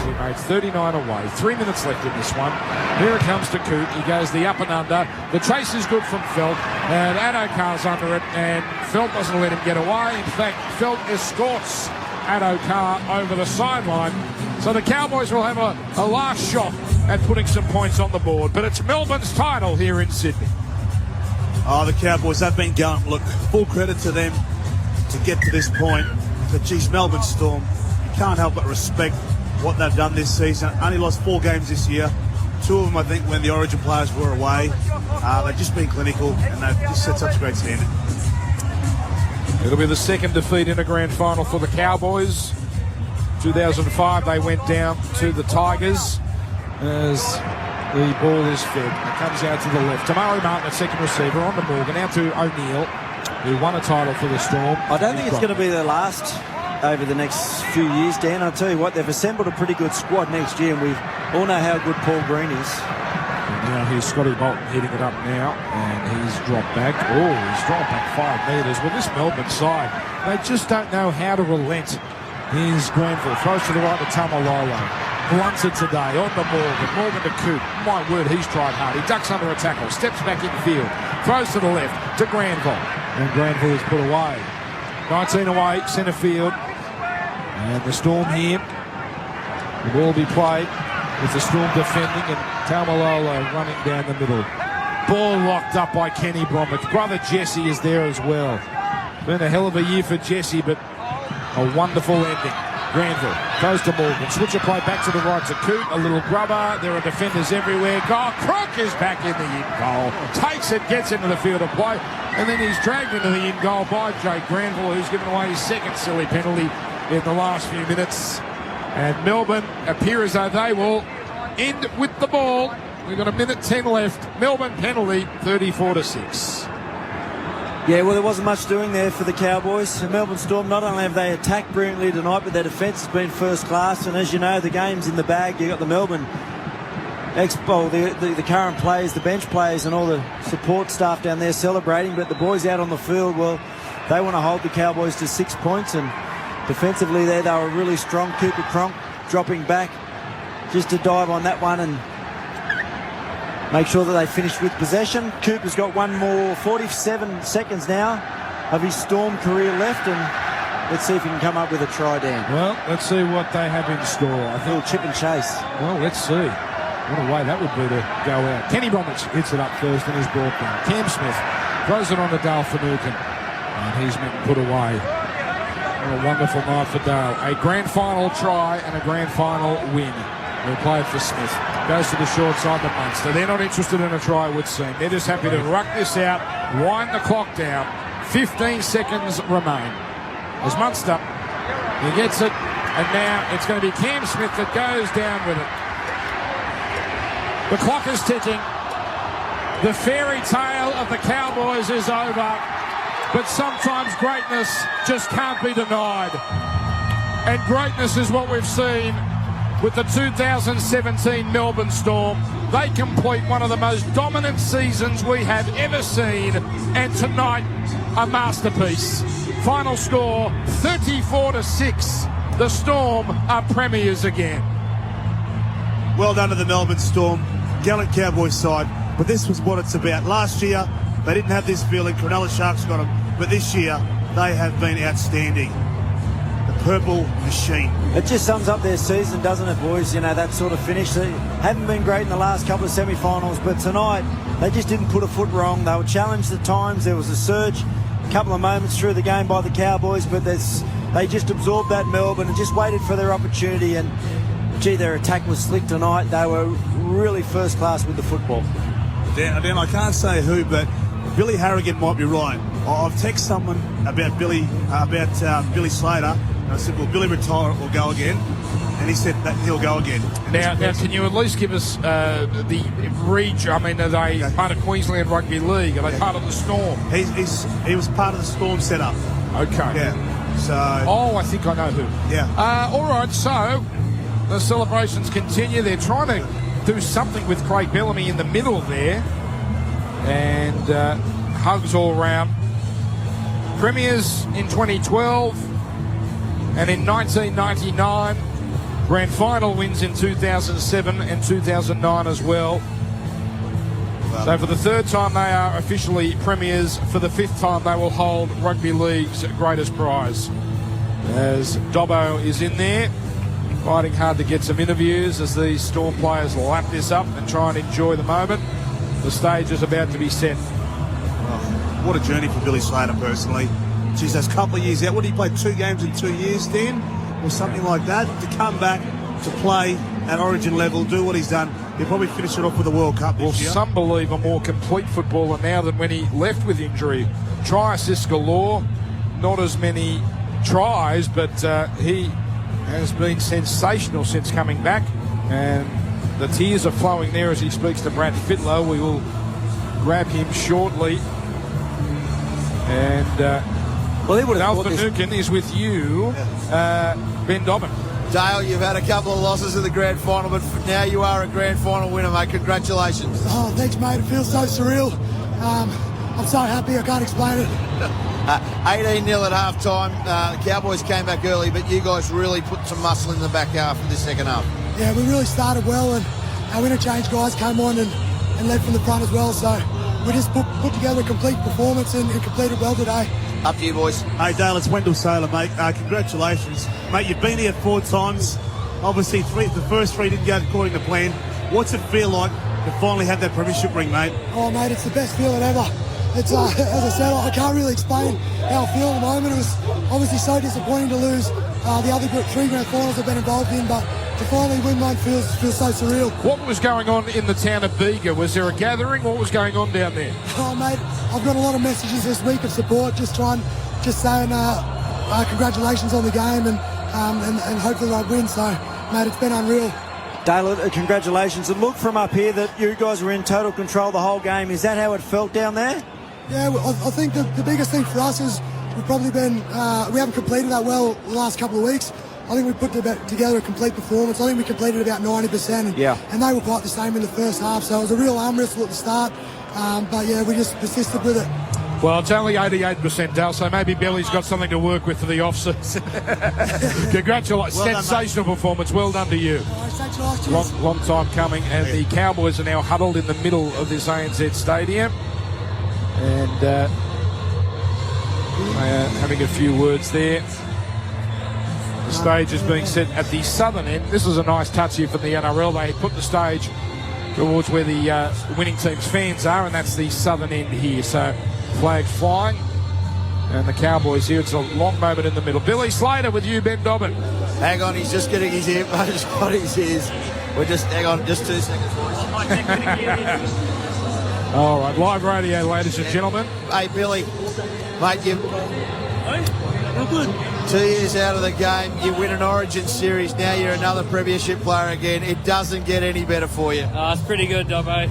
He made 39 away. 3 minutes left in this one. Here it comes to Coote. He goes the up and under. The chase is good from Felt, and Addo-Carr's under it, and Felt doesn't let him get away. In fact, Felt escorts Addo-Carr over the sideline. So the Cowboys will have a last shot at putting some points on the board. But it's Melbourne's title here in Sydney. Oh, the Cowboys have been going. Look, full credit to them to get to this point. But, geez, Melbourne Storm, you can't help but respect what they've done this season. Only lost 4 games this year. 2 of them, I think, when the Origin players were away. They've just been clinical, and they've just set such a great standard. It'll be the second defeat in a grand final for the Cowboys. 2005, they went down to the Tigers as the ball is fed. It comes out to the left. Tamari Martin, a second receiver, on to Morgan, out to O'Neill, who won a title for the Storm. I don't think it's going to be their last over the next few years, Dan. I'll tell you what, they've assembled a pretty good squad next year, and we all know how good Paul Green is. And now here's Scotty Bolton hitting it up now, and he's dropped back. Oh, he's dropped back 5 metres. Well, this Melbourne side, they just don't know how to relent. Here's Granville, throws to the right to Tamalolo. Blunts it today, on the Morgan. Morgan to Coote. My word, he's tried hard. He ducks under a tackle, steps back in field, throws to the left to Granville. And Granville is put away. 19 away, centre field. And the Storm here. The ball will be played with the Storm defending and Tamalolo running down the middle. Ball locked up by Kenny Bromwich. Brother Jesse is there as well. Been a hell of a year for Jesse, but a wonderful ending. Granville goes to Morgan. Switcher play back to the right to Coote. A little grubber. There are defenders everywhere. Goal. Crook is back in the in-goal. Takes it, gets into the field of play. And then he's dragged into the in-goal by Jake Granville, who's given away his second silly penalty in the last few minutes. And Melbourne appear as though they will end with the ball We've got a minute 10 left. Melbourne penalty, 34-6. Yeah, well, there wasn't much doing there for the Cowboys. The Melbourne Storm, not only have they attacked brilliantly tonight, but their defence has been first class. And as you know, the game's in the bag. You've got the Melbourne the current players, the bench players and all the support staff down there celebrating. But the boys out on the field, well, they want to hold the Cowboys to 6 points. And defensively there, they were really strong. Cooper Cronk dropping back just to dive on that one and make sure that they finish with possession. Cooper's got one more, 47 seconds now of his Storm career left, and let's see if he can come up with a try, Dan. Well, let's see what they have in store. I think. A little chip and chase. Well, let's see. What a way that would be to go out. Kenny Bromwich hits it up first and is brought down. Cam Smith throws it on to Dale Finucane, and he's been put away. What a wonderful night for Dale. A grand final try and a grand final win. We played for Smith. Goes to the short side to Munster. They're not interested in a try, it would seem. They're just happy to ruck this out, wind the clock down. 15 seconds remain. As Munster, he gets it, and now it's going to be Cam Smith that goes down with it. The clock is ticking. The fairy tale of the Cowboys is over, but sometimes greatness just can't be denied. And greatness is what we've seen with the 2017 Melbourne Storm. They complete one of the most dominant seasons we have ever seen, and tonight a masterpiece. Final score 34-6. The Storm are premiers again. Well done to the Melbourne Storm, gallant Cowboys side, but this was what it's about. Last year they didn't have this feeling. Cronulla Sharks got them, but this year they have been outstanding. Purple machine. It just sums up their season, doesn't it, boys? You know, that sort of finish. They haven't been great in the last couple of semi-finals, but tonight they just didn't put a foot wrong. They were challenged at times. There was a surge, a couple of moments through the game by the Cowboys, but they just absorbed that Melbourne and just waited for their opportunity. And gee, their attack was slick tonight. They were really first class with the football. Dan, I can't say who, but Billy Harrigan might be right. I've texted someone about Billy Slater. I said, will Billy retire or go again? And he said that he'll go again. Now, can you at least give us the region? I mean, are they part of Queensland Rugby League? Are they part of the Storm? He was part of the Storm setup. Okay. Yeah. So. Oh, I think I know who. Yeah. All right, so the celebrations continue. They're trying to do something with Craig Bellamy in the middle there. And hugs all round. Premiers in 2012. And in 1999, Grand Final wins in 2007 and 2009 as well. So for the third time they are officially premiers. For the fifth time they will hold Rugby League's greatest prize. As Dobbo is in there, fighting hard to get some interviews as these Storm players lap this up and try and enjoy the moment. The stage is about to be set. What a journey for Billy Slater personally. Geez, those couple of years out. What did he play? 2 games in 2 years, Dan? Or something like that? To come back, to play at Origin level, do what he's done. He'll probably finish it off with a World Cup this year. Some believe a more complete footballer now than when he left with injury. Try assists galore. Not as many tries, but he has been sensational since coming back. And the tears are flowing there as he speaks to Brad Fittler. We will grab him shortly. And... well, he would have Dale Finucane is with you, Ben Dobbin. Dale, you've had a couple of losses in the grand final, but now you are a grand final winner, mate. Congratulations. Oh, thanks, mate. It feels so surreal. I'm so happy, I can't explain it. 18-0 at half-time. The Cowboys came back early, but you guys really put some muscle in the back half of the second half. Yeah, we really started well, and our interchange guys came on and led from the front as well, so we just put together a complete performance and completed well today. Up to you, boys. Hey, Dale, it's Wendell Saylor, mate. Congratulations. Mate, you've been here 4 times. Obviously, the first 3 didn't go according to plan. What's it feel like to finally have that premiership ring, mate? Oh, mate, it's the best feeling ever. It's as I said, I can't really explain how I feel at the moment. It was obviously so disappointing to lose the other 3 grand finals I've been involved in, but to finally win one feels so surreal. What was going on in the town of Bega? Was there a gathering? What was going on down there? Oh, mate, I've got a lot of messages this week of support, just saying congratulations on the game and hopefully they'll win. So, mate, it's been unreal. Dale, congratulations. And look from up here that you guys were in total control the whole game. Is that how it felt down there? Yeah, I think the biggest thing for us is we've probably been, we haven't completed that well the last couple of weeks. I think we put together a complete performance. I think we completed about 90%, and they were quite the same in the first half. So it was a real arm wrestle at the start, but yeah, we just persisted with it. Well, it's only 88%, Dale, so maybe Billy's got something to work with for the off-season. Congratulations. Well sensational performance. Well done to you. Long time coming, and the Cowboys are now huddled in the middle of this ANZ Stadium. And they are having a few words there. The stage is being set at the southern end. This is a nice touch here from the NRL. They put the stage towards where the winning team's fans are, and that's the southern end here. So flag flying, and the Cowboys here. It's a long moment in the middle. Billy Slater with you, Ben Dobbin. Hang on, he's just getting his earphones on his ears. Hang on, just 2 seconds. All right, live radio, ladies and gentlemen. Hey, Billy, mate, you're good. 2 years out of the game, you win an Origin series. Now you're another premiership player again. It doesn't get any better for you. It's pretty good, Dobbo.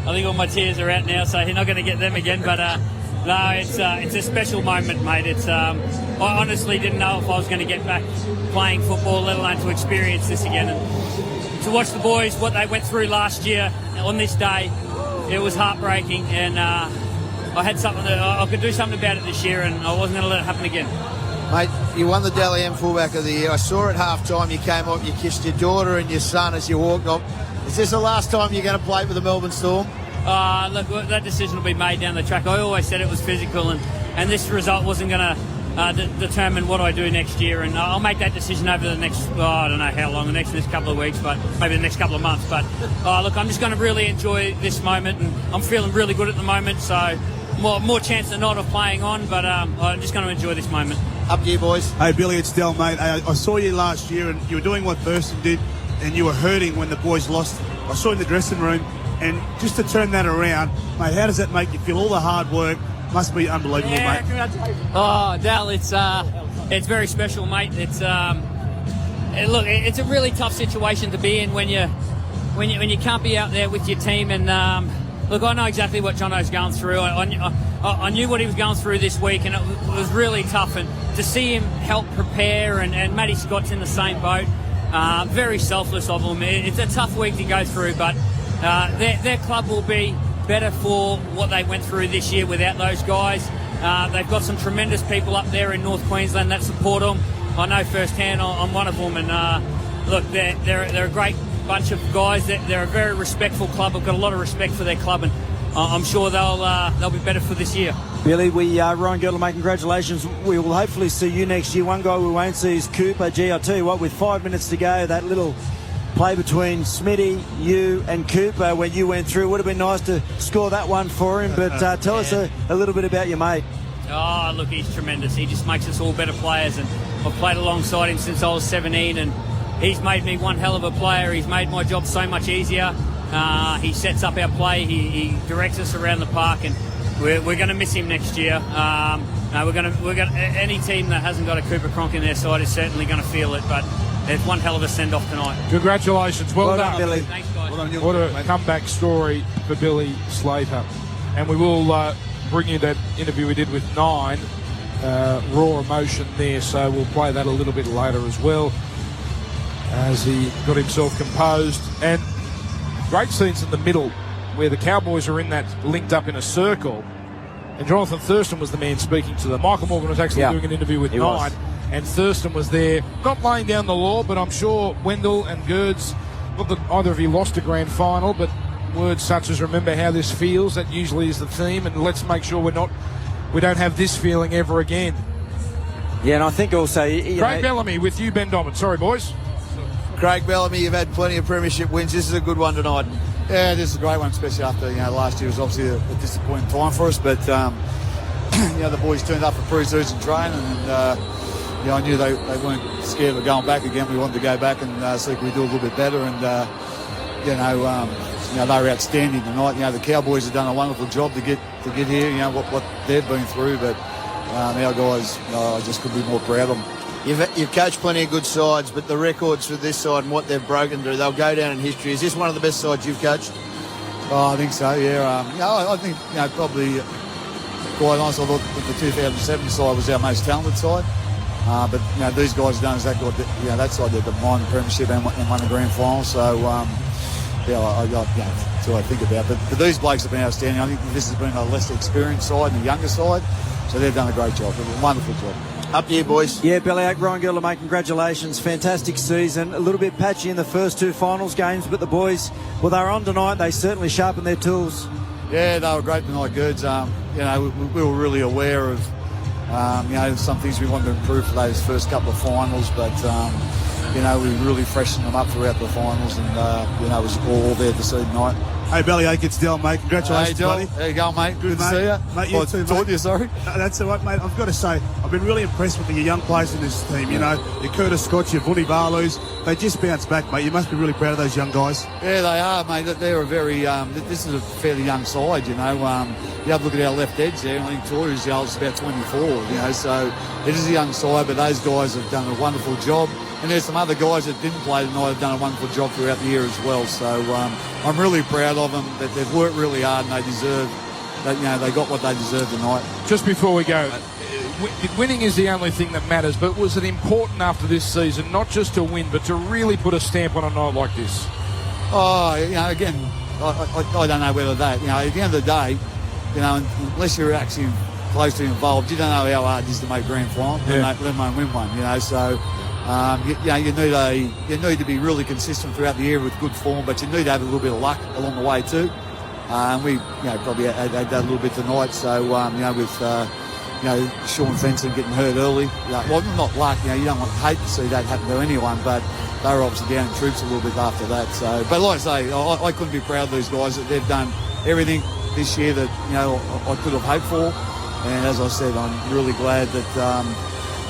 I think all my tears are out now, so you're not going to get them again. But no, it's a special moment, mate. I honestly didn't know if I was going to get back playing football, let alone to experience this again. And to watch the boys, what they went through last year on this day, it was heartbreaking. And I had something that I could do something about it this year, and I wasn't going to let it happen again. Mate, you won the Dally M Fullback of the Year. I saw at half-time you came up, you kissed your daughter and your son as you walked up. Is this the last time you're going to play with the Melbourne Storm? Look, that decision will be made down the track. I always said it was physical, and this result wasn't going to determine what I do next year. And I'll make that decision over the next, I don't know how long, the next couple of weeks, but maybe the next couple of months. But look, I'm just going to really enjoy this moment, and I'm feeling really good at the moment, so more chance than not of playing on, but I'm just going to enjoy this moment. Up to you, boys. Hey, Billy, it's Del, mate. I saw you last year, and you were doing what Thurston did, and you were hurting when the boys lost. I saw you in the dressing room, and just to turn that around, mate, how does that make you feel? All the hard work must be unbelievable, mate. Oh, Del, it's very special, mate. It's look, it's a really tough situation to be in when you can't be out there with your team. And look, I know exactly what Jono's going through. I knew what he was going through this week, and it was really tough. And to see him help prepare, and Matty Scott's in the same boat. Very selfless of them. It's a tough week to go through, but their club will be better for what they went through this year without those guys. They've got some tremendous people up there in North Queensland that support them. I know firsthand. I'm one of them, and look, they're a great bunch of guys. They're a very respectful club. I've got a lot of respect for their club, and I'm sure they'll be better for this year. Billy, Ryan Girdler, mate, congratulations. We will hopefully see you next year. One guy we won't see is Cooper. Gee, I'll tell you what, with 5 minutes to go, that little play between Smitty, you and Cooper when you went through, would have been nice to score that one for him. But tell us a little bit about your mate. Oh, look, he's tremendous. He just makes us all better players, and I've played alongside him since I was 17, and he's made me one hell of a player. He's made my job so much easier. He sets up our play. He directs us around the park, and we're going to miss him next year. We're going to any team that hasn't got a Cooper Cronk in their side is certainly going to feel it. But it's one hell of a send off tonight. Congratulations, well done, Billy. Thanks, guys. What a comeback story for Billy Slater, and we will bring you that interview we did with Nine. Raw emotion there, so we'll play that a little bit later as well, as he got himself composed. And great scenes in the middle where the Cowboys are in that linked up in a circle, and Jonathan Thurston was the man speaking to them. Michael Morgan was actually doing an interview with Nine, and Thurston was there, not laying down the law, but I'm sure Wendell and Gerds, not that either of you lost a grand final, but words such as remember how this feels, that usually is the theme, and let's make sure we don't have this feeling ever again. Yeah, and I think also... Craig Bellamy with you, Ben Dobbin. Sorry, boys. Craig Bellamy, you've had plenty of premiership wins. This is a good one tonight. Yeah, this is a great one, especially after last year was obviously a disappointing time for us. But the boys turned up for pre-season training, and I knew they weren't scared of going back again. We wanted to go back and see if we do a little bit better. And they were outstanding tonight. The Cowboys have done a wonderful job to get here. What they've been through, but our guys, I just couldn't be more proud of them. You've coached plenty of good sides, but the records for this side and what they've broken through, they'll go down in history. Is this one of the best sides you've coached? Oh, I think so, yeah. I think, probably quite honest, I thought that the 2007 side was our most talented side. But, these guys have done exactly what, that side did, the minor premiership and won the grand final. So, that's what I think about. But these blokes have been outstanding. I think this has been a less experienced side and a younger side. So they've done a great job, a wonderful job. Up to you, boys. Yeah, Bellyache, Ryan Gurley, mate, congratulations. Fantastic season. A little bit patchy in the first two finals games, but the boys, well, they were on tonight. They certainly sharpened their tools. Yeah, they were great tonight, Goods. We were really aware of, some things we wanted to improve for those first couple of finals, but, we really freshened them up throughout the finals, and, it was all there to see tonight. Hey, Bellyache, it's Del, mate. Congratulations, hey, Del. buddy. There you go, mate. Good to see you. Mate, you too, mate. You, sorry. That's all right, mate. I've got to say, I've been really impressed with the young players in this team. Your Curtis Scott, your Vunny Barlows. They just bounced back, mate. You must be really proud of those young guys. Yeah, they are, mate. They're a very, this is a fairly young side, You have a look at our left edge there. I think Tori's the oldest, about 24, so it is a young side, but those guys have done a wonderful job. And there's some other guys that didn't play tonight have done a wonderful job throughout the year as well. So I'm really proud of them, that they've worked really hard and they deserve, they got what they deserved tonight. Just before we go, winning is the only thing that matters, but was it important after this season, not just to win, but to really put a stamp on a night like this? Oh, again, I don't know whether that, at the end of the day, unless you're actually closely involved, you don't know how hard it is to make grand final, let alone win one, so... you need to be really consistent throughout the year with good form, but you need to have a little bit of luck along the way too. We probably had that a little bit tonight. So with Sean Fenton getting hurt early, well, not luck. You don't hate to see that happen to anyone, but they were obviously down in troops a little bit after that. So, but like I say, I couldn't be proud of these guys that they've done everything this year that I could have hoped for. And as I said, I'm really glad that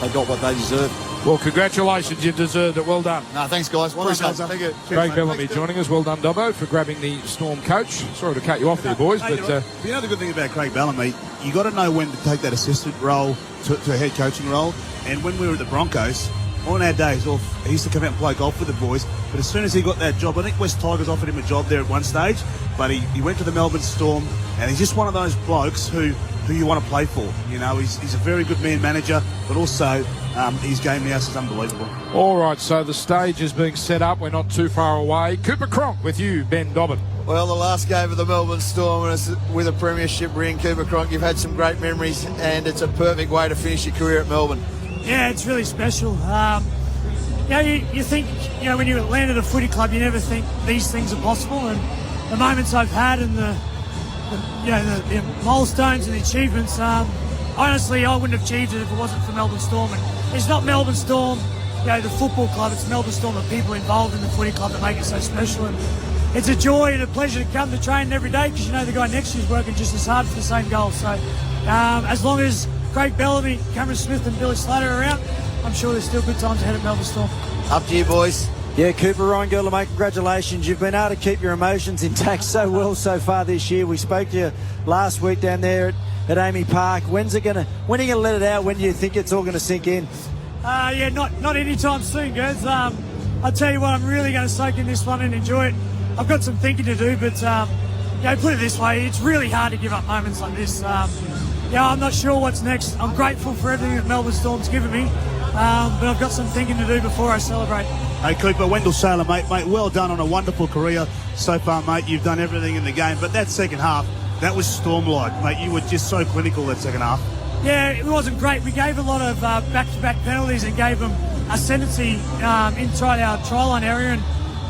they got what they deserved. Well, congratulations, you deserved it. Well done. No, thanks, guys. Appreciate it. Thank you. Craig Bellamy joining us. Well done, Dobbo, for grabbing the Storm coach. Sorry to cut you off there, boys. But the good thing about Craig Bellamy, you got to know when to take that assistant role to a head coaching role. And when we were at the Broncos, on our days off, he used to come out and play golf with the boys. But as soon as he got that job, I think West Tigers offered him a job there at one stage, but he went to the Melbourne Storm, and he's just one of those blokes who you want to play for. He's a very good man manager, but also his game now is unbelievable. All right, so the stage is being set up. We're not too far away. Cooper Cronk with you, Ben Dobbin. Well, the last game of the Melbourne Storm with a premiership ring, Cooper Cronk, you've had some great memories, and it's a perfect way to finish your career at Melbourne. Yeah, it's really special. You think, when you land at a footy club, you never think these things are possible, and the moments I've had and the milestones and the achievements, honestly, I wouldn't have achieved it if it wasn't for Melbourne Storm. And it's not Melbourne Storm, the football club, it's Melbourne Storm, the people involved in the footy club that make it so special. And it's a joy and a pleasure to come to training every day, because the guy next to you is working just as hard for the same goal. So as long as Craig Bellamy, Cameron Smith and Billy Slater are around, I'm sure there's still good times ahead at Melbourne Storm. Up to you, boys. Yeah, Cooper, Ryan Gurley, mate, congratulations. You've been able to keep your emotions intact so well so far this year. We spoke to you last week down there at Amy Park. When are you going to let it out? When do you think it's all going to sink in? Not anytime soon, guys. I'll tell you what, I'm really going to soak in this one and enjoy it. I've got some thinking to do, but put it this way, it's really hard to give up moments like this. I'm not sure what's next. I'm grateful for everything that Melbourne Storm's given me, but I've got some thinking to do before I celebrate. Hey, Cooper, Wendell Saylor, mate, well done on a wonderful career so far, mate. You've done everything in the game, but that second half, that was Storm-like, mate. You were just so clinical that second half. Yeah, it wasn't great. We gave a lot of back-to-back penalties and gave them ascendancy inside our try-line area, and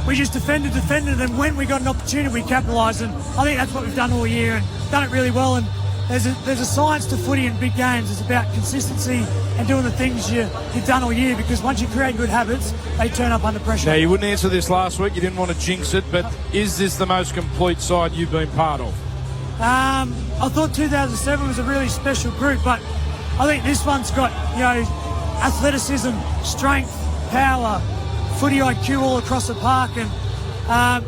we just defended, and when we got an opportunity, we capitalised, and I think that's what we've done all year and done it really well. And there's a science to footy in big games. It's about consistency and doing the things you've done all year, because once you create good habits, they turn up under pressure. Now, you wouldn't answer this last week. You didn't want to jinx it, but is this the most complete side you've been part of? I thought 2007 was a really special group, but I think this one's got, athleticism, strength, power, footy IQ all across the park, and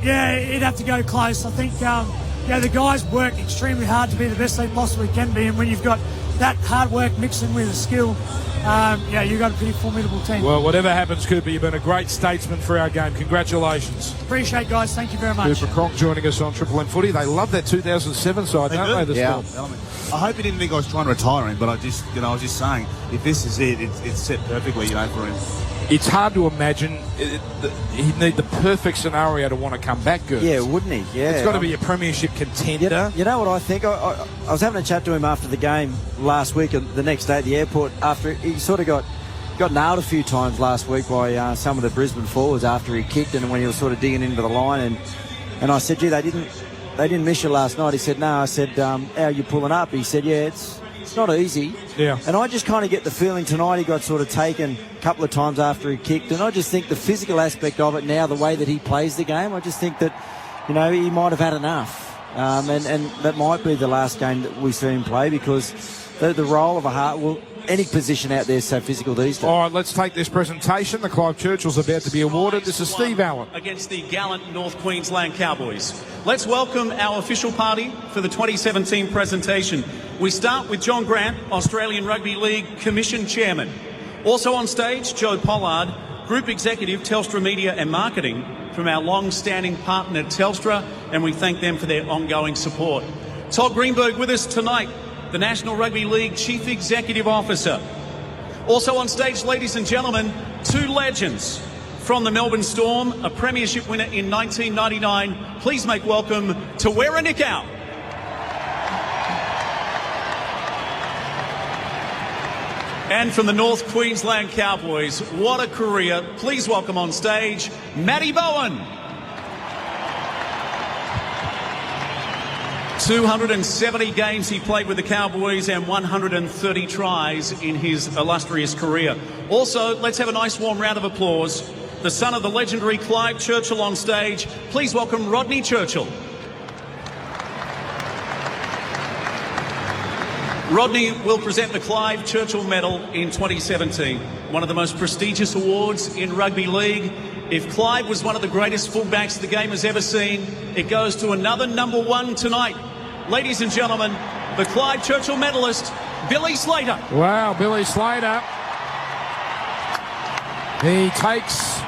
it'd have to go close. I think the guys work extremely hard to be the best they possibly can be, and when you've got that hard work mixing with the skill, you got a pretty formidable team. Well, whatever happens, Cooper, you've been a great statesman for our game. Congratulations. Appreciate it, guys. Thank you very much. Cooper Cronk joining us on Triple M Footy. They love that 2007 side, don't they? The Storm. I hope he didn't think I was trying to retire him, but I was just saying, if this is it, it's set perfectly, for him. It's hard to imagine he'd need the perfect scenario to want to come back, Gertz. Yeah, wouldn't he? Yeah. It's got to be a premiership contender. You know what I think? I was having a chat to him after the game last week and the next day at the airport after he sort of got nailed a few times last week by some of the Brisbane forwards after he kicked and when he was sort of digging into the line. And I said, gee, they didn't miss you last night. He said, no. I said, how are you pulling up? He said, yeah, it's not easy. Yeah. And I just kind of get the feeling tonight he got sort of taken a couple of times after he kicked. And I just think the physical aspect of it now, the way that he plays the game, I just think that, he might have had enough. And that might be the last game that we see him play because the role of a heart, any position out there is so physical these days. All right, let's take this presentation. The Clive Churchill's about to be awarded. This is Steve Allen. Against the gallant North Queensland Cowboys. Let's welcome our official party for the 2017 presentation. We start with John Grant, Australian Rugby League Commission Chairman. Also on stage, Joe Pollard, Group Executive, Telstra Media and Marketing, from our long-standing partner Telstra, and we thank them for their ongoing support. Todd Greenberg with us tonight, the National Rugby League Chief Executive Officer. Also on stage, ladies and gentlemen, two legends from the Melbourne Storm, a premiership winner in 1999. Please make welcome to Tawera Nikau. And from the North Queensland Cowboys, what a career. Please welcome on stage, Matty Bowen. 270 games he played with the Cowboys and 130 tries in his illustrious career. Also, let's have a nice warm round of applause. The son of the legendary Clive Churchill on stage. Please welcome Rodney Churchill. Rodney will present the Clive Churchill Medal in 2017, one of the most prestigious awards in rugby league. If Clive was one of the greatest fullbacks the game has ever seen, it goes to another number one tonight. Ladies and gentlemen, the Clive Churchill medalist, Billy Slater. Wow, Billy Slater. He takes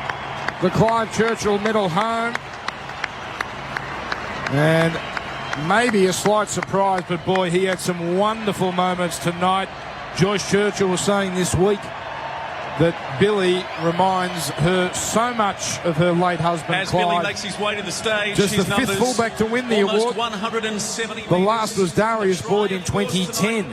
the Clive Churchill medal home. And maybe a slight surprise, but boy, he had some wonderful moments tonight. Joyce Churchill was saying this week that Billy reminds her so much of her late husband, As Clive. Billy makes his way to the stage, just his the fifth fullback to win the award. 170 the last was Darius Boyd in 2010.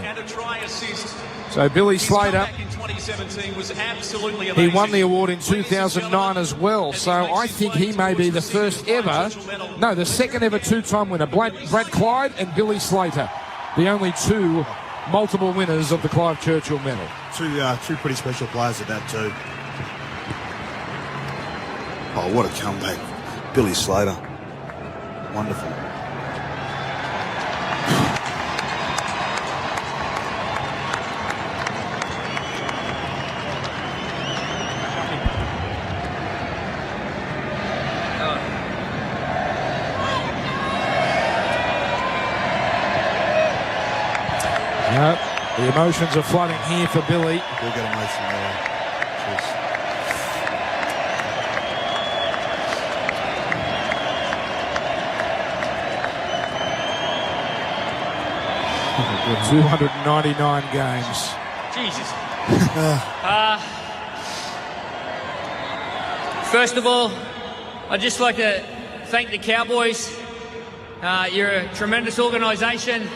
So Billy Slater, in 2017 was absolutely he amazing. won the award in 2009 as well. So I think he may be the the second ever two-time winner. Brad Clyde and Billy Slater, the only two multiple winners of the Clive Churchill medal. Two pretty special players at that too. Oh, what a comeback. Billy Slater. Wonderful. The emotions are flooding here for Billy. We'll get emotional there. Cheers. 299 games. Jesus. First of all, I'd just like to thank the Cowboys. You're a tremendous organisation.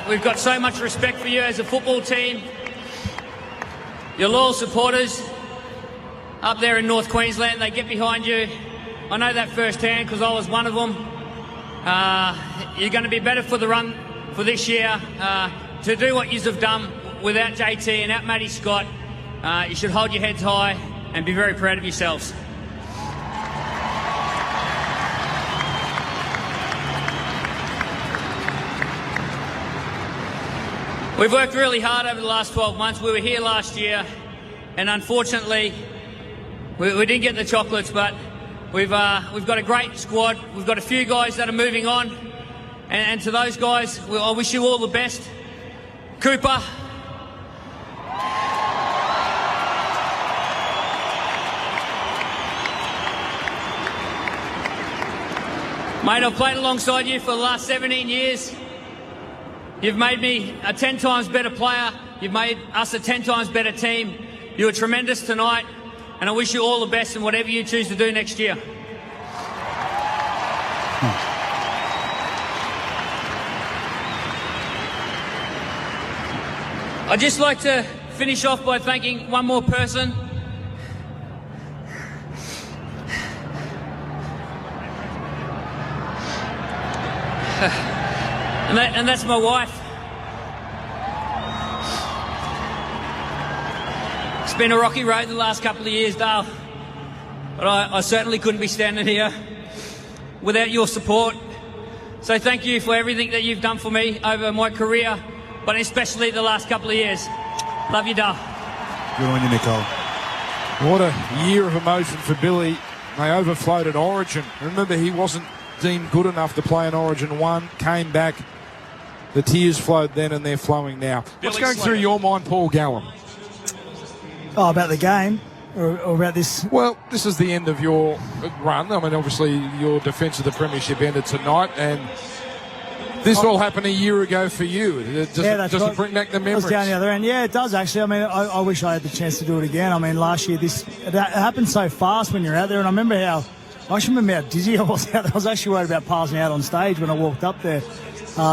We've got so much respect for you as a football team. Your loyal supporters up there in North Queensland, they get behind you. I know that firsthand because I was one of them. You're going to be better for the run for this year. To do what you have done without JT and out Matty Scott, you should hold your heads high and be very proud of yourselves. We've worked really hard over the last 12 months. We were here last year, and unfortunately, we didn't get the chocolates, but we've got a great squad. We've got a few guys that are moving on, and to those guys, I wish you all the best. Cooper. Mate, I've played alongside you for the last 17 years. You've made me a 10 times better player. You've made us a 10 times better team. You were tremendous tonight, and I wish you all the best in whatever you choose to do next year. I'd just like to finish off by thanking one more person. And that's my wife. It's been a rocky road the last couple of years, Dale. But I certainly couldn't be standing here without your support. So thank you for everything that you've done for me over my career, but especially the last couple of years. Love you, Dale. Good on you, Nicole. What a year of emotion for Billy. They overflowed at Origin. Remember, he wasn't deemed good enough to play in Origin 1, came back. The tears flowed then and they're flowing now. What's going through your mind, Paul Gallen? Oh, about the game or about this? Well, this is the end of your run. I mean, obviously, your defence of the premiership ended tonight, and this all happened a year ago for you. Does it bring back the memories? Down the other end. Yeah, it does, actually. I mean, I wish I had the chance to do it again. I mean, last year, it happened so fast when you're out there, and I actually remember how dizzy I was out there. I was actually worried about passing out on stage when I walked up there.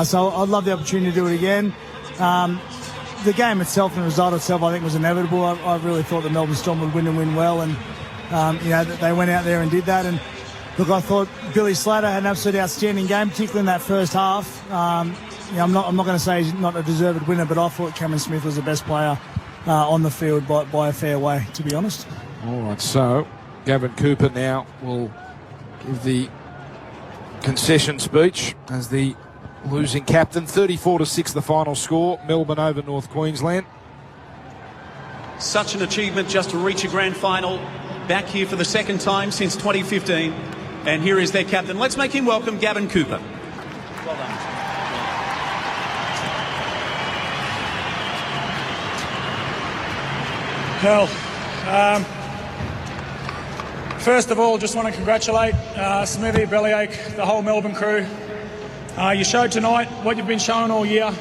So I'd love the opportunity to do it again. The game itself and the result itself, I think, was inevitable. I really thought the Melbourne Storm would win and win well, and they went out there and did that. And look, I thought Billy Slater had an absolutely outstanding game, particularly in that first half. I'm not going to say he's not a deserved winner, but I thought Cameron Smith was the best player on the field by a fair way, to be honest. All right, so Gavin Cooper now will give the concession speech as the losing captain. 34-6 the final score. Melbourne over North Queensland. Such an achievement just to reach a grand final, back here for the second time since 2015. And here is their captain. Let's make him welcome Gavin Cooper. Well done. Well, first of all, just want to congratulate Smithy, Bellyache, the whole Melbourne crew. You showed tonight what you've been showing all year.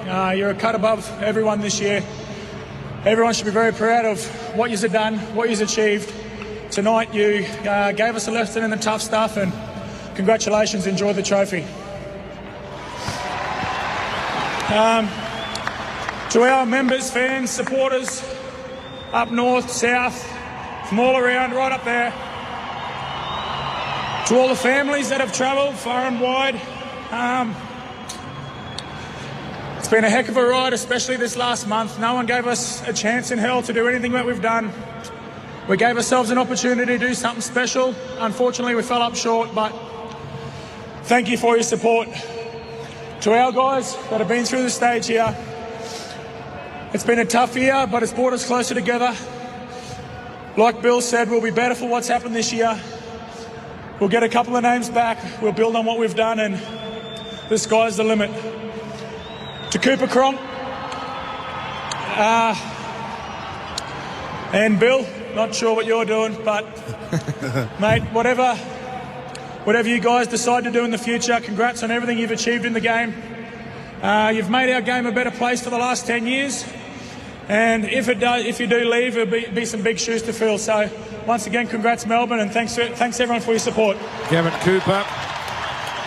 You're a cut above everyone this year. Everyone should be very proud of what you've done, what you've achieved. Tonight you gave us a lesson in the tough stuff, and congratulations, enjoy the trophy. To our members, fans, supporters, up north, south, from all around, right up there. To all the families that have travelled far and wide. It's been a heck of a ride, especially this last month. No one gave us a chance in hell to do anything that we've done. We gave ourselves an opportunity to do something special. Unfortunately, we fell up short, but thank you for your support. To our guys that have been through the stage here, it's been a tough year, but it's brought us closer together. Like Bill said, we'll be better for what's happened this year. We'll get a couple of names back. We'll build on what we've done, and the sky's the limit. To Cooper Cronk and Bill, not sure what you're doing, but mate, whatever you guys decide to do in the future, congrats on everything you've achieved in the game. You've made our game a better place for the last 10 years, and if you do leave, it'll be some big shoes to fill. So once again, congrats Melbourne, and thanks everyone for your support. Gavin Cooper,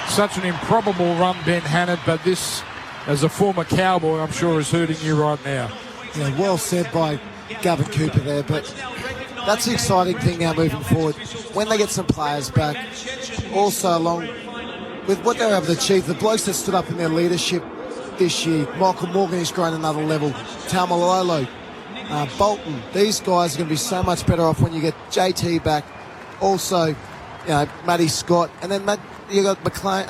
such an improbable run, Ben Hannard, but this, as a former Cowboy, I'm sure is hurting you right now. Yeah, well said by Gavin Cooper there, but that's the exciting thing now moving forward. When they get some players back, also along with what they're able to achieve, the blokes that stood up in their leadership this year, Michael Morgan has grown another level, Taumalolo, Bolton, these guys are going to be so much better off when you get JT back. Also, Matty Scott, and then you got McLean.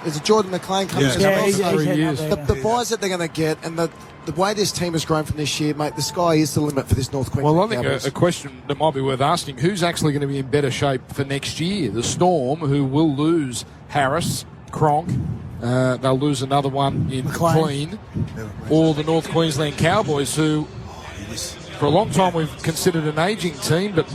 Is it Jordan McLean coming? The buys that they're going to get, and the way this team has grown from this year, mate, the sky is the limit for this North Queensland. Well, I think a question that might be worth asking: who's actually going to be in better shape for next year? The Storm, who will lose Harris, Cronk, they'll lose another one in Maclean, or the North Queensland Cowboys, who for a long time we've considered an ageing team, but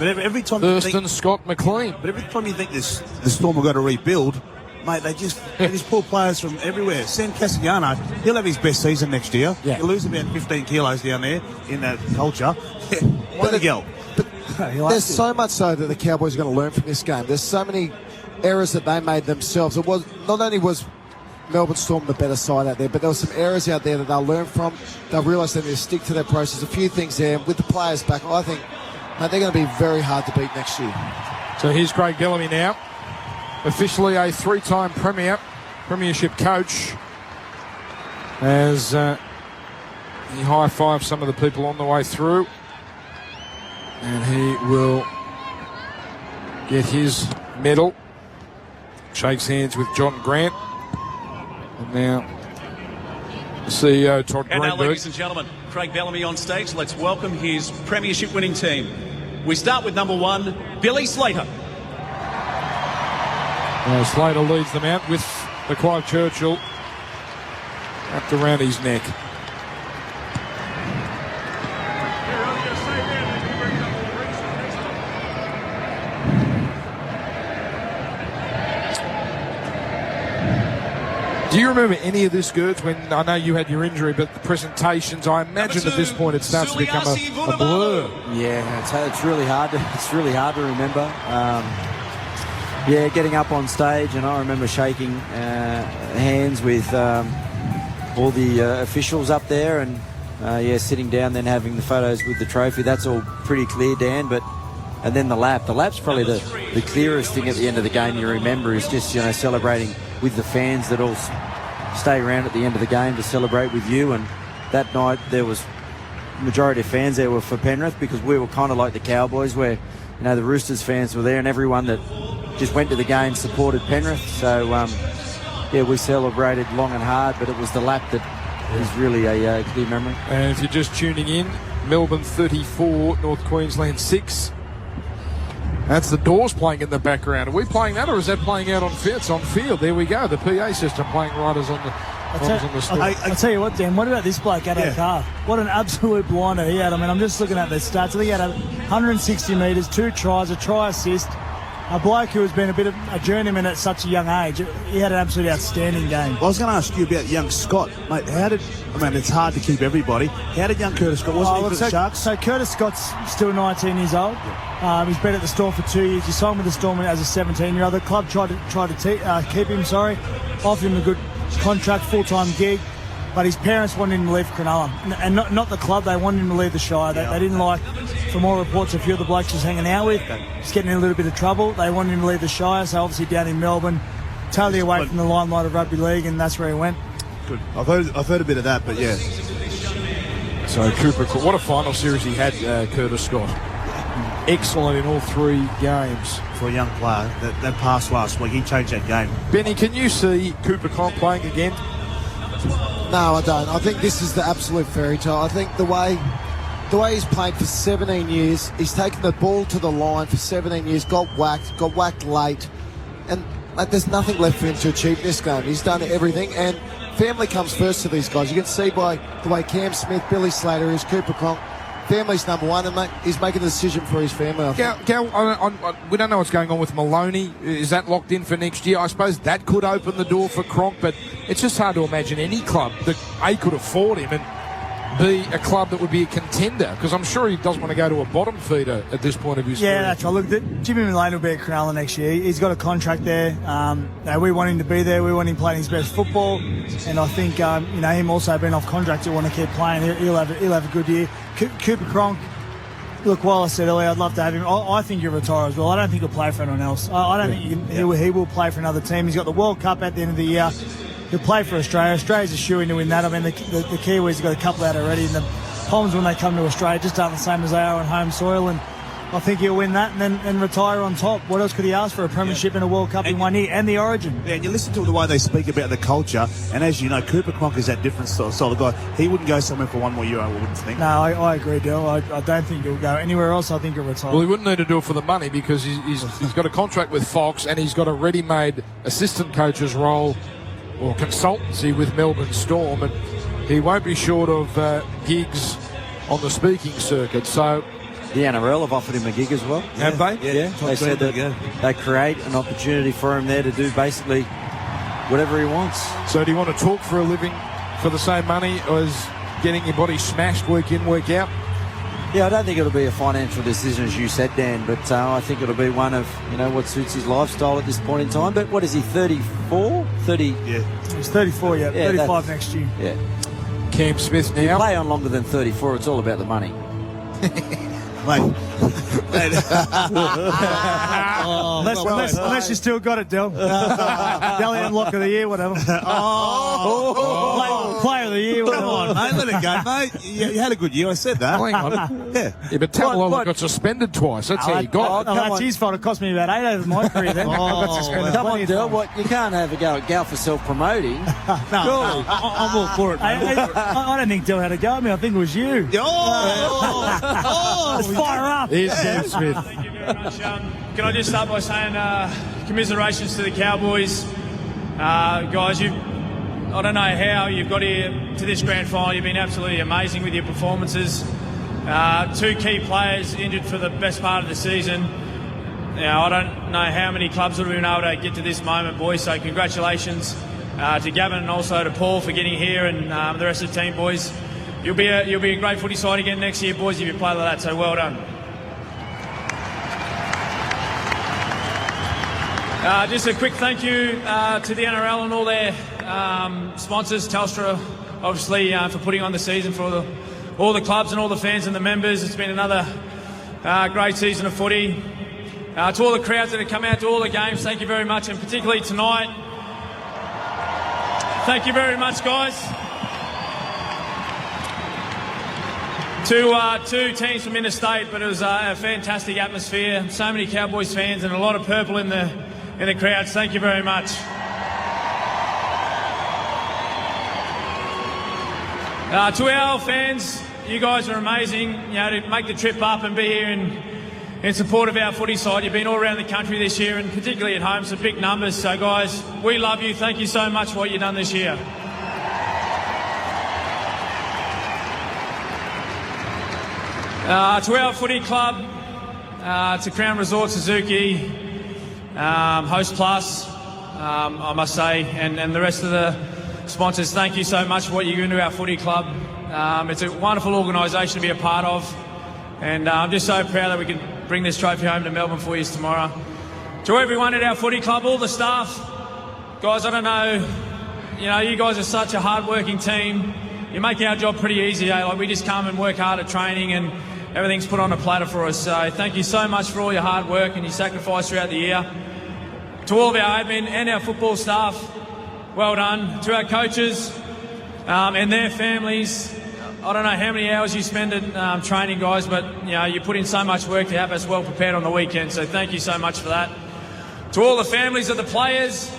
every time Thurston, Scott, McLean. But every time you think the Storm are going to rebuild, mate, they just pull players from everywhere. Sam Castellano, he'll have his best season next year. Yeah. He'll lose about 15 kilos down there in that culture. What a girl. There's so much so that the Cowboys are going to learn from this game. There's so many errors that they made themselves. It was not only was Melbourne Storm the better side out there, but there were some errors out there that they'll learn from. They'll realise they need to stick to their process. A few things there with the players back. I think they're going to be very hard to beat next year. So here's Craig Bellamy now, officially a three-time premiership coach, as he high-fives some of the people on the way through, and he will get his medal. Shakes hands with John Grant, and now the CEO Todd And now, Greenberg. ladies and gentlemen, Craig Bellamy on stage. Let's welcome his premiership winning team. We start with number 1, Billy Slater. Slater leads them out with the Clive Churchill wrapped around his neck. Do you remember any of this, Gertz, when I know you had your injury, but the presentations, I imagine at this point it starts to become a blur. Yeah, it's really hard to remember. Getting up on stage, and I remember shaking hands with all the officials up there, and sitting down, then having the photos with the trophy. That's all pretty clear, Dan. And then the lap. The lap's probably the clearest thing at the end of the game you remember, is just celebrating with the fans that all stay around at the end of the game to celebrate with you. And that night there was majority of fans there were for Penrith, because we were kind of like the Cowboys, where the Roosters fans were there, and everyone that just went to the game supported Penrith. So we celebrated long and hard, but it was the lap that is really a clear memory. And if you're just tuning in, Melbourne 34, North Queensland 6. That's the Doors playing in the background. Are we playing that, or is that playing out on field? It's on field. There we go. The PA system playing riders on the I'll tell you what, Dan, what about this bloke, Adam Carr? What an absolute blinder he had. I mean, I'm just looking at the stats. I think he had 160 metres, 2 tries, a try assist. A bloke who has been a bit of a journeyman at such a young age. He had an absolutely outstanding game. I was going to ask you about young Scott, mate. It's hard to keep everybody. How did young Curtis Scott? Wasn't he for the Sharks? So Curtis Scott's still 19 years old. He's been at the Storm for 2 years. He signed with the Storm as a 17-year-old. The club tried to keep him. Offered him a good contract, full-time gig. But his parents wanted him to leave Cronulla. And not the club, they wanted him to leave the Shire. They didn't like, from all reports, a few of the blokes he was hanging out with, he's getting in a little bit of trouble. They wanted him to leave the Shire, so obviously down in Melbourne, totally away from the limelight of rugby league, and that's where he went. Good. I've heard a bit of that, but yeah. So Cooper, what a final series he had, Curtis Scott. Excellent in all 3 games. For a young player, that pass last week, he changed that game. Benny, can you see Cooper Cronk playing again? No, I don't. I think this is the absolute fairy tale. I think the way he's played for 17 years, he's taken the ball to the line for 17 years, got whacked late, and there's nothing left for him to achieve this game. He's done everything, and family comes first to these guys. You can see by the way Cam Smith, Billy Slater is, Cooper Cronk. Family's number one, and he's making a decision for his family. Gal, we don't know what's going on with Maloney. Is that locked in for next year? I suppose that could open the door for Cronk, but it's just hard to imagine any club that A, could afford him, and B, a club that would be a contender, because I'm sure he doesn't want to go to a bottom feeder at this point of his career. Yeah, that's right. Look, Jimmy Maloney will be at Cronulla next year. He's got a contract there. We want him to be there. We want him playing his best football, and I think him also being off contract, he'll want to keep playing. He'll have a good year. Cooper Cronk, look, while I said earlier I'd love to have him, I think he'll retire as well. I don't think he'll play for anyone else. I don't think he will play for another team. He's got the World Cup at the end of the year. He'll play for Australia. Australia's a shoo-in to win that. I mean, the Kiwis have got a couple out already, and the Poms, when they come to Australia, just aren't the same as they are on home soil, and I think he'll win that and retire on top. What else could he ask for? A premiership and a World Cup in 1 year, and the Origin. Yeah, and you listen to the way they speak about the culture, and as you know, Cooper Cronk is that different style of guy. He wouldn't go somewhere for 1 more year, I wouldn't think. No, I agree, Del. I don't think he'll go anywhere else. I think he'll retire. Well, he wouldn't need to do it for the money, because he's got a contract with Fox, and he's got a ready-made assistant coach's role or consultancy with Melbourne Storm, and he won't be short of gigs on the speaking circuit. So the NRL have offered him a gig as well. Have they? Yeah. They said that they create an opportunity for him there to do basically whatever he wants. So do you want to talk for a living for the same money as getting your body smashed week in, week out? Yeah, I don't think it'll be a financial decision, as you said, Dan, but I think it'll be one of, what suits his lifestyle at this point in time. But what is he, 34? 30? Yeah. He's 34, yeah 35 next year. Yeah. Cam Smith now. You play on longer than 34, it's all about the money. Unless you still got it, Del. Dalian Lock of the Year, whatever. Player of the Year, whatever. Come on, mate, let it go, mate. You had a good year, I said that. Hang on. Yeah, but Tamalolo got suspended twice. That's how you got it. That's his fault. It cost me about 8 over my career then. I got suspended. Come on, Del. You can't have a go at Gal for self-promoting. No, I'm all for it, mate. I don't think Del had a go at me. I think it was you. Let's fire up. Here's Cam Smith. Thank you very much. Can I just start by saying commiserations to the Cowboys. Guys, I don't know how you've got here to this grand final. You've been absolutely amazing with your performances. 2 key players injured for the best part of the season. I don't know how many clubs would have been able to get to this moment, boys, so congratulations to Gavin and also to Paul for getting here, and the rest of the team, boys. You'll be a great footy side again next year, boys, if you play like that, so well done. Just a quick thank you to the NRL and all their sponsors, Telstra, obviously, for putting on the season for all the clubs and all the fans and the members. It's been another great season of footy. To all the crowds that have come out to all the games, thank you very much, and particularly tonight. Thank you very much, guys. Two teams from interstate, but it was a fantastic atmosphere. So many Cowboys fans and a lot of purple in the crowds. Thank you very much. To our fans, you guys are amazing. To make the trip up and be here in support of our footy side. You've been all around the country this year, and particularly at home, some big numbers. So, guys, we love you. Thank you so much for what you've done this year. To our footy club, to Crown Resort Suzuki, Host Plus, I must say, and the rest of the sponsors, thank you so much for what you're doing to our footy club. It's a wonderful organisation to be a part of, and I'm just so proud that we can bring this trophy home to Melbourne for you tomorrow. To everyone at our footy club, all the staff, guys, I don't know, you guys are such a hard-working team. You make our job pretty easy, eh? Like, we just come and work hard at training, and everything's put on a platter for us. So thank you so much for all your hard work and your sacrifice throughout the year. To all of our admin and our football staff, well done. To our coaches and their families, I don't know how many hours you spend at training, guys, but you put in so much work to have us well prepared on the weekend. So thank you so much for that. To all the families of the players,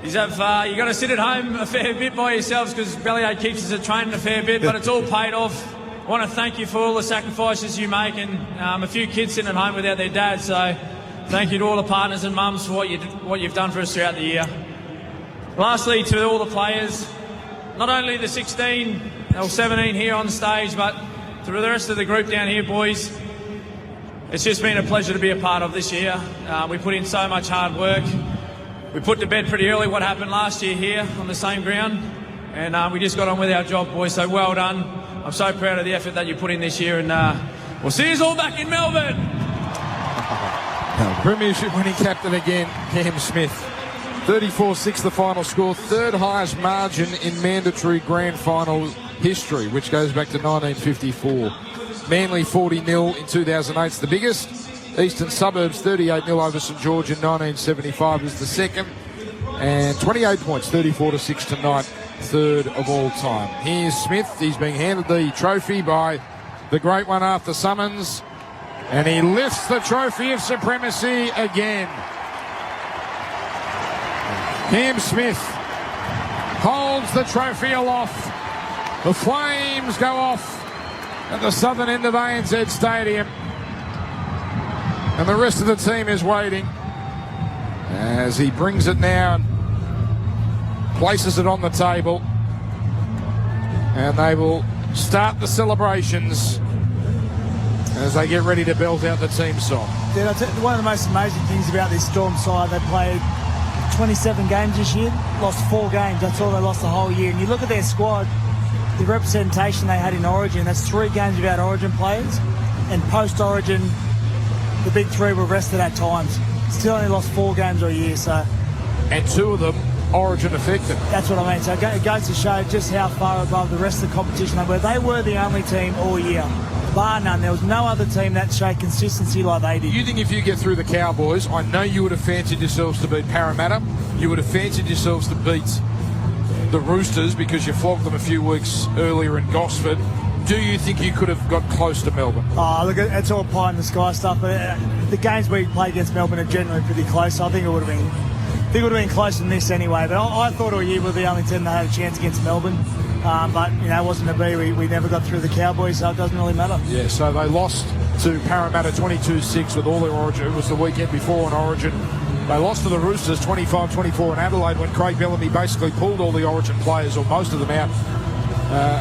you got to sit at home a fair bit by yourselves because Bellyache keeps us at training a fair bit, but it's all paid off. I want to thank you for all the sacrifices you make, and a few kids sitting at home without their dad. So thank you to all the partners and mums for what you've done for us throughout the year. Lastly, to all the players, not only the 16 or 17 here on stage, but to the rest of the group down here, boys. It's just been a pleasure to be a part of this year. We put in so much hard work. We put to bed pretty early what happened last year here on the same ground, and we just got on with our job, boys, so well done. I'm so proud of the effort that you put in this year, and we'll see you all back in Melbourne. Premiership winning captain again, Cam Smith. 34-6 the final score, third highest margin in mandatory grand final history, which goes back to 1954. Manly 40-0 in 2008 is the biggest. Eastern Suburbs 38-0 over St George in 1975 is the second. And 28 points, 34-6 tonight, third of all time. Here's Smith. He's being handed the trophy by the great one Arthur Summons, and he lifts the trophy of supremacy again. Cam Smith holds the trophy aloft. The flames go off at the southern end of ANZ Stadium, and the rest of the team is waiting as he brings it now. places it on the table, and they will start the celebrations as they get ready to belt out the team song. Yeah, one of the most amazing things about this Storm side, they played 27 games this year, lost 4 games. That's all they lost the whole year. And you look at their squad, the representation they had in Origin, that's 3 games without Origin players, and post-Origin, the big 3 were rested at times. Still only lost 4 games a year, so... And 2 of them Origin affected. That's what I mean. So it goes to show just how far above the rest of the competition they were. They were the only team all year, bar none. There was no other team that showed consistency like they did. You think if you get through the Cowboys, I know you would have fancied yourselves to beat Parramatta. You would have fancied yourselves to beat the Roosters because you flogged them a few weeks earlier in Gosford. Do you think you could have got close to Melbourne? Oh, look, it's all pie in the sky stuff. But the games we played against Melbourne are generally pretty close. So I think it would have been closer than this anyway. But I thought all year we were the only team that had a chance against Melbourne. But, you know, it wasn't to be. We never got through the Cowboys, so it doesn't really matter. Yeah, so they lost to Parramatta 22-6 with all their Origin. It was the weekend before on Origin. They lost to the Roosters 25-24 in Adelaide when Craig Bellamy basically pulled all the Origin players, or most of them, out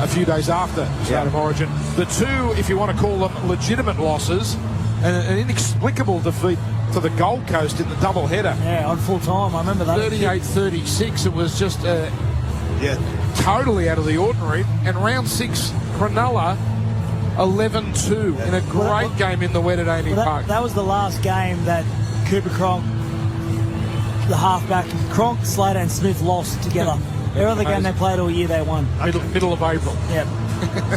a few days after the start of Origin. The 2, if you want to call them, legitimate losses, and an inexplicable defeat to the Gold Coast in the double-header. Yeah, on full time, I remember that. 38-36, it was just totally out of the ordinary. And round 6, Cronulla, 11-2 in a great game in the wet at Amy Park. That was the last game that Cooper Cronk, the halfback, Cronk, Slater and Smith lost together. Every other game they played all year, they won. Middle of April. Yep.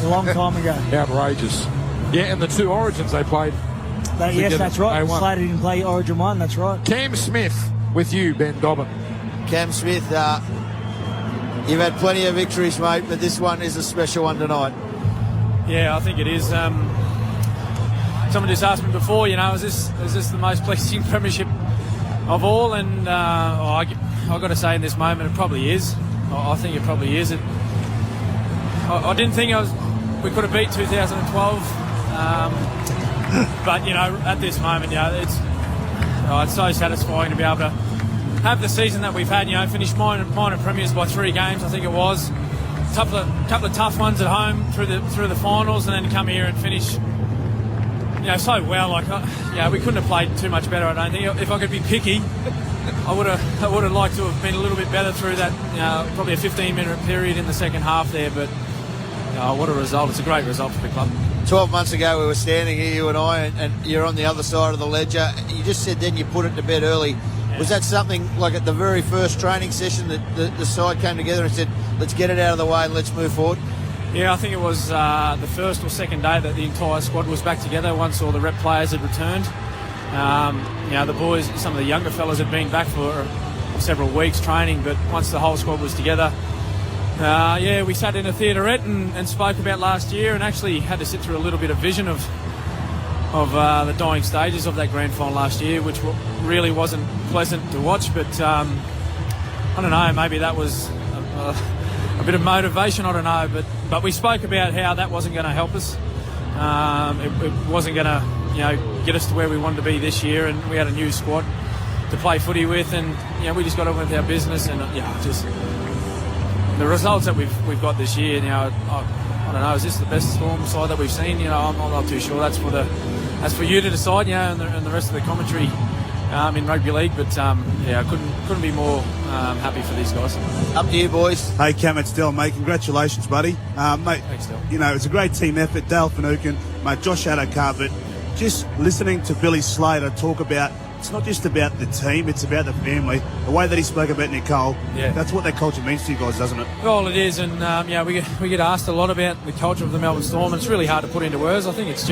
A long time ago. Outrageous. Yeah, and the 2 Origins they played. Yes, that's right. Slater didn't play Origin 1, that's right. Cam Smith with you, Ben Dobbin. Cam Smith, you've had plenty of victories, mate, but this one is a special one tonight. Yeah, I think it is. Someone just asked me before, you know, is this the most pleasing premiership of all? And I've got to say in this moment it probably is. I think it probably is. I didn't think we could have beat 2012, but you know, at this moment, you know, it's so satisfying to be able to have the season that we've had. You know, finish minor premiers by 3 games, I think it was. Couple of tough ones at home through the finals, and then come here and finish, you know, so well. Like, yeah, we couldn't have played too much better, I don't think. If I could be picky, I would have liked to have been a little bit better through that, you know, probably a 15-minute period in the second half there. But what a result! It's a great result for the club. 12 months ago we were standing here, you and I, and you're on the other side of the ledger. You just said then you put it to bed early. Yeah. Was that something like at the very first training session that the side came together and said, let's get it out of the way and let's move forward? Yeah, I think it was the first or second day that the entire squad was back together once all the rep players had returned. You know, the boys, some of the younger fellas had been back for several weeks training, but once the whole squad was together, we sat in a theaterette and spoke about last year, and actually had to sit through a little bit of vision of the dying stages of that grand final last year, which really wasn't pleasant to watch. But I don't know, maybe that was a bit of motivation, I don't know. But we spoke about how that wasn't going to help us. It wasn't going to, you know, get us to where we wanted to be this year, and we had a new squad to play footy with, and you know, we just got on with our business, and just the results that we've got this year. You know, I don't know, is this the best Storm side that we've seen? You know, I'm not too sure. That's for you to decide, you know, and the rest of the commentary in rugby league. But I couldn't be more happy for these guys. Up to you, boys. Hey, Cam, it's Del, mate. Congratulations, buddy. Mate, thanks, Del. You know, it's a great team effort. Dale Finucane, mate, Josh Adokar, but just listening to Billy Slater talk about, it's not just about the team, it's about the family. The way that he spoke about Nicole, that's what that culture means to you guys, doesn't it? Well, it is, and we get asked a lot about the culture of the Melbourne Storm, and it's really hard to put into words. I think it's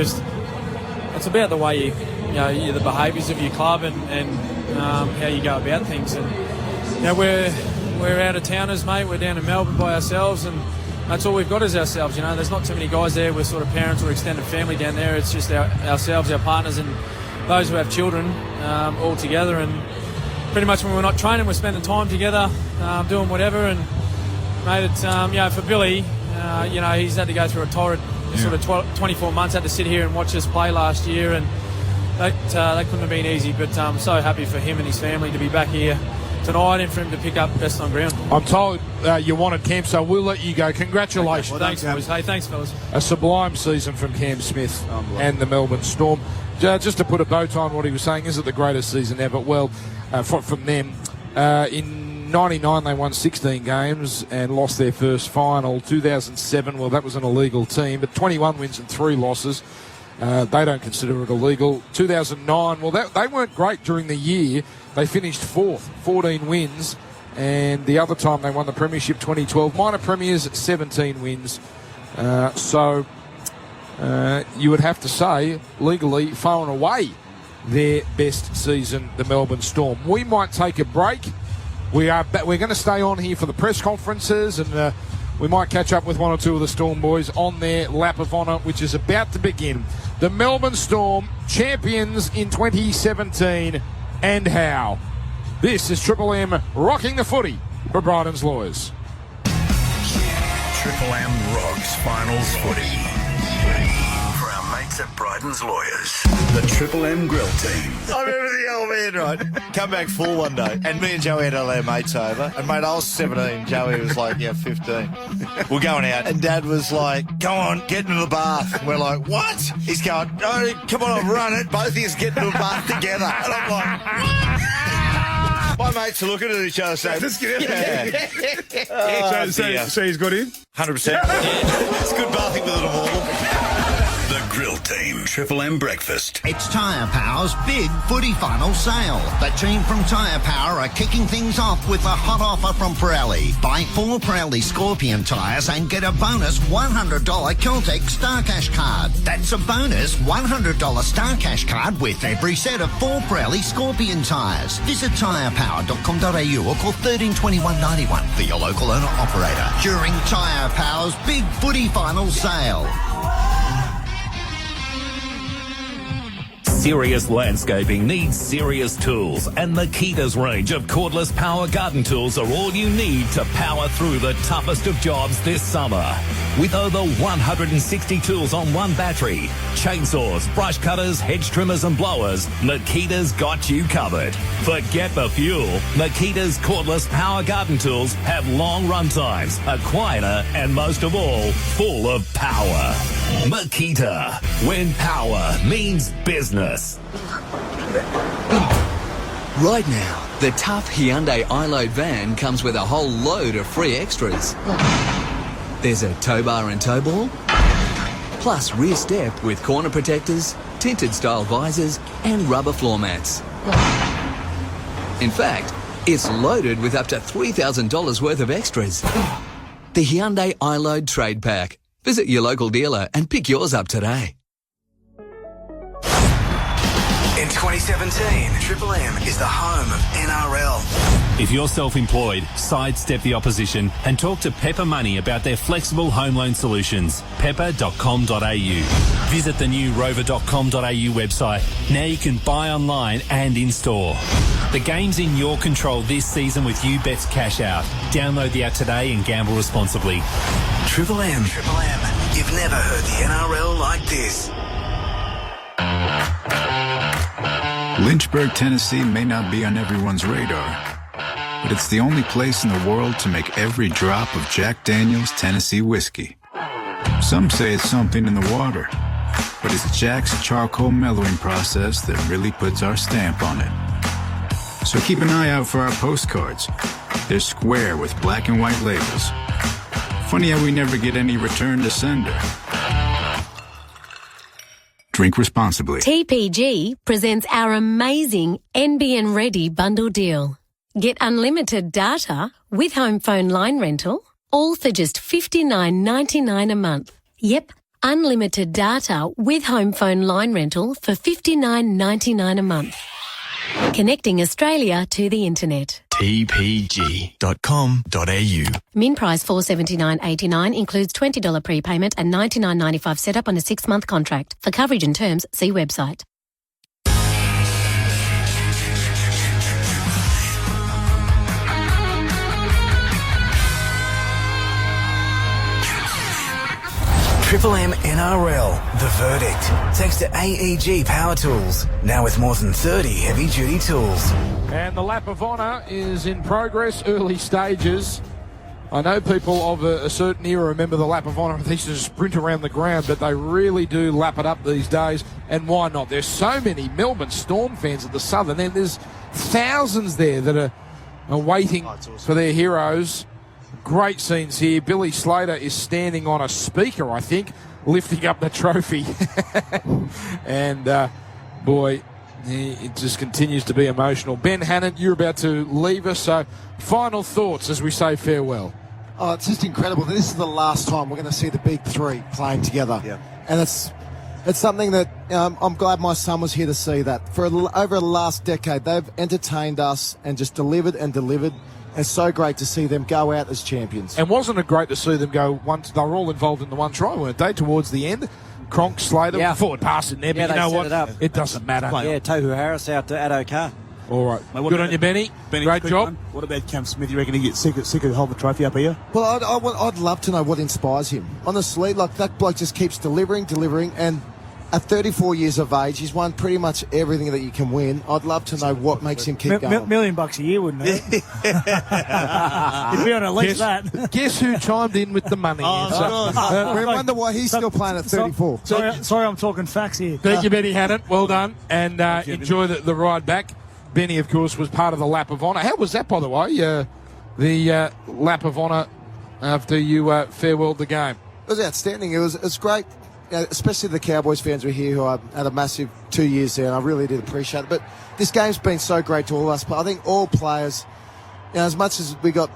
about the way the behaviours of your club and how you go about things. And you know, we're out of towners, mate. We're down in Melbourne by ourselves, and that's all we've got is ourselves. You know, there's not too many guys there with sort of parents or extended family down there. It's just ourselves, our partners, and those who have children all together. And pretty much when we're not training, we're spending time together, doing whatever. And mate, it's for Billy, he's had to go through a torrid sort of 24 months. Had to sit here and watch us play last year, and that couldn't have been easy. But I'm so happy for him and his family to be back here tonight and for him to pick up best on ground. I'm told you wanted Cam, so we'll let you go. Congratulations. Well, thanks, boys. Hey, thanks, fellas. A sublime season from Cam Smith and the Melbourne Storm. Just to put a bow tie on what he was saying, is it the greatest season ever? Well, from them, in 99 they won 16 games and lost their first final. 2007, well, that was an illegal team, but 21 wins and 3 losses. They don't consider it illegal. 2009, well, they weren't great during the year. They finished 4th, 14 wins. And the other time they won the Premiership, 2012. Minor Premiers, 17 wins. So you would have to say, legally, far and away, their best season, the Melbourne Storm. We might take a break. We're going to stay on here for the press conferences, and we might catch up with one or two of the Storm boys on their lap of honour, which is about to begin. The Melbourne Storm, champions in 2017, and how. This is Triple M rocking the footy for Bryden's Lawyers. Triple M rocks finals footy. For our mates at Bryden's Lawyers, the Triple M Grill Team. I remember the old man, right? Come back full one day, and me and Joey had all our mates over. And mate, I was 17. Joey was like, 15. We're going out, and Dad was like, "Go on, get into the bath." And we're like, "What?" He's going, "Oh, come on, I'll run it. Both of us get into the bath together." And I'm like, my mates are looking at each other saying, "Let's get out." So he's got in? 100%. It's good bathing with it all. The Grill Team, Triple M Breakfast. It's Tyre Power's big footy final sale. The team from Tyre Power are kicking things off with a hot offer from Pirelli. Buy 4 Pirelli Scorpion tyres and get a bonus $100 Celtic Star Cash card. That's a bonus $100 Star Cash card with every set of 4 Pirelli Scorpion tyres. Visit tyrepower.com.au or call 13 21 91 for your local owner operator during Tyre Power's big footy final sale. Serious landscaping needs serious tools, and Makita's range of cordless power garden tools are all you need to power through the toughest of jobs this summer. With over 160 tools on one battery, chainsaws, brush cutters, hedge trimmers and blowers, Makita's got you covered. Forget the fuel. Makita's cordless power garden tools have long run times, are quieter, and most of all, full of power. Makita, when power means business. Right now, the tough Hyundai iLoad van comes with a whole load of free extras. There's a tow bar and tow ball, plus rear step with corner protectors, tinted style visors and rubber floor mats. In fact, it's loaded with up to $3,000 worth of extras. The Hyundai iLoad Trade Pack. Visit your local dealer and pick yours up today. In 2017, Triple M is the home of NRL. If you're self-employed, sidestep the opposition and talk to Pepper Money about their flexible home loan solutions. Pepper.com.au. Visit the new rover.com.au website. Now you can buy online and in-store. The game's in your control this season with YouBet's Cash Out. Download the app today and gamble responsibly. Triple M. Triple M. You've never heard the NRL like this. Lynchburg, Tennessee may not be on everyone's radar, but it's the only place in the world to make every drop of Jack Daniel's Tennessee whiskey. Some say it's something in the water, but it's Jack's charcoal mellowing process that really puts our stamp on it. So keep an eye out for our postcards. They're square with black and white labels. Funny how we never get any return to sender. Drink responsibly. TPG presents our amazing NBN Ready bundle deal. Get unlimited data with home phone line rental, all for just $59.99 a month. Yep, unlimited data with home phone line rental for $59.99 a month. Connecting Australia to the internet. tpg.com.au. Min price $479.89 includes $20 prepayment and $99.95 setup on a 6-month contract. For coverage and terms, see website. Triple M NRL, the verdict. Thanks to AEG Power Tools, now with more than 30 heavy-duty tools. And the lap of honour is in progress, early stages. I know people of a certain era remember the lap of honour. They used to sprint around the ground, but they really do lap it up these days. And why not? There's so many Melbourne Storm fans at the Southern End. There's thousands there that are waiting for their heroes. Great scenes here. Billy Slater is standing on a speaker, I think, lifting up the trophy. And, boy, it just continues to be emotional. Ben Hannant, you're about to leave us, so final thoughts as we say farewell. Oh, it's just incredible. This is the last time we're going to see the big three playing together. Yeah. And it's something that I'm glad my son was here to see that. For over the last decade, they've entertained us and just delivered and delivered. It's so great to see them go out as champions. And wasn't it great to see them go once? They were all involved in the one try, weren't they, towards the end? Cronk, Slater, forward pass in there, but you know what? It doesn't matter. Yeah, Tohu Harris out to Addo Carr. All right. Mate, good on you, Benny. Great job. What about Cam Smith? You reckon he gets sick of holding the trophy up here? Well, I'd love to know what inspires him. Honestly, like that bloke just keeps delivering, and at 34 years of age, he's won pretty much everything that you can win. I'd love to know what makes him keep going. $1 million a year, wouldn't it? He'd be on at least that. Guess who chimed in with the money? We wonder why he's still playing at 34. Sorry, I'm talking facts here. Thank you, Benny Hannant. Well done. And enjoy the ride back. Benny, of course, was part of the lap of honour. How was that, by the way, the lap of honour after you farewelled the game? It was outstanding. It was great. Especially the Cowboys fans were here who had a massive 2 years there, and I really did appreciate it. But this game's been so great to all of us. But I think all players, as much as we got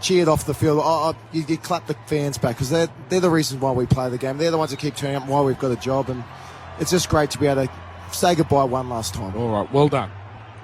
cheered off the field, you clap the fans back because they're the reasons why we play the game. They're the ones that keep turning up and why we've got a job. And it's just great to be able to say goodbye one last time. All right, well done.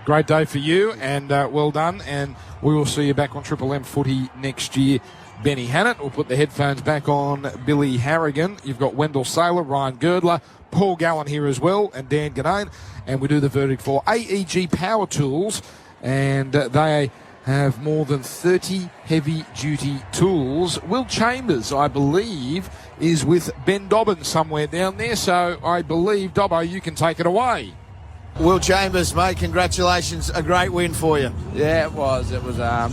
Great day for you, and well done. And we will see you back on Triple M Footy next year. Benny Hannant will put the headphones back on. Billy Harrigan. You've got Wendell Saylor, Ryan Girdler, Paul Gallen here as well, and Dan Ganane. And we do the verdict for AEG Power Tools, and they have more than 30 heavy-duty tools. Will Chambers, I believe, is with Ben Dobbin somewhere down there, so I believe, Dobbo, you can take it away. Will Chambers, mate, congratulations. A great win for you. Yeah, it was. It was a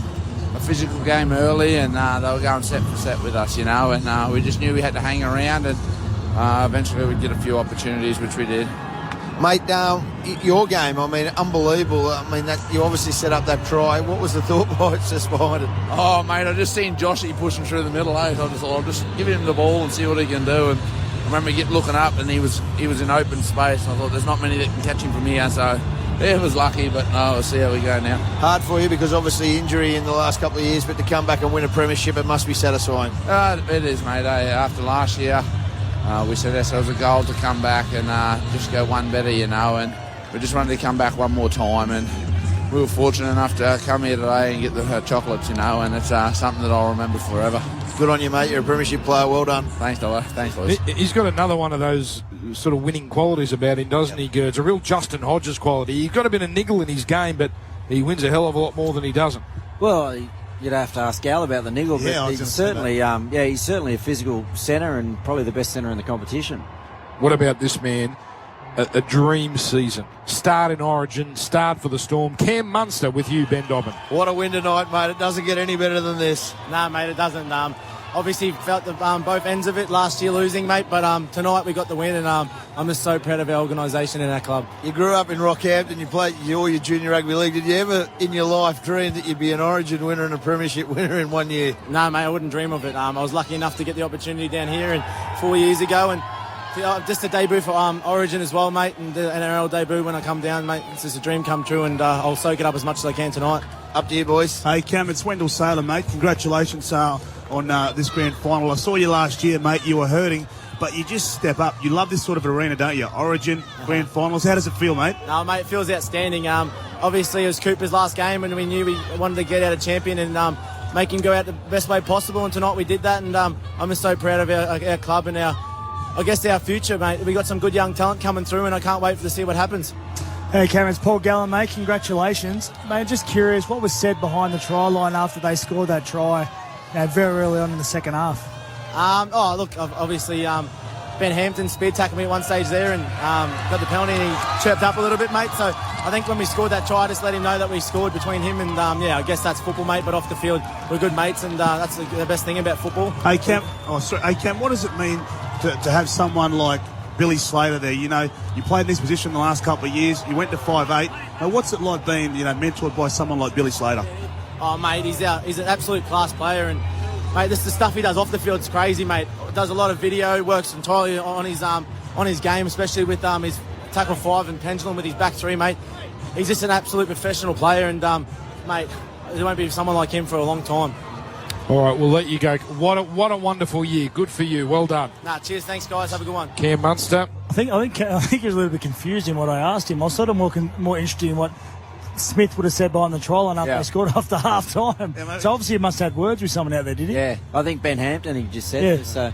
physical game early, and they were going set for set with us, and we just knew we had to hang around, and eventually we'd get a few opportunities, which we did. Mate, your game, unbelievable. That you obviously set up that try. What was the thought process behind it? Oh, mate, I just seen Joshy pushing through the middle, I just thought I'll just give him the ball and see what he can do. And I remember looking up, and he was in open space. I thought there's not many that can catch him from here, so yeah, it was lucky, but no, we'll see how we go now. Hard for you because obviously injury in the last couple of years, but to come back and win a premiership, it must be satisfying. It is, mate. After last year, we set ourselves a goal to come back and just go one better, and we just wanted to come back one more time, and we were fortunate enough to come here today and get the chocolates, and it's something that I'll remember forever. Good on you, mate. You're a premiership player. Well done. Thanks, Dollar. Thanks, boys. He's got another one of those sort of winning qualities about him, doesn't he, Gerds? A real Justin Hodges quality. He's got a bit of niggle in his game, but he wins a hell of a lot more than he doesn't. Well, you'd have to ask Gal about the niggle, but he's certainly, he's certainly a physical centre and probably the best centre in the competition. What about this man? A dream season. Start in Origin, start for the Storm. Cam Munster with you, Ben Dobbin. What a win tonight, mate. It doesn't get any better than this. No, mate, it doesn't. Obviously felt both ends of it last year losing, mate, but tonight we got the win, and I'm just so proud of our organisation and our club. You grew up in Rockhampton, you played all your junior rugby league. Did you ever in your life dream that you'd be an Origin winner and a premiership winner in 1 year? No, mate, I wouldn't dream of it. I was lucky enough to get the opportunity down here and 4 years ago, and just a debut for Origin as well, mate, and the NRL debut when I come down, mate. It's just a dream come true, and I'll soak it up as much as I can tonight. Up to you, boys. Hey, Cam, it's Wendell Saylor, mate. Congratulations on this grand final. I saw you last year, mate. You were hurting, but you just step up. You love this sort of arena, don't you? Origin, grand finals. How does it feel, mate? No, mate, it feels outstanding. Obviously, it was Cooper's last game, and we knew we wanted to get out a champion and make him go out the best way possible, and tonight we did that, and I'm just so proud of our club and our future, mate. We got some good young talent coming through, and I can't wait to see what happens. Hey, Cameron, it's Paul Gallen, mate. Congratulations. Mate, just curious, what was said behind the try line after they scored that try very early on in the second half? Look, obviously, Ben Hampton speed tackled me at one stage there and got the penalty and he chirped up a little bit, mate. So I think when we scored that try, I just let him know that we scored between him and, I guess that's football, mate. But off the field, we're good mates and that's the best thing about football. Hey, Cam, what does it mean to have someone like Billy Slater there? You know, you played in this position the last couple of years. You went to 5'8". Now, what's it like being, mentored by someone like Billy Slater? Oh, mate, he's an absolute class player and, mate, the stuff he does off the field is crazy, mate. Does a lot of video, works entirely on his game, especially with his tackle 5 and pendulum with his back 3, mate. He's just an absolute professional player and, mate, there won't be someone like him for a long time. All right, we'll let you go. What a wonderful year. Good for you. Well done. Cheers. Thanks, guys. Have a good one. Cam Munster. I think he was a little bit confused in what I asked him. I was sort of more interested in what Smith would have said behind the try line after they scored after half time. So obviously he must have had words with someone out there, did he? Yeah, I think Ben Hampton, he just said it. So,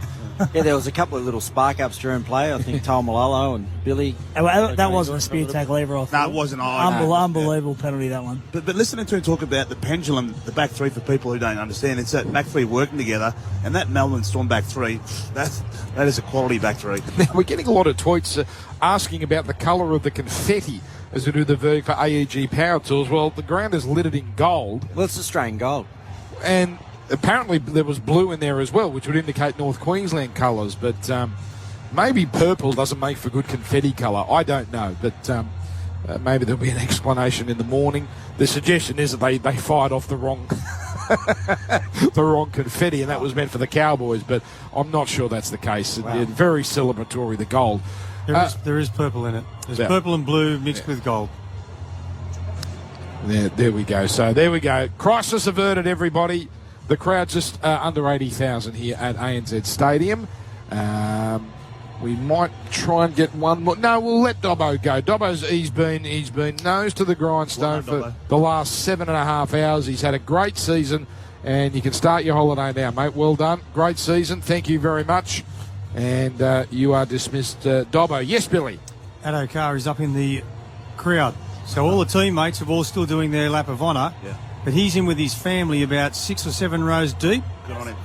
there was a couple of little spark-ups during play. I think Taumalolo and Billy. That wasn't a spear tackle either, I thought. No, it wasn't. Unbelievable penalty, that one. But listening to him talk about the pendulum, the back 3 for people who don't understand, it's that back 3 working together, and that Melbourne Storm back 3, that is a quality back 3. Now, we're getting a lot of tweets asking about the colour of the confetti as we do the verdict for AEG Power Tools. Well, the ground is littered in gold. Well, it's Australian gold. And apparently there was blue in there as well, which would indicate North Queensland colours. But maybe purple doesn't make for good confetti colour. I don't know. But maybe there'll be an explanation in the morning. The suggestion is that they fired off the wrong the wrong confetti, and that was meant for the Cowboys. But I'm not sure that's the case. Wow. Very celebratory, the gold. There is purple in it. There's purple and blue mixed with gold. There we go. So there we go. Crisis averted, everybody. The crowd's just under 80,000 here at ANZ Stadium. We might try and get one more. No, we'll let Dobbo go. He's been nose to the grindstone for the last 7.5 hours. He's had a great season, and you can start your holiday now, mate. Well done. Great season. Thank you very much. And you are dismissed, Dobbo. Yes, Billy. Addo Carr is up in the crowd. So all the teammates are all still doing their lap of honour. Yeah. But he's in with his family about 6 or 7 rows deep. Good on him.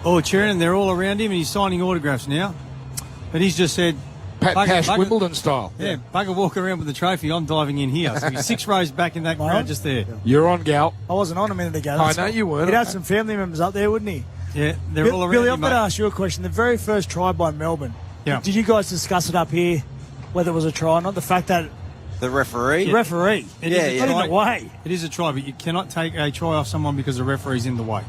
All cheering, and they're all around him, and he's signing autographs now. But he's just said... Pat Cash, Wimbledon style. Yeah, bugger walk around with the trophy. I'm diving in here. So he's 6 rows back in that crowd just there. You're on, Gal. I wasn't on a minute ago. I know you weren't. He'd have some family members up there, wouldn't he? Yeah, they're all around Billy, him, I'm going to ask you a question. The very first try by Melbourne, did you guys discuss it up here, whether it was a try or not? The fact that... The referee? The referee. It is in the way. It is a try, but you cannot take a try off someone because the referee's in the way.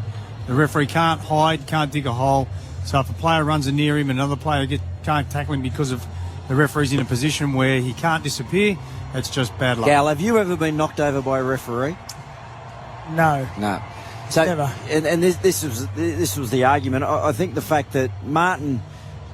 The referee can't hide, can't dig a hole. So if a player runs near him and another player can't tackle him because of the referee's in a position where he can't disappear, it's just bad luck. Gal, have you ever been knocked over by a referee? No. No. So, never. And this was the argument. I think the fact that Martin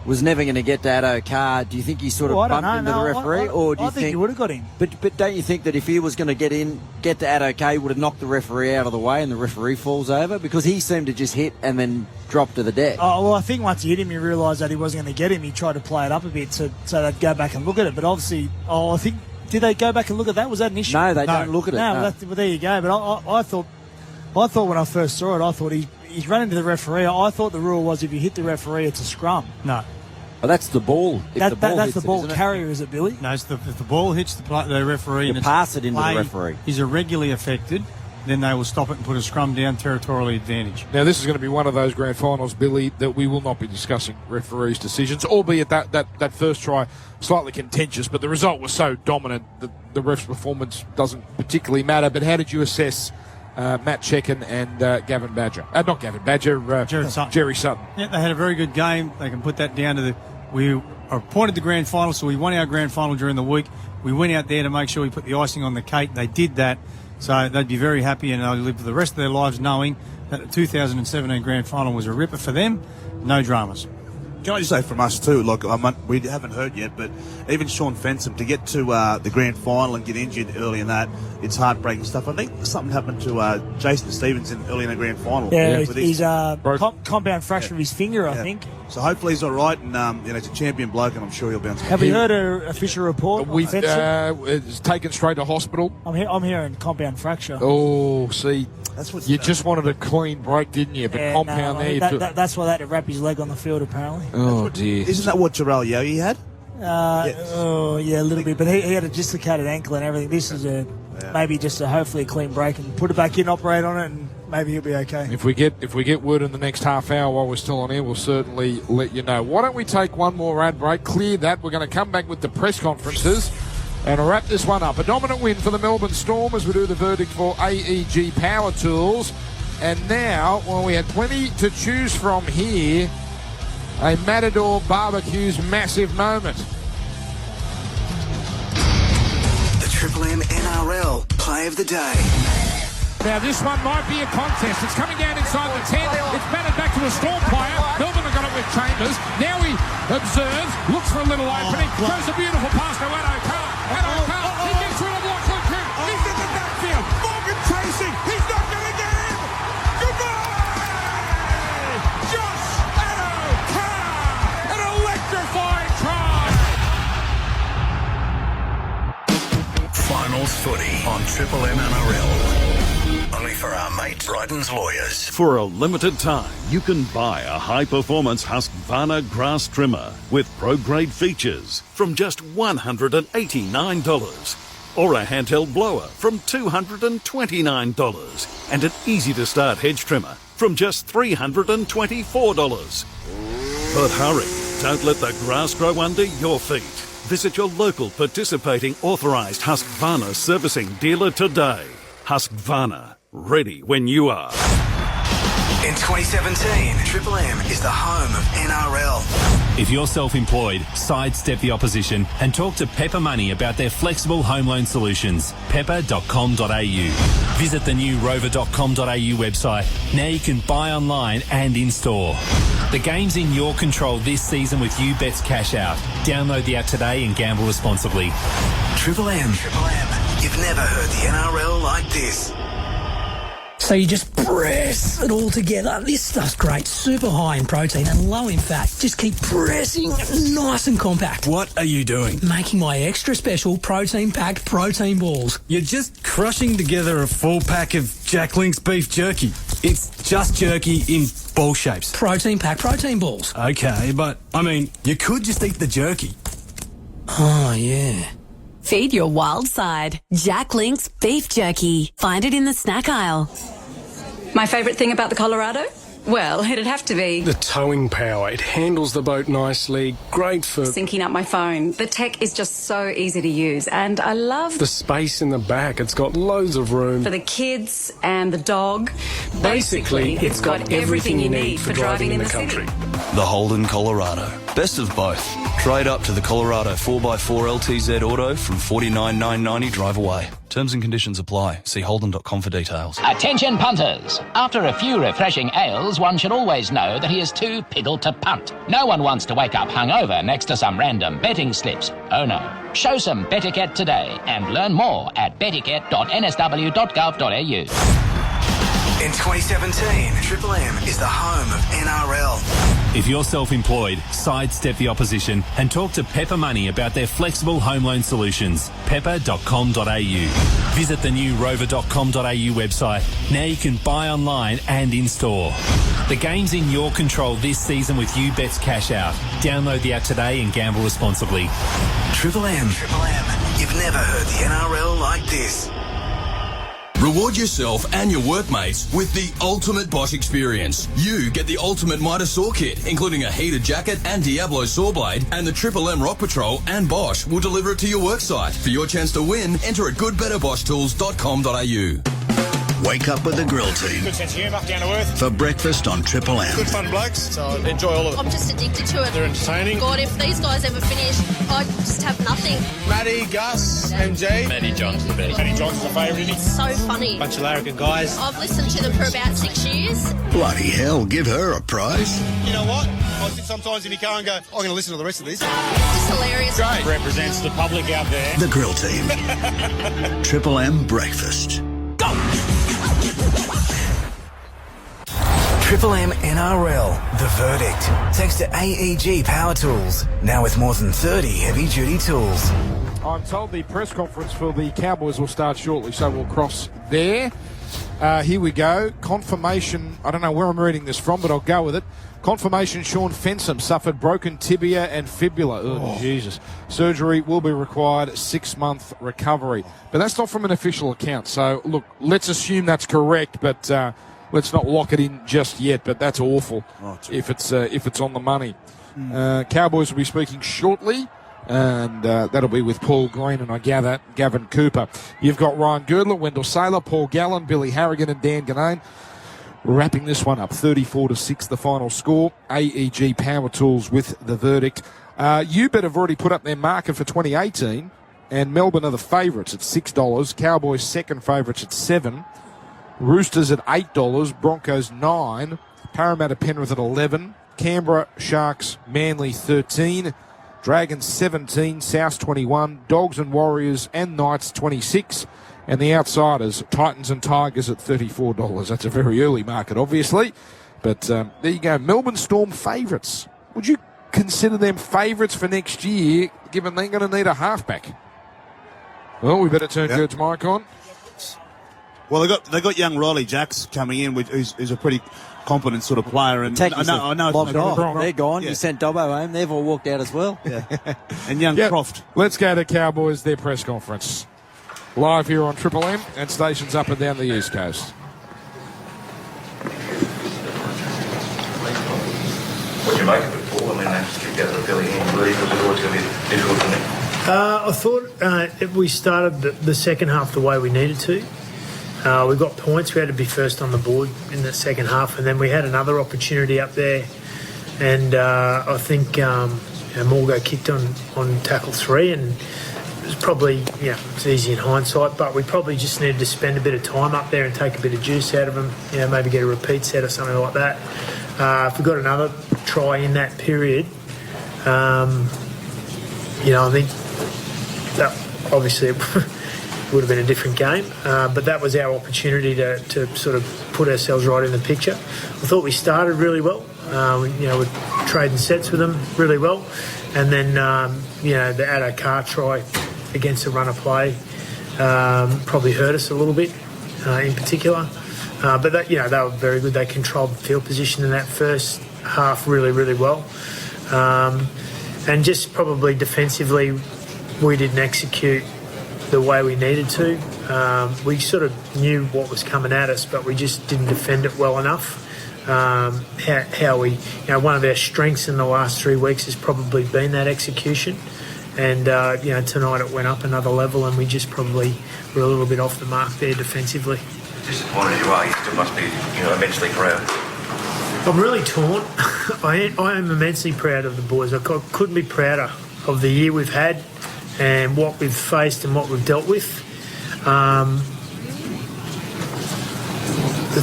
was never going to get to Addo Carr, do you think he sort of bumped into the referee? Or do you think he would have got him. But don't you think that if he was going to get to Addo Carr, he would have knocked the referee out of the way and the referee falls over? Because he seemed to just hit and then drop to the deck. Oh, well, I think once he hit him, he realised that he wasn't going to get him. He tried to play it up a bit so they'd go back and look at it. But obviously, I think, did they go back and look at that? Was that an issue? No, they don't look at it. No. Well, there you go. But I thought when I first saw it, I thought he's run into the referee. I thought the rule was if you hit the referee, it's a scrum. No. Well, that's the ball. That's the ball carrier, is it, Billy? No, if the ball hits the referee and pass it into the referee, is irregularly affected, then they will stop it and put a scrum down, territorially advantage. Now, this is going to be one of those grand finals, Billy, that we will not be discussing referees' decisions, albeit that first try slightly contentious, but the result was so dominant that the ref's performance doesn't particularly matter. But how did you assess Matt Checken and Gavin Badger? Not Gavin Badger, Jerry Sutton. Yeah, they had a very good game. They can put that down to we are appointed the grand final, so we won our grand final during the week. We went out there to make sure we put the icing on the cake. They did that, so they'd be very happy, and they'll live for the rest of their lives knowing that the 2017 grand final was a ripper for them. No dramas. Can I just say from us too, like we haven't heard yet, but even Sean Fensom, to get to the grand final and get injured early in that, it's heartbreaking stuff. I think something happened to Jason Stevenson early in the grand final. Yeah, he's compound fracture of his finger, I think. So hopefully he's all right, and he's a champion bloke, and I'm sure he'll bounce back. Have we heard an official report? It's taken straight to hospital. I'm hearing compound fracture. Oh, see, that's what you just wanted a clean break, didn't you? But Yeah, compound no, there. that's why they had to wrap his leg on the field, apparently. Oh, dear. Isn't that what Jarrell Yogi had? Oh, yeah, a little bit. But he had a dislocated ankle and everything. This is maybe just hopefully a clean break and put it back in, operate on it, and maybe he'll be okay. If we get word in the next half hour while we're still on air, we'll certainly let you know. Why don't we take one more ad break, clear that. We're going to come back with the press conferences and wrap this one up. A dominant win for the Melbourne Storm as we do the verdict for AEG Power Tools. And now, well, we had plenty to choose from here. A Matador Barbecue's massive moment. The Triple M NRL Play of the Day. Now this one might be a contest. It's coming down inside the 10. It's batted back to a Storm player. Melbourne have got it with Chambers. Now he observes, looks for a little opening, throws a beautiful pass to Addo Carr. Addo Carr, he gets rid of Lachlan Coote. He's in the backfield. Morgan chasing. He's not going to get him. Goodbye! Josh Addo Carr. An electrifying try. Finals footy on Triple M NRL. Only for our mate Bryden's Lawyers. For a limited time, you can buy a high-performance Husqvarna grass trimmer with pro-grade features from just $189. Or a handheld blower from $229. And an easy-to-start hedge trimmer from just $324. But hurry, don't let the grass grow under your feet. Visit your local participating authorised Husqvarna servicing dealer today. Husqvarna, ready when you are. In 2017, Triple M is the home of NRL. If you're self-employed, sidestep the opposition and talk to Pepper Money about their flexible home loan solutions. Pepper.com.au. Visit the new rover.com.au website. Now you can buy online and in-store. The game's in your control this season with UBET's Cash Out. Download the app today and gamble responsibly. Triple M. Triple M. You've never heard the NRL like this. So you just press it all together. This stuff's great. Super high in protein and low in fat. Just keep pressing, nice and compact. What are you doing? Making my extra special protein-packed protein balls. You're just crushing together a full pack of Jack Link's beef jerky. It's just jerky in ball shapes. Protein-packed protein balls. Okay, but, I mean, you could just eat the jerky. Oh, yeah. Feed your wild side. Jack Link's beef jerky. Find it in the snack aisle. My favourite thing about the Colorado? Well, it'd have to be the towing power. It handles the boat nicely. Great for syncing up my phone. The tech is just so easy to use, and I love the space in the back. It's got loads of room for the kids and the dog. Basically, it's got everything you need for driving in the country. The Holden Colorado. Best of both. Trade up to the Colorado 4x4 LTZ Auto from $49,990 drive away. Terms and conditions apply. See holden.com for details. Attention punters. After a few refreshing ales, one should always know that he is too piddled to punt. No one wants to wake up hungover next to some random betting slips. Oh no. Show some Betticat today and learn more at betticat.nsw.gov.au. In 2017, Triple M is the home of NRL. If you're self-employed, sidestep the opposition and talk to Pepper Money about their flexible home loan solutions. Pepper.com.au. Visit the new rover.com.au website. Now you can buy online and in-store. The game's in your control this season with UBET's Cash Out. Download the app today and gamble responsibly. Triple M. Triple M. You've never heard the NRL like this. Reward yourself and your workmates with the ultimate Bosch experience. You get the ultimate Mitre saw kit, including a heated jacket and Diablo saw blade, and the Triple M Rock Patrol and Bosch will deliver it to your worksite. For your chance to win, enter at goodbetterboschtools.com.au. Wake up with the grill team. Good sense of humour, down to earth. For breakfast on Triple M. Good fun blokes, so I enjoy all of it. I'm just addicted to it. They're entertaining. God, if these guys ever finish, I'd just have nothing. Matty, Gus, MG. Matty John's the best. Matty John's the favourite. It's so funny. Bunch of larrikin guys. I've listened to them for about 6 years. Bloody hell, give her a prize. You know what? I sit sometimes in your car and go, I'm going to listen to the rest of this. It's hilarious. Great. Represents the public out there. The grill team. Triple M breakfast. Triple M NRL, the verdict. Thanks to AEG Power Tools, now with more than 30 heavy-duty tools. I'm told the press conference for the Cowboys will start shortly, so we'll cross there. Here we go. Confirmation. I don't know where I'm reading this from, but I'll go with it. Confirmation Sean Fensom suffered broken tibia and fibula. Oh, Jesus. Surgery will be required, 6-month recovery. But that's not from an official account. So, look, let's assume that's correct, but let's not lock it in just yet. But that's awful if it's on the money. Cowboys will be speaking shortly. And that'll be with Paul Green and I gather Gavin Cooper. You've got Ryan Girdler, Wendell Saylor, Paul Gallen, Billy Harrigan and Dan Ganane. Wrapping this one up, 34-6 the final score. AEG Power Tools with the verdict. UBet have already put up their marker for 2018 and Melbourne are the favourites at $6. Cowboys second favourites at $7. Roosters at $8. Broncos $9. Parramatta Penrith at $11. Canberra Sharks Manly $13. Dragons 17, South 21, Dogs and Warriors and Knights 26, and the outsiders, Titans and Tigers at $34. That's a very early market, obviously, but there you go. Melbourne Storm favourites. Would you consider them favourites for next year, given they're going to need a halfback? Well, we better turn Gert's mic on. Well, they got young Riley Jacks coming in, who's a pretty competent sort of player. And I know they're gone. Yeah. You sent Dobbo home. They've all walked out as well. Yeah. And young Croft. Let's go to Cowboys, their press conference. Live here on Triple M and stations up and down the East Coast. What do you make of it, Paul? I mean, they just kicked out the Philly in league. Was it always going to be difficult for them? I thought if we started the second half the way we needed to. We got points. We had to be first on the board in the second half, and then we had another opportunity up there. And I think Morgo kicked on tackle 3, and it was probably it's easy in hindsight, but we probably just needed to spend a bit of time up there and take a bit of juice out of them. Maybe get a repeat set or something like that. If we got another try in that period, I think that obviously. Would have been a different game, but that was our opportunity to sort of put ourselves right in the picture. I thought we started really well. We're trading sets with them really well, and then the Addo Carr try against a run of play probably hurt us a little bit in particular. But that they were very good. They controlled the field position in that first half really, really well, and just probably defensively we didn't execute the way we needed to. We sort of knew what was coming at us, but we just didn't defend it well enough. How we, one of our strengths in the last 3 weeks has probably been that execution. And, tonight it went up another level and we just probably were a little bit off the mark there defensively. Disappointed you are, you still must be, immensely proud. I'm really torn. I am immensely proud of the boys. I couldn't be prouder of the year we've had and what we've faced and what we've dealt with. The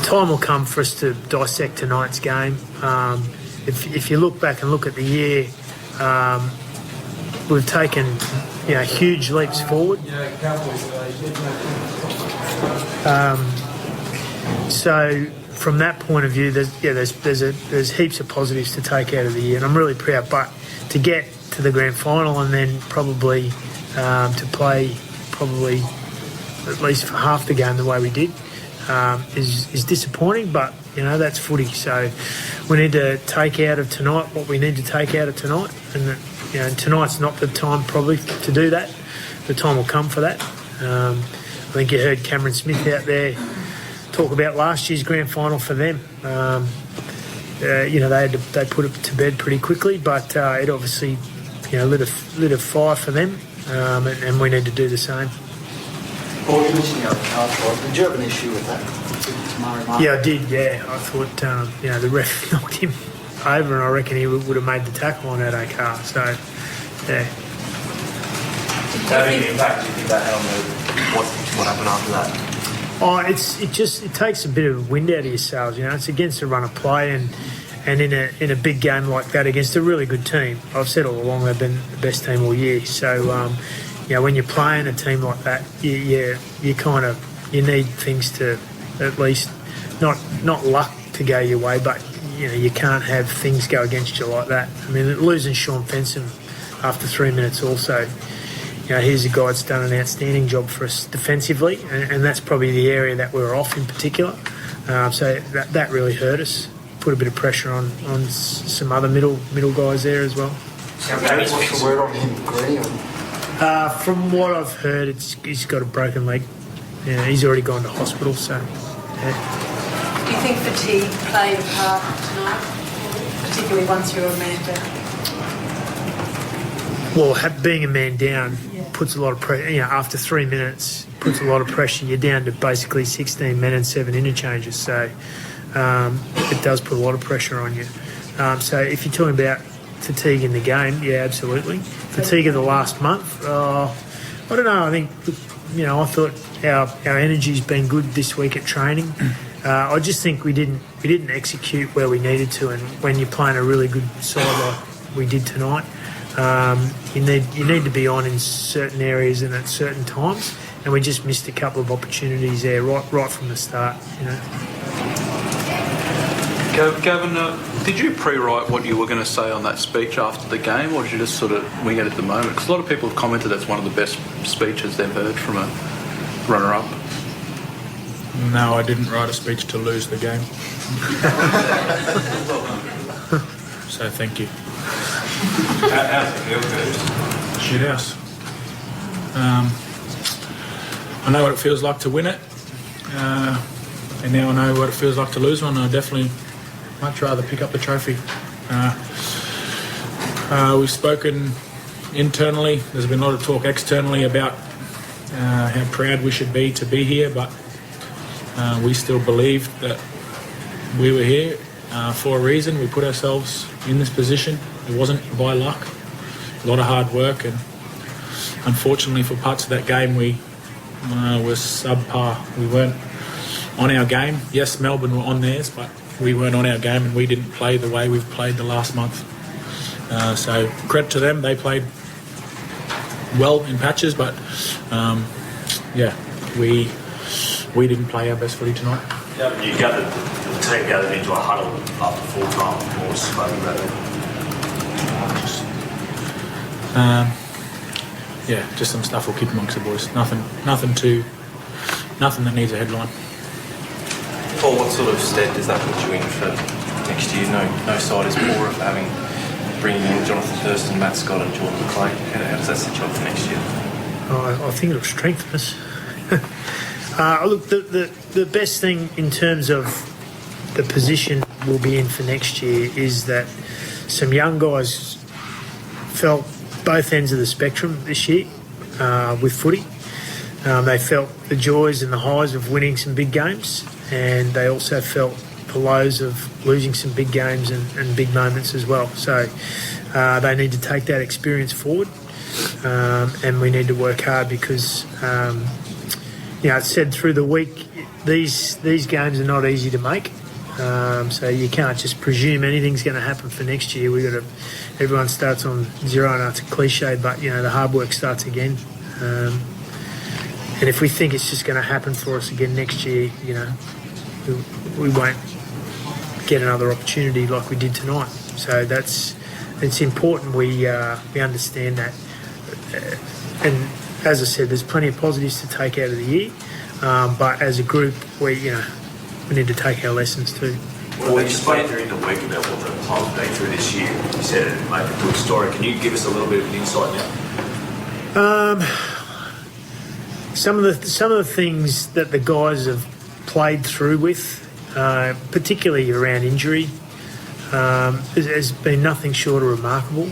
time will come for us to dissect tonight's game. If you look back and look at the year, we've taken huge leaps forward. So from that point of view, there's heaps of positives to take out of the year, and I'm really proud. But to get to the grand final and then probably to play probably at least for half the game the way we did is disappointing, but that's footy. So we need to take out of tonight what we need to take out of tonight, and tonight's not the time probably to do that. The time will come for that. I think you heard Cameron Smith out there talk about last year's grand final for them. They put it to bed pretty quickly, but it obviously lit a fire for them, and we need to do the same. Paul, you mentioned the car try. Did you have an issue with that? Yeah, I did. Yeah, I thought the ref knocked him over, and I reckon he would have made the tackle on that car. So, yeah. How big an impact do you think that had on what happened after that? Oh, it takes a bit of wind out of your sails. It's against a run of play, and in a big game like that against a really good team. I've said all along they've been the best team all year. So when you're playing a team like that, you need things to at least not luck to go your way, but you can't have things go against you like that. I mean, losing Sean Fenson after 3 minutes also, he's a guy that's done an outstanding job for us defensively, and that's probably the area that we were off in particular. So that really hurt us. Put a bit of pressure on some other middle guys there as well. What's the word on him, Green? From what I've heard, he's got a broken leg. Yeah, he's already gone to hospital, so... Yeah. Do you think fatigue played a part tonight, particularly once you're a man down? Well, being a man down puts a lot of pressure. After 3 minutes, puts a lot of pressure. You're down to basically 16 men and 7 interchanges, so it does put a lot of pressure on you. So if you're talking about fatigue in the game, yeah, absolutely. Fatigue in the last month, I don't know. I think, I thought our energy's been good this week at training. I just think we didn't execute where we needed to, and when you're playing a really good side like we did tonight, you need to be on in certain areas and at certain times, and we just missed a couple of opportunities there right from the start. Gavin, did you pre-write what you were going to say on that speech after the game, or did you just sort of wing it at the moment? Because a lot of people have commented that's one of the best speeches they've heard from a runner-up. No, I didn't write a speech to lose the game. So thank you. How's it feel, Curtis? Shit house. I know what it feels like to win it, and now I know what it feels like to lose one. I definitely much rather pick up the trophy. We've spoken internally. There's been a lot of talk externally about how proud we should be to be here, but we still believe that we were here for a reason. We put ourselves in this position. It wasn't by luck. A lot of hard work, and unfortunately for parts of that game we were subpar. We weren't on our game. Yes, Melbourne were on theirs, but we weren't on our game, and we didn't play the way we've played the last month. So credit to them. They played well in patches, but we didn't play our best footy tonight. You gathered, the team gathered into a huddle after full-time, of course, spoken about it. Just some stuff we'll keep amongst the boys. Nothing that needs a headline. Paul, what sort of stead does that put you in for next year? No side is poor of bringing in Jonathan Thurston, Matt Scott and Jordan McLean. How does that set you up for next year? I think it'll strengthen us. Look, the best thing in terms of the position we'll be in for next year is that some young guys felt both ends of the spectrum this year with footy. They felt the joys and the highs of winning some big games, and they also felt the lows of losing some big games and big moments as well. So they need to take that experience forward, and we need to work hard because, it's said through the week, these games are not easy to make. So you can't just presume anything's going to happen for next year. Everyone starts on zero. I know it's a cliche, but the hard work starts again. And if we think it's just going to happen for us again next year, we won't get another opportunity like we did tonight. So it's important we understand that. And as I said, there's plenty of positives to take out of the year, but as a group, we need to take our lessons too. Well, you spoke during the week about what the club's been through this year. You said it made a good story. Can you give us a little bit of an insight now? Some of the things that the guys have played through with, particularly around injury, has been nothing short of remarkable.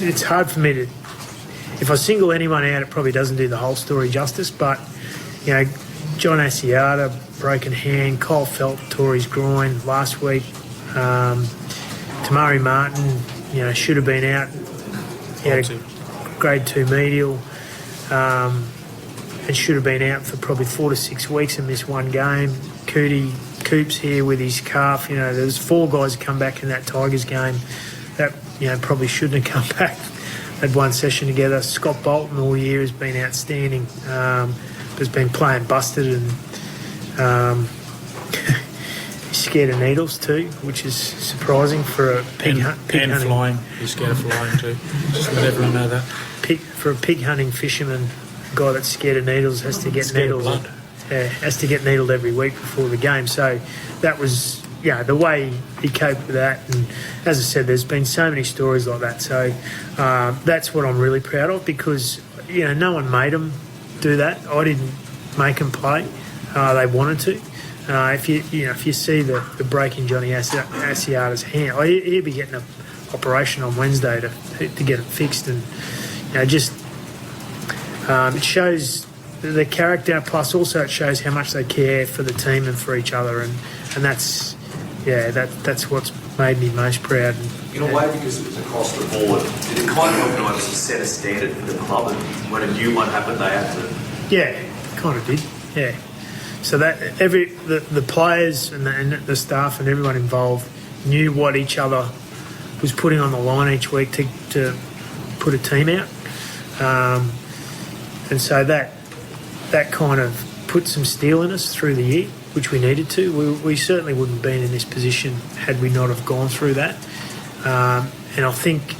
It's hard for me to. If I single anyone out, it probably doesn't do the whole story justice. But John Asiata, broken hand. Kyle Felt tore his groin last week. Tamari Martin, should have been out. He had a grade 2 medial and should have been out for probably 4 to 6 weeks and missed one game. Coops here with his calf. There's 4 guys who come back in that Tigers game that probably shouldn't have come back. Had one session together. Scott Bolton all year has been outstanding. Has been playing busted, and He's scared of needles too, which is surprising for a pig hunting. Flying. He's scared of flying too. Just let everyone know that. For a pig hunting fisherman, a guy that's scared of needles has to get needled. Has to get needled every week before the game. So that was, the way he coped with that. And as I said, there's been so many stories like that. So that's what I'm really proud of, because no one made him do that. I didn't make him play. They wanted to. If you see the break in Johnny Asiata's hand, he'll be getting an operation on Wednesday to get it fixed, and it shows the character. Plus, also it shows how much they care for the team and for each other, and that's what's made me most proud. In a way, because it was across the board, did it kind of organise to set a standard for the club, and when a new one happened, they had to? Yeah, kind of did. Yeah. So that the players and the staff and everyone involved knew what each other was putting on the line each week to put a team out, and so that kind of put some steel in us through the year, which we needed to. We certainly wouldn't have been in this position had we not have gone through that, and I think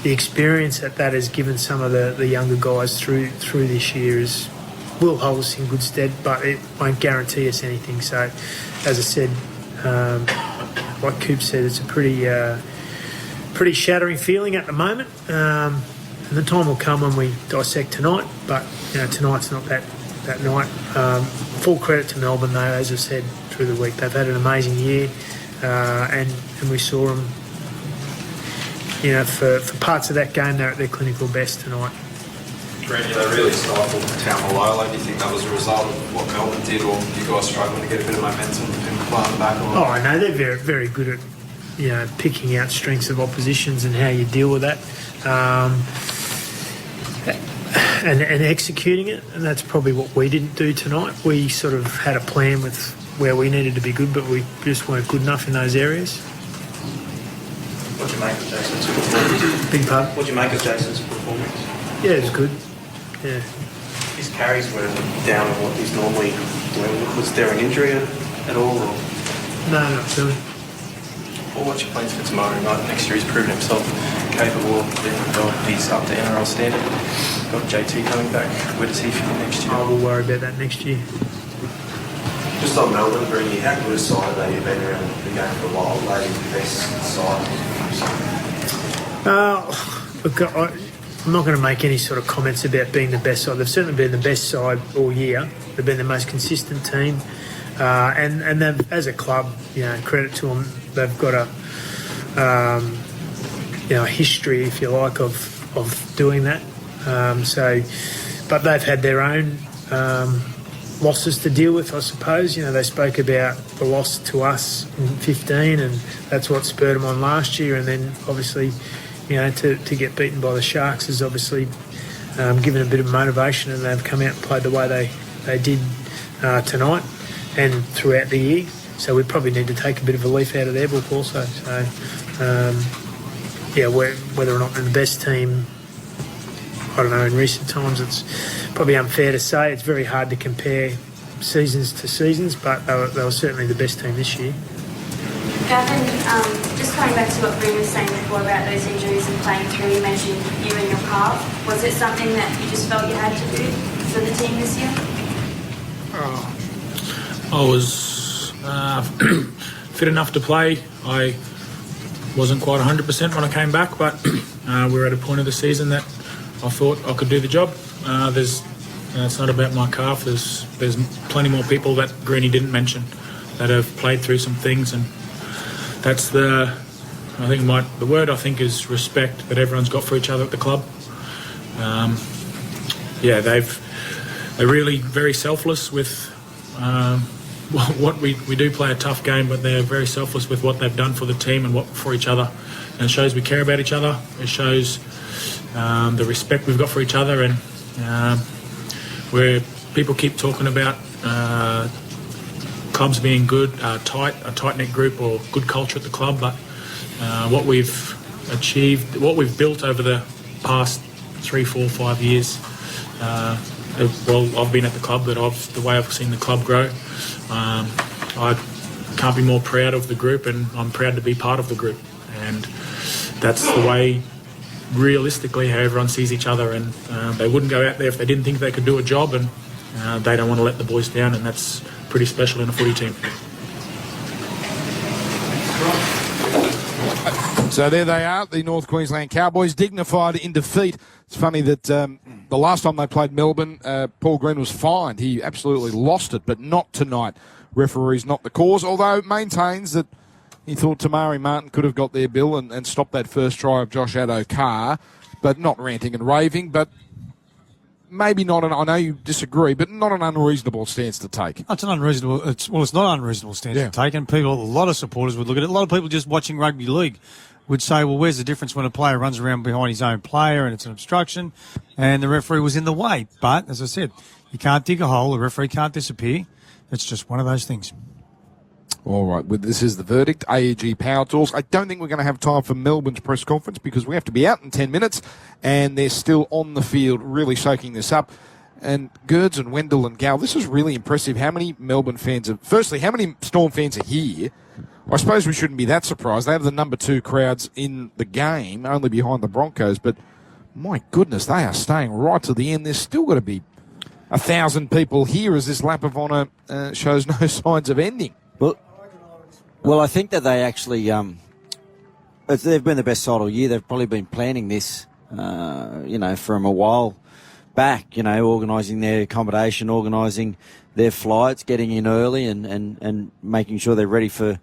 the experience that has given some of the younger guys through this year will hold us in good stead, but it won't guarantee us anything. So, as I said, like Coop said, it's a pretty shattering feeling at the moment. And the time will come when we dissect tonight, but tonight's not that night. Full credit to Melbourne, though, as I said through the week. They've had an amazing year, and we saw them. For parts of that game, they're at their clinical best tonight. Randy, they really stifled Taumalolo. Do you think that was a result of what Melbourne did, or you guys struggling to get a bit of momentum and climb back? Oh, I know they're very, very good at picking out strengths of oppositions and how you deal with that, and executing it. And that's probably what we didn't do tonight. We sort of had a plan with where we needed to be good, but we just weren't good enough in those areas. What do you make of Jason's performance? Big pardon? What do you make of Jason's performance? Yeah, it was good. Yeah. His carries were down on what he's normally doing. Was there an injury at all? Or? No, not really. Well, what's your plans for tomorrow night? Next year he's proven himself capable of being involved. He's up to NRL standard. Got JT coming back. Where does he fit in next year? I will worry about that next year. Just on Melbourne, Greeny, how good a side are they? You've been around the game for a while. Are they the best side? Look, I'm not going to make any sort of comments about being the best side. They've certainly been the best side all year. They've been the most consistent team, and they've, as a club, credit to them. They've got a history, if you like, of doing that. But they've had their own losses to deal with, I suppose. They spoke about the loss to us in 2015, and that's what spurred them on last year. And then, obviously, to get beaten by the Sharks has obviously given a bit of motivation, and they've come out and played the way they did tonight and throughout the year. So we probably need to take a bit of a leaf out of their book also. So, whether or not they're the best team, I don't know, in recent times it's probably unfair to say. It's very hard to compare seasons to seasons, but they were certainly the best team this year. Gavin, just coming back to what Bryn was saying before about those injuries and playing through, you mentioned you and your calf. Was it something that you just felt you had to do for the team this year? I was fit enough to play. I wasn't quite 100% when I came back, but we were at a point of the season that I thought I could do the job. It's not about my calf. There's plenty more people that Greeny didn't mention that have played through some things, and that's the word I think is respect that everyone's got for each other at the club. They're really very selfless with what we do play a tough game, but they're very selfless with what they've done for the team and what for each other. And it shows we care about each other. It shows the respect we've got for each other, and where people keep talking about clubs being good, a tight-knit group or good culture at the club, but what we've achieved, what we've built over the past 3, 4, 5 years I've been at the club, the way I've seen the club grow. I can't be more proud of the group, and I'm proud to be part of the group. And that's the way, realistically, how everyone sees each other. And they wouldn't go out there if they didn't think they could do a job, and they don't want to let the boys down, and that's pretty special in a footy team. So there they are, the North Queensland Cowboys, dignified in defeat. It's funny that the last time they played Melbourne, Paul Green was fined. He absolutely lost it, but not tonight. Referee's not the cause, although maintains that he thought Tamari Martin could have got their bill and stopped that first try of Josh Addo-Carr, but not ranting and raving, but maybe not I know you disagree, but not an unreasonable stance to take. It's an unreasonable. It's not an unreasonable stance to take, and a lot of supporters would look at it. A lot of people just watching rugby league would say, well, where's the difference when a player runs around behind his own player and it's an obstruction and the referee was in the way? But, as I said, you can't dig a hole. The referee can't disappear. It's just one of those things. All right, well, this is the verdict. AEG Power Tools. I don't think we're going to have time for Melbourne's press conference because we have to be out in 10 minutes and they're still on the field really soaking this up. And Gerds and Wendell and Gal, this is really impressive. How many Melbourne fans firstly, how many Storm fans are here? I suppose we shouldn't be that surprised. They have the number 2 crowds in the game, only behind the Broncos, but my goodness, they are staying right to the end. There's still got to be 1,000 people here as this lap of honour shows no signs of ending. Well, I think that they actually, they've been the best side all year. They've probably been planning this, from a while back, organising their accommodation, organising their flights, getting in early and making sure they're ready for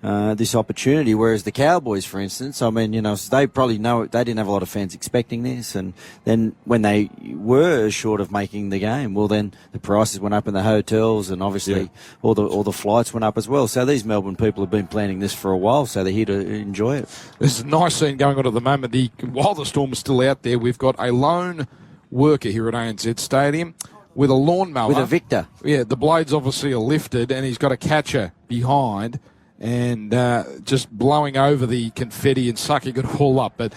this opportunity. Whereas the Cowboys, for instance, they probably know they didn't have a lot of fans expecting this, and then when they were short of making the game, well, then the prices went up in the hotels, and obviously all the flights went up as well. So these Melbourne people have been planning this for a while, so they're here to enjoy it. There's a nice scene going on at the moment. While the Storm is still out there, we've got a lone worker here at ANZ Stadium with a lawnmower. With a Victor. Yeah, the blades obviously are lifted, and he's got a catcher behind and just blowing over the confetti and sucking it all up. But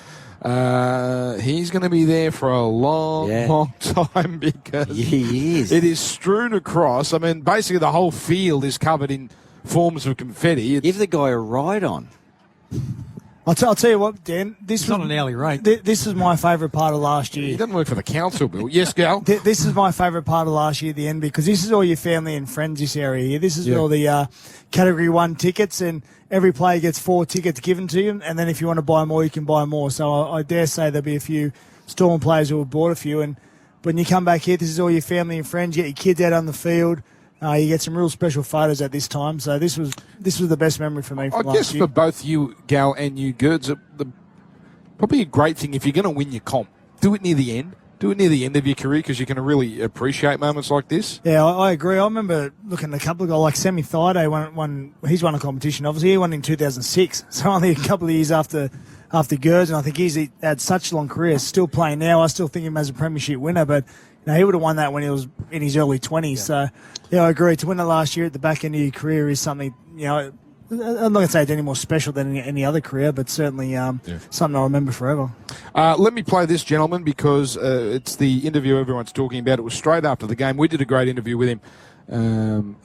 he's going to be there for a long time because he is. It is strewn across. Basically the whole field is covered in forms of confetti. Give the guy a ride on. I'll tell you what, Dan. It's not an hourly rate. This is my favourite part of last year. He doesn't work for the council, Bill. Yes, Gal? This is my favourite part of last year, the end, because this is all your family and friends, this area here. This is all the Category 1 tickets, and every player gets 4 tickets given to you, and then if you want to buy more, you can buy more. So I dare say there'll be a few Storm players who have bought a few, and when you come back here, this is all your family and friends. You get your kids out on the field. You get some real special photos at this time, so this was the best memory for me from last year. I guess for both you, Gal, and you, Gerds, probably a great thing if you're going to win your comp, do it near the end. Do it near the end of your career because you can really appreciate moments like this. Yeah, I agree. I remember looking at a couple of guys like Sammy Thaiday. He's won a competition. Obviously, he won in 2006, so only a couple of years after Gerds, and I think he's had such a long career. Still playing now. I still think him as a premiership winner, but he would have won that when he was in his early 20s. So, I agree. To win it last year at the back end of your career is something, I'm not going to say it's any more special than any other career, but certainly something I'll remember forever. Let me play this, gentleman, because it's the interview everyone's talking about. It was straight after the game. We did a great interview with him,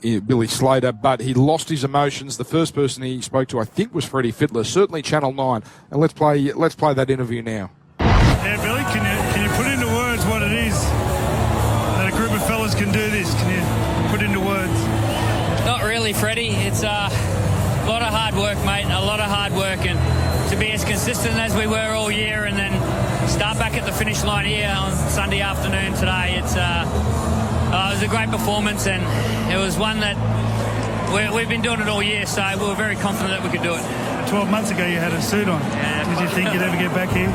Billy Slater, but he lost his emotions. The first person he spoke to, I think, was Freddie Fittler, certainly Channel 9. And let's play that interview now. Yeah, Billy, can you put into words what it is that a group of fellas can do this? Can you put into words? Not really, Freddie. It's a lot of hard work, mate. A lot of hard work, and to be as consistent as we were all year, and then start back at the finish line here on Sunday afternoon today. It was a great performance, and it was one that we've been doing it all year, so we were very confident that we could do it. 12 months ago, you had a suit on. Yeah, did you think you'd ever get back here?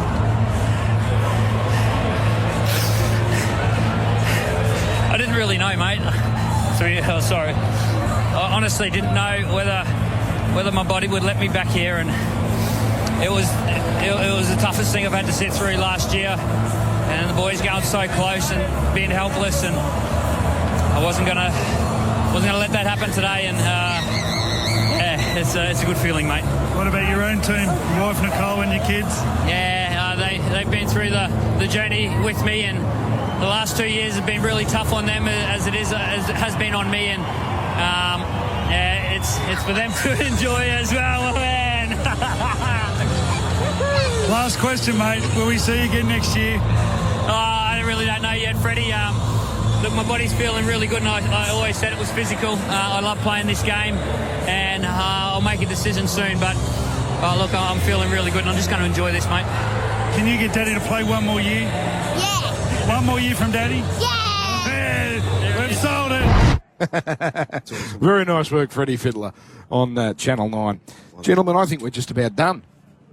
I didn't really know, mate. Sorry. I honestly didn't know whether my body would let me back here, and it was the toughest thing I've had to sit through last year. And the boys going so close and being helpless, and I wasn't gonna let that happen today. And it's a good feeling, mate. What about your own team, your wife Nicole and your kids? Yeah, they've been through the journey with me, and the last 2 years have been really tough on them as it has been on me, and it's for them to enjoy as well, man. Last question, mate. Will we see you again next year? I really don't know yet, Freddie. Look, my body's feeling really good, and I always said it was physical. I love playing this game, and I'll make a decision soon. But look, I'm feeling really good, and I'm just going to enjoy this, mate. Can you get Daddy to play one more year? Yeah. One more year from Daddy? Yeah. We've sold it. Very nice work, Freddie Fiddler, on Channel 9. Gentlemen, I think we're just about done.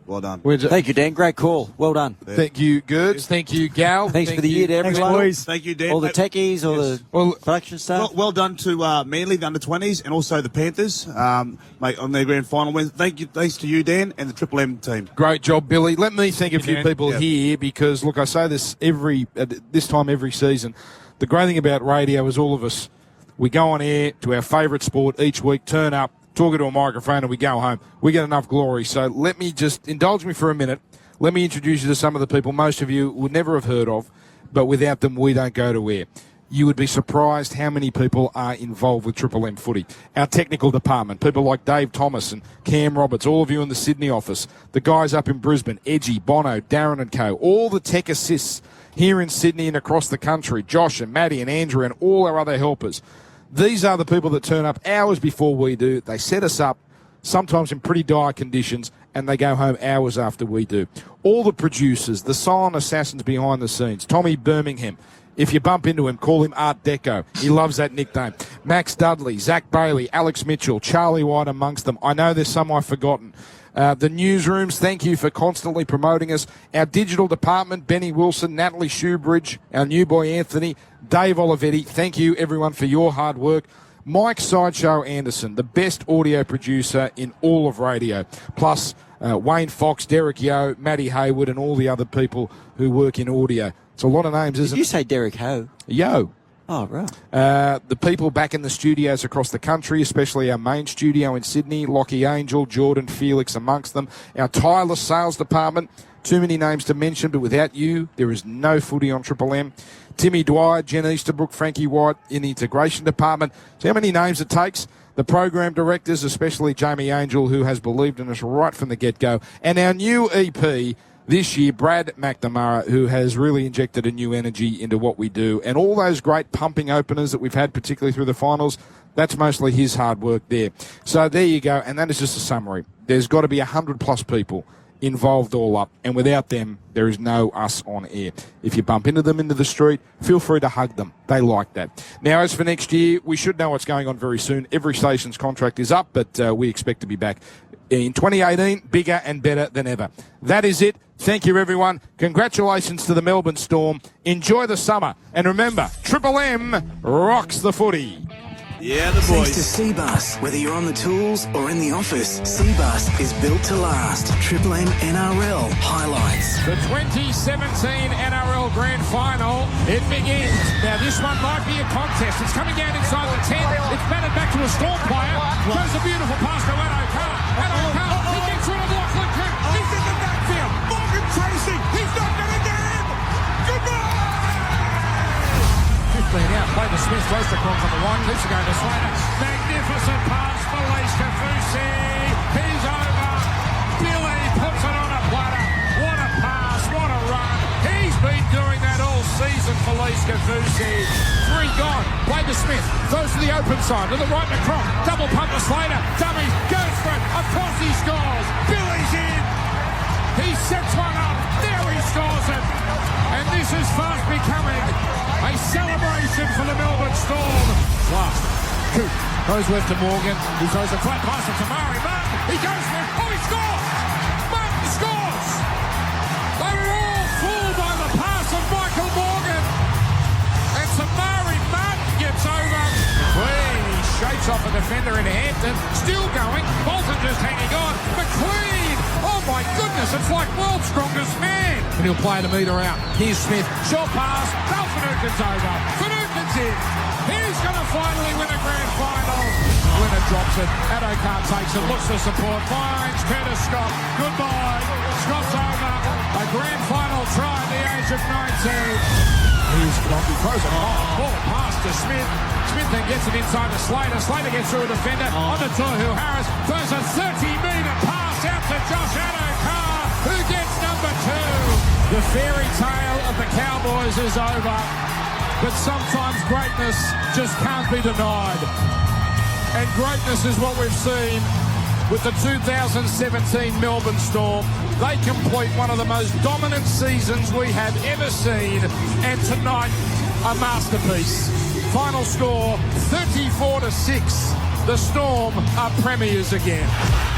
Well done. Thank you, Dan. Great call. Well done. Thank you, Gerds. Thank you, Gal. Thanks for the year to everyone. Thank you, Dan. All the techies, all the production staff. Well done to Manly, the under-20s, and also the Panthers, mate, on their grand final win. Thanks to you, Dan, and the Triple M team. Great job, Billy. Let me thank a few Dan. people here because, look, I say this this time every season. The great thing about radio is all of us, we go on air to our favourite sport each week, turn up, talk into a microphone, and we go home. We get enough glory. So let me just indulge me for a minute. Let me introduce you to some of the people most of you would never have heard of, but without them, we don't go to air. You would be surprised how many people are involved with Triple M footy. Our technical department, people like Dave Thomas and Cam Roberts, all of you in the Sydney office, the guys up in Brisbane, Edgy, Bono, Darren and co, all the tech assists here in Sydney and across the country, Josh and Maddie and Andrew and all our other helpers. These are the people that turn up hours before we do. They set us up, sometimes in pretty dire conditions, and they go home hours after we do. All the producers, the silent assassins behind the scenes. Tommy Birmingham. If you bump into him, call him Art Deco. He loves that nickname. Max Dudley, Zach Bailey, Alex Mitchell, Charlie White amongst them. I know there's some I've forgotten. The newsrooms, thank you for constantly promoting us. Our digital department, Benny Wilson, Natalie Shoebridge, our new boy Anthony, Dave Olivetti, thank you everyone for your hard work. Mike Sideshow Anderson, the best audio producer in all of radio, plus Wayne Fox, Derek Yeo, Matty Hayward, and all the other people who work in audio. It's a lot of names, isn't it? Did you say Derek Ho? Yo. Oh, right. The people back in the studios across the country, especially our main studio in Sydney, Lockie Angel, Jordan Felix amongst them. Our tireless sales department, too many names to mention, but without you, there is no footy on Triple M. Timmy Dwyer, Jen Easterbrook, Frankie White in the integration department. See how many names it takes? The program directors, especially Jamie Angel, who has believed in us right from the get-go. And our new EP this year, Brad McNamara, who has really injected a new energy into what we do. And all those great pumping openers that we've had, particularly through the finals, that's mostly his hard work there. So there you go, and that is just a summary. There's got to be 100+ people involved all up, and without them, there is no us on air. If you bump into them into the street, feel free to hug them. They like that. Now, as for next year, we should know what's going on very soon. Every station's contract is up, but we expect to be back in 2018, bigger and better than ever. That is it. Thank you, everyone. Congratulations to the Melbourne Storm. Enjoy the summer. And remember, Triple M rocks the footy. Yeah, the boys. Thanks to Cbus. Whether you're on the tools or in the office, Cbus is built to last. Triple M NRL highlights. The 2017 NRL Grand Final, it begins. Now, this one might be a contest. It's coming down inside the 10. It's batted back to a Storm player. Goes a beautiful pass to Addo Carr. Addo Carr, he gets rid of Lachlan King. He's in the backfield. Morgan Tracy, he's not going to get him. Goodbye! 15 out. Play the Smith. Throws the cross on the right. Keeps it going to Slater. Magnificent pass for Lees Kafusi. He's over. Billy puts it on a platter. What a pass. What a run. He's been doing that all season for Lees Kafusi. 3 gone. Play the Smith. Throws to the open side. To the right to Cronk. Double pump to Slater. Dummy. Goes for it. Of course he scores. Billy's in. He sets one up. Now he scores it. And this is fast becoming a celebration for the Melbourne Storm. Last. Coop goes left to Morgan. He throws a flat pass to Tamari Martin. He goes for it. Oh, he scores! Martin scores! They were all fooled by the pass of Michael Morgan. And Tamari Martin gets over. McLean, he shakes off a defender in Hampton. Still going. Bolton just hanging on. McLean! Oh my goodness, it's like world's strongest man. And he'll play the meter out. Here's Smith. Short pass. Val Finucane's over. Finucane's in. He's going to finally win a grand final. Winner drops it. Addo Carr takes it. Looks for support. Finds Curtis Scott. Goodbye. Scott's over. A grand final try at the age of 19. Here's Crocky, throws it off, ball pass to Smith. Smith then gets it inside to Slater. Slater gets through a defender. On to Tohu Harris. Throws a 30-metre pass out to Josh Adokar, who gets number 2. The fairy tale of the Cowboys is over, but sometimes greatness just can't be denied. And greatness is what we've seen with the 2017 Melbourne Storm. They complete one of the most dominant seasons we have ever seen, and tonight a masterpiece. Final score 34-6. The Storm are premiers again.